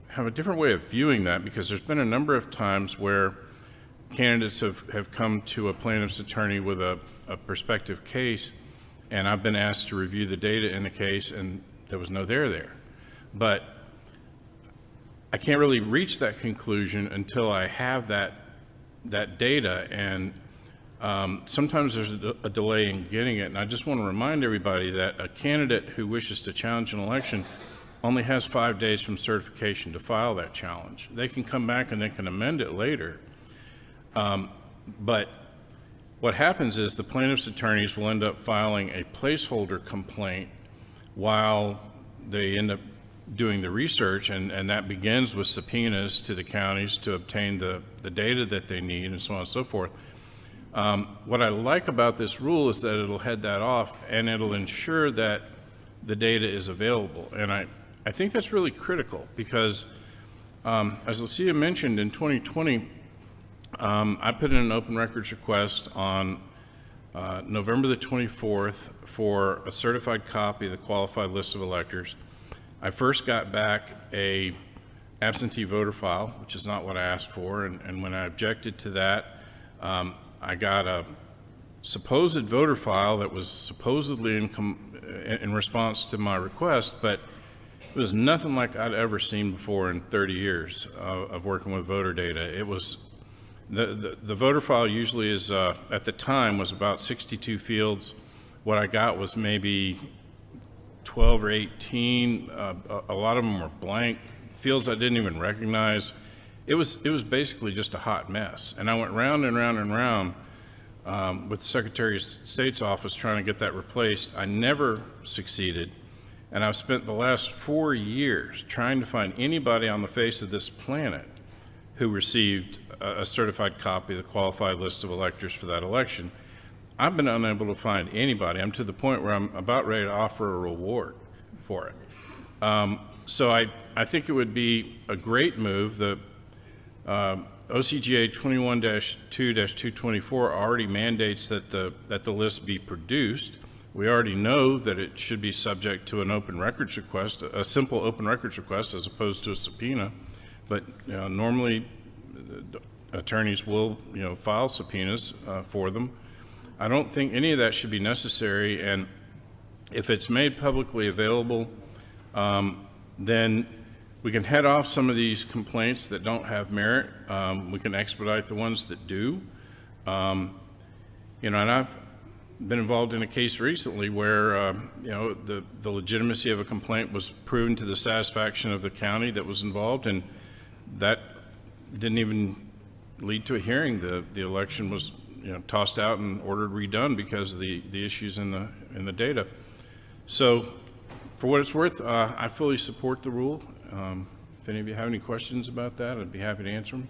have a different way of viewing that, because there's been a number of times where candidates have come to a plaintiff's attorney with a prospective case, and I've been asked to review the data in the case, and there was no there. But I can't really reach that conclusion until I have that that data, and sometimes there's a delay in getting it. And I just want to remind everybody that a candidate who wishes to challenge an election only has 5 days from certification to file that challenge. They can come back and they can amend it later. But what happens is the plaintiff's attorneys will end up filing a placeholder complaint while they end up doing the research, and that begins with subpoenas to the counties to obtain the data that they need and so on and so forth. What I like about this rule is that it'll head that off and it'll ensure that the data is available. And I think that's really critical because, as Lucia mentioned, in 2020, I put in an open records request on November the 24th for a certified copy of the qualified list of electors. I first got back a absentee voter file, which is not what I asked for, and when I objected to that, I got a supposed voter file that was supposedly in response to my request, but it was nothing like I'd ever seen before in 30 years of working with voter data. It was the voter file usually is at the time was about 62 fields. What I got was maybe 12 or 18. A lot of them were blank fields I didn't even recognize. It was basically just a hot mess. And I went round and round and round with the Secretary of State's office trying to get that replaced. I never succeeded. And I've spent the last 4 years trying to find anybody on the face of this planet who received a certified copy of the qualified list of electors for that election. I've been unable to find anybody. I'm to the point where I'm about ready to offer a reward for it. So I think it would be a great move. The OCGA 21-2-224 already mandates that the list be produced. We already know that it should be subject to an open records request, a simple open records request as opposed to a subpoena. But normally attorneys will file subpoenas for them. I don't think any of that should be necessary, and if it's made publicly available, then we can head off some of these complaints that don't have merit. We can expedite the ones that do. And I've been involved in a case recently where the legitimacy of a complaint was proven to the satisfaction of the county that was involved, and that didn't even lead to a hearing. The election was tossed out and ordered redone because of the issues in the data. So, for what it's worth, I fully support the rule. If any of you have any questions about that, I'd be happy to answer them.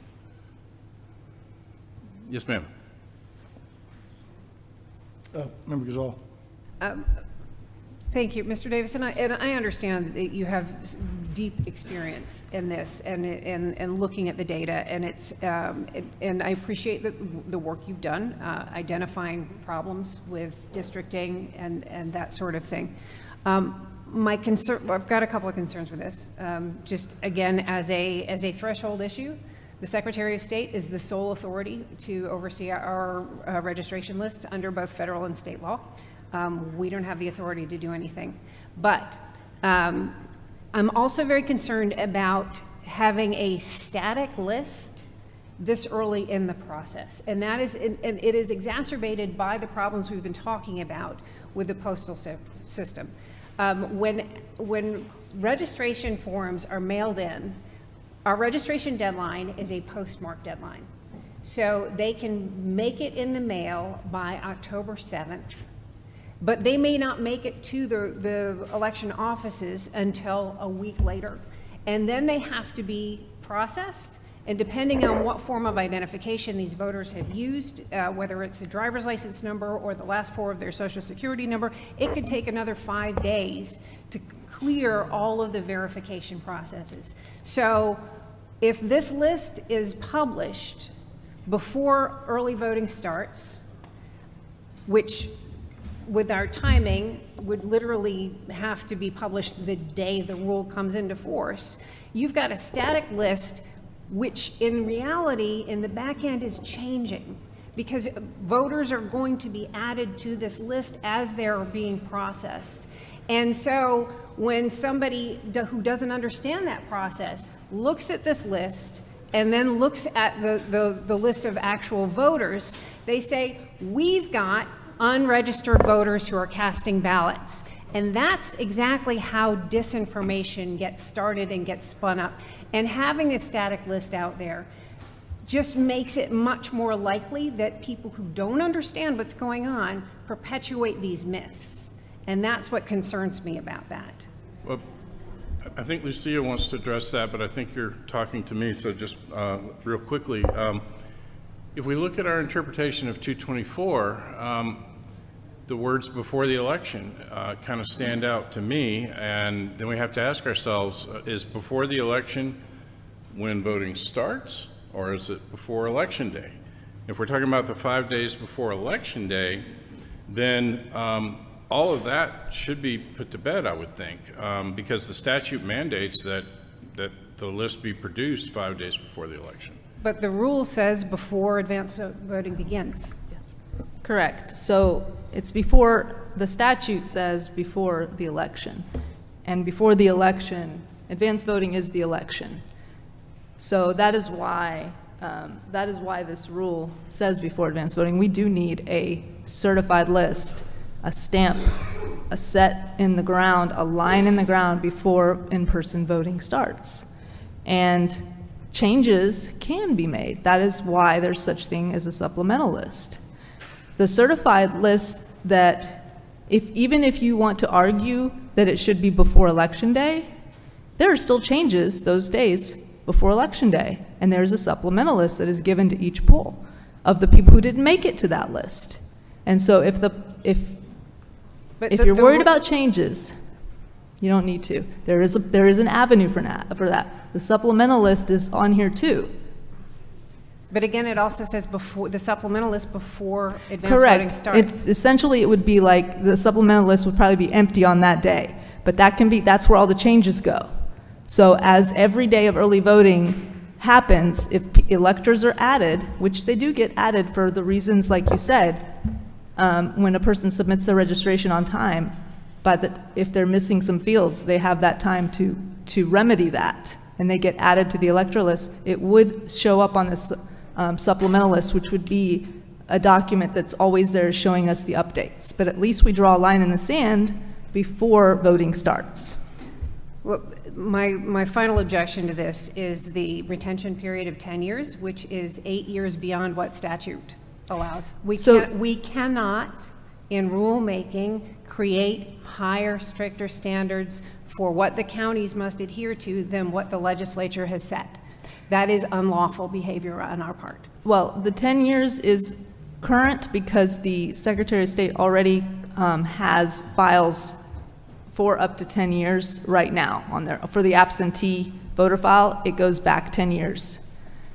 Yes, ma'am. Member Gazal. Thank you, Mr. Davis, and I understand that you have deep experience in this and looking at the data, and and I appreciate the work you've done identifying problems with districting and that sort of thing. My concern, I've got a couple of concerns with this. Just again, as a threshold issue, the Secretary of State is the sole authority to oversee our registration list under both federal and state law. We don't have the authority to do anything. But I'm also very concerned about having a static list this early in the process. And that is, and it is exacerbated by the problems we've been talking about with the postal system. When registration forms are mailed in, our registration deadline is a postmark deadline. So they can make it in the mail by October 7th. But they may not make it to the election offices until a week later. And then they have to be processed. And depending on what form of identification these voters have used, whether it's a driver's license number or the last four of their social security number, it could take another 5 days to clear all of the verification processes. So if this list is published before early voting starts, which with our timing would literally have to be published the day the rule comes into force, you've got a static list which in reality in the back end is changing because voters are going to be added to this list as they're being processed. And so when somebody who doesn't understand that process looks at this list and then looks at the list of actual voters, they say, we've got unregistered voters who are casting ballots. And that's exactly how disinformation gets started and gets spun up. And having a static list out there just makes it much more likely that people who don't understand what's going on perpetuate these myths. And that's what concerns me about that. Well, I think Lucia wants to address that, but I think you're talking to me, so just real quickly. If we look at our interpretation of 224, the words before the election kind of stand out to me, and then we have to ask ourselves, is before the election when voting starts, or is it before Election Day? If we're talking about the 5 days before Election Day, then all of that should be put to bed, I would think, because the statute mandates that the list be produced 5 days before the election. But the rule says before advance voting begins. Correct. So it's before, the statute says before the election. And before the election, advance voting is the election. So that is why this rule says before advance voting. We do need a certified list, a stamp, a set in the ground, a line in the ground before in-person voting starts. And changes can be made. That is why there's such thing as a supplemental list. The certified list that, even if you want to argue that it should be before Election Day, there are still changes those days before Election Day. And there's a supplemental list that is given to each poll of the people who didn't make it to that list. And so if you're worried about changes, you don't need to. There is an avenue for that. The supplemental list is on here too. But again, it also says before, the supplemental list before advance voting starts. Correct. Essentially, it would be like the supplemental list would probably be empty on that day. But that's where all the changes go. So as every day of early voting happens, if electors are added, which they do get added for the reasons like you said, when a person submits their registration on time, if they're missing some fields, they have that time to remedy that, and they get added to the electoral list. It would show up on this supplemental list, which would be a document that's always there showing us the updates. But at least we draw a line in the sand before voting starts. Well, my final objection to this is the retention period of 10 years, which is 8 years beyond what statute allows. We cannot, in rulemaking, create higher, stricter standards for what the counties must adhere to than what the legislature has set. That is unlawful behavior on our part. Well, the 10 years is current because the Secretary of State already has files for up to 10 years right now on there. For the absentee voter file, it goes back 10 years.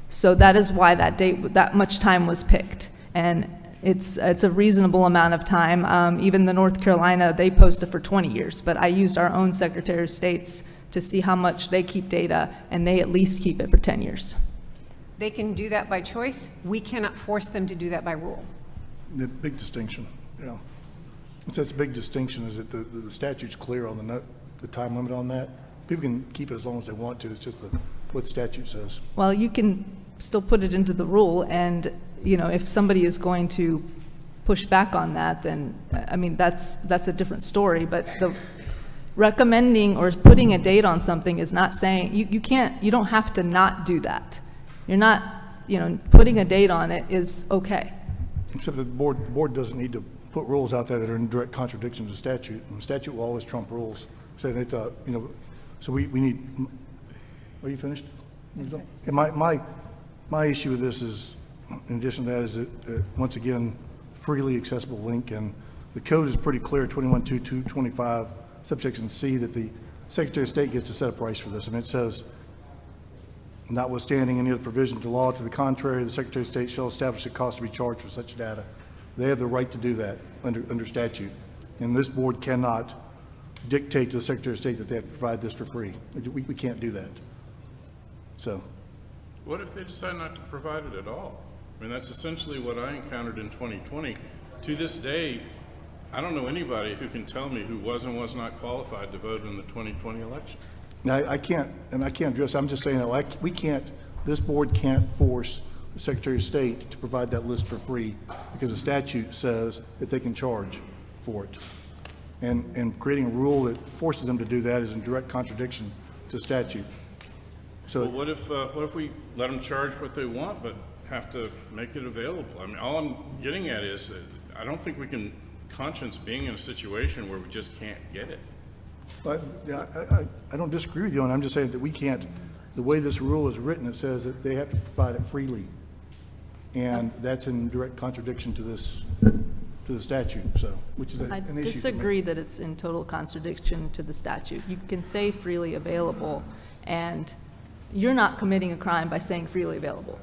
So that is why that much time was picked. And it's a reasonable amount of time. Even the North Carolina, they posted for 20 years, but I used our own Secretary of State's to see how much they keep data, and they at least keep it for 10 years. They can do that by choice. We cannot force them to do that by rule. The big distinction, yeah. It's a big distinction is that the statute's clear on the time limit on that. People can keep it as long as they want to. It's just what statute says. Well, you can still put it into the rule, and if somebody is going to push back on that, then I mean that's a different story. But the recommending or putting a date on something is not saying you don't have to not do that. You're not putting a date on it is okay. Except that the board doesn't need to put rules out there that are in direct contradiction to statute. And statute will always trump rules. So that so we need. Are you finished? Okay, my issue with this is, in addition to that, is that once again, freely accessible link, and the code is pretty clear, 21.2.225, subsection C, that the Secretary of State gets to set a price for this. I mean, it says, notwithstanding any other provision to law to the contrary, the Secretary of State shall establish a cost to be charged for such data. They have the right to do that under statute, and this board cannot dictate to the Secretary of State that they have to provide this for free. We can't do that. So. What if they decide not to provide it at all? I mean, that's essentially what I encountered in 2020. To this day, I don't know anybody who can tell me who was and was not qualified to vote in the 2020 election. Now, I can't address, I'm just saying that we can't This board can't force the Secretary of State to provide that list for free because the statute says that they can charge for it. And creating a rule that forces them to do that is in direct contradiction to statute. So Well, what if we let them charge what they want, but have to make it available? I mean, all I'm getting at is, I don't think we can conscience being in a situation where we just can't get it. But yeah, I don't disagree with you, and I'm just saying that we can't, the way this rule is written, it says that they have to provide it freely. And that's in direct contradiction to this, to the statute, so, which is an I issue for me. disagree that it's in total contradiction to the statute. You can say freely available, and you're not committing a crime by saying freely available.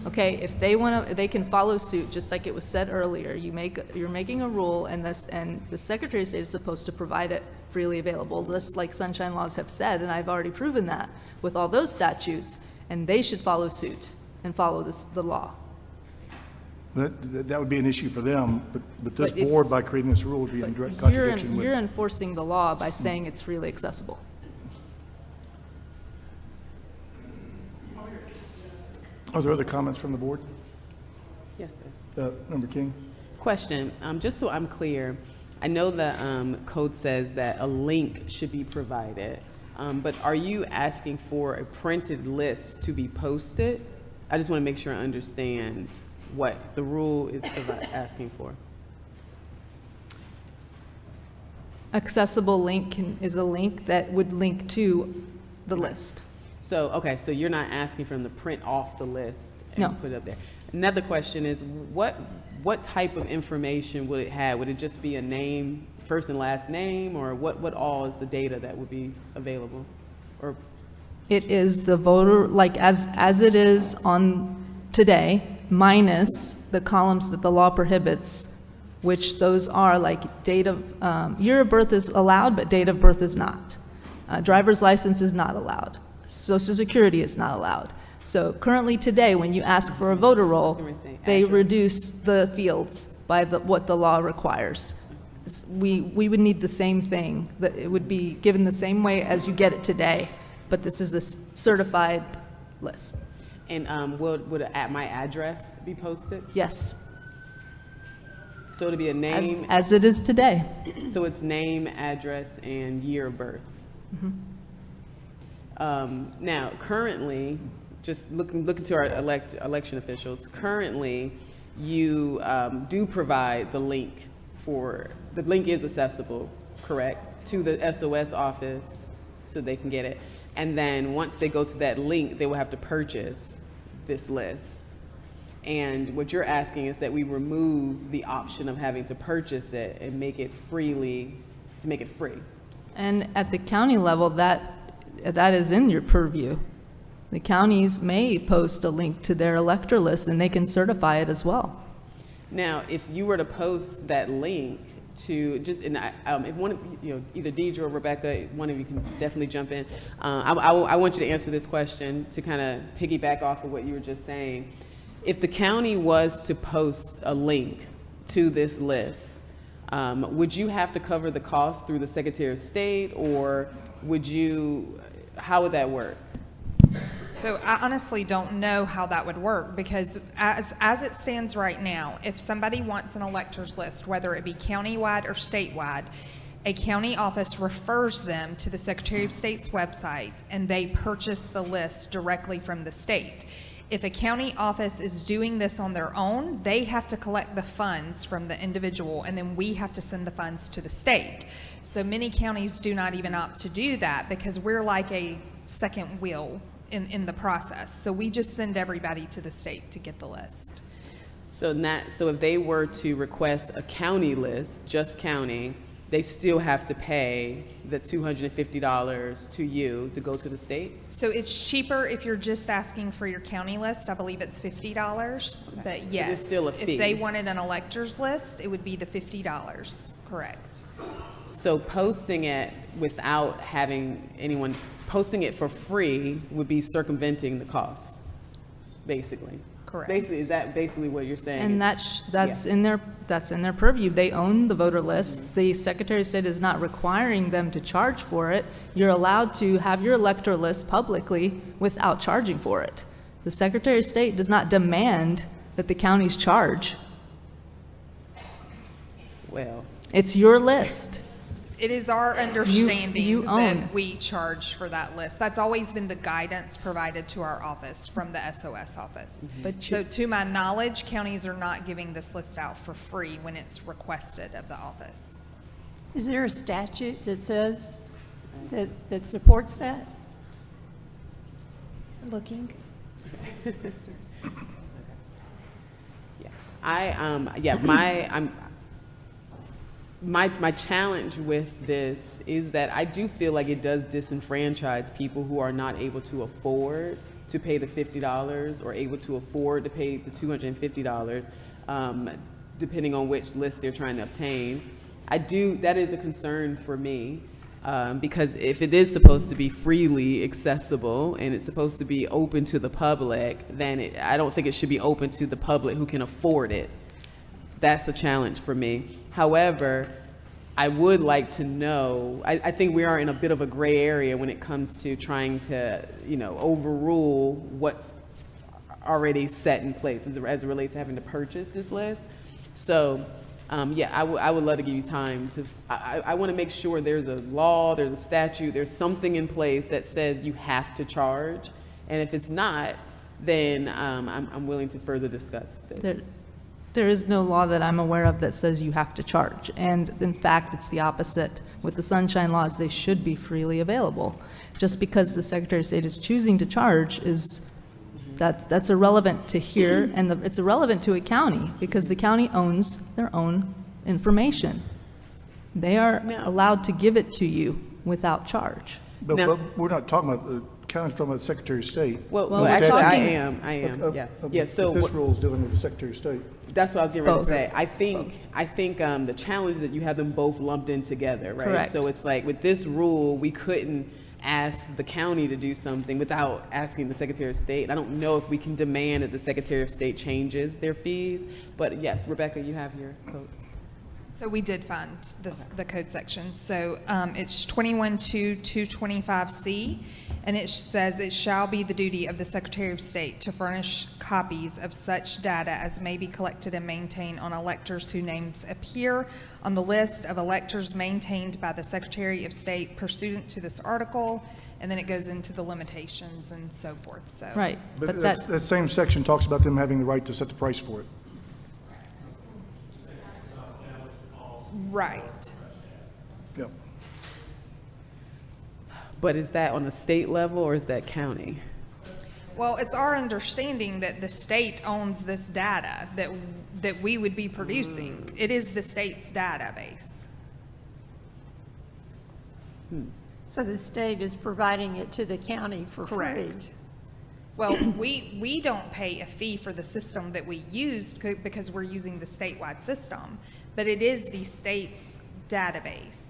Okay, if they want to, they can follow suit, just like it was said earlier. You're making a rule, and the Secretary of State is supposed to provide it freely available, just like sunshine laws have said, and I've already proven that with all those statutes, and they should follow suit and follow the law. That would be an issue for them, but this But it's- board, by creating this rule, would be in direct You're contradiction with. you're enforcing the law by saying it's freely accessible. Are there other comments from the board? Yes, sir. Member King? Question, just so I'm clear, I know the code says that a link should be provided, but are you asking for a printed list to be posted? I just want to make sure I understand what the rule is asking for. Accessible link is a link that would link to the list. So, okay, so you're not asking for them to print off the list and No. put it up there. Another question is, what type of information would it have? Would it just be a name, first and last name, or what all is the data that would be available? Or It is the voter, like as it is on today, minus the columns that the law prohibits, which those are like date of, year of birth is allowed, but date of birth is not. Driver's license is not allowed. Social Security is not allowed. So currently today, when you ask for a voter roll, they reduce the fields by what the law requires. We would need the same thing, that it would be given the same way as you get it today, but this is a certified list. And would my address be posted? Yes, So it'll be a name? as it is today. So it's name, address, and year of birth? Now, currently, just looking to our election officials, currently, you do provide the link the link is accessible, correct, to the SOS office so they can get it. And then once they go to that link, they will have to purchase this list. And what you're asking is that we remove the option of having to purchase it and make it free. And at the county level, that is in your purview. The counties may post a link to their elector list, and they can certify it as well. Now, if you were to post that link to just, if one of you, either Deidre or Rebecca, one of you can definitely jump in. I want you to answer this question to kind of piggyback off of what you were just saying. If the county was to post a link to this list, would you have to cover the cost through the Secretary of State, or how would that work? So I honestly don't know how that would work, because as it stands right now, if somebody wants an electors list, whether it be countywide or statewide, a county office refers them to the Secretary of State's website, and they purchase the list directly from the state. If a county office is doing this on their own, they have to collect the funds from the individual, and then we have to send the funds to the state. So many counties do not even opt to do that, because we're like a second wheel in the process. So we just send everybody to the state to get the list. So if they were to request a county list, just county, they still have to pay the $250 to you to go to the state? So it's cheaper if you're just asking for your county list. I believe it's $50, but yes. There's still a fee. If they wanted an electors list, it would be the $50, correct. So posting it without having anyone, posting it for free would be circumventing the cost, basically? Correct. Basically, is that basically what you're saying? And that's in their purview. They own the voter list. The Secretary of State is not requiring them to charge for it. You're allowed to have your elector list publicly without charging for it. The Secretary of State does not demand that the counties charge. Well, It's your list. It is our understanding you own. that we charge for that list. That's always been the guidance provided to our office from the SOS office. But So to my knowledge, counties are not giving this list out for free when it's requested of the office. Is there a statute that says, that supports that? Looking. My challenge with this is that I do feel like it does disenfranchise people who are not able to afford to pay the $50 or able to afford to pay the $250, depending on which list they're trying to obtain. That is a concern for me, because if it is supposed to be freely accessible and it's supposed to be open to the public, then I don't think it should be open to the public who can afford it. That's a challenge for me. However, I would like to know, I think we are in a bit of a gray area when it comes to trying to, overrule what's already set in place as it relates to having to purchase this list. So, I would love to give you time to, I want to make sure there's a law, there's a statute, there's something in place that says you have to charge. And if it's not, then I'm willing to further discuss this. There is no law that I'm aware of that says you have to charge. And in fact, it's the opposite. With the sunshine laws, they should be freely available. Just because the Secretary of State is choosing to charge that's irrelevant to here, and it's irrelevant to a county because the county owns their own information. They are allowed to give it to you without charge. But we're not talking about, the county's talking about the Secretary of State. Well, actually, I am, yeah. Yeah, so. This rule is dealing with the Secretary of State. That's what I was getting ready to say. I think the challenge is that you have them both lumped in together, right? Correct. So it's like with this rule, we couldn't ask the county to do something without asking the Secretary of State. I don't know if we can demand that the Secretary of State changes their fees, but yes, Rebecca, you have your code. So we did find the code section. So it's 21.2.225C, and it says it shall be the duty of the Secretary of State to furnish copies of such data as may be collected and maintained on electors whose names appear on the list of electors maintained by the Secretary of State pursuant to this article, and then it goes into the limitations and so forth. So Right, But that same section talks about them having the right to set the price for it. right. Yep. But is that on a state level or is that county? Well, it's our understanding that the state owns this data that we would be producing. It is the state's database. So the state is providing it to the county for free? Correct. Well, we don't pay a fee for the system that we use because we're using the statewide system, but it is the state's database.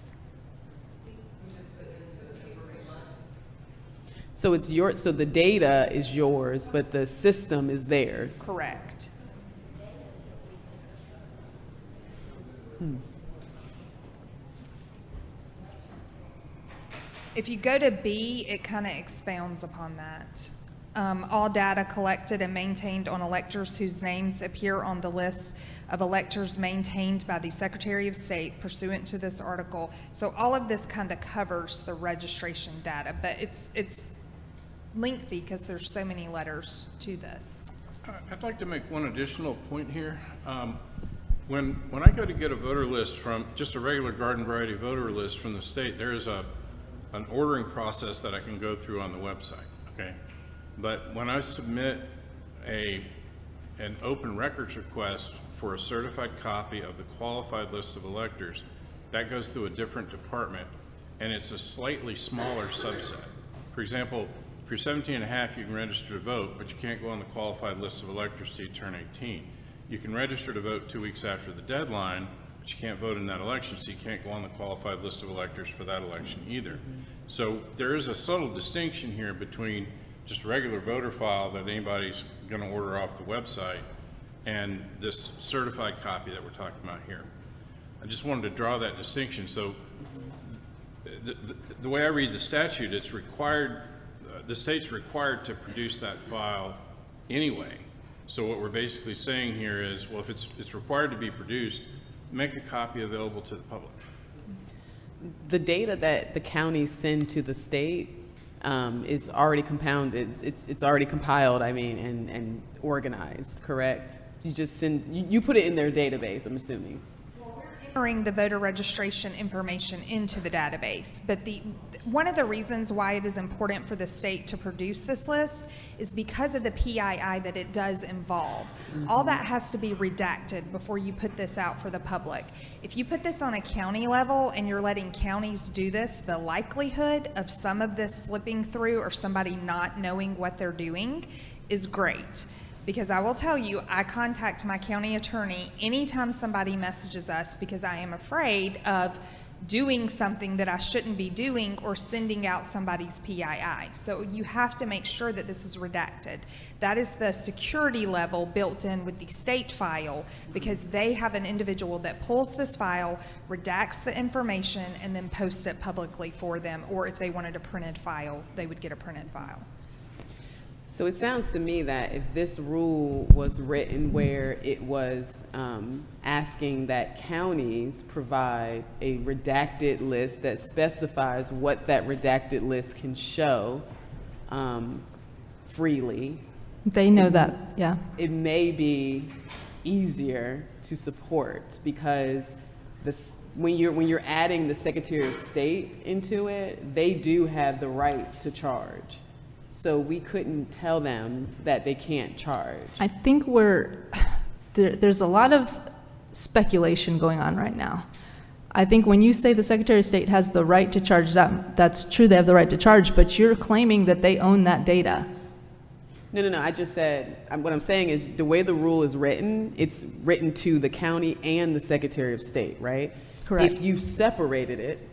So so the data is yours, but the system is theirs. Correct. If you go to B, it kind of expounds upon that. All data collected and maintained on electors whose names appear on the list of electors maintained by the Secretary of State pursuant to this article. So all of this kind of covers the registration data, but it's lengthy because there's so many letters to this. I'd like to make one additional point here. When I go to get a voter list from just a regular garden variety voter list from the state, there is an ordering process that I can go through on the website, okay? But when I submit an open records request for a certified copy of the qualified list of electors, that goes through a different department, and it's a slightly smaller subset. For example, if you're 17 and a half, you can register to vote, but you can't go on the qualified list of electors till you turn 18. You can register to vote 2 weeks after the deadline, but you can't vote in that election, so you can't go on the qualified list of electors for that election either. So there is a subtle distinction here between just a regular voter file that anybody's going to order off the website and this certified copy that we're talking about here. I just wanted to draw that distinction. So the way I read the statute, it's required, the state's required to produce that file anyway. So what we're basically saying here is, well, if it's required to be produced, make a copy available to the public. The data that the counties send to the state is already compounded. It's already compiled, and organized, correct? You just you put it in their database, I'm assuming. Entering the voter registration information into the database, but one of the reasons why it is important for the state to produce this list is because of the PII that it does involve. All that has to be redacted before you put this out for the public. If you put this on a county level and you're letting counties do this, the likelihood of some of this slipping through or somebody not knowing what they're doing is great. Because I will tell you, I contact my county attorney anytime somebody messages us because I am afraid of doing something that I shouldn't be doing or sending out somebody's PII. So you have to make sure that this is redacted. That is the security level built in with the state file, because they have an individual that pulls this file, redacts the information, and then posts it publicly for them. Or if they wanted a printed file, they would get a printed file. So it sounds to me that if this rule was written where it was asking that counties provide a redacted list that specifies what that redacted list can show freely. They know that, yeah. It may be easier to support because when you're adding the Secretary of State into it, they do have the right to charge. So we couldn't tell them that they can't charge. I think there's a lot of speculation going on right now. I think when you say the Secretary of State has the right to charge, that's true, they have the right to charge, but you're claiming that they own that data. No, I just said, what I'm saying is the way the rule is written, it's written to the county and the Secretary of State, right? Correct. If you separated it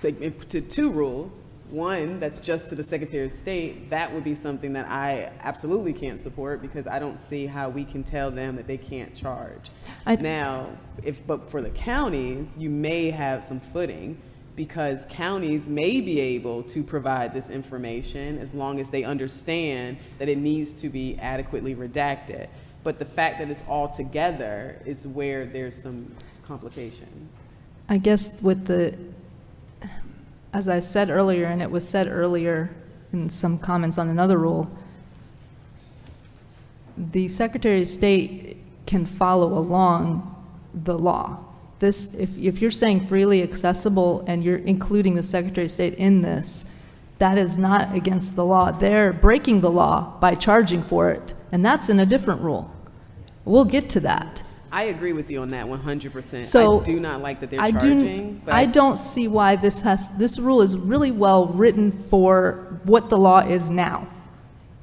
to two rules, one that's just to the Secretary of State, that would be something that I absolutely can't support because I don't see how we can tell them that they can't charge. But for the counties, you may have some footing because counties may be able to provide this information as long as they understand that it needs to be adequately redacted. But the fact that it's all together is where there's some complications. I guess as I said earlier, and it was said earlier in some comments on another rule, the Secretary of State can follow along the law. If you're saying freely accessible and you're including the Secretary of State in this, that is not against the law. They're breaking the law by charging for it, and that's in a different rule. We'll get to that. I agree with you on that 100%. So I do not like that they're charging. But I don't see why this rule is really well written for what the law is now.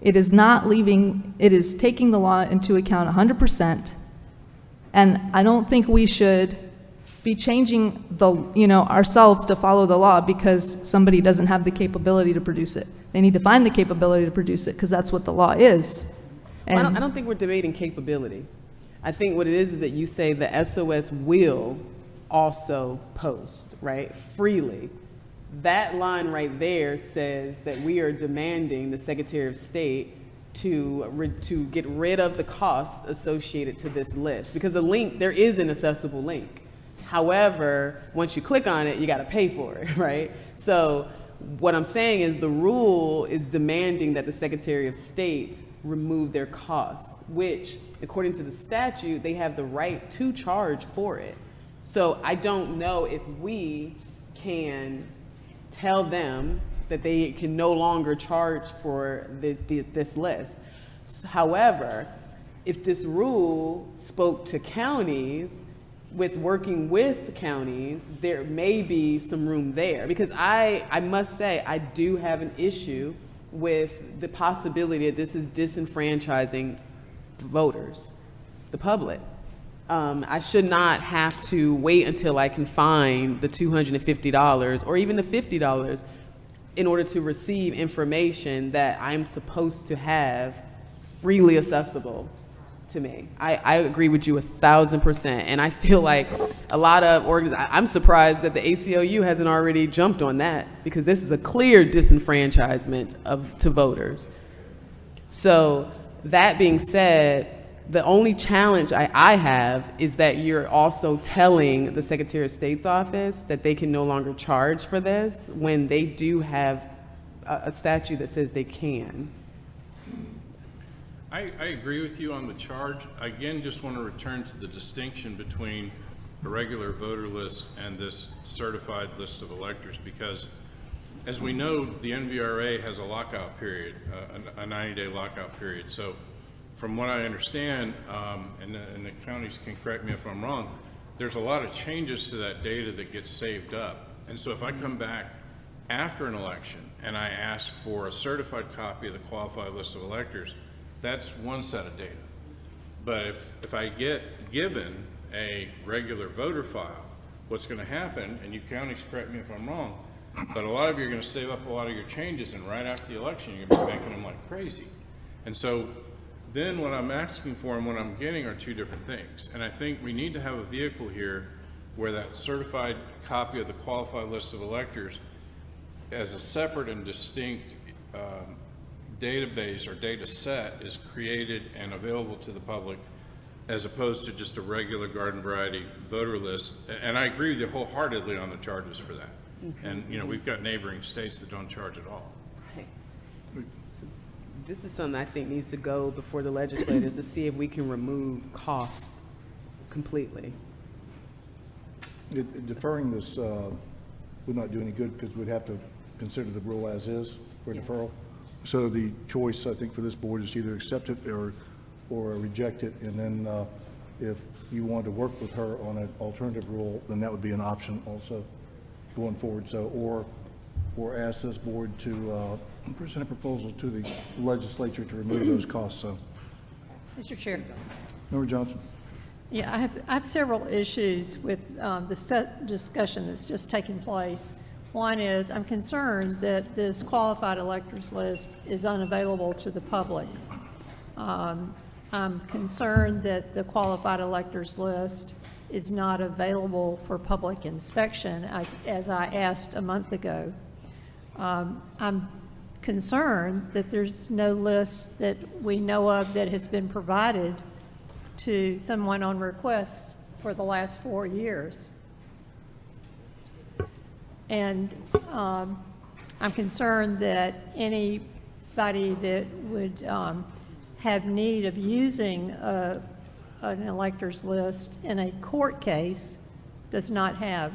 It is it is taking the law into account 100%. And I don't think we should be changing ourselves to follow the law because somebody doesn't have the capability to produce it. They need to find the capability to produce it because that's what the law is. I don't think we're debating capability. I think what it is that you say the SOS will also post, right, freely. That line right there says that we are demanding the Secretary of State to get rid of the costs associated to this list because there is an accessible link. However, once you click on it, you got to pay for it, right? So what I'm saying is the rule is demanding that the Secretary of State remove their costs, which, according to the statute, they have the right to charge for it. So I don't know if we can tell them that they can no longer charge for this list. However, if this rule spoke to counties, working with counties, there may be some room there. Because I must say, I do have an issue with the possibility that this is disenfranchising voters, the public. I should not have to wait until I can find the $250 or even the $50 in order to receive information that I'm supposed to have freely accessible to me. I agree with you 1,000%. And I feel like a lot of I'm surprised that the ACLU hasn't already jumped on that because this is a clear disenfranchisement to voters. So that being said, the only challenge I have is that you're also telling the Secretary of State's office that they can no longer charge for this when they do have a statute that says they can. I agree with you on the charge. I again just want to return to the distinction between a regular voter list and this certified list of electors, because as we know, the NVRA has a lockout period, a 90-day lockout period. So from what I understand, and the counties can correct me if I'm wrong, there's a lot of changes to that data that gets saved up. And so if I come back after an election and I ask for a certified copy of the qualified list of electors, that's one set of data. But if I get given a regular voter file, what's going to happen, and you counties correct me if I'm wrong, but a lot of you are going to save up a lot of your changes, and right after the election, you're going to be making them like crazy. And so then what I'm asking for and what I'm getting are two different things. And I think we need to have a vehicle here where that certified copy of the qualified list of electors as a separate and distinct database or data set is created and available to the public, as opposed to just a regular garden variety voter list. And I agree with you wholeheartedly on the charges for that. And you know, we've got neighboring states that don't charge at all. Right. So this is something I think needs to go before the legislators to see if we can remove cost completely. Deferring this would not do any good because we'd have to consider the rule as is for deferral. So the choice, I think, for this board is to either accept it or reject it. And then if you want to work with her on an alternative rule, then that would be an option also going forward. So, or ask this board to present a proposal to the legislature to remove those costs. So, Mr. Chair. Member Johnson. Yeah, I have several issues with the discussion that's just taken place. One is I'm concerned that this qualified electors list is unavailable to the public. I'm concerned that the qualified electors list is not available for public inspection as I asked a month ago. I'm concerned that there's no list that we know of that has been provided to someone on request for the last 4 years. And I'm concerned that anybody that would have need of using an electors list in a court case does not have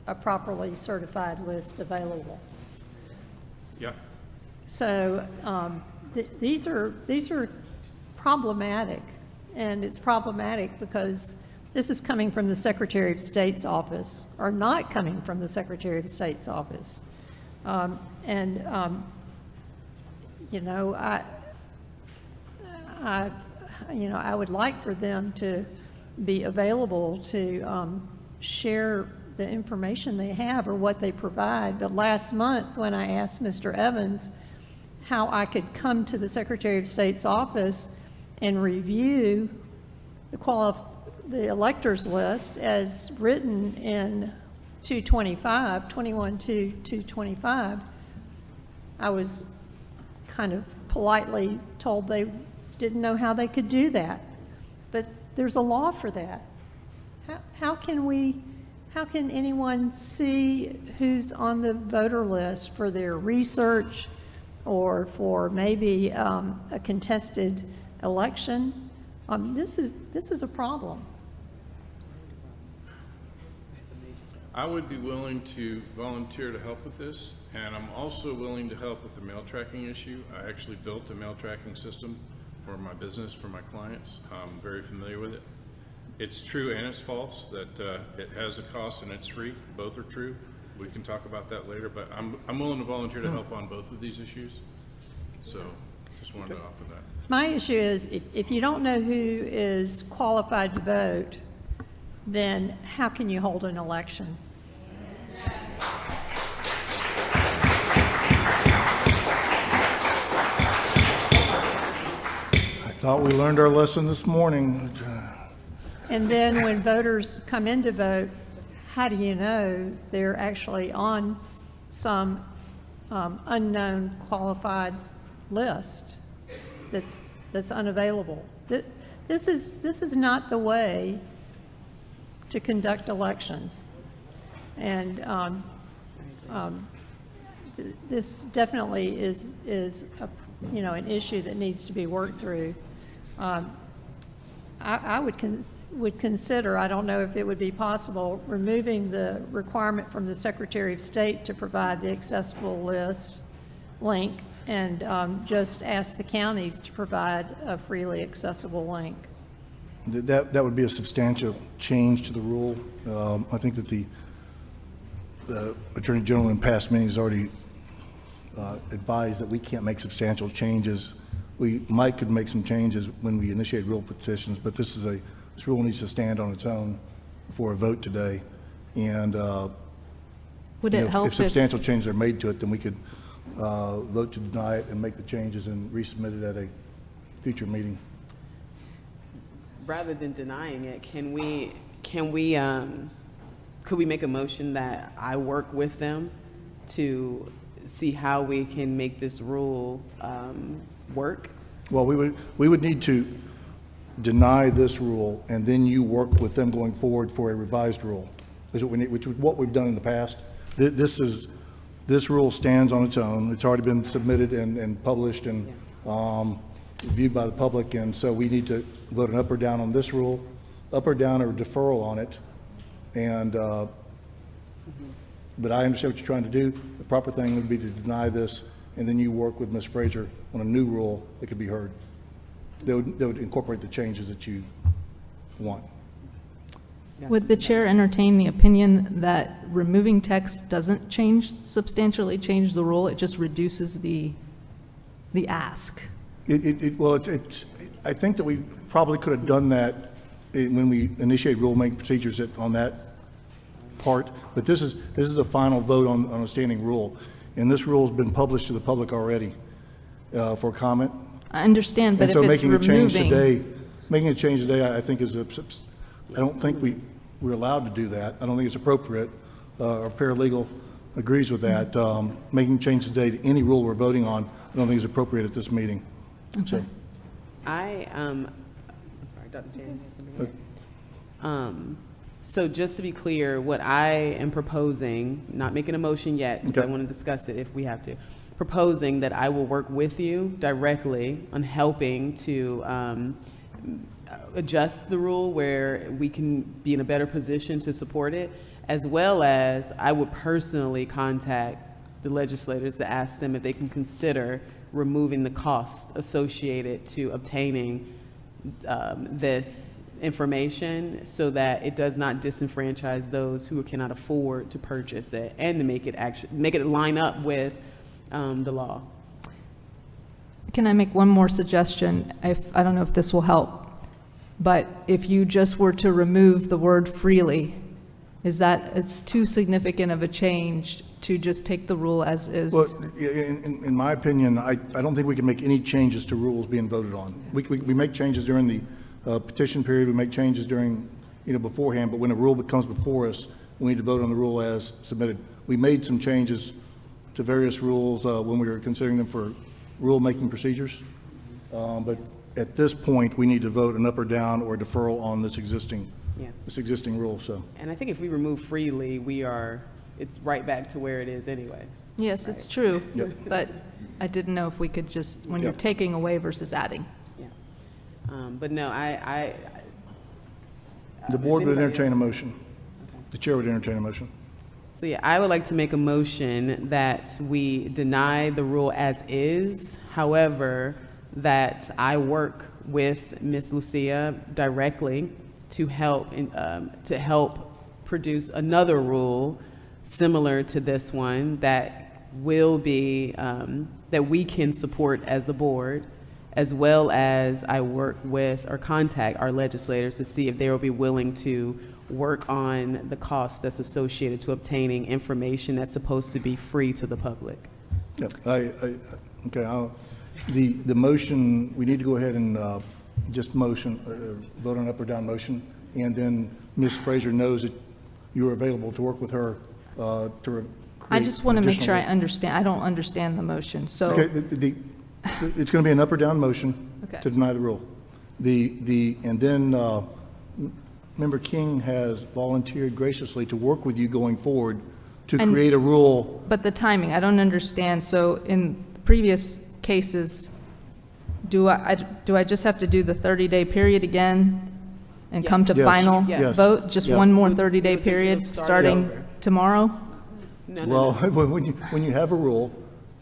a properly certified list available. Yeah. So these are problematic, and it's problematic because this is coming from the Secretary of State's office, or not coming from the Secretary of State's office. You know, I would like for them to be available to share the information they have or what they provide. But last month, when I asked Mr. Evans how I could come to the Secretary of State's office and review the electors list as written in 21-2-225, I was kind of politely told they didn't know how they could do that. But there's a law for that. How can anyone see who's on the voter list for their research or for maybe a contested election? This is a problem. I would be willing to volunteer to help with this, and I'm also willing to help with the mail tracking issue. I actually built a mail tracking system for my business, for my clients. I'm very familiar with it. It's true and it's false that it has a cost and it's free. Both are true. We can talk about that later, but I'm willing to volunteer to help on both of these issues. So just wanted to offer that. My issue is if you don't know who is qualified to vote, then how can you hold an election? I thought we learned our lesson this morning. And then when voters come in to vote, how do you know they're actually on some unknown qualified list? that's unavailable. This is not the way to conduct elections. And this definitely is a, an issue that needs to be worked through. I would consider, I don't know if it would be possible, removing the requirement from the Secretary of State to provide the accessible list link and just ask the counties to provide a freely accessible link. That would be a substantial change to the rule. I think that the Attorney General in past meetings already advised that we can't make substantial changes. We could make some changes when we initiate rule petitions, but this rule needs to stand on its own for a vote today. And Would it help if substantial changes are made to it, then we could vote to deny it and make the changes and resubmit it at a future meeting. Rather than denying it, could we make a motion that I work with them to see how we can make this rule work? Well, we would need to deny this rule, and then you work with them going forward for a revised rule. Is what we need, which is what we've done in the past. This rule stands on its own. It's already been submitted and published and viewed by the public, and so we need to vote an up or down on this rule, up or down or deferral on it. And but I understand what you're trying to do. The proper thing would be to deny this, and then you work with Ms. Frazier on a new rule that could be heard. They would incorporate the changes that you want. Would the chair entertain the opinion that removing text doesn't substantially change the rule, it just reduces the ask? Well, I think that we probably could have done that when we initiate rulemaking procedures on that part, but this is a final vote on a standing rule, and this rule has been published to the public already for comment. I understand, but And so if it's making a change today, I think I don't think we're allowed to do that. I don't think it's appropriate. Our paralegal agrees with that. Making changes today to any rule we're voting on, I don't think is appropriate at this meeting. Okay. I'm sorry, Dr. Jan. So just to be clear, what I am proposing, not making a motion yet, because I want to discuss it if we have to, proposing that I will work with you directly on helping to adjust the rule where we can be in a better position to support it, as well as I would personally contact the legislators to ask them if they can consider removing the costs associated to obtaining this information so that it does not disenfranchise those who cannot afford to purchase it, and to make it line up with the law. Can I make one more suggestion? I don't know if this will help, but if you just were to remove the word freely, it's too significant of a change to just take the rule as is? Well, in my opinion, I don't think we can make any changes to rules being voted on. We make changes during the petition period, we make changes during, beforehand, but when a rule comes before us, we need to vote on the rule as submitted. We made some changes to various rules when we were considering them for rule-making procedures, but at this point, we need to vote an up or down or a deferral on this existing rule. So, and I think if we remove freely, it's right back to where it is anyway. Yes, it's true, but I didn't know if we could just, when you're taking away versus adding. But no, the board would entertain a motion. The chair would entertain a motion. So I would like to make a motion that we deny the rule as is. However, that I work with Ms. Lucia directly to help produce another rule similar to this one that will be that we can support as the board, as well as I work with or contact our legislators to see if they will be willing to work on the cost that's associated to obtaining information that's supposed to be free to the public. Yeah, okay. The motion, we need to go ahead and just vote on up or down motion, and then Ms. Frazier knows that you are available to work with her I just want to make sure I understand. I don't understand the motion. So, okay, It's going to be an up or down motion Okay. to deny the rule. And then Member King has volunteered graciously to work with you going forward to And- create a rule. But the timing, I don't understand. So in previous cases, do I just have to do the 30-day period again and Yeah. come to Yes. final Yes. vote? Just Yeah. one more 30-day period, start starting over. tomorrow? No, Well, when you have a rule,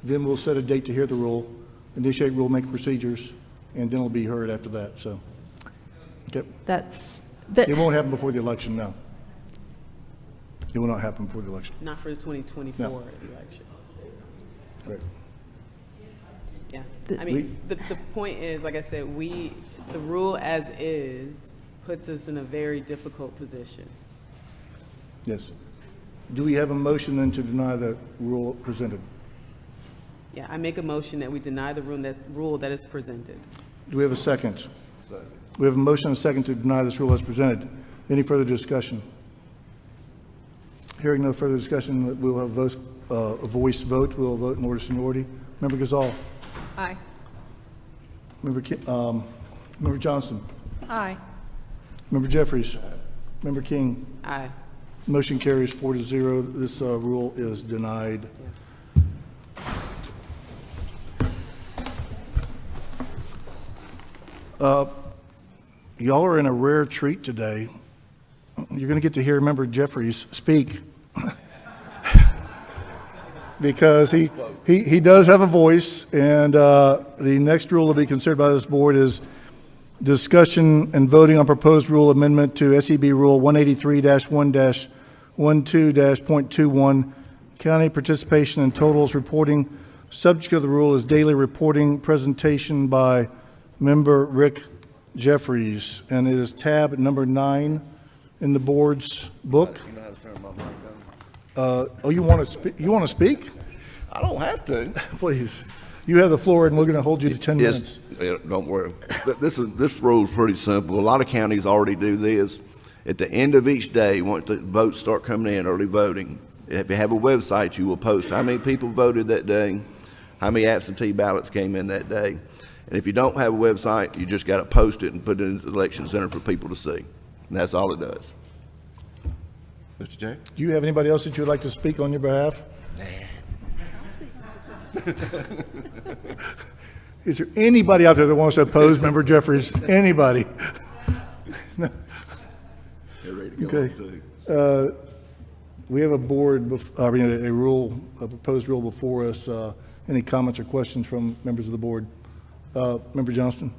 then we'll set a date to hear the rule, initiate rulemaking procedures, and then it'll be heard after that, so. Okay. It won't happen before the election, no. It will not happen before the election. Not for the 2024 No. election. Right. Yeah, I mean, the point is, like I said, the rule as is puts us in a very difficult position. Yes. Do we have a motion then to deny the rule presented? Yeah, I make a motion that we deny the rule that is presented. Do we have a second? We have a motion and a second to deny this rule as presented. Any further discussion? Hearing no further discussion, we'll have a voice vote. We'll vote in order of seniority. Member Gazal. Aye. Member Johnston. Aye. Member Jeffries. Member King. Aye. Motion carries 4-0. This rule is denied. Y'all are in a rare treat today. You're going to get to hear Member Jeffries speak because he does have a voice, and the next rule to be considered by this board is discussion and voting on proposed rule amendment to SEB Rule 183-1-12-.21, county participation and totals reporting. Subject of the rule is daily reporting presentation by Member Rick Jeffries, and it is tab number 9 in the board's book. You know how to turn my mic on? Oh, you want to speak? You want to speak? I don't have to. Please. You have the floor, and we're going to hold you to 10 minutes. Yeah, don't worry. This rule is pretty simple. A lot of counties already do this. At the end of each day, once the votes start coming in, early voting, if you have a website, you will post how many people voted that day, how many absentee ballots came in that day. And if you don't have a website, you just got to post it and put it in the election center for people to see. And that's all it does. Mr. Jerry? Do you have anybody else that you would like to speak on your behalf? Is there anybody out there that wants to oppose Member Jeffries? Anybody? No. They're ready to go. Okay. We have a proposed rule before us. Any comments or questions from members of the board? Member Johnston?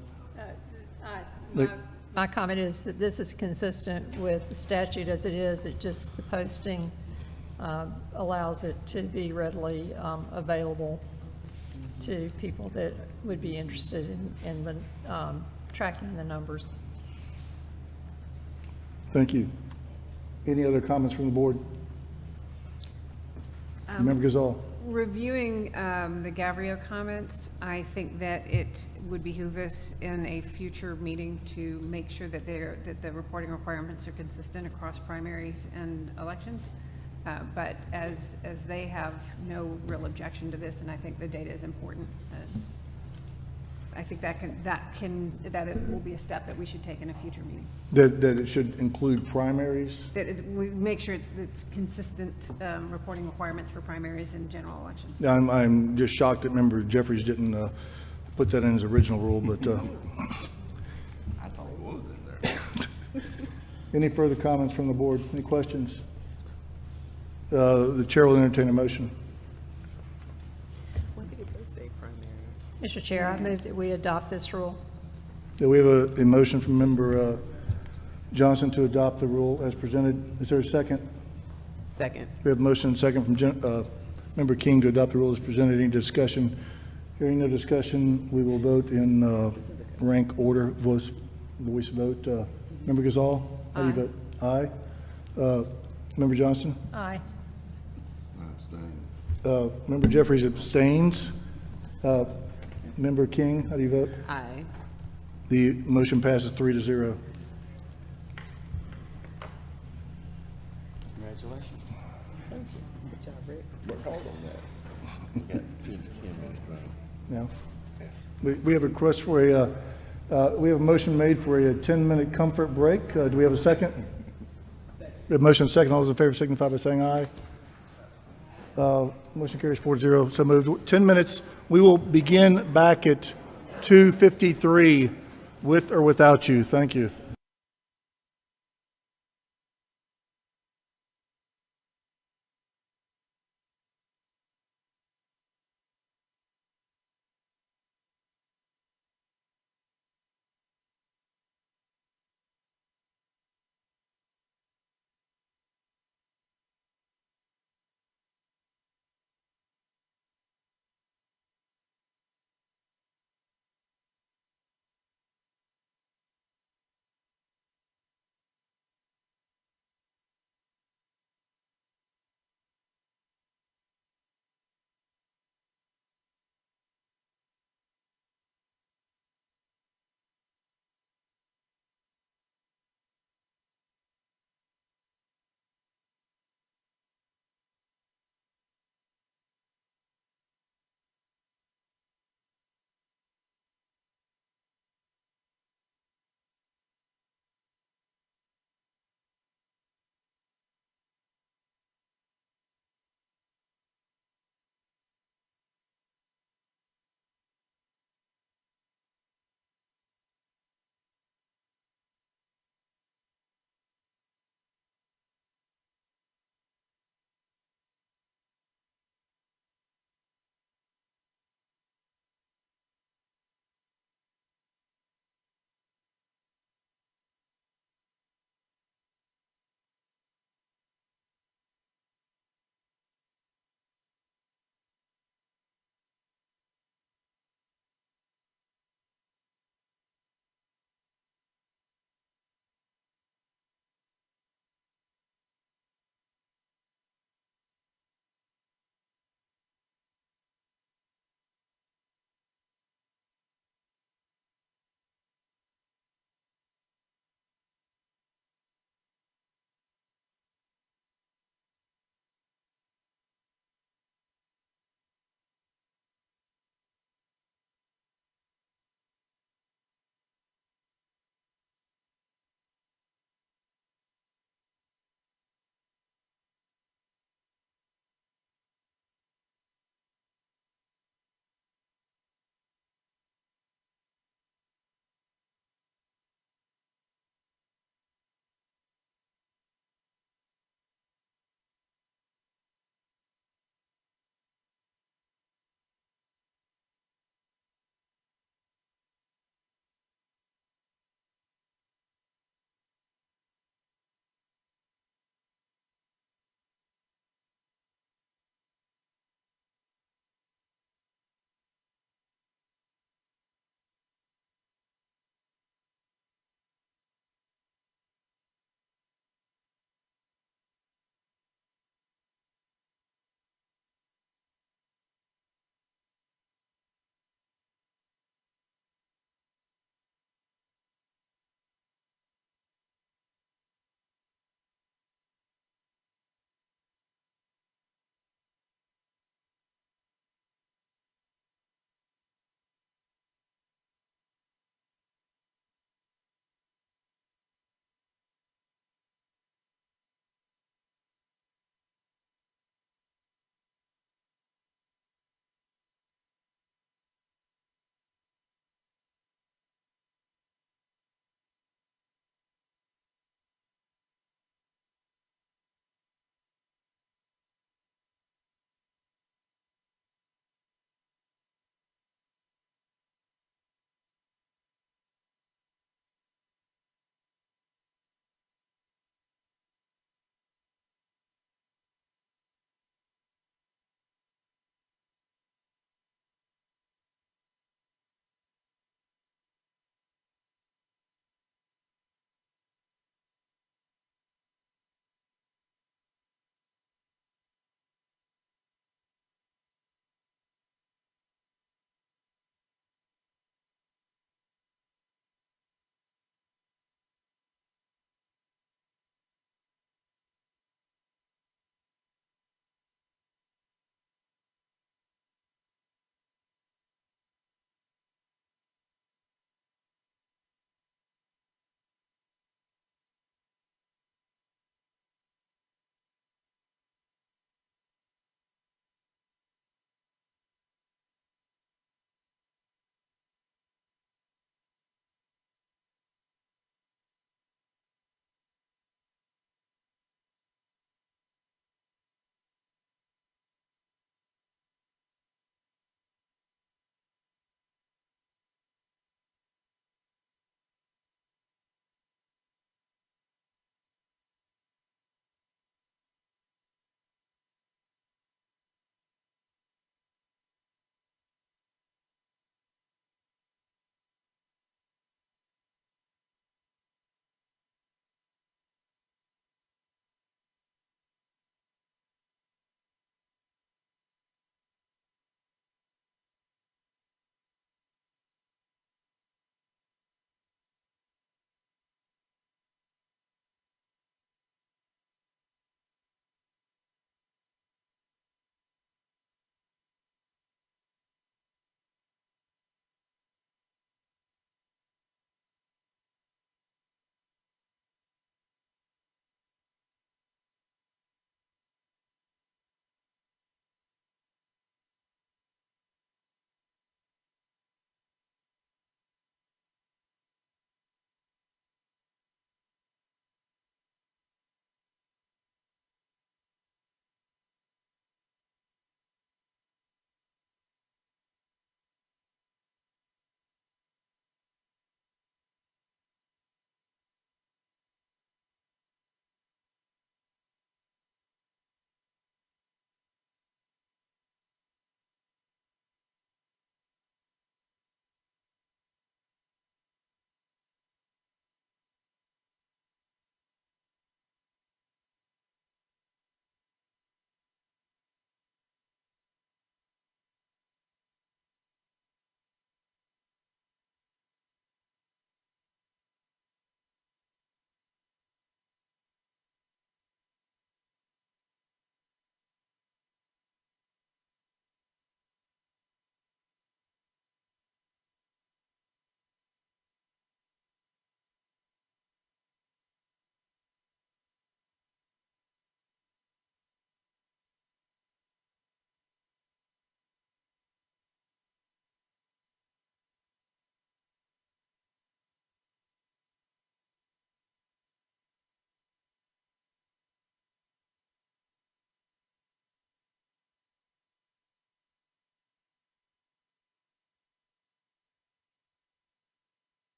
My comment is that this is consistent with the statute as it is. It just, the posting allows it to be readily available to people that would be interested in the tracking the numbers. Thank you. Any other comments from the board? Member Gazal? Reviewing the Gavrio comments, I think that it would behoove us in a future meeting to make sure that the reporting requirements are consistent across primaries and elections. But as they have no real objection to this, and I think the data is important, I think that it will be a step that we should take in a future meeting. That it should include primaries? We make sure it's consistent reporting requirements for primaries and general elections. I'm just shocked that Member Jeffries didn't put that in his original rule, but I thought it was in there. any further comments from the board? Any questions? The chair will entertain a motion. When did they say primaries? Mr. Chair, I move that we adopt this rule. We have a motion from Member Johnson to adopt the rule as presented. Is there a second? Second. We have a motion and second from Member King to adopt the rule as presented. Any discussion? Hearing no discussion, we will vote in rank order, voice vote. Member Gazal? How do you vote? Aye. Member Johnston? Aye. Member Jeffries abstains. Member King, how do you vote? Aye. The motion passes 3-0. Congratulations. Thank you. Good job, Rick. Work hard on that. We got 10 minutes, right? Now, Yeah. We have a request for we have a motion made for a 10-minute comfort break. Do we have a second? We have a motion and a second. All those in favor signify by saying aye. Motion carries 4-0. So moved. 10 minutes. We will begin back at 2:53 with or without you. Thank you.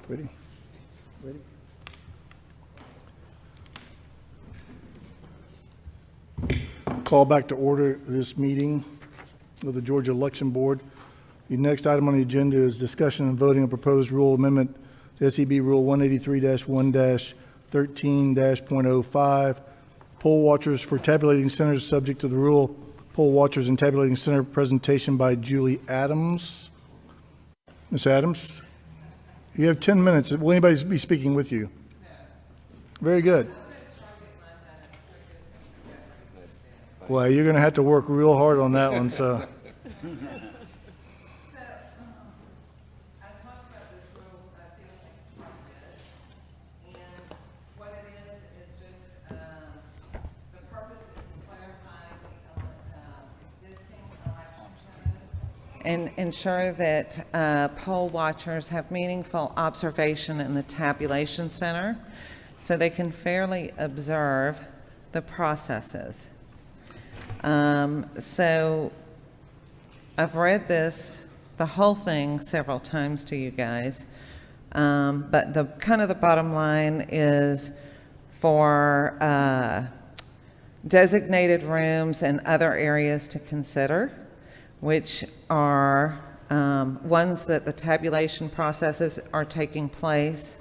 Ready? Ready? Call back to order this meeting of the Georgia Election Board. The next item on the agenda is discussion and voting on proposed rule amendment to SEB Rule 183-1-13-.05. Poll watchers for tabulating centers subject to the rule. Poll watchers and tabulating center presentation by Julie Adams. Ms. Adams, you have 10 minutes. Will anybody be speaking with you? Very good. Well, you're going to have to work real hard on that one, so. And ensure that poll watchers have meaningful observation in the tabulation center so they can fairly observe the processes. So I've read this, the whole thing, several times to you guys, but the bottom line is for designated rooms and other areas to consider, which are ones that the tabulation processes are taking place,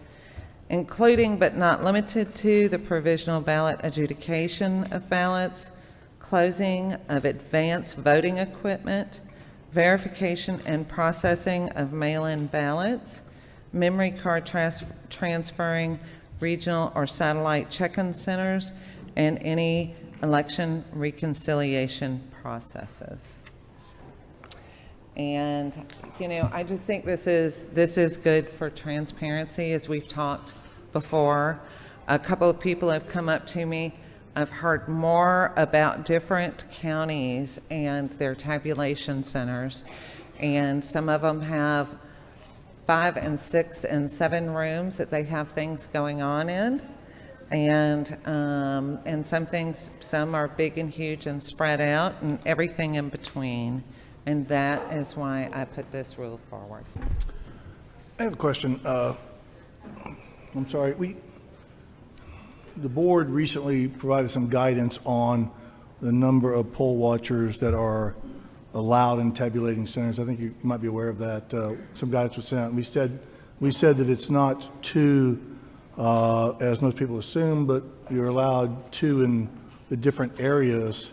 including but not limited to the provisional ballot adjudication of ballots, closing of advanced voting equipment, verification and processing of mail-in ballots, memory card transferring regional or satellite check-in centers, and any election reconciliation processes. And, I just think this is good for transparency, as we've talked before. A couple of people have come up to me. I've heard more about different counties and their tabulation centers, and some of them have 5 and 6 and 7 rooms that they have things going on in, and some are big and huge and spread out, and everything in between. And that is why I put this rule forward. I have a question. I'm sorry. The board recently provided some guidance on the number of poll watchers that are allowed in tabulating centers. I think you might be aware of that. Some guidance was sent out. And we said that it's not 2, as most people assume, but you're allowed 2 in the different areas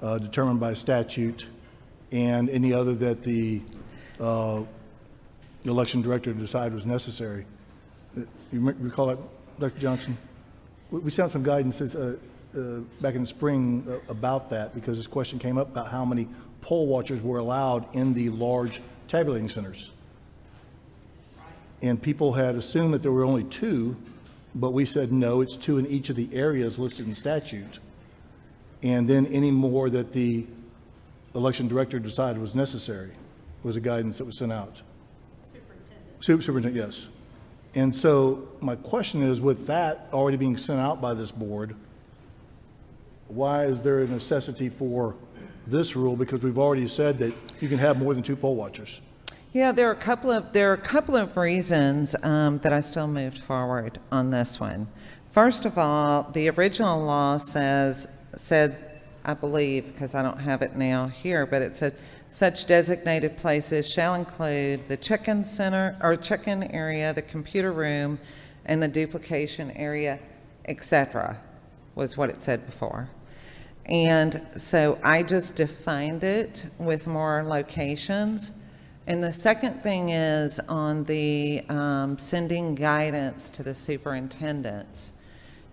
determined by statute, and any other that the election director decided was necessary. You recall that, Dr. Johnson? We sent some guidance back in the spring about that, because this question came up about how many poll watchers were allowed in the large tabulating centers. And people had assumed that there were only 2, but we said no, it's 2 in each of the areas listed in statute. And then any more that the election director decided was necessary was a guidance that was sent out. Superintendent, yes. And so my question is, with that already being sent out by this board, why is there a necessity for this rule? Because we've already said that you can have more than 2 poll watchers. Yeah, there are a couple of reasons that I still moved forward on this one. First of all, the original law said, I believe, because I don't have it now here, but it said such designated places shall include the check-in center or check-in area, the computer room, and the duplication area, etc., was what it said before. And so I just defined it with more locations. And the second thing is on the sending guidance to the superintendents.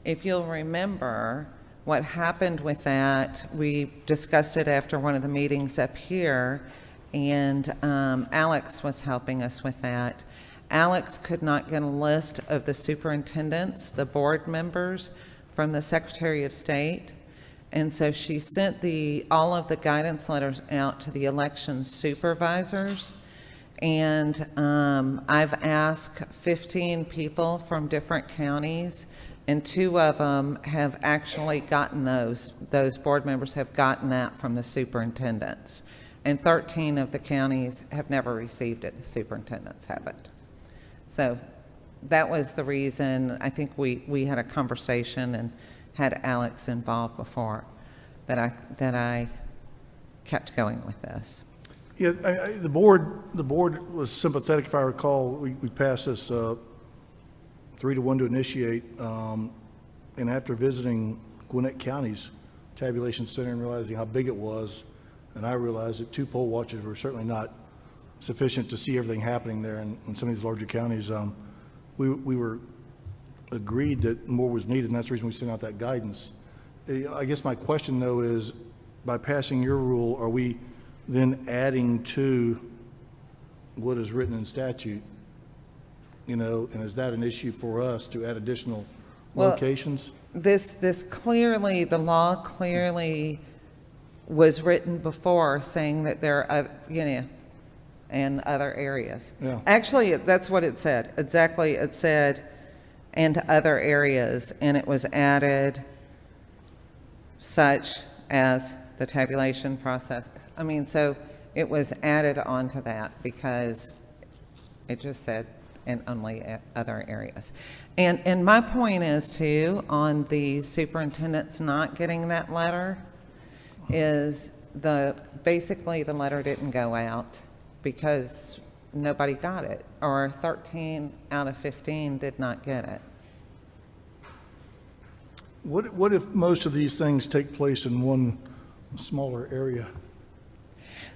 If you'll remember, what happened with that, we discussed it after one of the meetings up here, and Alex was helping us with that. Alex could not get a list of the superintendents, the board members, from the Secretary of State, and so she sent all of the guidance letters out to the election supervisors. And I've asked 15 people from different counties, and 2 of them have actually gotten those board members have gotten that from the superintendents. And 13 of the counties have never received it. The superintendents haven't. So that was the reason, I think we had a conversation and had Alex involved before, that I kept going with this. Yeah, the board was sympathetic, if I recall. We passed this 3-1 to initiate, and after visiting Gwinnett County's tabulation center and realizing how big it was, and I realized that 2 poll watchers were certainly not sufficient to see everything happening there in some of these larger counties, we were agreed that more was needed, and that's the reason we sent out that guidance. I guess my question, though, is by passing your rule, are we then adding to what is written in statute? You know, and is that an issue for us to add additional locations? This clearly, the law clearly was written before saying that there are, in other areas. Yeah. Actually, that's what it said. Exactly, it said, and other areas, and it was added such as the tabulation process. I mean, so it was added onto that because it just said in only other areas. And my point is too, on the superintendents not getting that letter, is basically the letter didn't go out because nobody got it, or 13 out of 15 did not get it. What if most of these things take place in one smaller area?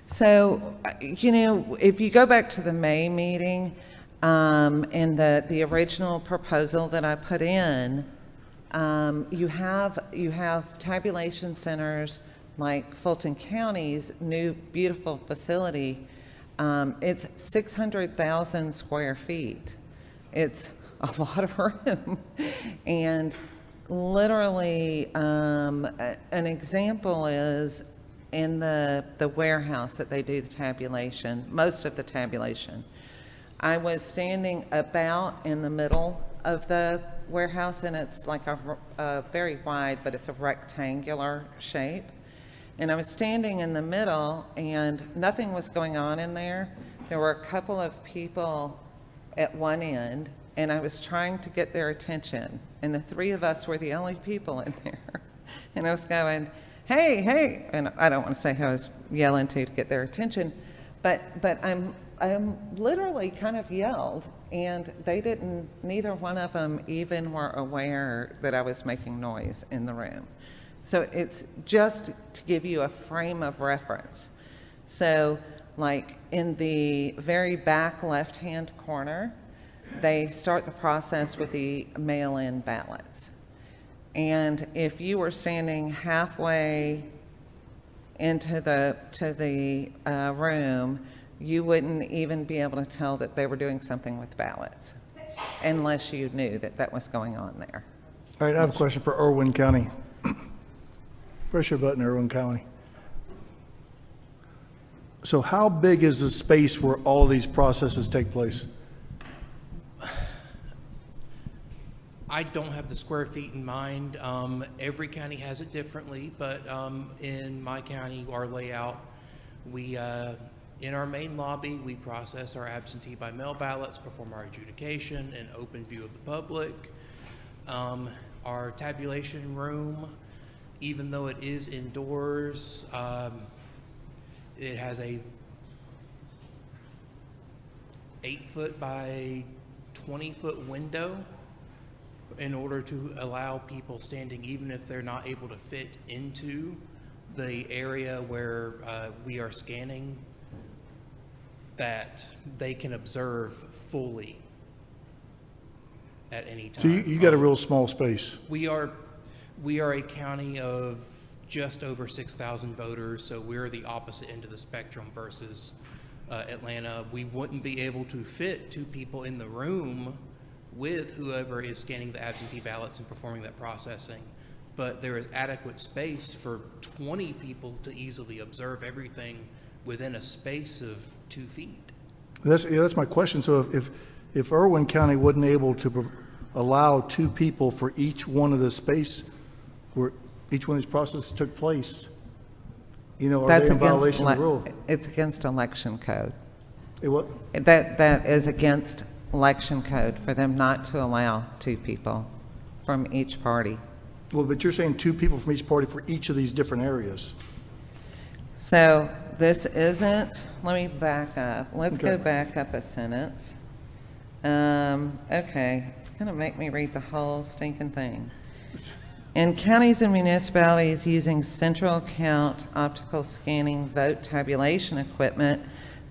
So, if you go back to the May meeting, and the original proposal that I put in, you have tabulation centers like Fulton County's new beautiful facility. It's 600,000 square feet. It's a lot of room. And literally, an example is in the warehouse that they do the tabulation, most of the tabulation. I was standing about in the middle of the warehouse, and it's like a very wide, but it's a rectangular shape. And I was standing in the middle, and nothing was going on in there. There were a couple of people at one end, and I was trying to get their attention. And the 3 of us were the only people in there. And I was going, hey, hey. And I don't want to say who I was yelling to get their attention, but I'm literally kind of yelled, and neither one of them even were aware that I was making noise in the room. So it's just to give you a frame of reference. So like in the very back left-hand corner, they start the process with the mail-in ballots. And if you were standing halfway into the room, you wouldn't even be able to tell that they were doing something with ballots unless you knew that that was going on there. All right, I have a question for Irwin County. Press your button, Irwin County. So how big is the space where all of these processes take place? I don't have the square feet in mind. Every county has it differently, but in my county, our layout, we in our main lobby, we process our absentee by mail ballots, perform our adjudication in open view of the public. Our tabulation room, even though it is indoors, it has a 8-foot by 20-foot window in order to allow people standing, even if they're not able to fit into the area where we are scanning, that they can observe fully at any time. So you got a real small space. We are a county of just over 6,000 voters, so we're the opposite end of the spectrum versus Atlanta. We wouldn't be able to fit 2 people in the room with whoever is scanning the absentee ballots and performing that processing, but there is adequate space for 20 people to easily observe everything within a space of 2 feet. That's my question. So if Irwin County wasn't able to allow 2 people for each one of the space where each one of these processes took place, are they in violation of the rule? It's against election code. What? That is against election code for them not to allow 2 people from each party. Well, but you're saying 2 people from each party for each of these different areas. So this isn't, let me back up. Let's go Okay. back up a sentence. Okay, it's going to make me read the whole stinking thing. In counties and municipalities using central count optical scanning vote tabulation equipment,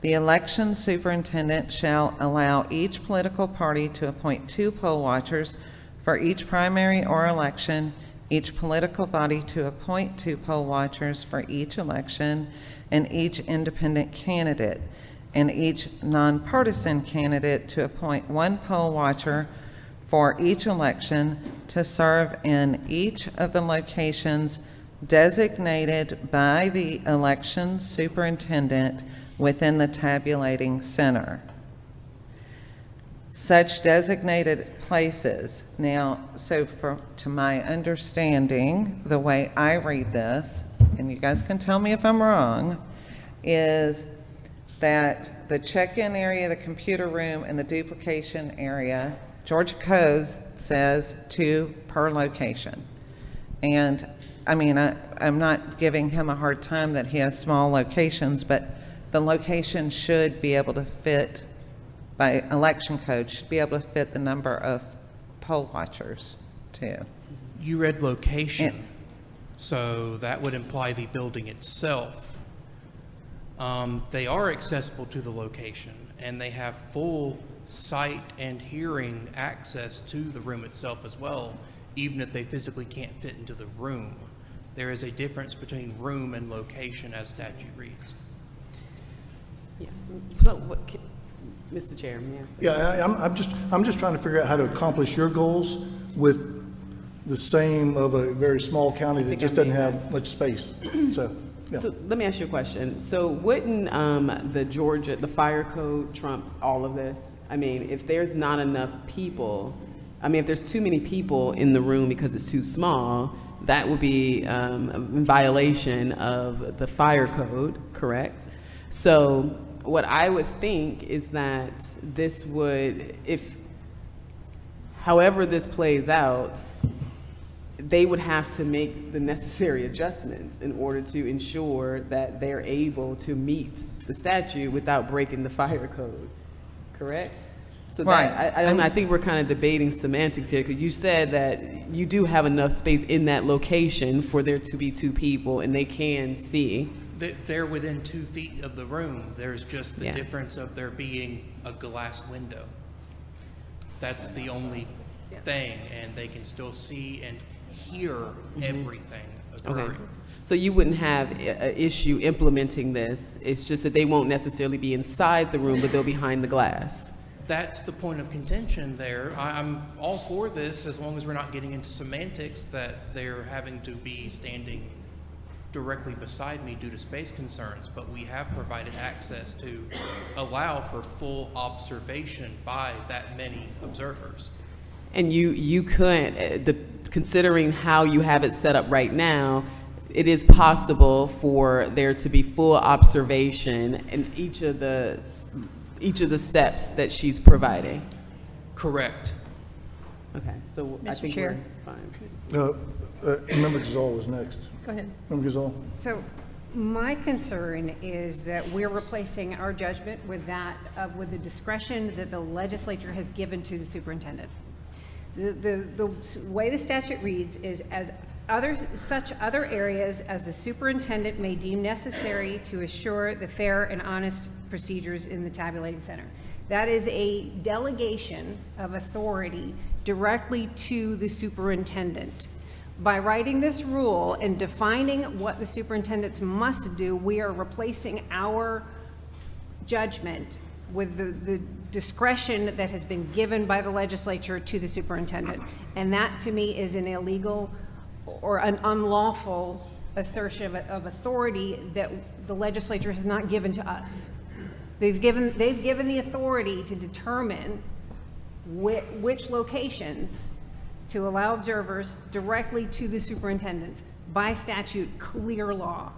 the election superintendent shall allow each political party to appoint 2 poll watchers for each primary or election, each political body to appoint 2 poll watchers for each election, and each independent candidate, and each nonpartisan candidate to appoint 1 poll watcher for each election to serve in each of the locations designated by the election superintendent within the tabulating center. Such designated places. Now, so to my understanding, the way I read this, and you guys can tell me if I'm wrong, is that the check-in area, the computer room, and the duplication area, Georgia Code says 2 per location. And I mean, I'm not giving him a hard time that he has small locations, but the location should be able to fit, by election code, should be able to fit the number of poll watchers too. You read location, so that would imply the building itself. They are accessible to the location, and they have full sight and hearing access to the room itself as well, even if they physically can't fit into the room. There is a difference between room and location as statute reads. Yeah. So, Mr. Chair, may I say? Yeah, I'm just trying to figure out how to accomplish your goals with the same of a very small county that just doesn't have much space. So, yeah. So let me ask you a question. So wouldn't the fire code trump all of this? I mean, if there's not enough people, if there's too many people in the room because it's too small, that would be in violation of the fire code, correct? So what I would think is that this would, however this plays out, they would have to make the necessary adjustments in order to ensure that they're able to meet the statute without breaking the fire code, correct? So Right. I think we're kind of debating semantics here, because you said that you do have enough space in that location for there to be 2 people and they can see. They're within 2 feet of the room. There's just the Yeah. difference of there being a glass window. That's the only thing, and they can still see and hear everything occurring. Okay. So you wouldn't have an issue implementing this. It's just that they won't necessarily be inside the room, but they'll be behind the glass. That's the point of contention there. I'm all for this as long as we're not getting into semantics that they're having to be standing directly beside me due to space concerns, but we have provided access to allow for full observation by that many observers. And you could, considering how you have it set up right now, it is possible for there to be full observation in each of the steps that she's providing. Correct. Okay, so I Mr. think Chair. we're fine. Member Gazal was next. Go ahead. Member Gazal. So my concern is that we're replacing our judgment with that, with the discretion that the legislature has given to the superintendent. The way the statute reads is such other areas as the superintendent may deem necessary to assure the fair and honest procedures in the tabulating center. That is a delegation of authority directly to the superintendent. By writing this rule and defining what the superintendents must do, we are replacing our judgment with the discretion that has been given by the legislature to the superintendent. And that, to me, is an illegal or an unlawful assertion of authority that the legislature has not given to us. They've given the authority to determine which locations to allow observers directly to the superintendents by statute, clear law.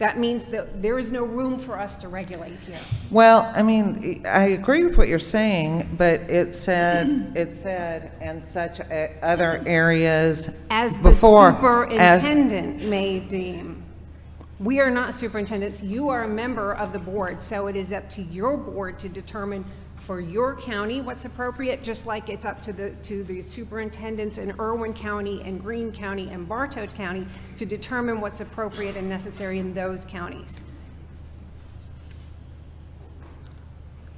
that means that there is no room for us to regulate here. Well, I mean, I agree with what you're saying, but it said, and such other areas As the before. superintendent may deem. We are not superintendents. You are a member of the board, so it is up to your board to determine for your county what's appropriate, just like it's up to the superintendents in Irwin County and Greene County and Bartow County to determine what's appropriate and necessary in those counties.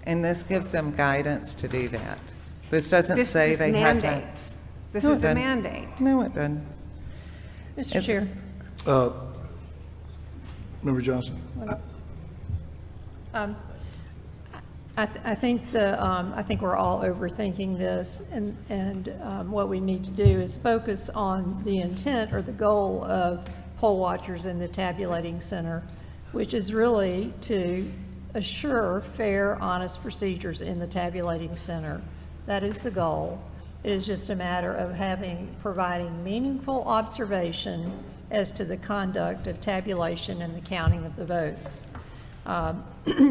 And this gives them guidance to do that. This doesn't This say they have to. mandates. This No, it is a doesn't. mandate. No, it doesn't. Mr. Chair. Member Johnson? I think we're all overthinking this, and what we need to do is focus on the intent or the goal of poll watchers in the tabulating center, which is really to assure fair, honest procedures in the tabulating center. That is the goal. It is just a matter of providing meaningful observation as to the conduct of tabulation and the counting of the votes.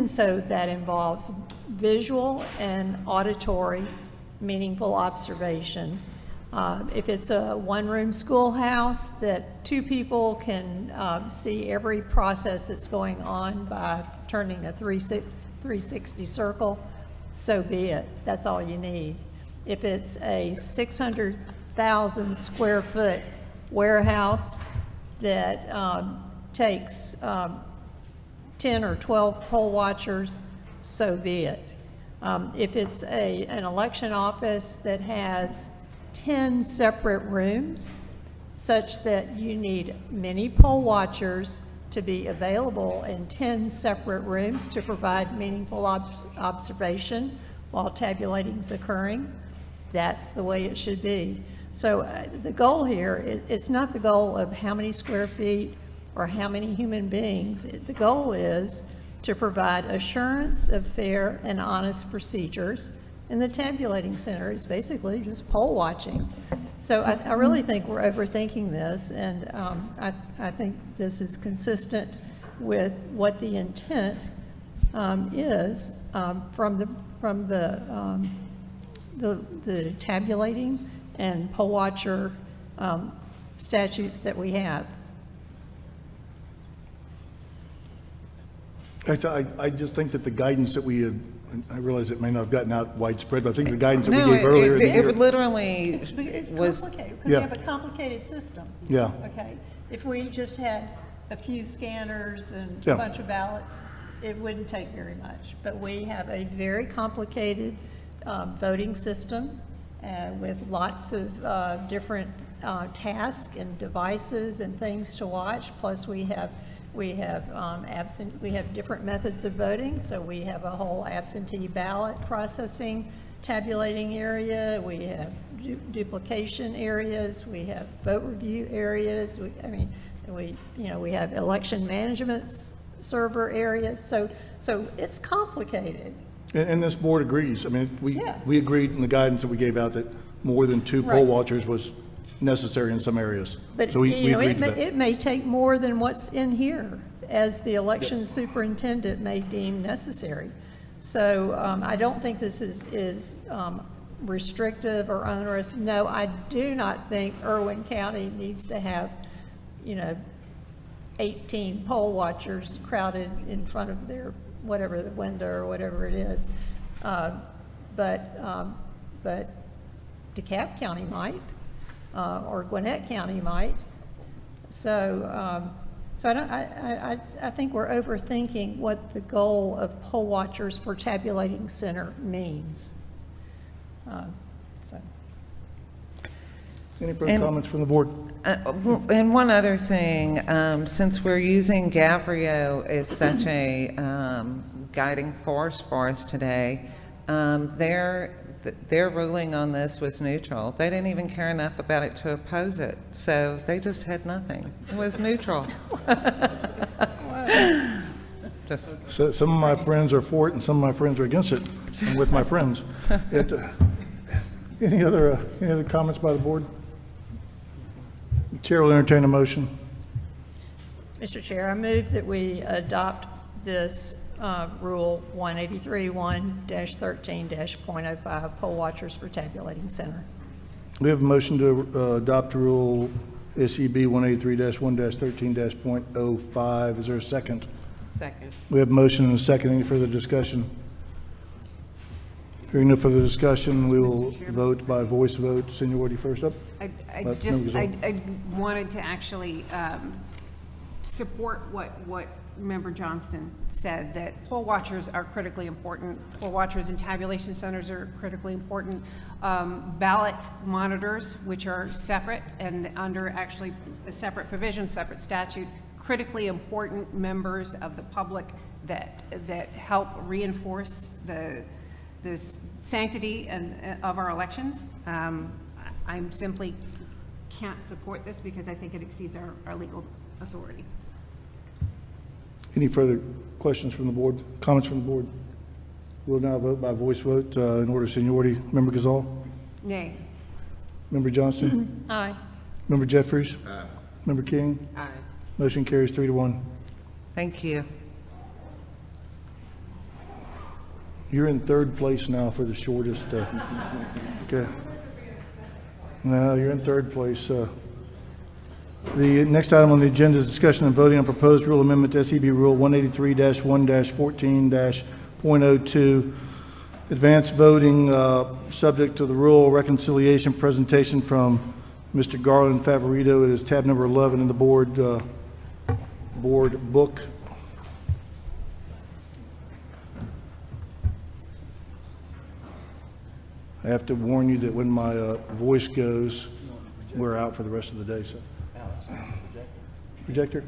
So that involves visual and auditory meaningful observation. If it's a one-room schoolhouse that two people can see every process that's going on by turning a 360 circle, so be it. That's all you need. If it's a 600,000 square foot warehouse that takes 10 or 12 poll watchers, so be it. If it's an election office that has 10 separate rooms, such that you need many poll watchers to be available in 10 separate rooms to provide meaningful observation while tabulating is occurring, that's the way it should be. So the goal here, it's not the goal of how many square feet or how many human beings. The goal is to provide assurance of fair and honest procedures, and the tabulating center is basically just poll watching. So I really think we're overthinking this, and I think this is consistent with what the intent is from the tabulating and poll watcher statutes that we have. I just think that the guidance that we had, I realize it may not have gotten out widespread, but I think the guidance that we gave earlier in the year. It literally It's was. complicated, because we have a complicated system. Yeah. Okay, if we just had a few scanners and Yeah. a bunch of ballots, it wouldn't take very much. But we have a very complicated voting system with lots of different tasks and devices and things to watch. Plus, we have different methods of voting. So we have a whole absentee ballot processing, tabulating area. We have duplication areas. We have vote review areas. We have election management server areas. So it's complicated. And this board agrees. I mean, Yeah. we agreed in the guidance that we gave out that more than two poll Right. watchers was necessary in some areas. But, So we agreed to that. it may take more than what's in here, as the election superintendent may deem necessary. So I don't think this is restrictive or onerous. No, I do not think Irwin County needs to have, 18 poll watchers crowded in front of their, the window or whatever it is. But DeKalb County might. Or Gwinnett County might. So I think we're overthinking what the goal of poll watchers for tabulating center means. Any further comments from the board? And one other thing, since we're using Gavrio as such a guiding force for us today, their ruling on this was neutral. They didn't even care enough about it to oppose it, so they just had nothing. It was neutral. So some of my friends are for it, and some of my friends are against it. I'm with my friends. Any other comments by the board? The chair will entertain a motion. Mr. Chair, I move that we adopt this Rule 183-1-13-.05, poll watchers for tabulating center. We have a motion to adopt Rule SEB 183-1-13-.05. Is there a second? Second. We have a motion and a second. Any further discussion? Hearing no further discussion, we will vote by voice vote. Seniority first up. I Members all. wanted to actually support what Member Johnston said, that poll watchers are critically important. Poll watchers and tabulation centers are critically important. Ballot monitors, which are separate and under actually a separate provision, separate statute, critically important members of the public that help reinforce the sanctity of our elections. I'm simply can't support this because I think it exceeds our legal authority. Any further questions from the board? Comments from the board? We'll now vote by voice vote in order of seniority. Member Gazal? Nay. Member Johnston? Aye. Member Jeffries? Aye. Member King? Aye. Motion carries 3-1. Thank you. You're in third place now for the shortest. Okay. No, you're in third place. The next item on the agenda is discussion and voting on proposed rule amendment to SEB Rule 183-1-14-.02. Advanced voting, subject to the rule reconciliation presentation from Mr. Garland Favorito. It is tab number 11 in the board book. I have to warn you that when my voice goes, we're out for the rest of the day. So, projector.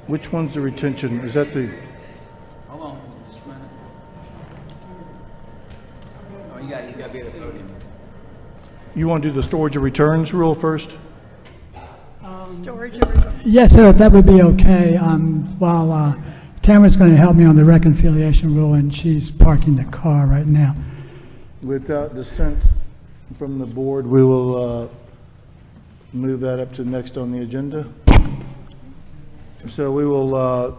Which one's the retention? Is that the? Hold on, just a minute. Oh, you got to be at the podium. You want to do the storage of returns rule first? Storage of Yes, sir, if that would be okay. While Tamara's going to help me on the reconciliation rule, and she's parking the car right now. Without dissent from the board, we will move that up to next on the agenda. So we will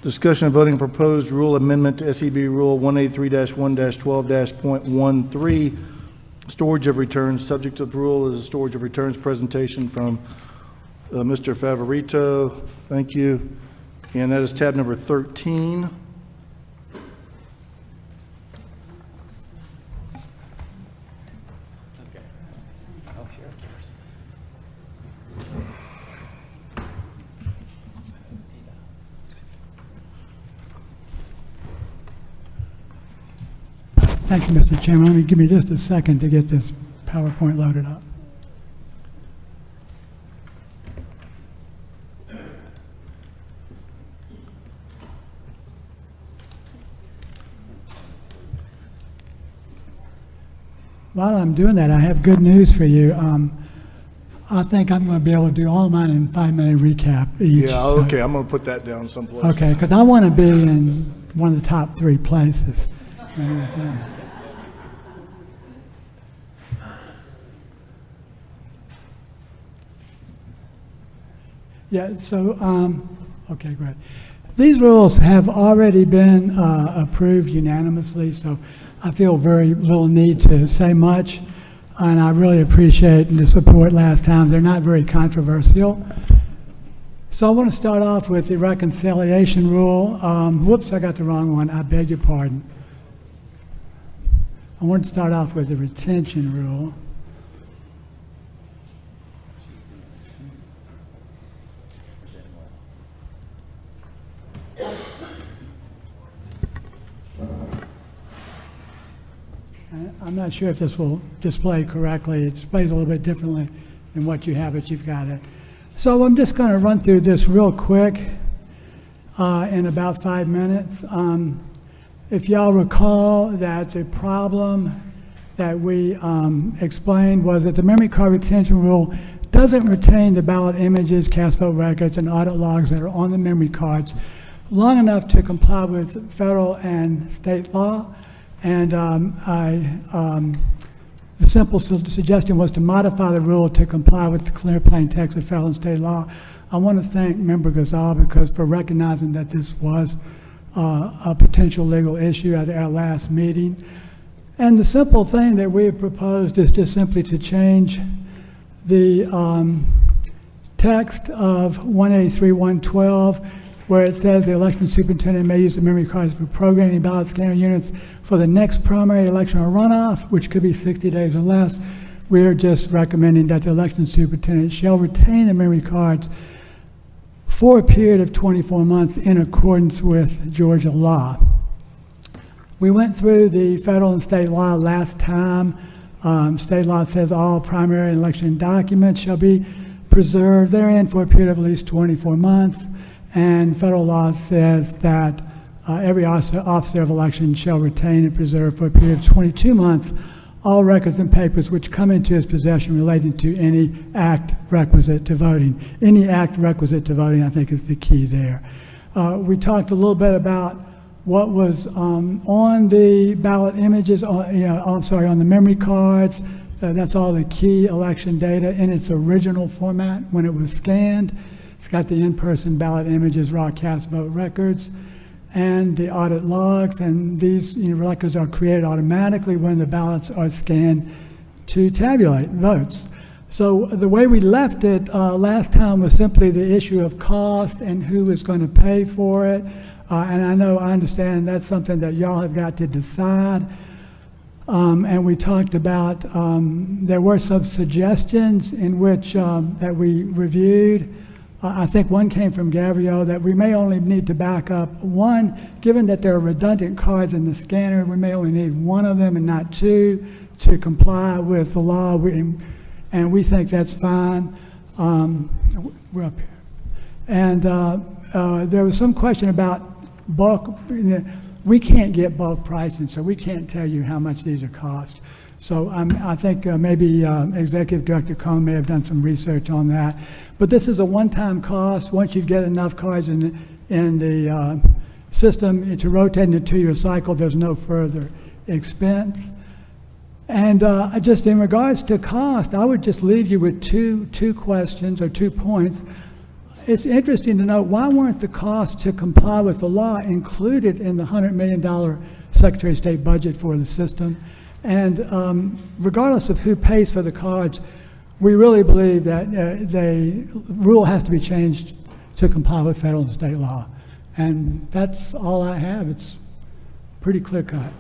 discussion and voting proposed rule amendment to SEB Rule 183-1-12-.13, storage of returns. Subject of rule is a storage of returns presentation from Mr. Favorito. Thank you. And that is tab number 13. Thank you, Mr. Chairman. Let me give me just a second to get this PowerPoint loaded up. While I'm doing that, I have good news for you. I think I'm going to be able to do all mine in 5-minute recap each. Yeah, so- okay, I'm going to put that down someplace. Okay, because I want to be in one of the top 3 places. Yeah, so, okay, great. These rules have already been approved unanimously, so I feel very little need to say much, and I really appreciate the support last time. They're not very controversial. So I want to start off with the reconciliation rule. Whoops, I got the wrong one. I beg your pardon. I want to start off with the retention rule. I'm not sure if this will display correctly. It displays a little bit differently than what you have, but you've got it. So I'm just going to run through this real quick in about 5 minutes. If y'all recall that the problem that we explained was that the memory card retention rule doesn't retain the ballot images, cast vote records, and audit logs that are on the memory cards long enough to comply with federal and state law. And the simple suggestion was to modify the rule to comply with the clear plain text of federal and state law. I want to thank Member Gonzalez for recognizing that this was a potential legal issue at our last meeting. And the simple thing that we have proposed is just simply to change the text of 183-112, where it says the election superintendent may use the memory cards for programming ballot scanner units for the next primary election or runoff, which could be 60 days or less. We are just recommending that the election superintendent shall retain the memory cards for a period of 24 months in accordance with Georgia law. We went through the federal and state law last time. State law says all primary election documents shall be preserved therein for a period of at least 24 months. And federal law says that every officer of election shall retain and preserve for a period of 22 months all records and papers which come into his possession relating to any act requisite to voting. Any act requisite to voting, I think, is the key there. We talked a little bit about what was on the ballot images, on the memory cards. That's all the key election data in its original format when it was scanned. It's got the in-person ballot images, raw cast vote records, and the audit logs, and these records are created automatically when the ballots are scanned to tabulate votes. So the way we left it last time was simply the issue of cost and who is going to pay for it. And I understand that's something that y'all have got to decide. And we talked about, there were some suggestions in which that we reviewed. I think one came from Gavrio that we may only need to back up one, given that there are redundant cards in the scanner, we may only need one of them and not two to comply with the law, and we think that's fine. We're up here. And there was some question about bulk. We can't get bulk pricing, so we can't tell you how much these are cost. So I think maybe Executive Director Cohn may have done some research on that. But this is a one-time cost. Once you get enough cards in the system to rotate in a 2-year cycle, there's no further expense. And just in regards to cost, I would just leave you with two questions or 2 points. It's interesting to know, why weren't the costs to comply with the law included in the $100 million Secretary of State budget for the system? And regardless of who pays for the cards, we really believe that the rule has to be changed to comply with federal and state law. And that's all I have. It's pretty clear cut.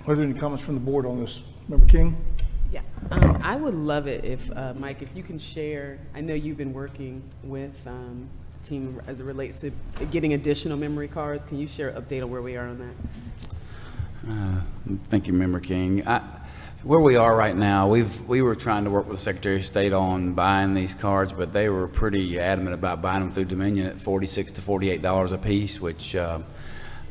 Are there any comments from the board on this? Member King? Yeah, I would love it if, Mike, if you can share, I know you've been working with the team as it relates to getting additional memory cards. Can you share an update on where we are on that? Thank you, Member King. Where we are right now, we were trying to work with the Secretary of State on buying these cards, but they were pretty adamant about buying them through Dominion at $46 to $48 a piece, which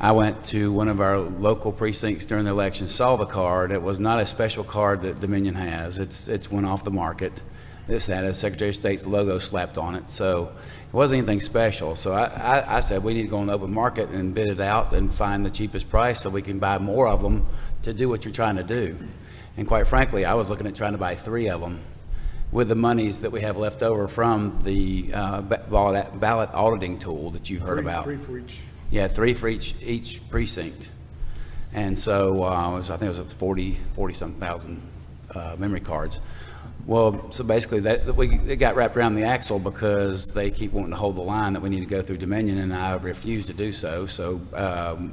I went to one of our local precincts during the election, saw the card. It was not a special card that Dominion has. It's one off the market. This had a Secretary of State's logo slapped on it, so it wasn't anything special. So I said we need to go on the open market and bid it out and find the cheapest price so we can buy more of them to do what you're trying to do. And quite frankly, I was looking at trying to buy 3 of them with the monies that we have left over from the ballot auditing tool that you heard about. 3 for each. Yeah, 3 for each precinct. And so I think it was 40-something thousand memory cards. Well, so basically it got wrapped around the axle because they keep wanting to hold the line that we need to go through Dominion, and I refuse to do so. So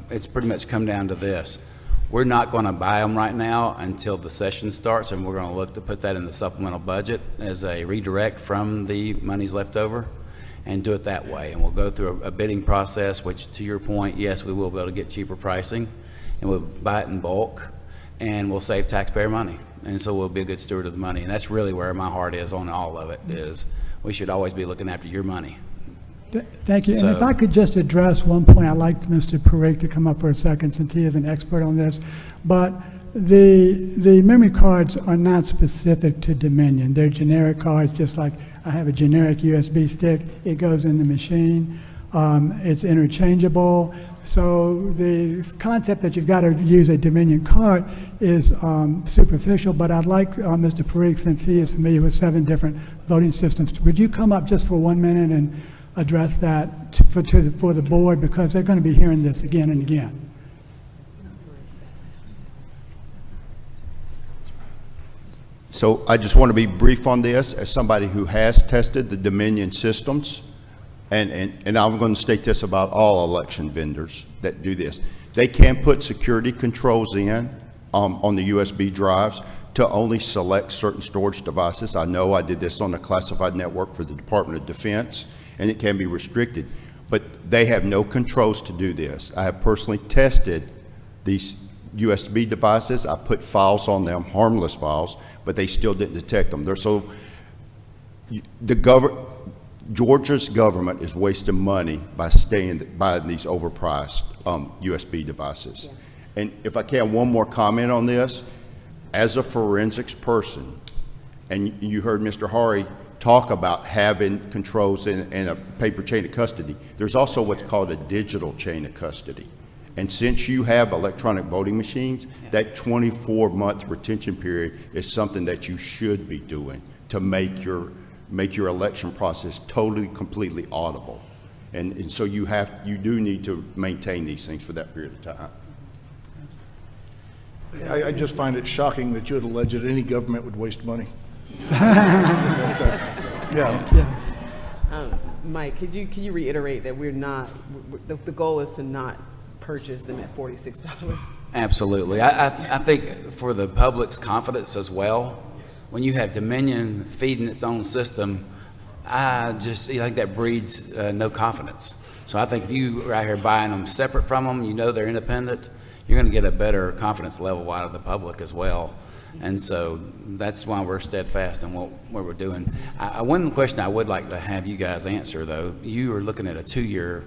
it's pretty much come down to this. We're not going to buy them right now until the session starts, and we're going to look to put that in the supplemental budget as a redirect from the monies left over and do it that way. And we'll go through a bidding process, which, to your point, yes, we will be able to get cheaper pricing, and we'll buy it in bulk, and we'll save taxpayer money. And so we'll be a good steward of the money. And that's really where my heart is on all of it, is we should always be looking after your money. Thank you. So, and if I could just address one point, I'd like Mr. Parikh to come up for a second since he is an expert on this. But the memory cards are not specific to Dominion. They're generic cards, just like I have a generic USB stick. It goes in the machine. It's interchangeable. So the concept that you've got to use a Dominion card is superficial, but I'd like Mr. Parikh, since he is familiar with 7 different voting systems, would you come up just for 1 minute and address that for the board, because they're going to be hearing this again and again. So I just want to be brief on this as somebody who has tested the Dominion systems, and I'm going to state this about all election vendors that do this. They can put security controls in on the USB drives to only select certain storage devices. I know I did this on the classified network for the Department of Defense, and it can be restricted, but they have no controls to do this. I have personally tested these USB devices. I put files on them, harmless files, but they still didn't detect them. Georgia's government is wasting money by buying these overpriced USB devices. Yeah. And if I can, one more comment on this. As a forensics person, and you heard Mr. Hari talk about having controls in a paper chain of custody, there's also what's called a digital chain of custody. And since you have electronic voting machines, that 24-month retention period is something that you should be doing to make your election process totally, completely audible. And so you do need to maintain these things for that period of time. I just find it shocking that you would allege that any government would waste money. Yeah. Yes. Mike, could you reiterate that we're not, the goal is to not purchase them at $46? Absolutely. I think for the public's confidence as well, when you have Dominion feeding its own system, I think that breeds no confidence. So I think if you are out here buying them separate from them, you know they're independent, you're going to get a better confidence level out of the public as well. And so that's why we're steadfast in what we're doing. One question I would like to have you guys answer, though, you are looking at a 2-year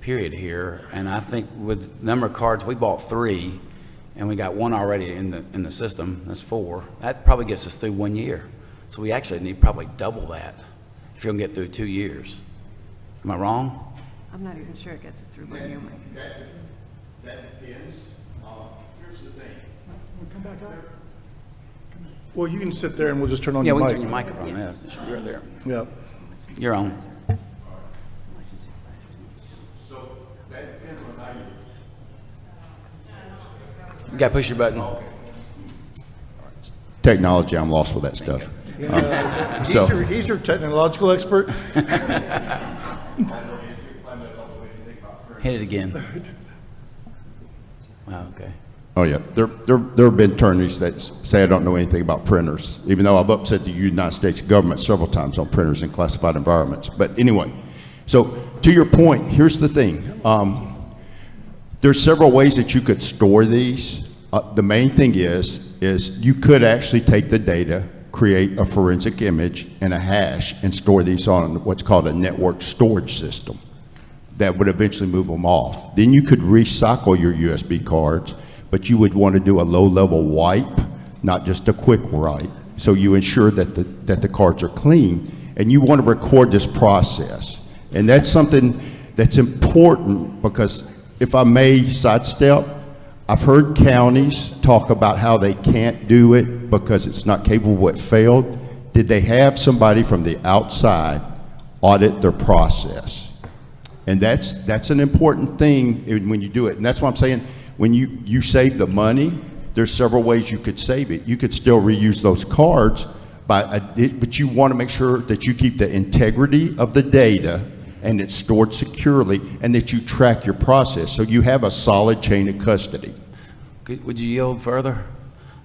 period here, and I think with the number of cards, we bought 3, and we got 1 already in the system. That's 4. That probably gets us through 1 year. So we actually need probably double that if you're gonna get through 2 years. Am I wrong? I'm not even sure it gets us through 1 year. That depends. Here's the thing. Come back up. Well, you can sit there and we'll just turn on Yeah, your we mic. can turn your microphone. Yeah, you're there. Yeah. You're on. So that depends on how You got to push your button. Technology, I'm lost with that stuff. He's your technological expert. Hit it again. Wow, okay. Oh yeah, there have been attorneys that say I don't know anything about printers, even though I've upset the United States government several times on printers in classified environments. But anyway, so to your point, here's the thing. There's several ways that you could store these. The main thing is you could actually take the data, create a forensic image and a hash, and store these on what's called a network storage system that would eventually move them off. Then you could recycle your USB cards, but you would want to do a low-level wipe, not just a quick write. So you ensure that the cards are clean, and you want to record this process. And that's something that's important because, if I may sidestep, I've heard counties talk about how they can't do it because it's not capable, it failed. Did they have somebody from the outside audit their process? And that's an important thing when you do it. And that's why I'm saying, when you save the money, there's several ways you could save it. You could still reuse those cards, but you want to make sure that you keep the integrity of the data and it's stored securely, and that you track your process so you have a solid chain of custody. Would you yield further?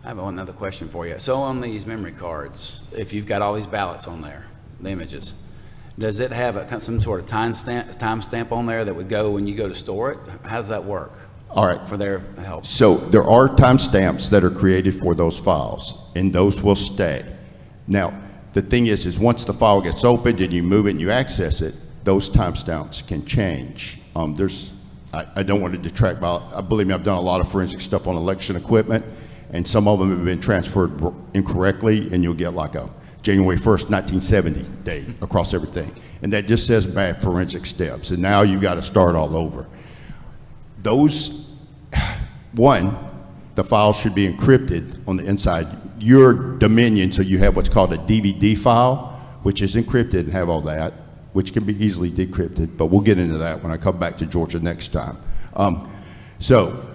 I have another question for you. So on these memory cards, if you've got all these ballots on there, the images, does it have some sort of time stamp on there that would go when you go to store it? How does that work? All right. For their help. So there are timestamps that are created for those files, and those will stay. Now, the thing is once the file gets opened and you move it and you access it, those timestamps can change. I don't want to detract, but believe me, I've done a lot of forensic stuff on election equipment, and some of them have been transferred incorrectly, and you'll get like a January 1st, 1970 date across everything. And that just says bad forensic steps, and now you got to start all over. Those, one, the files should be encrypted on the inside. Your Dominion, so you have what's called a DVD file, which is encrypted and have all that, which can be easily decrypted, but we'll get into that when I come back to Georgia next time. So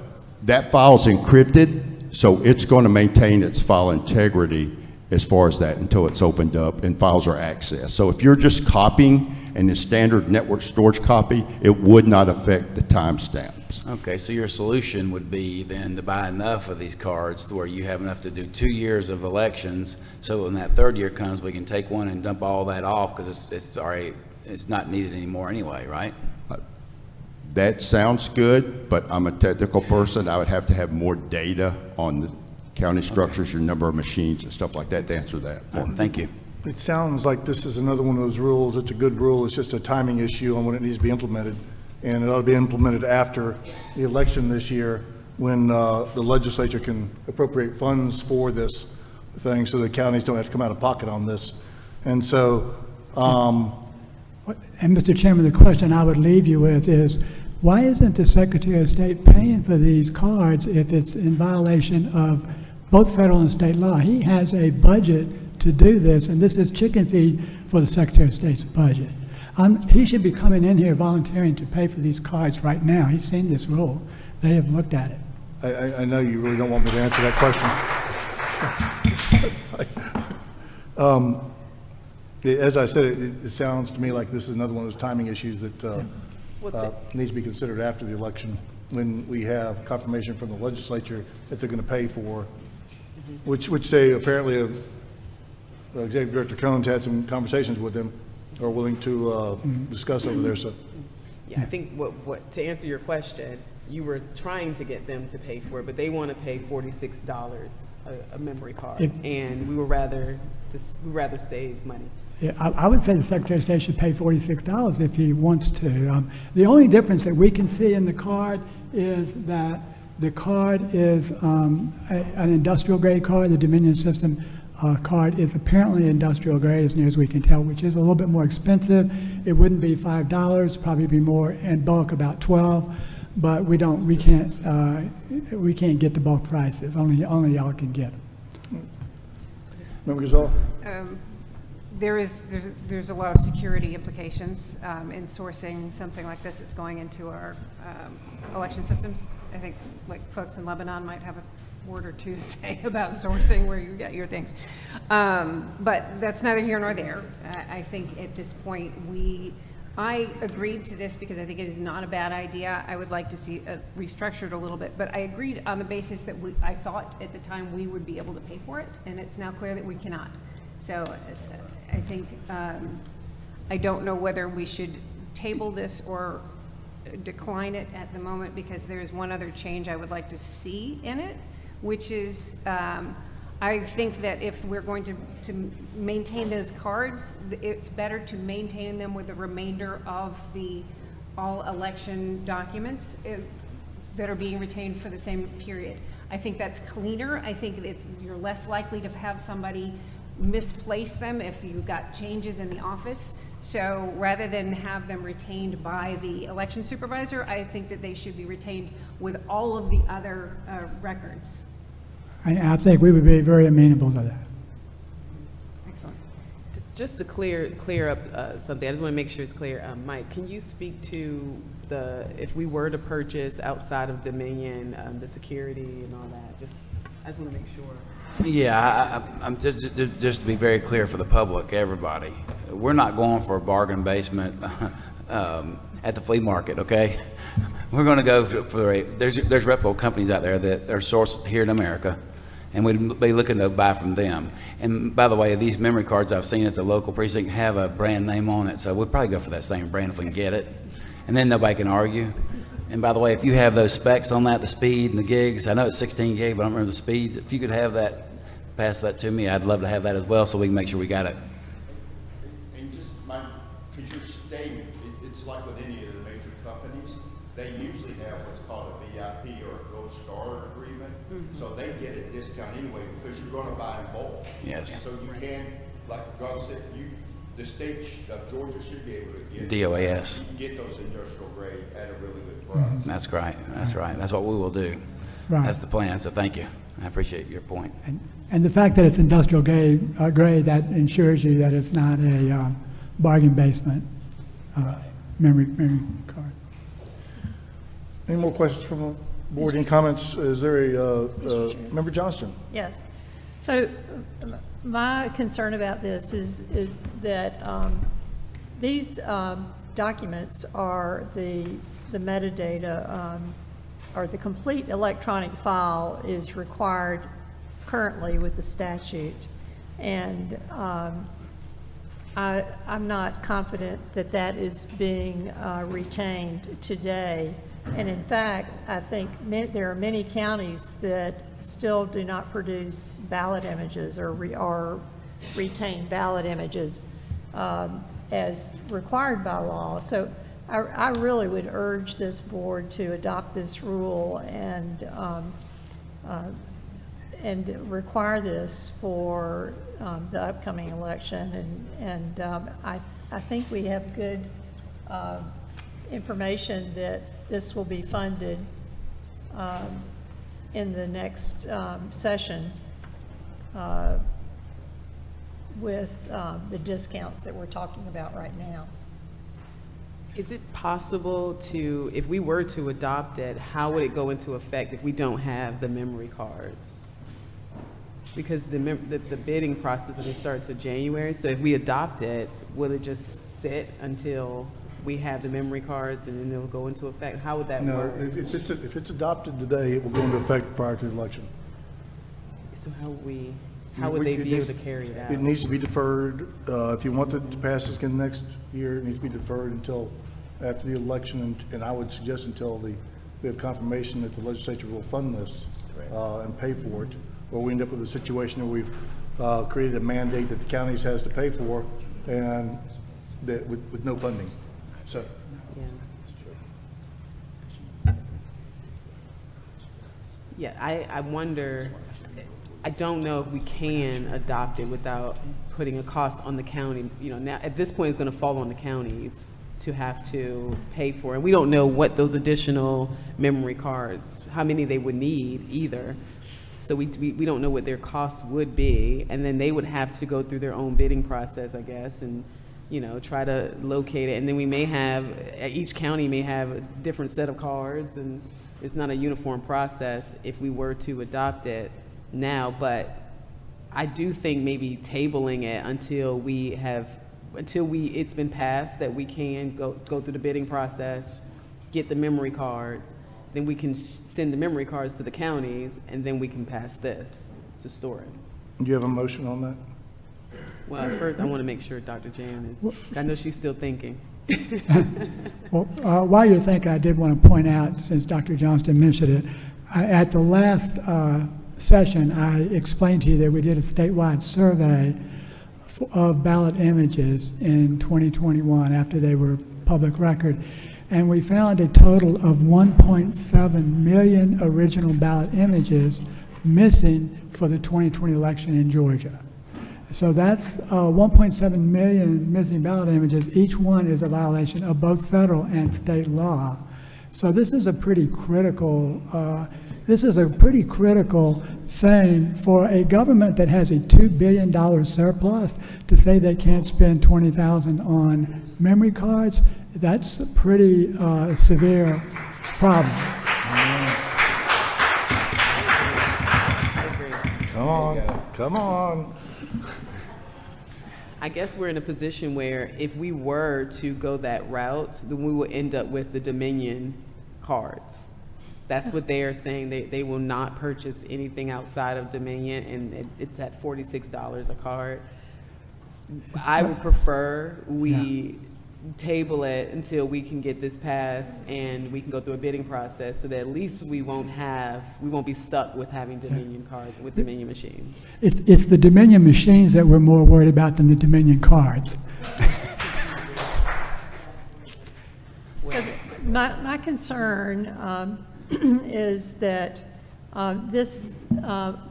that file's encrypted, so it's going to maintain its file integrity as far as that until it's opened up and files are accessed. So if you're just copying in a standard network storage copy, it would not affect the timestamps. Okay, so your solution would be then to buy enough of these cards to where you have enough to do 2 years of elections, so when that third year comes, we can take one and dump all that off because it's not needed anymore anyway, right? That sounds good, but I'm a technical person. I would have to have more data on the county structures, your number of machines and stuff like that to answer that. Thank you. It sounds like this is another one of those rules. It's a good rule. It's just a timing issue on when it needs to be implemented. And it ought to be implemented after the election this year when the legislature can appropriate funds for this thing so the counties don't have to come out of pocket on this. And so, And Mr. Chairman, the question I would leave you with is, why isn't the Secretary of State paying for these cards if it's in violation of both federal and state law? He has a budget to do this, and this is chicken feed for the Secretary of State's budget. He should be coming in here volunteering to pay for these cards right now. He's seen this rule. They have looked at it. I know you really don't want me to answer that question. As I said, it sounds to me like this is another one of those timing issues that needs to be considered after the election when we have confirmation from the legislature that they're going to pay for, which they apparently, Executive Director Cohn's had some conversations with them, are willing to discuss over there. So, Yeah, I think what to answer your question, you were trying to get them to pay for it, but they want to pay $46 a memory card, and we would rather save money. Yeah, I would say the Secretary of State should pay $46 if he wants to. The only difference that we can see in the card is that the card is an industrial grade card. The Dominion system card is apparently industrial grade, as near as we can tell, which is a little bit more expensive. It wouldn't be $5, probably be more in bulk, about $12. But we can't get the bulk prices. Only y'all can get them. Member Gazal? There's a lot of security implications in sourcing something like this that's going into our election systems. I think like folks in Lebanon might have a word or two to say about sourcing where you get your things. But that's neither here nor there. I think at this point I agreed to this because I think it is not a bad idea. I would like to see it restructured a little bit, but I agreed on the basis that I thought at the time we would be able to pay for it, and it's now clear that we cannot. So I think, I don't know whether we should table this or decline it at the moment, because there is one other change I would like to see in it, which is, I think that if we're going to maintain those cards, it's better to maintain them with the remainder of the all election documents that are being retained for the same period. I think that's cleaner. I think you're less likely to have somebody misplace them if you've got changes in the office. So rather than have them retained by the election supervisor, I think that they should be retained with all of the other records. I think we would be very amenable to that. Excellent. Just to clear up something, I just want to make sure it's clear. Mike, can you speak to if we were to purchase outside of Dominion, the security and all that? I just want to make sure. Yeah, I'm just to be very clear for the public, everybody, we're not going for a bargain basement at the flea market, okay? We're going to go there's reputable companies out there that are sourced here in America, and we'd be looking to buy from them. And by the way, these memory cards I've seen at the local precinct have a brand name on it, so we'll probably go for that same brand if we can get it, and then nobody can argue. And by the way, if you have those specs on that, the speed and the gigs, I know it's 16 gig, but I don't remember the speeds. If you could have that, pass that to me, I'd love to have that as well, so we can make sure we got it. And just because you're stating, it's like with any of the major companies, they usually have what's called a VIP or a Gold Star agreement. So they get a discount anyway because you're gonna buy in bulk. Yes. So you can, like Rob said, the state of Georgia should be able to get. DOAS. You can get those industrial grade at a really good price. That's right. That's right. That's what we will do. Right. That's the plan. So thank you. I appreciate your point. And the fact that it's industrial grade, that ensures you that it's not a bargain basement memory card. Any more questions from the board? Any comments? Is there a, Member Johnston? Yes. So my concern about this is that these documents are the metadata, or the complete electronic file is required currently with the statute. And I'm not confident that that is being retained today. And in fact, I think there are many counties that still do not produce ballot images or retain ballot images as required by law. So I really would urge this board to adopt this rule and require this for the upcoming election. And I think we have good information that this will be funded in the next session with the discounts that we're talking about right now. Is it possible to, if we were to adopt it, how would it go into effect if we don't have the memory cards? Because the bidding process doesn't start till January, so if we adopt it, will it just sit until we have the memory cards and then it'll go into effect? How would that work? No, if it's adopted today, it will go into effect prior to the election. So how would they be able to carry it out? It needs to be deferred. If you want it to pass this again next year, it needs to be deferred until after the election, and I would suggest until we have confirmation that the legislature will fund this and pay for it, or we end up with a situation where we've created a mandate that the counties has to pay for, and that with no funding. So. Yeah, I wonder, I don't know if we can adopt it without putting a cost on the county. You know, now, at this point, it's gonna fall on the counties to have to pay for. And we don't know what those additional memory cards, how many they would need either. So we don't know what their costs would be. And then they would have to go through their own bidding process, I guess, and, you know, try to locate it. And then we may have, each county may have a different set of cards, and it's not a uniform process if we were to adopt it now. But I do think maybe tabling it until it's been passed, that we can go through the bidding process, get the memory cards, then we can send the memory cards to the counties, and then we can pass this to store it. Do you have a motion on that? Well, first, I want to make sure Dr. Jan is, I know she's still thinking. Well, while you're thinking, I did want to point out, since Dr. Johnston mentioned it, at the last session, I explained to you that we did a statewide survey of ballot images in 2021 after they were public record, and we found a total of 1.7 million original ballot images missing for the 2020 election in Georgia. So that's 1.7 million missing ballot images. Each one is a violation of both federal and state law. So this is a pretty critical thing for a government that has a $2 billion surplus to say they can't spend $20,000 on memory cards. That's a pretty severe problem. Come on. I guess we're in a position where if we were to go that route, then we will end up with the Dominion cards. That's what they are saying. They will not purchase anything outside of Dominion, and it's at $46 a card. I would prefer we table it until we can get this passed and we can go through a bidding process, so that at least we won't be stuck with having Dominion cards with Dominion machines. It's the Dominion machines that we're more worried about than the Dominion cards. So my concern is that this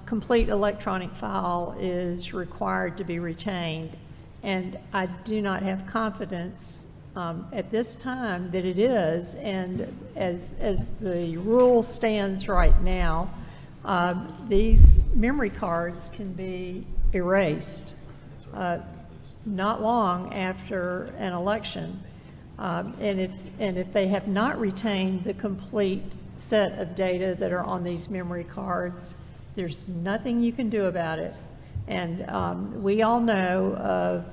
complete electronic file is required to be retained, and I do not have confidence at this time that it is, and as the rule stands right now, these memory cards can be erased not long after an election. And if they have not retained the complete set of data that are on these memory cards, there's nothing you can do about it. And we all know of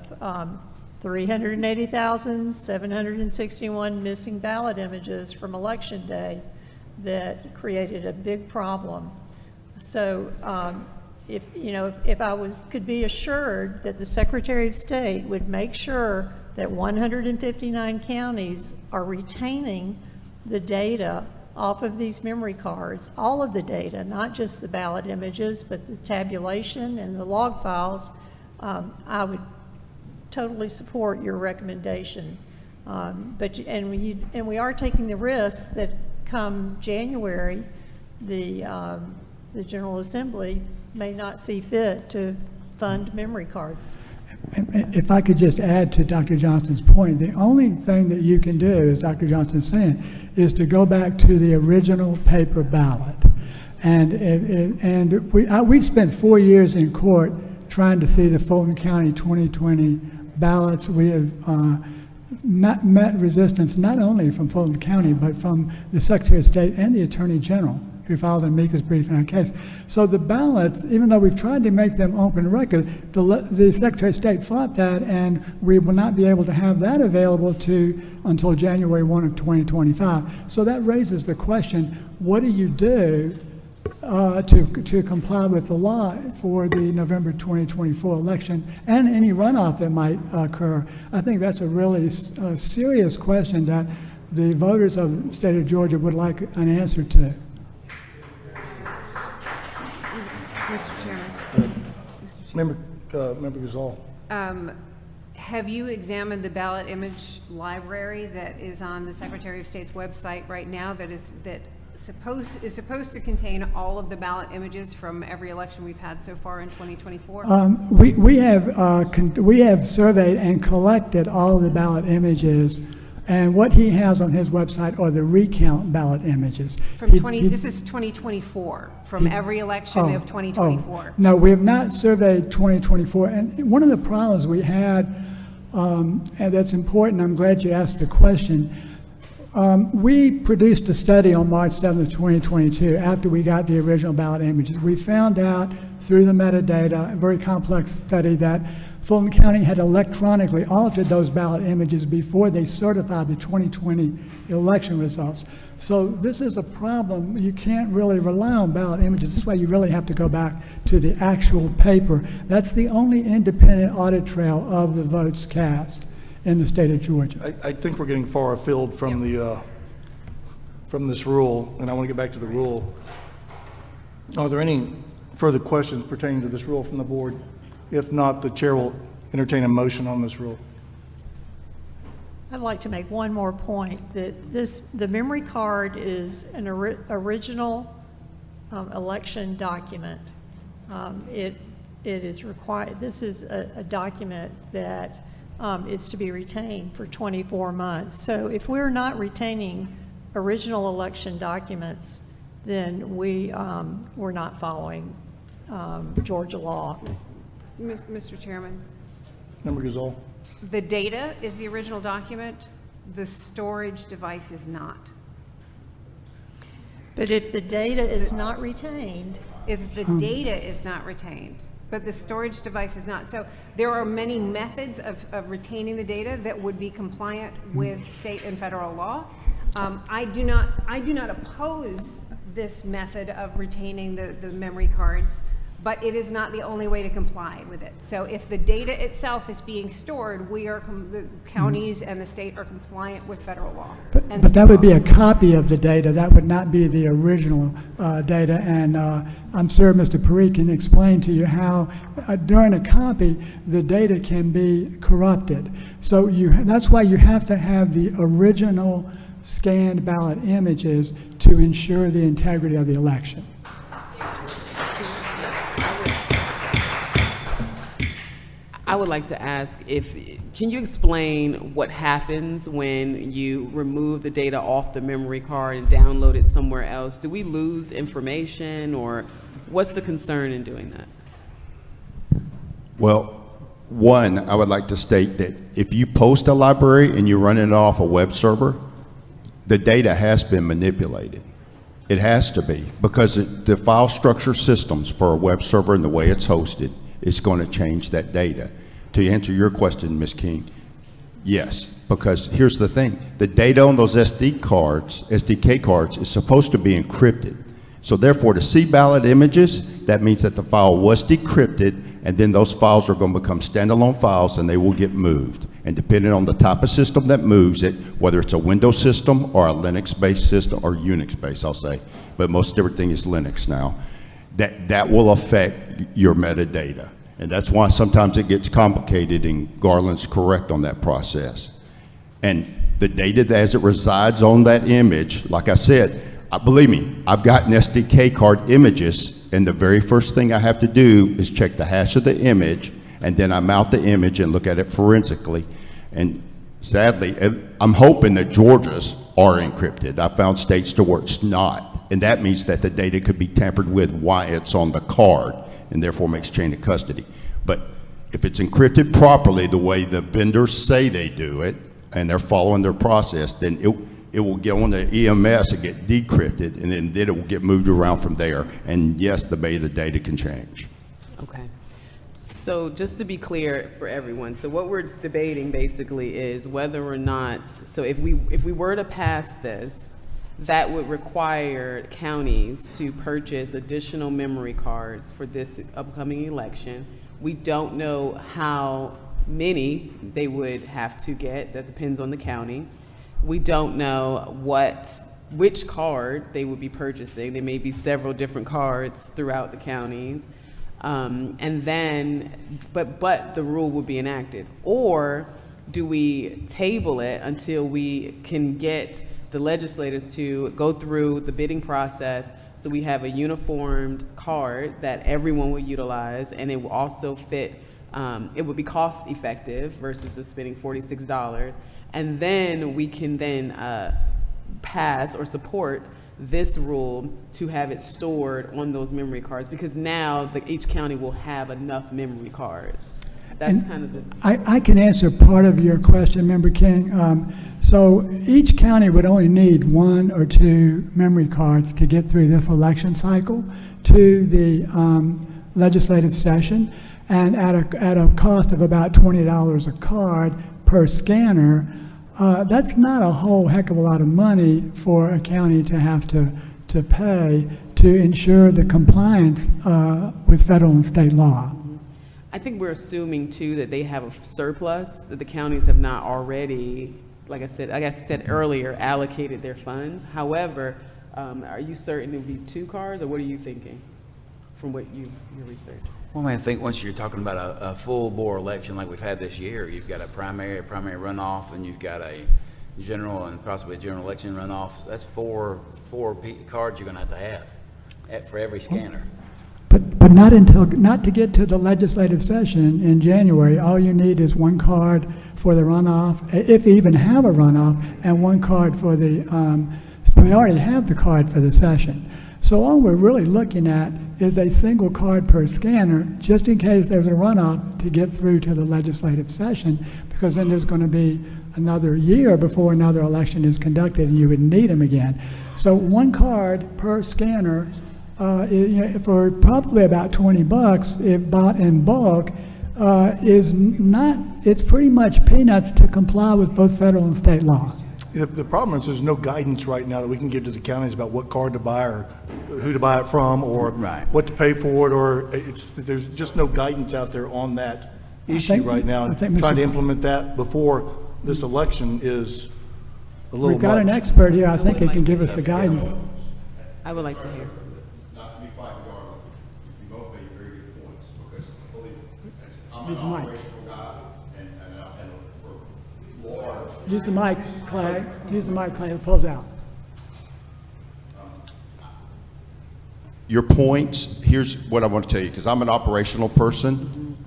380,761 missing ballot images from Election Day that created a big problem. So if I could be assured that the Secretary of State would make sure that 159 counties are retaining the data off of these memory cards, all of the data, not just the ballot images, but the tabulation and the log files, I would totally support your recommendation. And we are taking the risk that come January, the General Assembly may not see fit to fund memory cards. If I could just add to Dr. Johnston's point, the only thing that you can do, as Dr. Johnston's saying, is to go back to the original paper ballot. And we spent 4 years in court trying to see the Fulton County 2020 ballots. We have not met resistance not only from Fulton County, but from the Secretary of State and the Attorney General, who filed an amicus brief in our case. So the ballots, even though we've tried to make them open record, the Secretary of State fought that, and we will not be able to have that available until January 1 of 2025. So that raises the question, what do you do to comply with the law for the November 2024 election and any runoff that might occur? I think that's a really serious question that the voters of the state of Georgia would like an answer to. Mr. Chairman. Member Gazal. Have you examined the ballot image library that is on the Secretary of State's website right now that is supposed to contain all of the ballot images from every election we've had so far in 2024? We have surveyed and collected all of the ballot images, and what he has on his website are the recount ballot images. This is 2024, from every election of 2024. No, we have not surveyed 2024, and one of the problems we had, and that's important, I'm glad you asked the question. We produced a study on March 7th, 2022, after we got the original ballot images. We found out through the metadata, a very complex study, that Fulton County had electronically altered those ballot images before they certified the 2020 election results. So this is a problem. You can't really rely on ballot images. This is why you really have to go back to the actual paper. That's the only independent audit trail of the votes cast in the state of Georgia. I think we're getting far afield from from this rule, and I want to get back to the rule. Are there any further questions pertaining to this rule from the board? If not, the chair will entertain a motion on this rule. I'd like to make one more point, that the memory card is an original election document. It is required, this is a document that is to be retained for 24 months. So if we're not retaining original election documents, then we're not following Georgia law. Mr. Chairman. Member Gazal. The data is the original document. The storage device is not. But if the data is not retained. If the data is not retained, but the storage device is not. So there are many methods of retaining the data that would be compliant with state and federal law. I do not oppose this method of retaining the memory cards, but it is not the only way to comply with it. So if the data itself is being stored, the counties and the state are compliant with federal law. But that would be a copy of the data. That would not be the original data. And I'm sure Mr. Parikh can explain to you how during a copy, the data can be corrupted. So that's why you have to have the original scanned ballot images to ensure the integrity of the election. I would like to ask can you explain what happens when you remove the data off the memory card and download it somewhere else? Do we lose information, or what's the concern in doing that? Well, one, I would like to state that if you post a library and you run it off a web server, the data has been manipulated. It has to be, because the file structure systems for a web server and the way it's hosted is going to change that data. To answer your question, Ms. King, yes, because here's the thing. The data on those SDK cards is supposed to be encrypted. So therefore, to see ballot images, that means that the file was decrypted, and then those files are going to become standalone files and they will get moved. And depending on the type of system that moves it, whether it's a Windows system or a Linux-based system, or Unix-based, I'll say, but most everything is Linux now, that will affect your metadata. And that's why sometimes it gets complicated, and Garland's correct on that process. And the data as it resides on that image, like I said, believe me, I've gotten SDK card images, and the very first thing I have to do is check the hash of the image, and then I mount the image and look at it forensically. And sadly, I'm hoping that Georgia's are encrypted. I found states to where it's not, and that means that the data could be tampered with while it's on the card, and therefore makes chain of custody. But if it's encrypted properly the way the vendors say they do it, and they're following their process, then it will get on the EMS and get decrypted, and then it will get moved around from there. And yes, the metadata can change. Okay. So just to be clear for everyone, so what we're debating basically is whether or not, so if we were to pass this, that would require counties to purchase additional memory cards for this upcoming election. We don't know how many they would have to get. That depends on the county. We don't know which card they would be purchasing. There may be several different cards throughout the counties. And then, but the rule would be enacted. Or do we table it until we can get the legislators to go through the bidding process, so we have a uniformed card that everyone will utilize, and it will also fit, it would be cost effective versus us spending $46. And then we can then pass or support this rule to have it stored on those memory cards, because now each county will have enough memory cards. That's kind of the... I can answer part of your question, Member King. So each county would only need 1 or 2 memory cards to get through this election cycle to the legislative session, and at a cost of about $20 a card per scanner. That's not a whole heck of a lot of money for a county to have to pay to ensure the compliance with federal and state law. I think we're assuming too that they have a surplus, that the counties have not already, like I said earlier, allocated their funds. However, are you certain it would be 2 cards, or what are you thinking from what your research? Well, I think once you're talking about a full bore election like we've had this year, you've got a primary runoff, and you've got a general and possibly a general election runoff. That's four cards you're going to have for every scanner. But not to get to the legislative session in January. All you need is 1 card for the runoff, if you even have a runoff, and 1 card for the, we already have the card for the session. So all we're really looking at is a single card per scanner, just in case there's a runoff to get through to the legislative session, because then there's going to be another year before another election is conducted, and you would need them again. So 1 card per scanner, for probably about $20, if bought in bulk, it's pretty much peanuts to comply with both federal and state law. The problem is there's no guidance right now that we can give to the counties about what card to buy, or who to buy it from, or what to pay for it, or there's just no guidance out there on that issue right now. And trying to implement that before this election is a little We've got an expert here. I think he can give us the guidance. I would like to hear. Not to be fighting Garland, you both made very good points, because believe me, I'm an Mike. operational guy, and for large Use the mic, Clay. Use the mic, Clay. It pulls out. Your points, here's what I want to tell you, because I'm an operational person.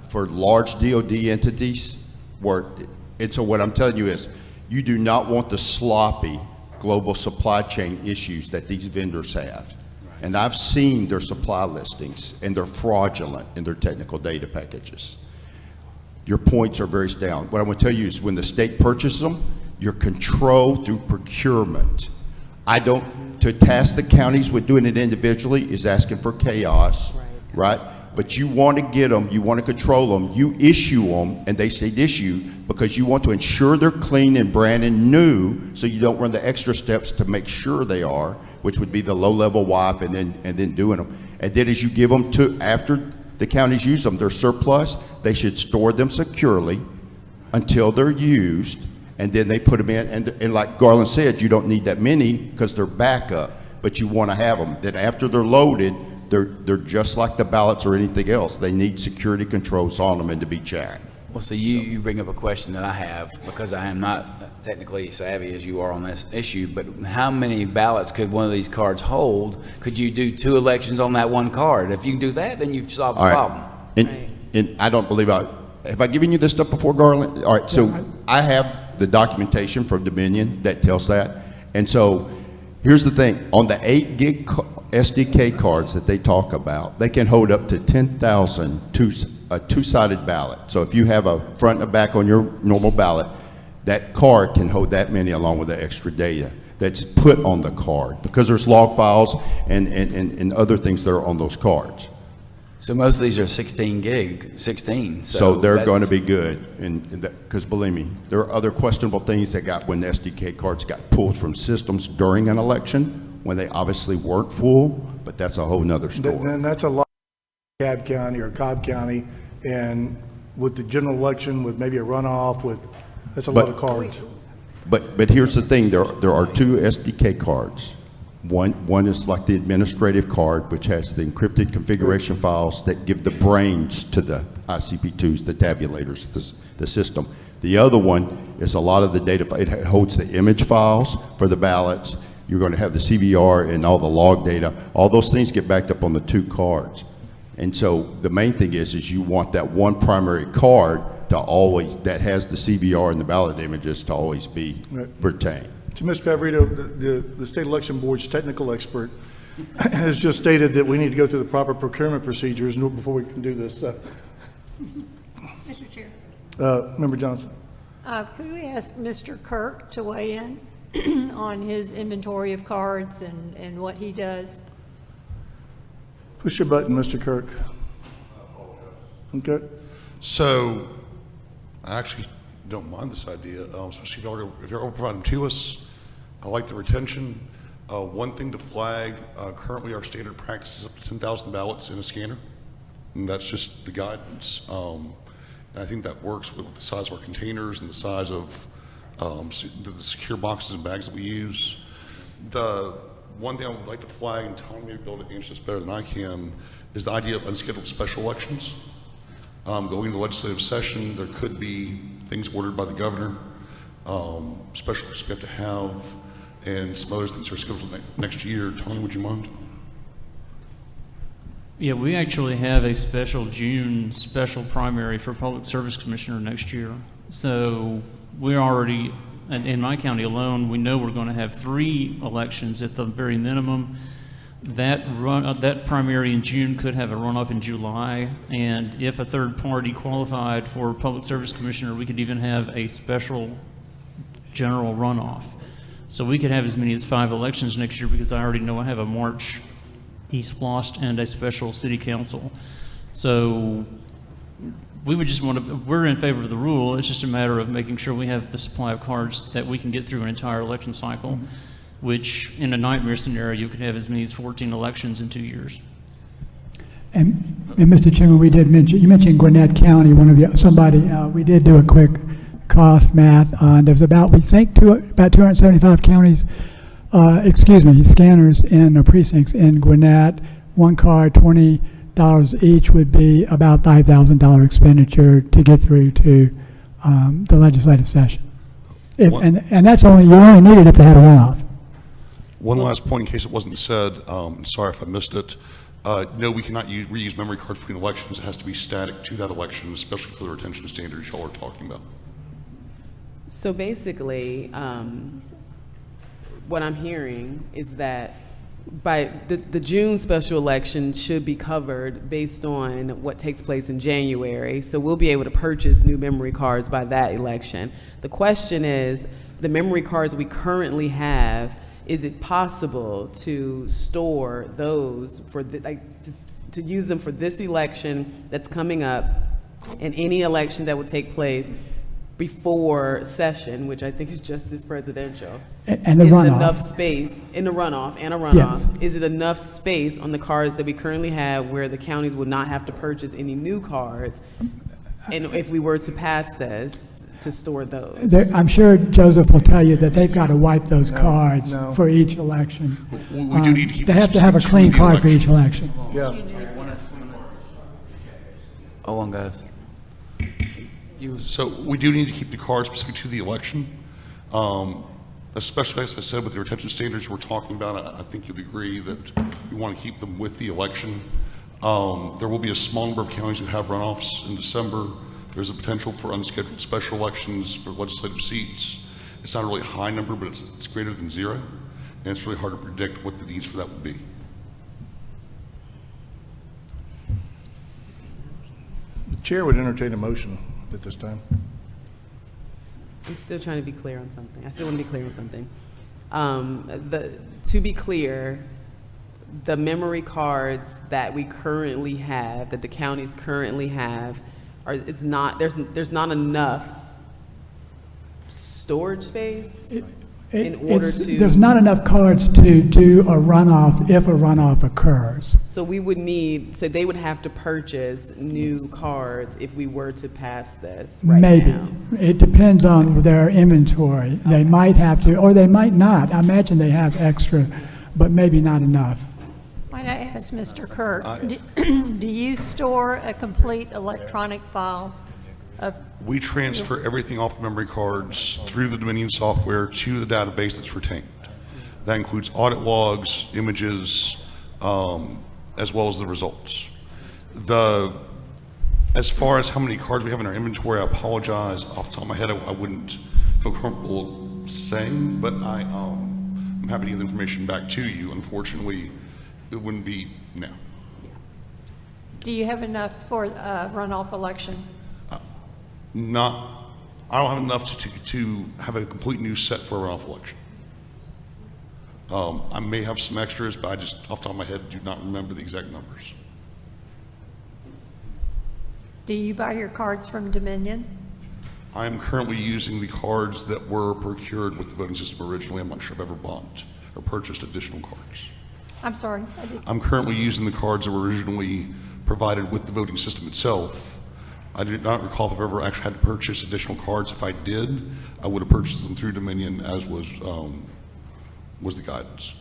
For large DOD entities, and so what I'm telling you is, you do not want the sloppy global supply chain issues that these vendors have. And I've seen their supply listings, and they're fraudulent in their technical data packages. Your points are very sound. What I want to tell you is when the state purchases them, you're controlled through procurement. To task the counties with doing it individually is asking for chaos, right? But you want to get them, you want to control them, you issue them, and they say issue because you want to ensure they're clean and brand new, so you don't run the extra steps to make sure they are, which would be the low-level wipe and then doing them. And then as you give them after the counties use them, they're surplus, they should store them securely until they're used, and then they put them in, and like Garland said, you don't need that many because they're backup, but you want to have them. Then after they're loaded, they're just like the ballots or anything else. They need security controls on them and to be checked. Well, see, you bring up a question that I have, because I am not technically savvy as you are on this issue, but how many ballots could one of these cards hold? Could you do 2 elections on that one card? If you can do that, then you've solved the problem. And I don't believe have I given you this stuff before, Garland? All right, so I have the documentation from Dominion that tells that. And so here's the thing, on the 8 gig SDK cards that they talk about, they can hold up to 10,000 a two-sided ballot. So if you have a front and a back on your normal ballot, that card can hold that many along with the extra data that's put on the card, because there's log files and other things that are on those cards. So most of these are 16 gig, 16. So they're going to be good, because believe me, there are other questionable things that got when the SDK cards got pulled from systems during an election when they obviously weren't full, but that's a whole nother story. Then that's a lot of Cab County or Cobb County, and with the general election, with maybe a runoff, that's a lot of cards. But here's the thing, there are 2 SDK cards. One is like the administrative card, which has the encrypted configuration files that give the brains to the ICP2s, the tabulators, the system. The other one is a lot of the data, it holds the image files for the ballots. You're going to have the CVR and all the log data. All those things get backed up on the 2 cards. And so the main thing is you want that one primary card to always, that has the CVR and the ballot images to always be retained. So, Mr. Favorito, the State Election Board's technical expert has just stated that we need to go through the proper procurement procedures before we can do this. Mr. Chair. Member Johnson. Could we ask Mr. Kirk to weigh in on his inventory of cards and what he does? Push your button, Mr. Kirk. Okay. So, I actually don't mind this idea, especially if you're going to provide them to us. I like the retention. One thing to flag, currently our standard practice is up to 10,000 ballots in a scanner, and that's just the guidance. And I think that works with the size of our containers and the size of the secure boxes and bags that we use. The one thing I would like to flag, and Tom may be able to answer this better than I can, is the idea of unscheduled special elections. Going into legislative session, there could be things ordered by the governor, special elections we have to have, and some other things are scheduled next year. Tony, would you mind? Yeah, we actually have a June special primary for Public Service Commissioner next year. So we're already, in my county alone, we know we're going to have 3 elections at the very minimum. That primary in June could have a runoff in July, and if a third party qualified for Public Service Commissioner, we could even have a special general runoff. So we could have as many as 5 elections next year, because I already know I have a March East Lost and a special city council. So we would just want to, we're in favor of the rule. It's just a matter of making sure we have the supply of cards that we can get through an entire election cycle, which in a nightmare scenario, you could have as many as 14 elections in 2 years. And Mr. Chairman, we did mention, you mentioned Gwinnett County, we did do a quick cost math. There's about, we think, about 275 counties, scanners in precincts in Gwinnett. One card, $20 each, would be about $5,000 expenditure to get through to the legislative session. And that's only, you only need it if they had a runoff. One last point in case it wasn't said, sorry if I missed it. No, we cannot reuse memory cards between elections. It has to be static to that election, especially for the retention standards y'all are talking about. So basically, what I'm hearing is that by the June special election should be covered based on what takes place in January. So we'll be able to purchase new memory cards by that election. The question is, the memory cards we currently have, is it possible to store those for to use them for this election that's coming up and any election that will take place before session, which I think is just this presidential? And the is runoff. It enough space in the runoff and a runoff? Yes. Is it enough space on the cards that we currently have where the counties would not have to purchase any new cards? And if we were to pass this, to store those? I'm sure Joseph will tell you that they've got to wipe those cards for each election. We do need to keep They have to have a this clean to the card for each election. Yeah. Hold on, guys. So we do need to keep the cards specific to the election. Especially, as I said, with the retention standards we're talking about, I think you'd agree that we want to keep them with the election. There will be a small number of counties who have runoffs in December. There's a potential for unscheduled special elections for legislative seats. It's not really a high number, but it's greater than zero, and it's really hard to predict what the needs for that would be. The chair would entertain a motion at this time. I'm still trying to be clear on something. I still want to be clear on something. To be clear, the memory cards that we currently have, that the counties currently have, there's not enough storage space in order to. There's not enough cards to do a runoff if a runoff occurs. So we would so they would have to purchase new cards if we were to pass this right Maybe. now. It depends on their inventory. They might have to, or they might not. I imagine they have extra, but maybe not enough. Might I ask Mr. Kirk, do you store a complete electronic file of? We transfer everything off memory cards through the Dominion software to the database that's retained. That includes audit logs, images, as well as the results. As far as how many cards we have in our inventory, I apologize. Off the top of my head, I wouldn't feel comfortable saying, but I'm happy to get the information back to you. Unfortunately, it wouldn't be now. Do you have enough for a runoff election? I don't have enough to have a complete new set for a runoff election. I may have some extras, but I just, off the top of my head, do not remember the exact numbers. Do you buy your cards from Dominion? I am currently using the cards that were procured with the voting system originally. I'm not sure I've ever bought or purchased additional cards. I'm sorry. I'm currently using the cards that were originally provided with the voting system itself. I do not recall if I've ever actually had to purchase additional cards. If I did, I would have purchased them through Dominion, as was the guidance.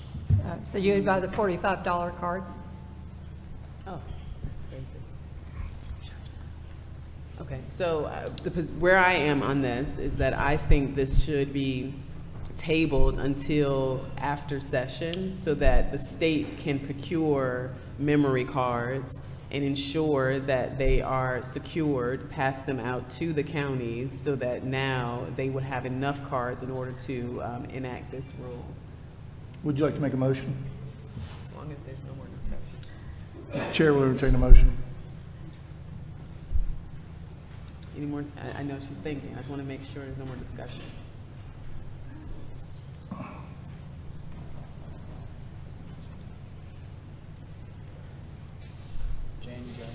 So you would buy the $45 card? Oh, that's crazy. Okay, so where I am on this is that I think this should be tabled until after session so that the state can procure memory cards and ensure that they are secured, pass them out to the counties so that now they would have enough cards in order to enact this rule. Would you like to make a motion? As long as there's no more discussion. Chair will entertain a motion. Any more? I know she's thinking. I just want to make sure there's no more discussion. Jane, you got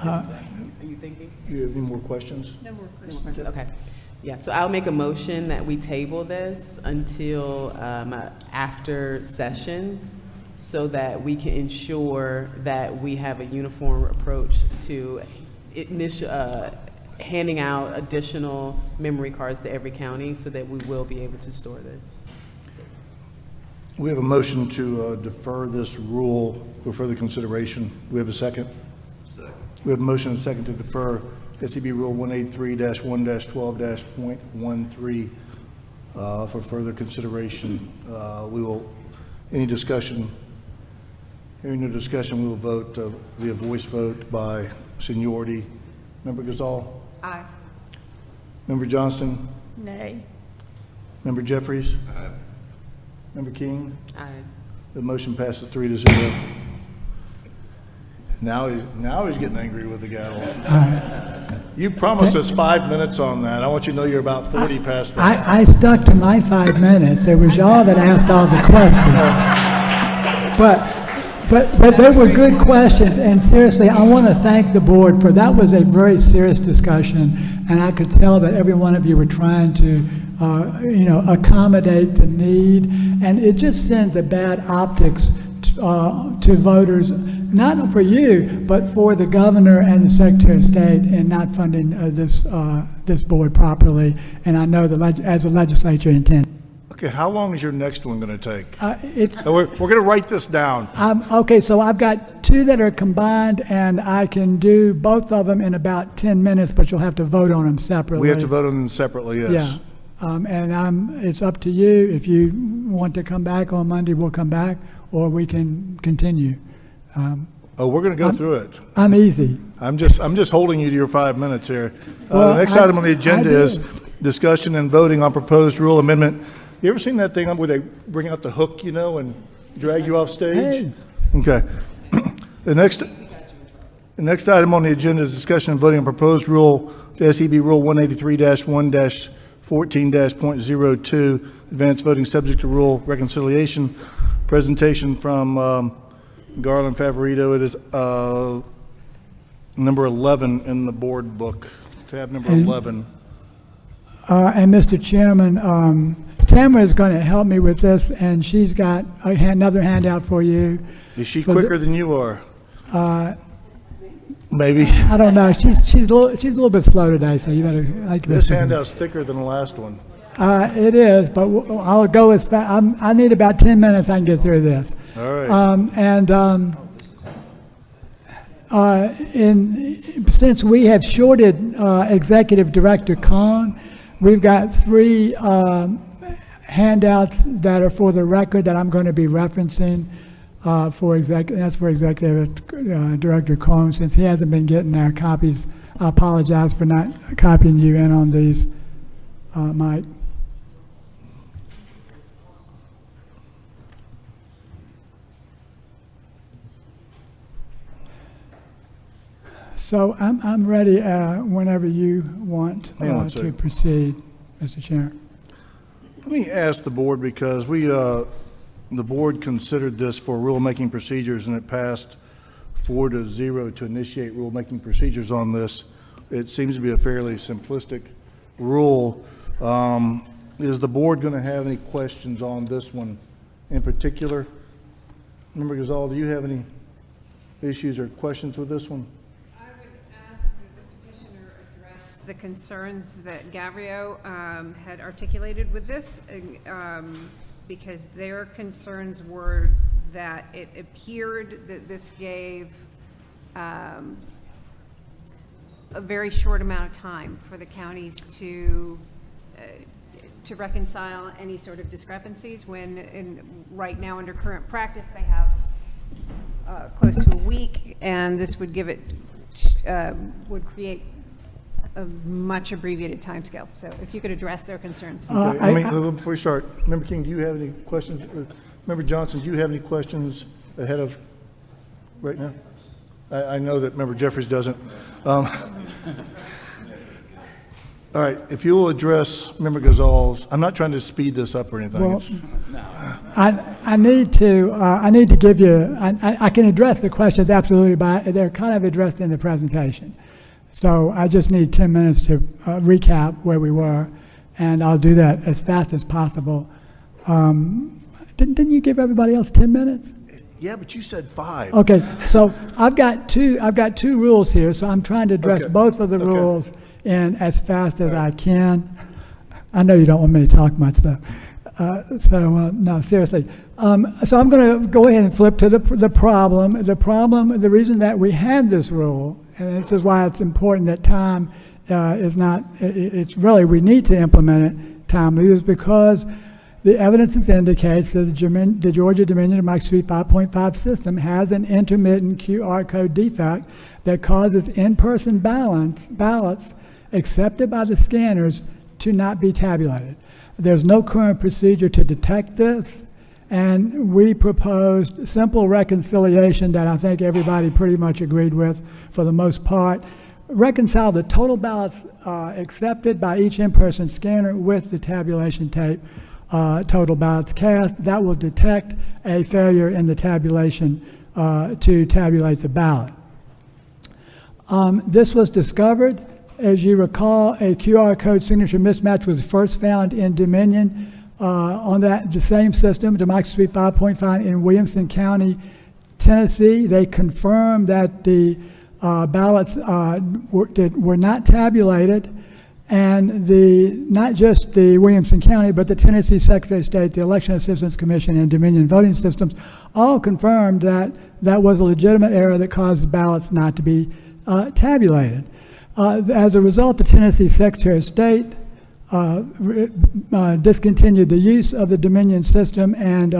anything? Are you thinking? You have any more questions? No more No more questions? Okay. Yeah, so I'll make a motion that we table this until after session so that we can ensure that we have a uniform approach to handing out additional memory cards to every county so that we will be able to store this. We have a motion to defer this rule for further consideration. We have a second? Second. We have a motion and a second to defer SCB Rule 183-1-12-.13 for further consideration. We will, any discussion, hearing no discussion, we will vote via voice vote by seniority. Member Gazal? Aye. Member Johnston? Nay. Member Jeffries? Aye. Member King? Aye. The motion passes 3-0. Now he's getting angry with the gavel. You promised us 5 minutes on that. I want you to know you're about 40 past that. I stuck to my 5 minutes. It was y'all that asked all the questions. But they were good questions, and seriously, I want to thank the board for that. Was a very serious discussion, and I could tell that every one of you were trying to, accommodate the need, and it just sends a bad optics to voters, not for you, but for the governor and the Secretary of State in not funding this board properly, and I know as the legislature intended. Okay, how long is your next one going to take? We're going to write this down. Okay, so I've got 2 that are combined, and I can do both of them in about 10 minutes, but you'll have to vote on them separately. We have to vote on them separately, yes. Yeah, and it's up to you. If you want to come back on Monday, we'll come back, or we can continue. We're going to go through it. I'm easy. I'm just holding you to your 5 minutes here. Well, the next item on the agenda is discussion and voting on proposed rule amendment. You ever seen that thing where they bring out the hook, and drag you off stage? Hey. Okay. The next item on the agenda is discussion and voting on proposed rule, SEB Rule 183-1-14-.02, advanced voting subject to rule reconciliation. Presentation from Garland Favorito. It is number 11 in the board book, tab number 11. And Mr. Chairman, Tamara is going to help me with this, and she's got another handout for you. Is she quicker than you are? Maybe. I don't know. She's a little bit slow today, so you better. This handout's thicker than the last one. It is, but I'll go as fast. I need about 10 minutes. I can get through this. All right. Since we have shorted Executive Director Kahn, we've got 3 handouts that are for the record that I'm going to be referencing that's for Executive Director Cohn. Since he hasn't been getting our copies, I apologize for not copying you in on these, Mike. So I'm ready whenever you want to proceed, Mr. Chair. Let me ask the board, because the board considered this for rulemaking procedures, and it passed 4-0 to initiate rulemaking procedures on this. It seems to be a fairly simplistic rule. Is the board going to have any questions on this one in particular? Member Gazal, do you have any issues or questions with this one? I would ask that the petitioner address the concerns that Gavrio had articulated with this, because their concerns were that it appeared that this gave a very short amount of time for the counties to reconcile any sort of discrepancies, when right now under current practice they have close to a week, and this would give it would create a much abbreviated timescale. So if you could address their concerns. Okay. Before we start, Member King, do you have any questions? Member Johnson, do you have any questions ahead of right now? I know that Member Jeffries doesn't. All right, if you will address Member Gazal's, I'm not trying to speed this up or anything. Well, I need to give you, I can address the questions absolutely, but they're kind of addressed in the presentation. So I just need 10 minutes to recap where we were, and I'll do that as fast as possible. Didn't you give everybody else 10 minutes? Yeah, but you said 5. Okay, so I've got two rules here, so I'm trying to address both of the rules in as fast as I can. I know you don't want me to talk much, though. No, seriously. So I'm going to go ahead and flip to the problem. The reason that we had this rule And this is why it's important that time is not, it's really, we need to implement it timely, is because the evidence indicates that the Georgia Dominion Democracy 5.5 system has an intermittent QR code defect that causes in-person ballots accepted by the scanners to not be tabulated. There's no current procedure to detect this, and we proposed simple reconciliation that I think everybody pretty much agreed with for the most part. Reconcile the total ballots accepted by each in-person scanner with the tabulation tape total ballots cast. That will detect a failure in the tabulation to tabulate the ballot. This was discovered. As you recall, a QR code signature mismatch was first found in Dominion on the same system, Democracy Suite 5.5 in Williamson County, Tennessee. They confirmed that the ballots were not tabulated, and not just the Williamson County, but the Tennessee Secretary of State, the Election Assistance Commission, and Dominion Voting Systems all confirmed that that was a legitimate error that caused the ballots not to be tabulated. As a result, the Tennessee Secretary of State discontinued the use of the Dominion system and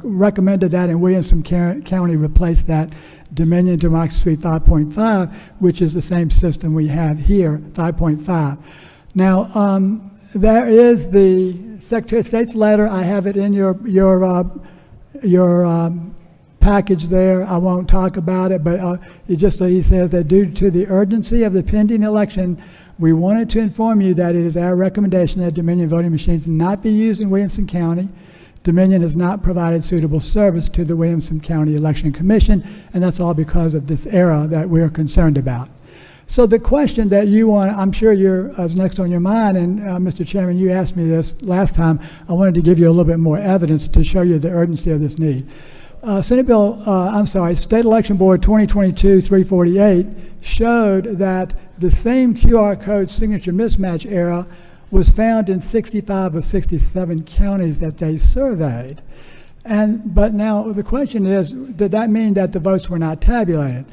recommended that in Williamson County replace that Dominion Democracy Suite 5.5, which is the same system we have here, 5.5. Now, there is the Secretary of State's letter. I have it in your package there. I won't talk about it, but he says that due to the urgency of the pending election, we wanted to inform you that it is our recommendation that Dominion voting machines not be used in Williamson County. Dominion has not provided suitable service to the Williamson County Election Commission, and that's all because of this error that we're concerned about. So the question that you want, I'm sure is next on your mind, and Mr. Chairman, you asked me this last time. I wanted to give you a little bit more evidence to show you the urgency of this need. State Election Board 2022-348 showed that the same QR code signature mismatch error was found in 65 of 67 counties that they surveyed. But now the question is, did that mean that the votes were not tabulated?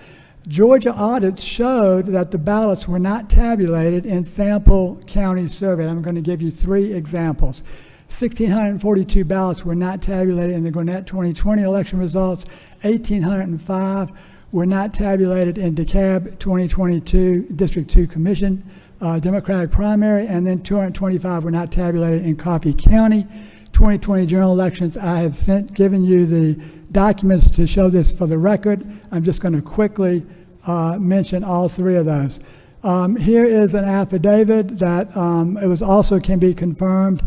Georgia audits showed that the ballots were not tabulated in sample counties surveyed. I'm going to give you 3 examples. 1,642 ballots were not tabulated in the Gwinnett 2020 election results. 1,805 were not tabulated in DeKalb 2022 District 2 Commission Democratic primary, and then 225 were not tabulated in Coffee County 2020 general elections. I have given you the documents to show this for the record. I'm just going to quickly mention all 3 of those. Here is an affidavit that can be confirmed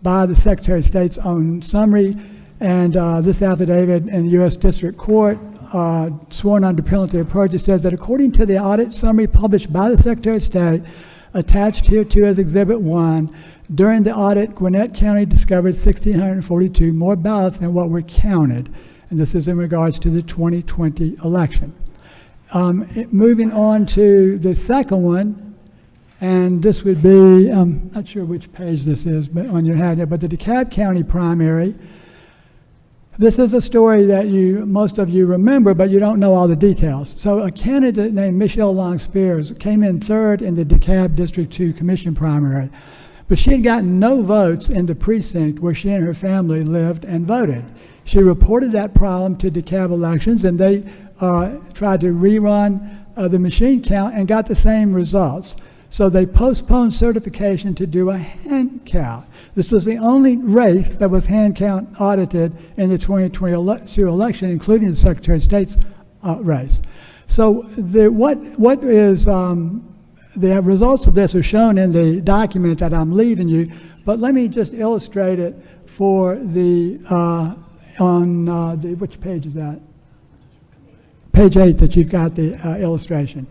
by the Secretary of State's own summary, and this affidavit in the U.S. District Court, sworn under penalty of perjury, says that according to the audit summary published by the Secretary of State, attached hereto as Exhibit 1, during the audit, Gwinnett County discovered 1,642 more ballots than what were counted, and this is in regards to the 2020 election. Moving on to the second one, and this would be, I'm not sure which page this is, but on your hand here, but the DeKalb County primary. This is a story that most of you remember, but you don't know all the details. So a candidate named Michelle Long Spears came in 3rd in the DeKalb District 2 Commission primary, but she had gotten no votes in the precinct where she and her family lived and voted. She reported that problem to DeKalb Elections, and they tried to rerun the machine count and got the same results. So they postponed certification to do a hand count. This was the only race that was hand count audited in the 2022 election, including the Secretary of State's race. So the results of this are shown in the document that I'm leaving you, but let me just illustrate it for which page is that? Page 8 that you've got the illustration.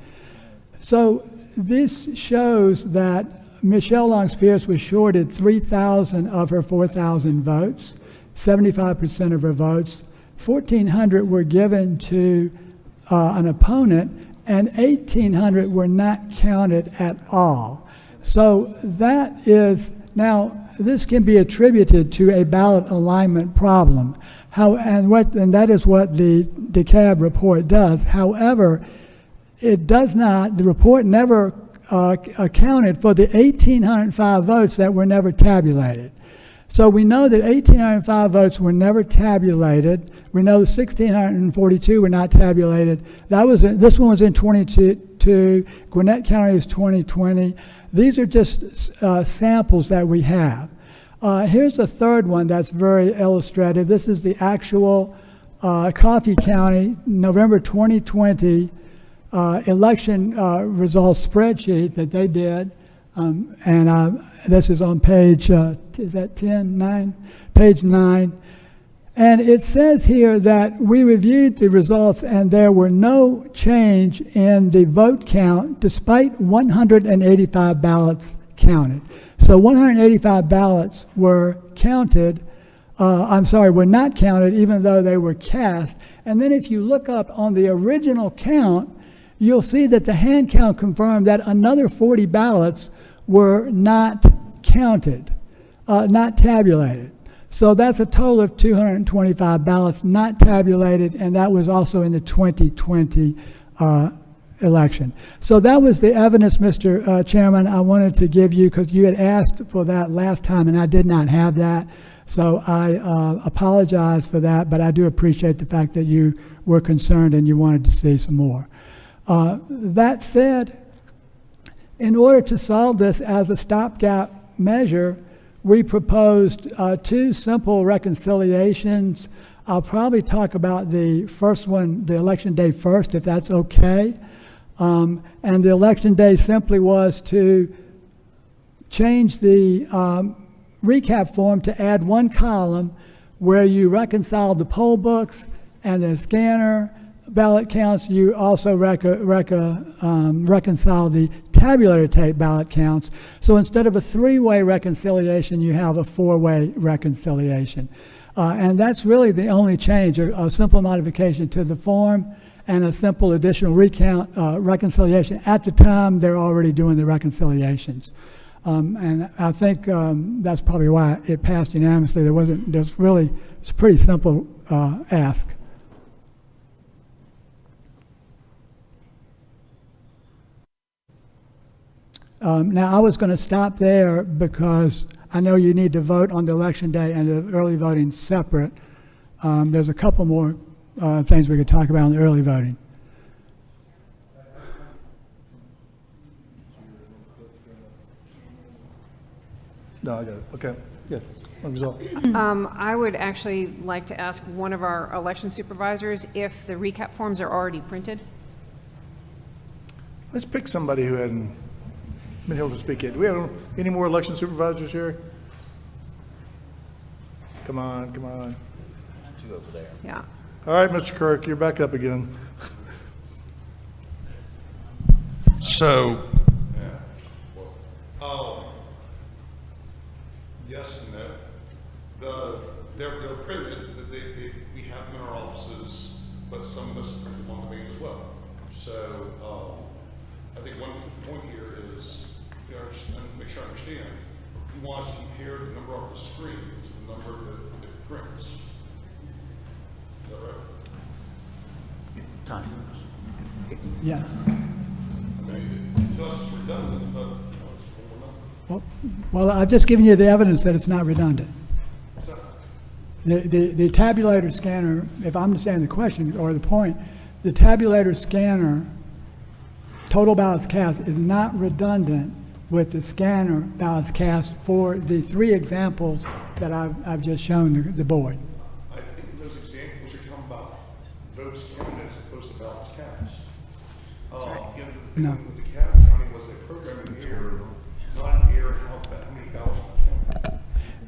So this shows that Michelle Long Spears was shorted 3,000 of her 4,000 votes, 75% of her votes. 1,400 were given to an opponent, and 1,800 were not counted at all. So that is, now this can be attributed to a ballot alignment problem. And that is what the DeKalb report does. However, it does not, the report never accounted for the 1,805 votes that were never tabulated. So we know that 1,805 votes were never tabulated. We know 1,642 were not tabulated. This one was in 22. Gwinnett County is 2020. These are just samples that we have. Here's a third one that's very illustrative. This is the actual Coffee County November 2020 election results spreadsheet that they did. This is on page, is that 10, 9? Page 9. And it says here that we reviewed the results and there were no change in the vote count despite 185 ballots counted. So 185 ballots were counted, were not counted even though they were cast. And then if you look up on the original count, you'll see that the hand count confirmed that another 40 ballots were not counted, not tabulated. So that's a total of 225 ballots not tabulated, and that was also in the 2020 election. So that was the evidence, Mr. Chairman, I wanted to give you because you had asked for that last time, and I did not have that. So I apologize for that, but I do appreciate the fact that you were concerned and you wanted to see some more. That said, in order to solve this as a stopgap measure, we proposed two simple reconciliations. I'll probably talk about the first one, the election day first, if that's okay. And the election day simply was to change the recap form to add one column where you reconcile the poll books and the scanner ballot counts. You also reconcile the tabulator tape ballot counts. So instead of a three-way reconciliation, you have a four-way reconciliation. And that's really the only change, a simple modification to the form and a simple additional recount reconciliation. At the time, they're already doing the reconciliations. And I think that's probably why it passed unanimously. It's a pretty simple ask. Now, I was going to stop there because I know you need to vote on the election day and the early voting separate. There's a couple more things we could talk about in the early voting. No, I got it. Okay. Yeah. Result. I would actually like to ask one of our election supervisors if the recap forms are already printed. Let's pick somebody who hadn't been able to speak yet. Do we have any more election supervisors here? Come on, come on. Two over there. Yeah. All right, Mr. Kirk, you're back up again. So, yes and no. They're printed, we have them in our offices, but some of us print them on demand as well. So, I think one point here is, make sure I understand, you want us to compare the number on the screen to the number that it prints. Is that right? Time. Yes. I mean, to us it's redundant, but Well, I've just given you the evidence that it's not redundant. The tabulator scanner, if I understand the question or the point, the tabulator scanner total ballots cast is not redundant with the scanner ballots cast for the three examples that I've just shown the board. I think those examples you're talking about votes counted as opposed to ballots cast. No. With the county was a programming error, not an error how many ballots were counted.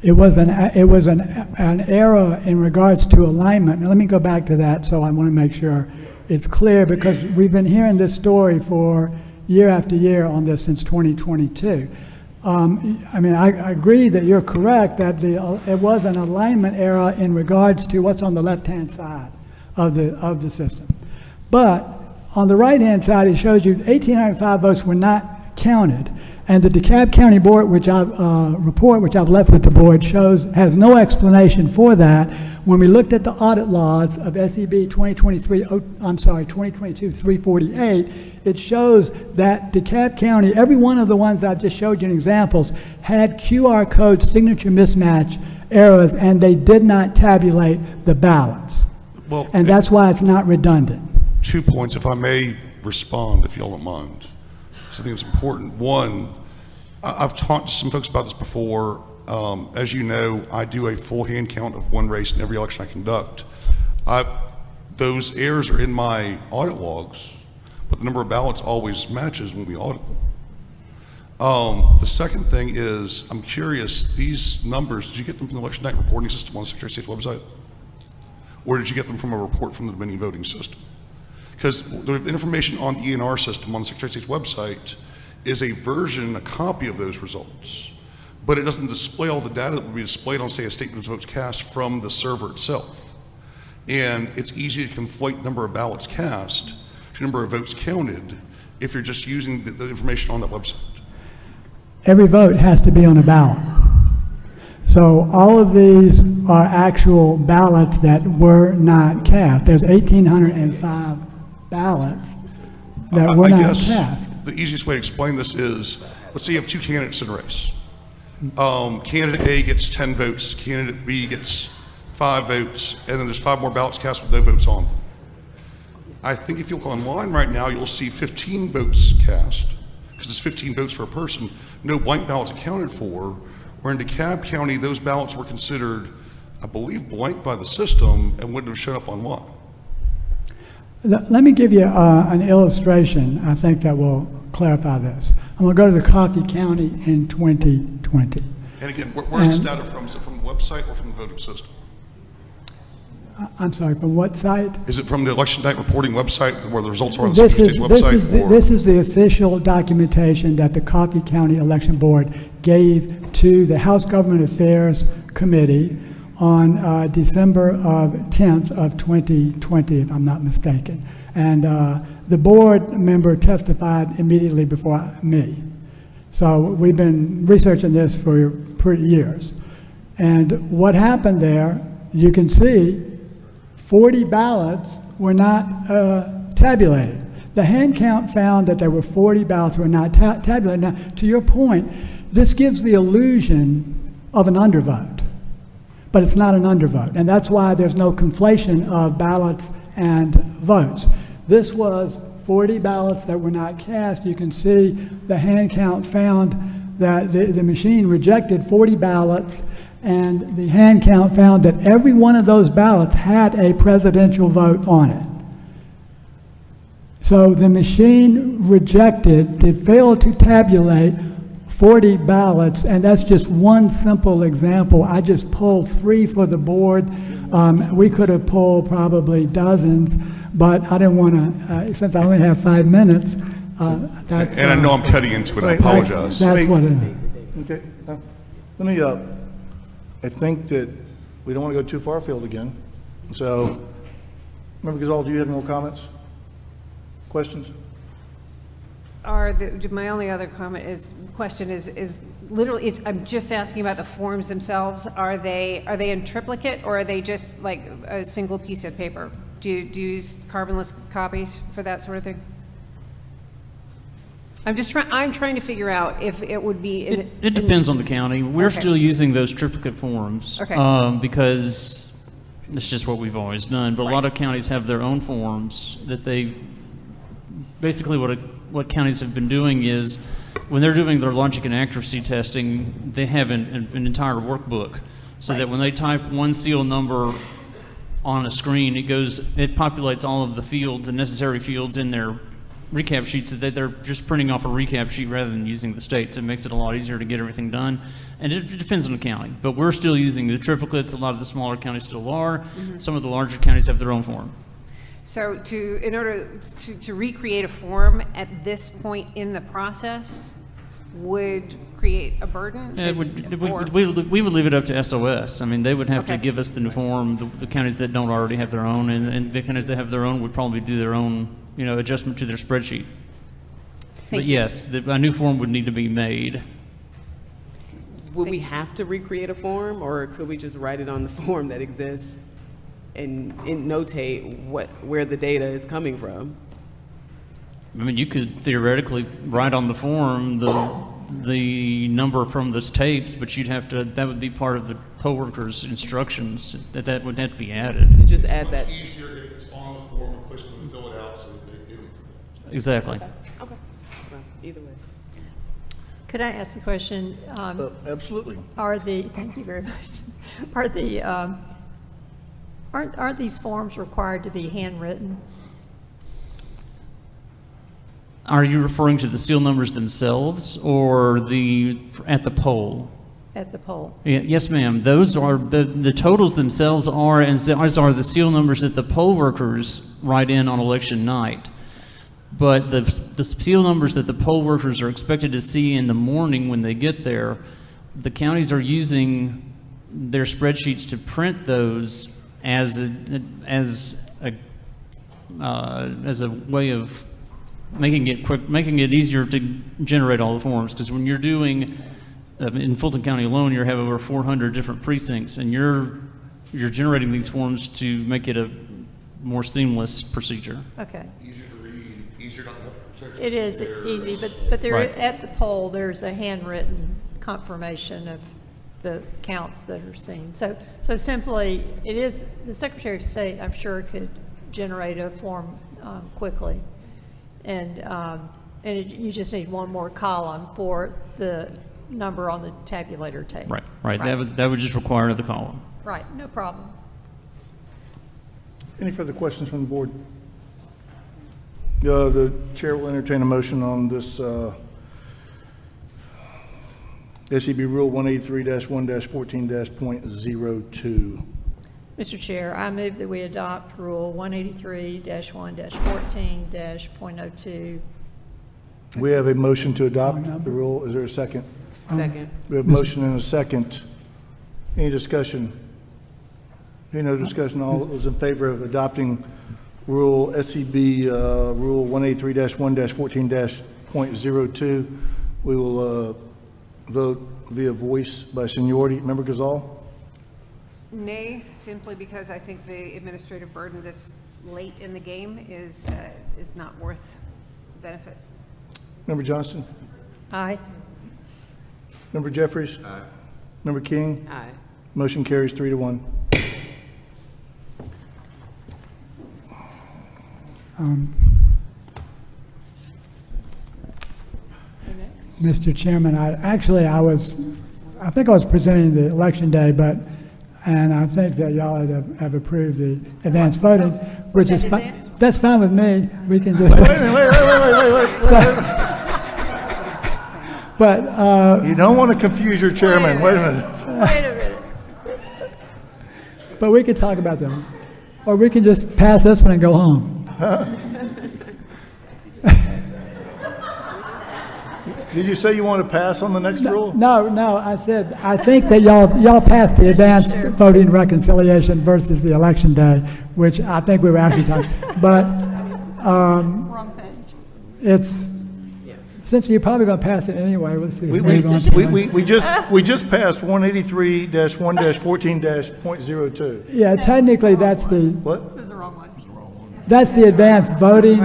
It was an error in regards to alignment. Now let me go back to that, so I want to make sure it's clear, because we've been hearing this story for year after year on this since 2022. I mean, I agree that you're correct that it was an alignment error in regards to what's on the left-hand side of the system. But on the right-hand side, it shows you 1,805 votes were not counted. And the DeKalb County Board, report, which I've left with the board, has no explanation for that. When we looked at the audit logs of SEB 2022-348, it shows that DeKalb County, every one of the ones I've just showed you in examples, had QR code signature mismatch errors, and they did not tabulate the ballots. Well, and that's why it's not redundant. 2 points, if I may respond, if y'all don't mind. So I think it's important. One, I've talked to some folks about this before. As you know, I do a full hand count of one race in every election I conduct. Those errors are in my audit logs, but the number of ballots always matches when we audit them. The second thing is, I'm curious, these numbers, did you get them from the election night reporting system on the Secretary of State's website? Or did you get them from a report from the Dominion voting system? Because the information on the ENR system on the Secretary of State's website is a version, a copy of those results, but it doesn't display all the data that would be displayed on, say, a statement of votes cast from the server itself. And it's easy to conflate the number of ballots cast to the number of votes counted if you're just using the information on that website. Every vote has to be on a ballot. So all of these are actual ballots that were not cast. There's 1,805 ballots that were not cast. The easiest way to explain this is, let's say you have two candidates in a race. Candidate A gets 10 votes, candidate B gets 5 votes, and then there's 5 more ballots cast with no votes on them. I think if you look online right now, you'll see 15 votes cast, because it's 15 votes for a person, no blank ballots accounted for, where in DeKalb County, those ballots were considered, I believe, blank by the system and wouldn't have shown up online. Let me give you an illustration, I think, that will clarify this. I'm going to go to the Coffee County in 2020. And again, where's this data from? Is it from the website or from the voting system? I'm sorry, from what site? Is it from the election night reporting website where the results are on the This Secretary of State's website? this is the official documentation that the Coffee County Election Board gave to the House Government Affairs Committee on December 10th of 2020, if I'm not mistaken. And the board member testified immediately before me. So we've been researching this for years. And what happened there, you can see 40 ballots were not tabulated. The hand count found that there were 40 ballots were not tabulated. Now, to your point, this gives the illusion of an undervote, but it's not an undervote. And that's why there's no conflation of ballots and votes. This was 40 ballots that were not cast. You can see the hand count found that the machine rejected 40 ballots, and the hand count found that every one of those ballots had a presidential vote on it. So the machine it failed to tabulate 40 ballots, and that's just one simple example. I just pulled 3 for the board. We could have pulled probably dozens, but I didn't want to, since I only have 5 minutes, that's... And I know I'm cutting into it, I apologize. That's what it is. Okay, let me, I think that we don't want to go too far afield again. So, Member Gazal, do you have any more comments? Questions? My only other question is literally, I'm just asking about the forms themselves. Are they in triplicate, or are they just like a single piece of paper? Do you use carbonless copies for that sort of thing? I'm trying to figure out if it would be. It depends on the county. We're still using those triplicate forms because it's just what we've always done. But a lot of counties have their own forms that they basically what counties have been doing is when they're doing their logic and accuracy testing, they have an entire workbook so that when they type one seal number on a screen, it populates all of the fields, the necessary fields in their recap sheets, so that they're just printing off a recap sheet rather than using the states. It makes it a lot easier to get everything done. And it depends on the county, but we're still using the triplicates. A lot of the smaller counties still are. Mm-hmm. Some of the larger counties have their own form. So in order to recreate a form at this point in the process would create a burden? We would leave it up to SOS. I mean, they would have to give us the new form, the counties that don't already have their own, and the counties that have their own would probably do their own, adjustment to their spreadsheet. But yes, a new form would need to be made. Would we have to recreate a form, or could we just write it on the form that exists and notate where the data is coming from? I mean, you could theoretically write on the form the number from those tapes, but you'd have to, that would be part of the poll workers' instructions, that would have to be added. You just add that. Easier if it's on the form and push them and fill it out so that they get them. Exactly. Okay. Well, either way. Could I ask a question? Absolutely. Thank you very much. Aren't these forms required to be handwritten? Are you referring to the seal numbers themselves or at the poll? At the poll? Yes, ma'am. Those are, the totals themselves are, as are the seal numbers that the poll workers write in on election night. But the seal numbers that the poll workers are expected to see in the morning when they get there, the counties are using their spreadsheets to print those as a way of making it easier to generate all the forms. Because when you're doing, in Fulton County alone, you have over 400 different precincts, and you're generating these forms to make it a more seamless procedure. Okay. Easier to read, easier not to have to It is easy, but there, Right. at the poll, there's a handwritten confirmation of the counts that are seen. So simply, it is, the Secretary of State, I'm sure, could generate a form quickly. And you just need one more column for the number on the tabulator tape. Right. That would just require another column. Right, no problem. Any further questions from the board? The chair will entertain a motion on this SEB Rule 183-1-14-.02. Mr. Chair, I move that we adopt Rule 183-1-14-.02. We have a motion to adopt the rule. Is there a second? Second. We have a motion and a second. Any discussion? Any no discussion? All those in favor of adopting Rule SEB Rule 183-1-14-.02, we will vote via voice by seniority. Member Gazal? Nay, simply because I think the administrative burden this late in the game is not worth the benefit. Member Johnston? Aye. Member Jeffries? Aye. Member King? Aye. Motion carries 3-1. Mr. Chairman, I think I was presenting the election day, and I think that y'all have approved the advanced voting, which is fine. That's fine with me. We can just. Wait. But you don't want to confuse your chairman. Wait a minute. Wait a minute. But we could talk about them, or we can just pass this one and go home. Did you say you want to pass on the next rule? No, I said, I think that y'all passed the advanced voting reconciliation versus the election day, which I think we were actually talking, but Wrong page. it's, since you're probably going to pass it anyway, let's just move on. We just passed 183-1-14-.02. Yeah, technically, that's the, What? This is the wrong one. that's the advanced voting.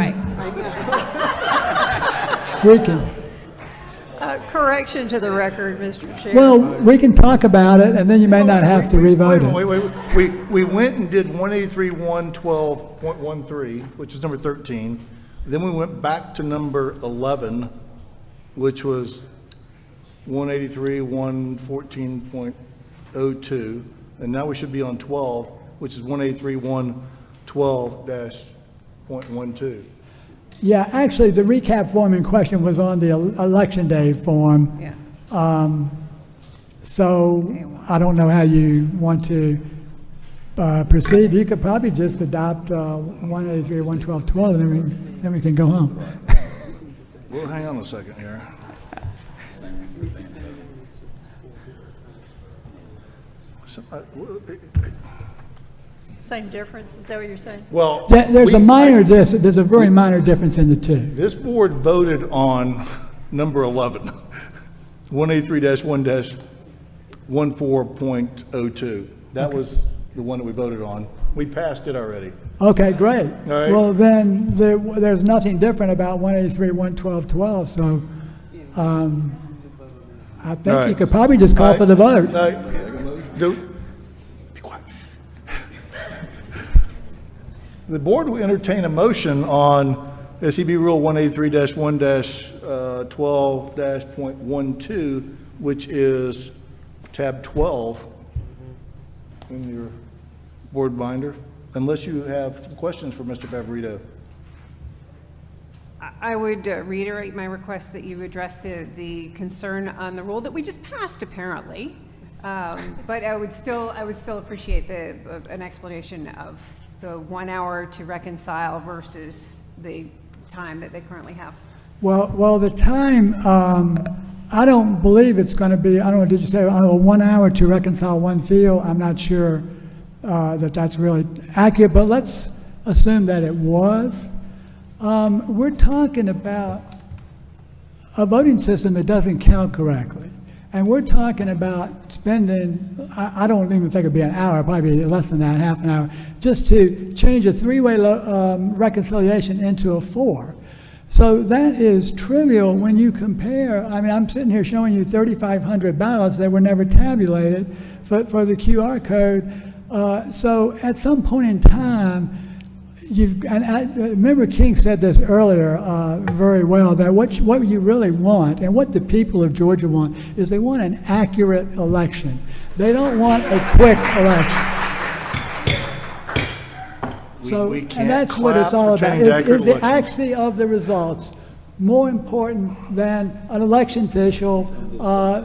We can, Correction to the record, Mr. Chair. well, we can talk about it, and then you may not have to revote it. Wait. We went and did 183-112.13, which is number 13. Then we went back to number 11, which was 183-114.02. And now we should be on 12, which is 183-112.12. Yeah, actually, the recap form in question was on the election day form. Yeah. So I don't know how you want to proceed. You could probably just adopt 183-112.12, and then we can go home. Well, hang on a second here. Same difference, is that what you're saying? Well, There's a there's a very minor difference in the two. This board voted on number 11, 183-1-14.02. That was the one that we voted on. We passed it already. Okay, great. All right. Well, then, there's nothing different about 183, 112, so, I think you right. could probably just call for the vote. Be quiet. The board will entertain a motion on SEB Rule 183-1-12-.12, which is tab 12 in your board binder, unless you have some questions for Mr. Favorito. I would reiterate my request that you address the concern on the rule that we just passed, apparently. But I would still appreciate an explanation of the 1 hour to reconcile versus the time that they currently have. Well, the time, I don't believe it's going to be, I don't know, did you say 1 hour to reconcile one field? I'm not sure that's really accurate, but let's assume that it was. We're talking about a voting system that doesn't count correctly. And we're talking about spending, I don't even think it'd be an hour, probably less than that, half an hour, just to change a three-way reconciliation into a four. So that is trivial when you compare, I mean, I'm sitting here showing you 3,500 ballots that were never tabulated for the QR code. So at some point in time, Member King said this earlier very well, that what you really want and what the people of Georgia want is they want an accurate election. They don't want a quick election. So, and that's what it's all about. Is the accuracy of the results more important than an election official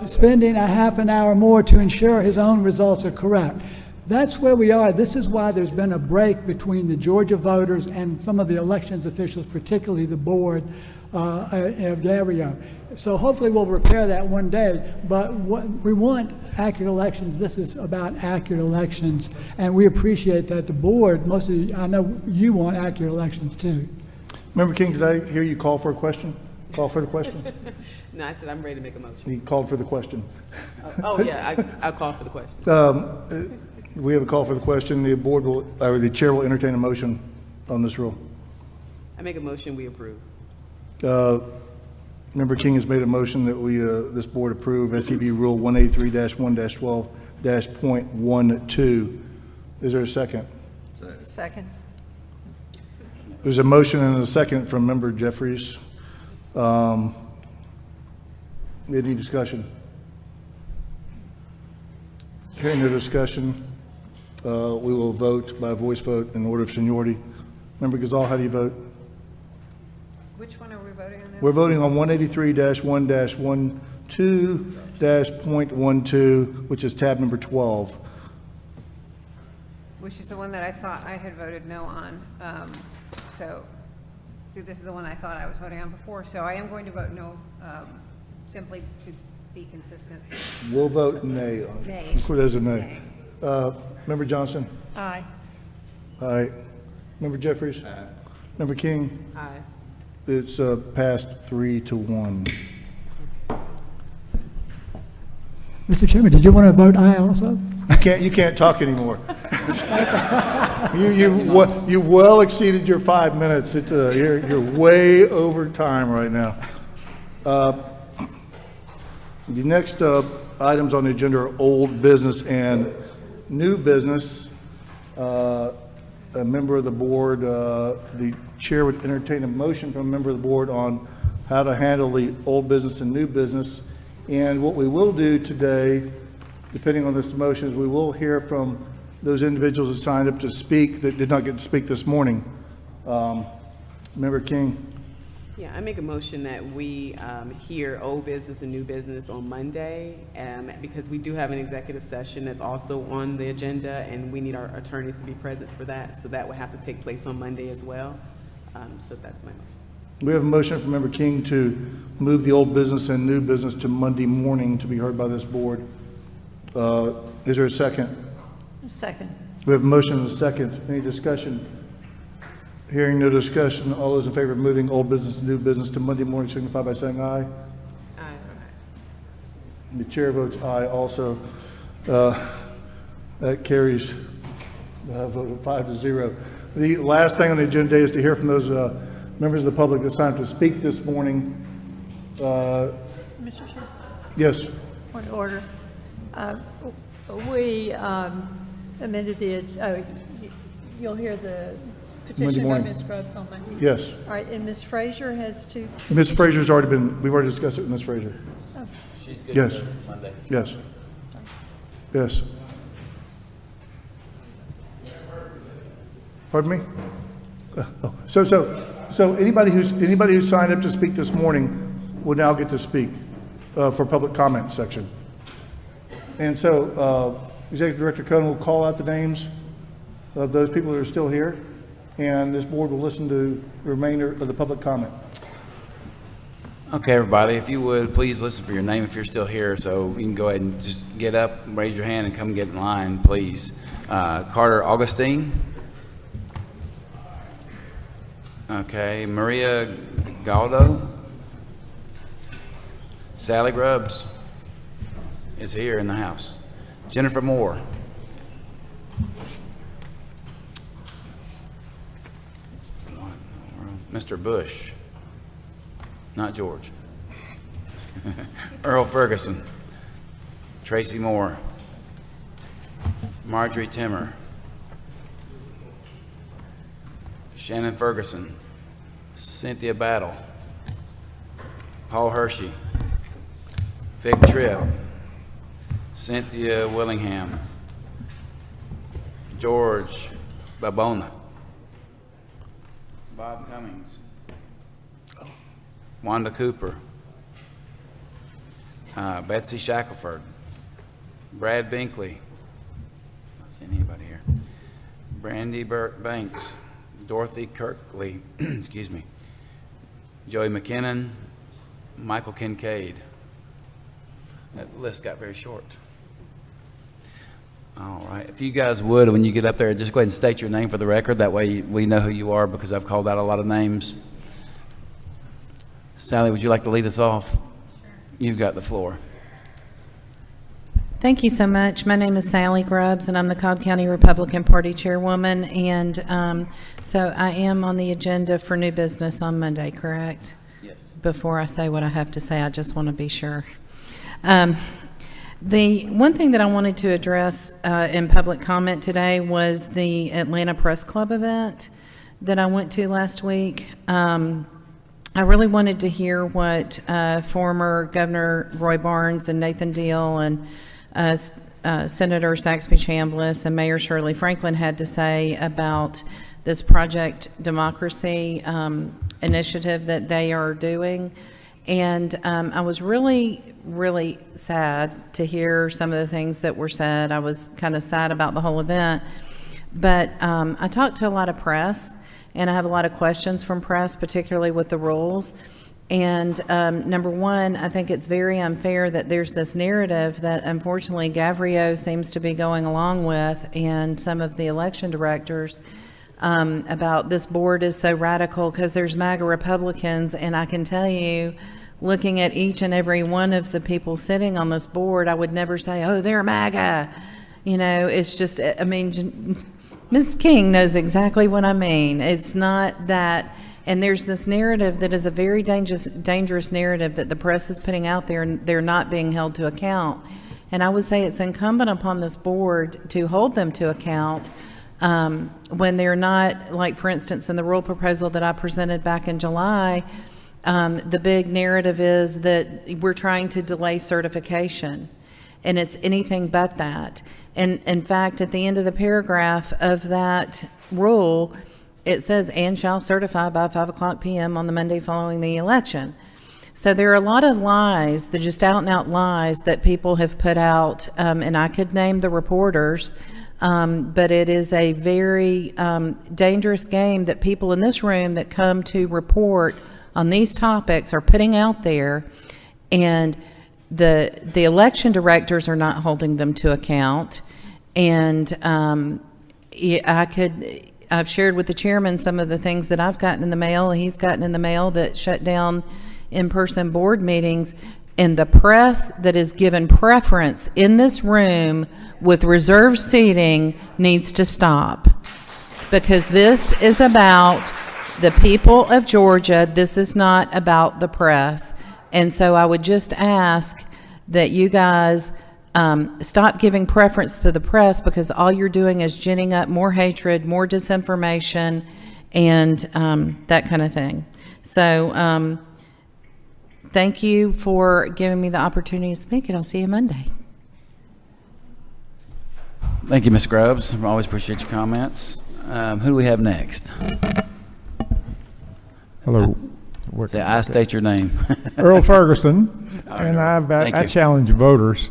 spending a half an hour more to ensure his own results are correct? That's where we are. This is why there's been a break between the Georgia voters and some of the elections officials, particularly the board of Gario. So hopefully we'll repair that one day, but we want accurate elections. This is about accurate elections, and we appreciate that the board, most of you, I know you want accurate elections too. Member King, did I hear you call for a question? Call for the question? No, I said I'm ready to make a motion. He called for the question. I'll call for the question. We have a call for the question. The board will, or the chair will entertain a motion on this rule. I make a motion, we approve. Member King has made a motion that we, this board approve SEB Rule 183-1-12-.12. Is there a second? Second. There's a motion and a second from Member Jeffries. Any discussion? Hearing no discussion, we will vote by voice vote in order of seniority. Member Gazal, how do you vote? Which one are we voting on now? We're voting on 183-1-12-.12, which is tab number 12. Which is the one that I thought I had voted no on. So this is the one I thought I was voting on before. So I am going to vote no, simply to be consistent. We'll vote nay on it. Nay. Before there's a nay. Member Johnson? Aye. Aye. Member Jeffries? Aye. Member King? Aye. It's passed 3-1. Mr. Chairman, did you want to vote aye also? You can't talk anymore. You've well exceeded your 5 minutes. It's you're way over time right now. The next items on the agenda are old business and new business. A member of the board, the chair would entertain a motion from a member of the board on how to handle the old business and new business. And what we will do today, depending on this motion, is we will hear from those individuals that signed up to speak that did not get to speak this morning. Member King. Yeah, I make a motion that we hear old business and new business on Monday, because we do have an executive session that's also on the agenda, and we need our attorneys to be present for that, so that will have to take place on Monday as well. So that's my motion. We have a motion from Member King to move the old business and new business to Monday morning to be heard by this board. Is there a second? Second. We have a motion and a second. Any discussion? Hearing no discussion, all those in favor of moving old business and new business to Monday morning signify by saying aye. Aye. The chair votes aye also. That carries a vote of 5-0. The last thing on the agenda is to hear from those members of the public that signed up to speak this morning. Mr. Chair, Yes. point of order. We amended you'll hear the petition by morning. Ms. Grubbs on Monday. Yes. All right, and Ms. Frazier has to. Ms. Frazier's already been, we've already discussed it with Ms. Frazier. Oh. She's good Yes. to go for Monday. Yes. Sorry. Yes. Pardon me? So anybody who's signed up to speak this morning will now get to speak for public comment section. And so Executive Director Cohen will call out the names of those people that are still here, and this board will listen to the remainder of the public comment. Okay, everybody, if you would, please listen for your name if you're still here, so you can go ahead and just get up, raise your hand, and come get in line, please. Carter Augustine. Okay, Maria Galdo. Sally Grubbs is here in the house. Jennifer Moore. Mr. Bush. Not George. Earl Ferguson. Tracy Moore. Marjorie Timmer. Shannon Ferguson. Cynthia Battle. Paul Hershey. Vic Tripp. Cynthia Willingham. George Babona. Bob Cummings. Wanda Cooper. Betsy Shackelford. Brad Binkley. Not seeing anybody here. Brandy Banks. Dorothy Kirkley. Excuse me. Joey McKinnon. Michael Kincaid. That list got very short. All right. If you guys would, when you get up there, just go ahead and state your name for the record. That way we know who you are, because I've called out a lot of names. Sally, would you like to lead us off? Sure. You've got the floor. Thank you so much. My name is Sally Grubbs, and I'm the Cobb County Republican Party Chairwoman. And so I am on the agenda for new business on Monday, correct? Yes. Before I say what I have to say, I just want to be sure. The one thing that I wanted to address in public comment today was the Atlanta Press Club event that I went to last week. I really wanted to hear what former Governor Roy Barnes and Nathan Deal and Senator Saxby Chambliss and Mayor Shirley Franklin had to say about this Project Democracy initiative that they are doing. And I was really sad to hear some of the things that were said. I was kind of sad about the whole event. But I talked to a lot of press, and I have a lot of questions from press, particularly with the rules. And number one, I think it's very unfair that there's this narrative that unfortunately Gavrio seems to be going along with, and some of the election directors, about this board is so radical because there's MAGA Republicans. And I can tell you, looking at each and every one of the people sitting on this board, I would never say, oh, they're MAGA. You know, it's just, I mean, Ms. King knows exactly what I mean. It's not that, and there's this narrative that is a very dangerous narrative that the press is putting out there, and they're not being held to account. And I would say it's incumbent upon this board to hold them to account when they're not, like, for instance, in the rule proposal that I presented back in July, the big narrative is that we're trying to delay certification, and it's anything but that. And in fact, at the end of the paragraph of that rule, it says, and shall certify by 5:00 p.m. on the Monday following the election. So there are a lot of lies, the just out and out lies that people have put out, and I could name the reporters, but it is a very dangerous game that people in this room that come to report on these topics are putting out there, and the election directors are not holding them to account, and I've shared with the chairman some of the things that I've gotten in the mail, he's gotten in the mail that shut down in-person board meetings, and the press that is given preference in this room with reserved seating needs to stop. Because this is about the people of Georgia. This is not about the press. And so I would just ask that you guys stop giving preference to the press, because all you're doing is ginning up more hatred, more disinformation, and that kind of thing. So thank you for giving me the opportunity to speak, and I'll see you Monday. Thank you, Ms. Grubbs. I always appreciate your comments. Who do we have next? Hello. I state your name. Earl Ferguson, and Thank I you. challenge voters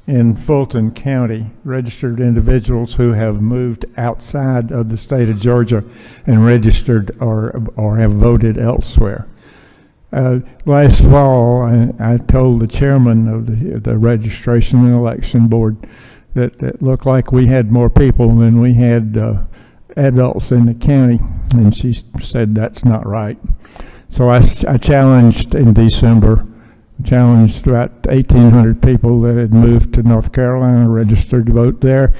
in Fulton County, registered individuals who have moved outside of the state of Georgia and registered or have voted elsewhere. Last fall, I told the chairman of the Registration and Election Board that it looked like we had more people than we had adults in the county, and she said that's not right. So I challenged in December, challenged about 1,800 people that had moved to North Carolina, registered to vote there,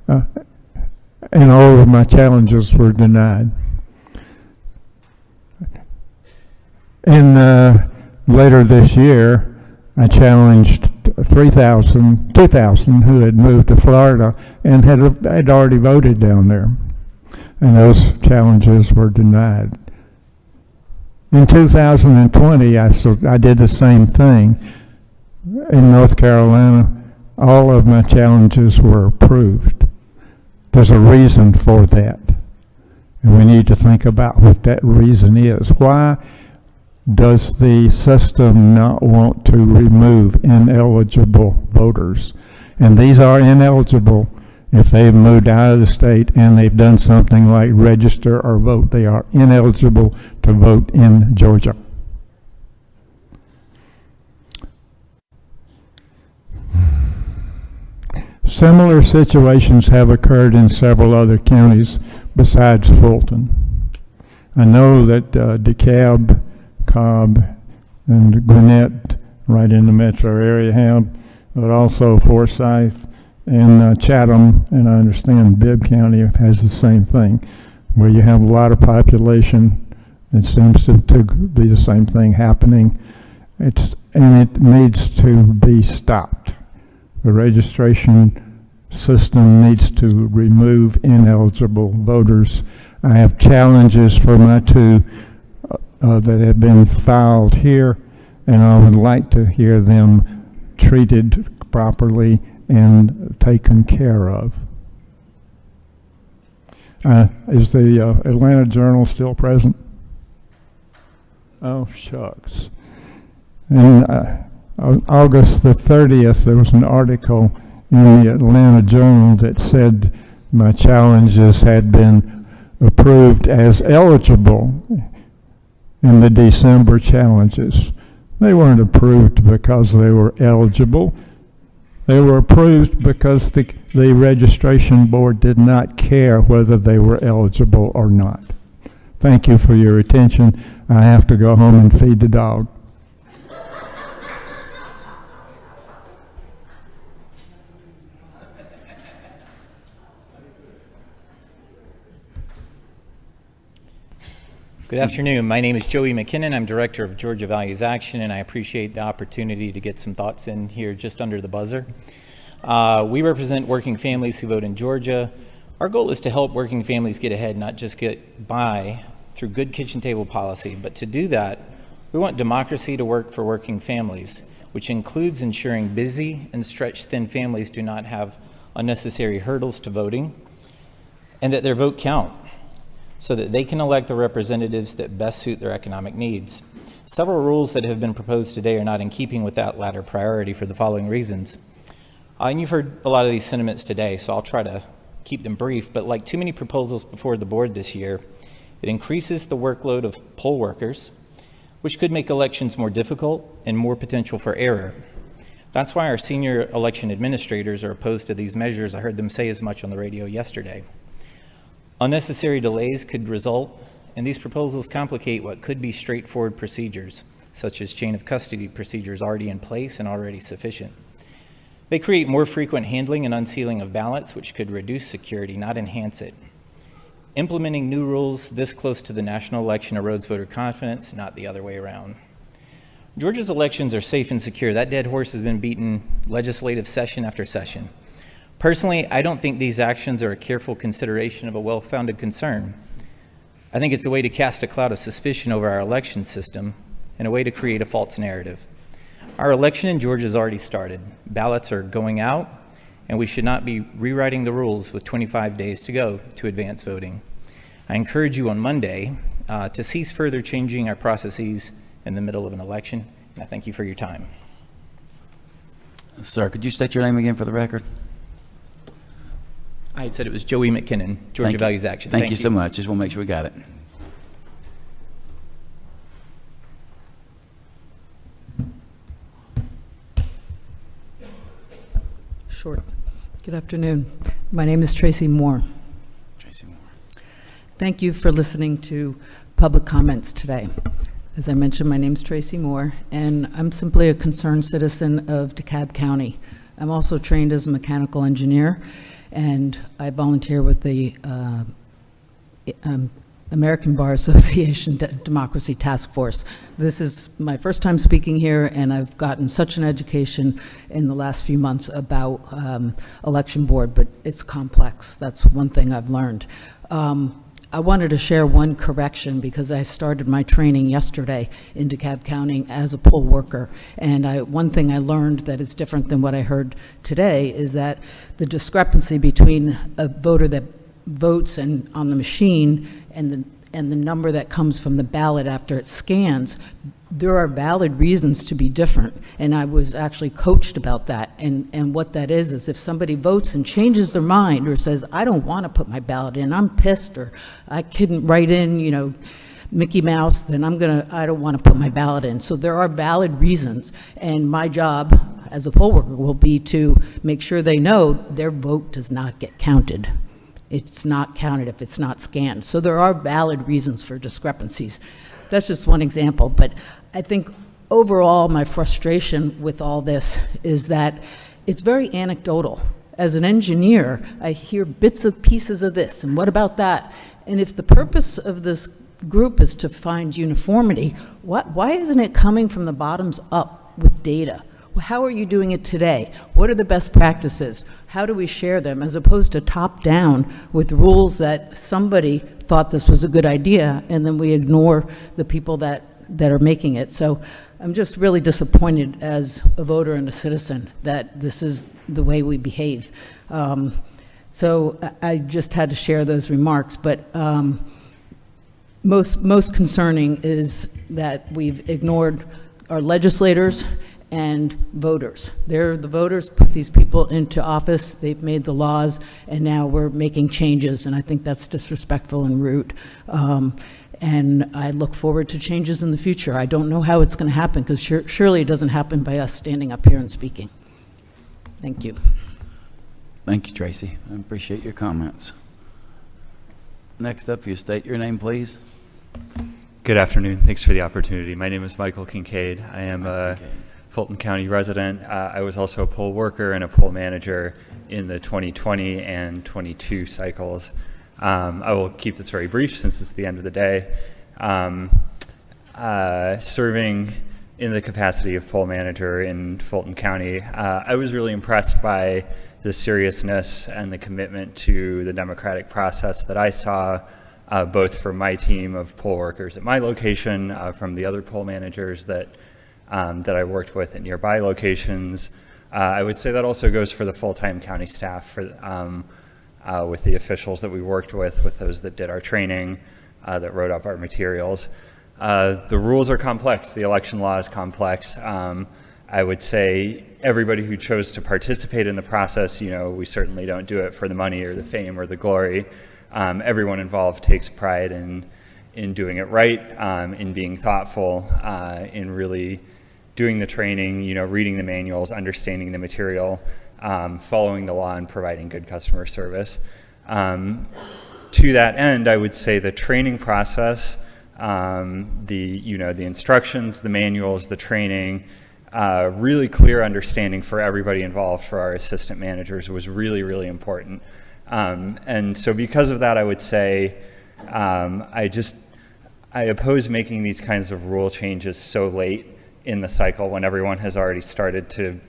and all of my challenges were denied. And later this year, I challenged 2,000 who had moved to Florida and had already voted down there, and those challenges were denied. In 2020, I did the same thing. In North Carolina, all of my challenges were approved. There's a reason for that, and we need to think about what that reason is. Why does the system not want to remove ineligible voters? And these are ineligible if they've moved out of the state and they've done something like register or vote. They are ineligible to vote in Georgia. Similar situations have occurred in several other counties besides Fulton. I know that DeKalb, Cobb, and Gwinnett, right in the metro area, have, but also Forsyth and Chatham, and I understand Bibb County has the same thing, where you have a lot of population. It seems to be the same thing happening. And it needs to be stopped. The registration system needs to remove ineligible voters. I have challenges for my two that have been filed here, and I would like to hear them treated properly and taken care of. Is the Atlanta Journal still present? Oh, shucks. And on August the 30th, there was an article in the Atlanta Journal that said my challenges had been approved as eligible in the December challenges. They weren't approved because they were eligible. They were approved because the registration board did not care whether they were eligible or not. Thank you for your attention. I have to go home and feed the dog. Good afternoon. My name is Joey McKinnon. I'm Director of Georgia Values Action, and I appreciate the opportunity to get some thoughts in here just under the buzzer. We represent working families who vote in Georgia. Our goal is to help working families get ahead, not just get by through good kitchen table policy, but to do that, we want democracy to work for working families, which includes ensuring busy and stretched-thin families do not have unnecessary hurdles to voting, and that their vote count, so that they can elect the representatives that best suit their economic needs. Several rules that have been proposed today are not in keeping with that latter priority for the following reasons. And you've heard a lot of these sentiments today, so I'll try to keep them brief, but like too many proposals before the board this year, it increases the workload of poll workers, which could make elections more difficult and more potential for error. That's why our senior election administrators are opposed to these measures. I heard them say as much on the radio yesterday. Unnecessary delays could result, and these proposals complicate what could be straightforward procedures, such as chain of custody procedures already in place and already sufficient. They create more frequent handling and unsealing of ballots, which could reduce security, not enhance it. Implementing new rules this close to the national election erodes voter confidence, not the other way around. Georgia's elections are safe and secure. That dead horse has been beaten legislative session after session. Personally, I don't think these actions are a careful consideration of a well-founded concern. I think it's a way to cast a cloud of suspicion over our election system and a way to create a false narrative. Our election in Georgia has already started. Ballots are going out, and we should not be rewriting the rules with 25 days to go to advance voting. I encourage you on Monday to cease further changing our processes in the middle of an election, and I thank you for your time. Sir, could you state your name again for the record? I had said it was Joey McKinnon, Georgia Thank you. Values Action. Thank you so much. Just want to make sure we got it. Short. Good afternoon. My name is Tracy Moore. Tracy Moore. Thank you for listening to public comments today. As I mentioned, my name is Tracy Moore, and I'm simply a concerned citizen of DeKalb County. I'm also trained as a mechanical engineer, and I volunteer with the American Bar Association Democracy Task Force. This is my first time speaking here, and I've gotten such an education in the last few months about election board, but it's complex. That's one thing I've learned. I wanted to share one correction because I started my training yesterday in DeKalb County as a poll worker. And one thing I learned that is different than what I heard today is that the discrepancy between a voter that votes on the machine and the number that comes from the ballot after it scans, there are valid reasons to be different. And I was actually coached about that. And what that is if somebody votes and changes their mind or says, I don't want to put my ballot in, I'm pissed, or I couldn't write in, Mickey Mouse, then I don't want to put my ballot in. So there are valid reasons. And my job as a poll worker will be to make sure they know their vote does not get counted. It's not counted if it's not scanned. So there are valid reasons for discrepancies. That's just one example, but I think overall my frustration with all this is that it's very anecdotal. As an engineer, I hear bits of pieces of this, and what about that? And if the purpose of this group is to find uniformity, why isn't it coming from the bottoms up with data? How are you doing it today? What are the best practices? How do we share them as opposed to top down with rules that somebody thought this was a good idea and then we ignore the people that are making it? So I'm just really disappointed as a voter and a citizen that this is the way we behave. So I just had to share those remarks, but most concerning is that we've ignored our legislators and voters. The voters put these people into office, they've made the laws, and now we're making changes, and I think that's disrespectful and rude. And I look forward to changes in the future. I don't know how it's going to happen, because surely it doesn't happen by us standing up here and speaking. Thank you. Thank you, Tracy. I appreciate your comments. Next up, you state your name, please. Good afternoon. Thanks for the opportunity. My name is Michael Kincaid. I am a Fulton County resident. I was also a poll worker and a poll manager in the 2020 and 22 cycles. I will keep this very brief since it's the end of the day. Serving in the capacity of poll manager in Fulton County, I was really impressed by the seriousness and the commitment to the democratic process that I saw both from my team of poll workers at my location, from the other poll managers that I worked with at nearby locations. I would say that also goes for the full-time county staff, with the officials that we worked with those that did our training, that wrote up our materials. The rules are complex. The election law is complex. I would say everybody who chose to participate in the process, we certainly don't do it for the money or the fame or the glory. Everyone involved takes pride in doing it right, in being thoughtful, in really doing the training, reading the manuals, understanding the material, following the law, and providing good customer service. to that end, I would say the training process, the instructions, the manuals, the training, really clear understanding for everybody involved, for our assistant managers, was really, really important. And so because of that, I would say I oppose making these kinds of rule changes so late in the cycle when everyone has already started to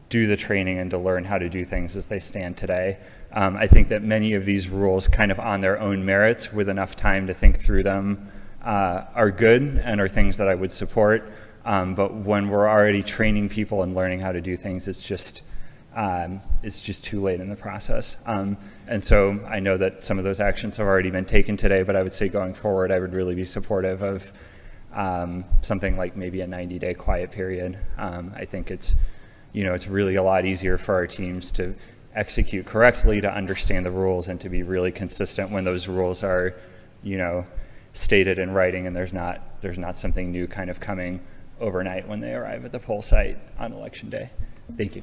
do the training and to learn how to do things as they stand today. I think that many of these rules, kind of on their own merits, with enough time to think through them, are good and are things that I would support. But when we're already training people and learning how to do things, it's just too late in the process. And so I know that some of those actions have already been taken today, but I would say going forward, I would really be supportive of something like maybe a 90-day quiet period. I think it's really a lot easier for our teams to execute correctly, to understand the rules, and to be really consistent when those rules are, stated in writing, and there's not something new kind of coming overnight when they arrive at the poll site on election day. Thank you.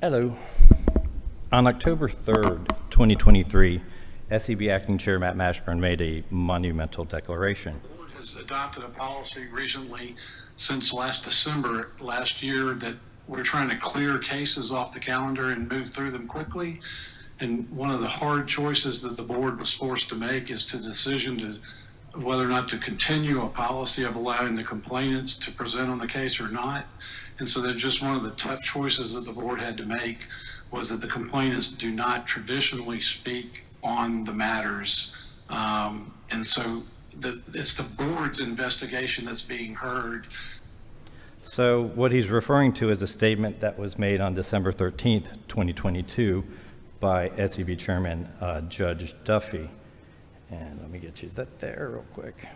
Hello. On October 3rd, 2023, SEB Acting Chair Matt Mashburn made a monumental declaration. The board has adopted a policy recently, since last December last year, that we're trying to clear cases off the calendar and move through them quickly. And one of the hard choices that the board was forced to make is the decision of whether or not to continue a policy of allowing the complainants to present on the case or not. And so that's just one of the tough choices that the board had to make, was that the complainants do not traditionally speak on the matters. And so it's the board's investigation that's being heard. So what he's referring to is a statement that was made on December 13th, 2022 by SEB Chairman Judge Duffy. And let me get you that there real quick.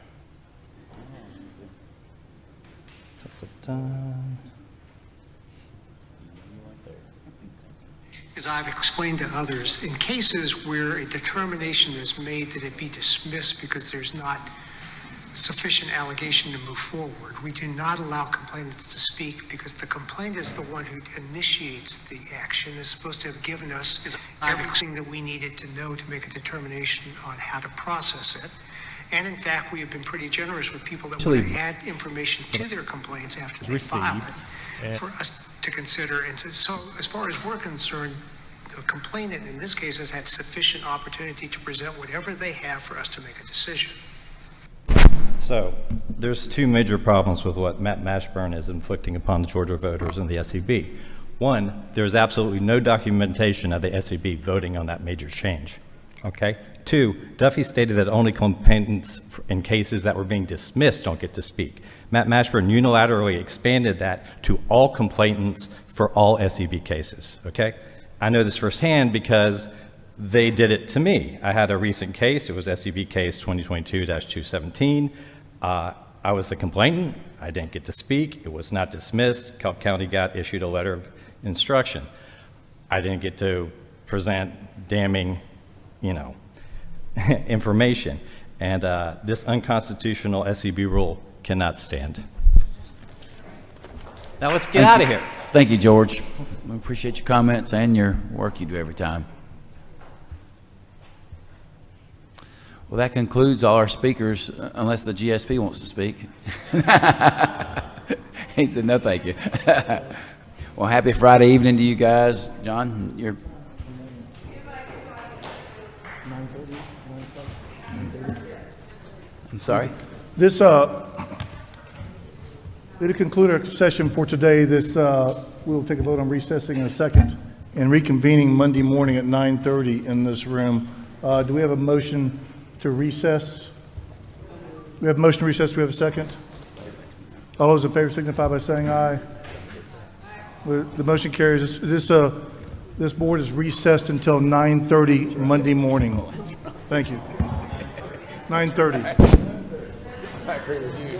As I've explained to others, in cases where a determination is made that it be dismissed because there's not sufficient allegation to move forward, we do not allow complainants to speak, because the complainant is the one who initiates the action, is supposed to have given us everything that we needed to know to make a determination on how to process it. And in fact, we have been pretty generous with people that want to add information to their complaints after they file it for us to consider. And so as far as we're concerned, the complainant in this case has had sufficient opportunity to present whatever they have for us to make a decision. So there's two major problems with what Matt Mashburn is inflicting upon the Georgia voters and the SEB. One, there's absolutely no documentation of the SEB voting on that major change. Okay? Two, Duffy stated that only complainants in cases that were being dismissed don't get to speak. Matt Mashburn unilaterally expanded that to all complainants for all SEB cases. Okay? I know this firsthand because they did it to me. I had a recent case. It was SEB case 2022-217. I was the complainant. I didn't get to speak. It was not dismissed. Cobb County got issued a letter of instruction. I didn't get to present damning, information. And this unconstitutional SEB rule cannot stand. Now let's get out of here. Thank you, George. We appreciate your comments and your work you do every time. Well, that concludes all our speakers, unless the GSP wants to speak. He said, no, thank you. Well, happy Friday evening to you guys. John, you're... I'm sorry? This, it'll conclude our session for today. We'll take a vote on recessing in a second and reconvening Monday morning at 9:30 in this room. Do we have a motion to recess? We have a motion to recess. Do we have a second? All those in favor signify by saying aye. The motion carries. This board is recessed until 9:30 Monday morning. Thank you. 9:30. I agree with you.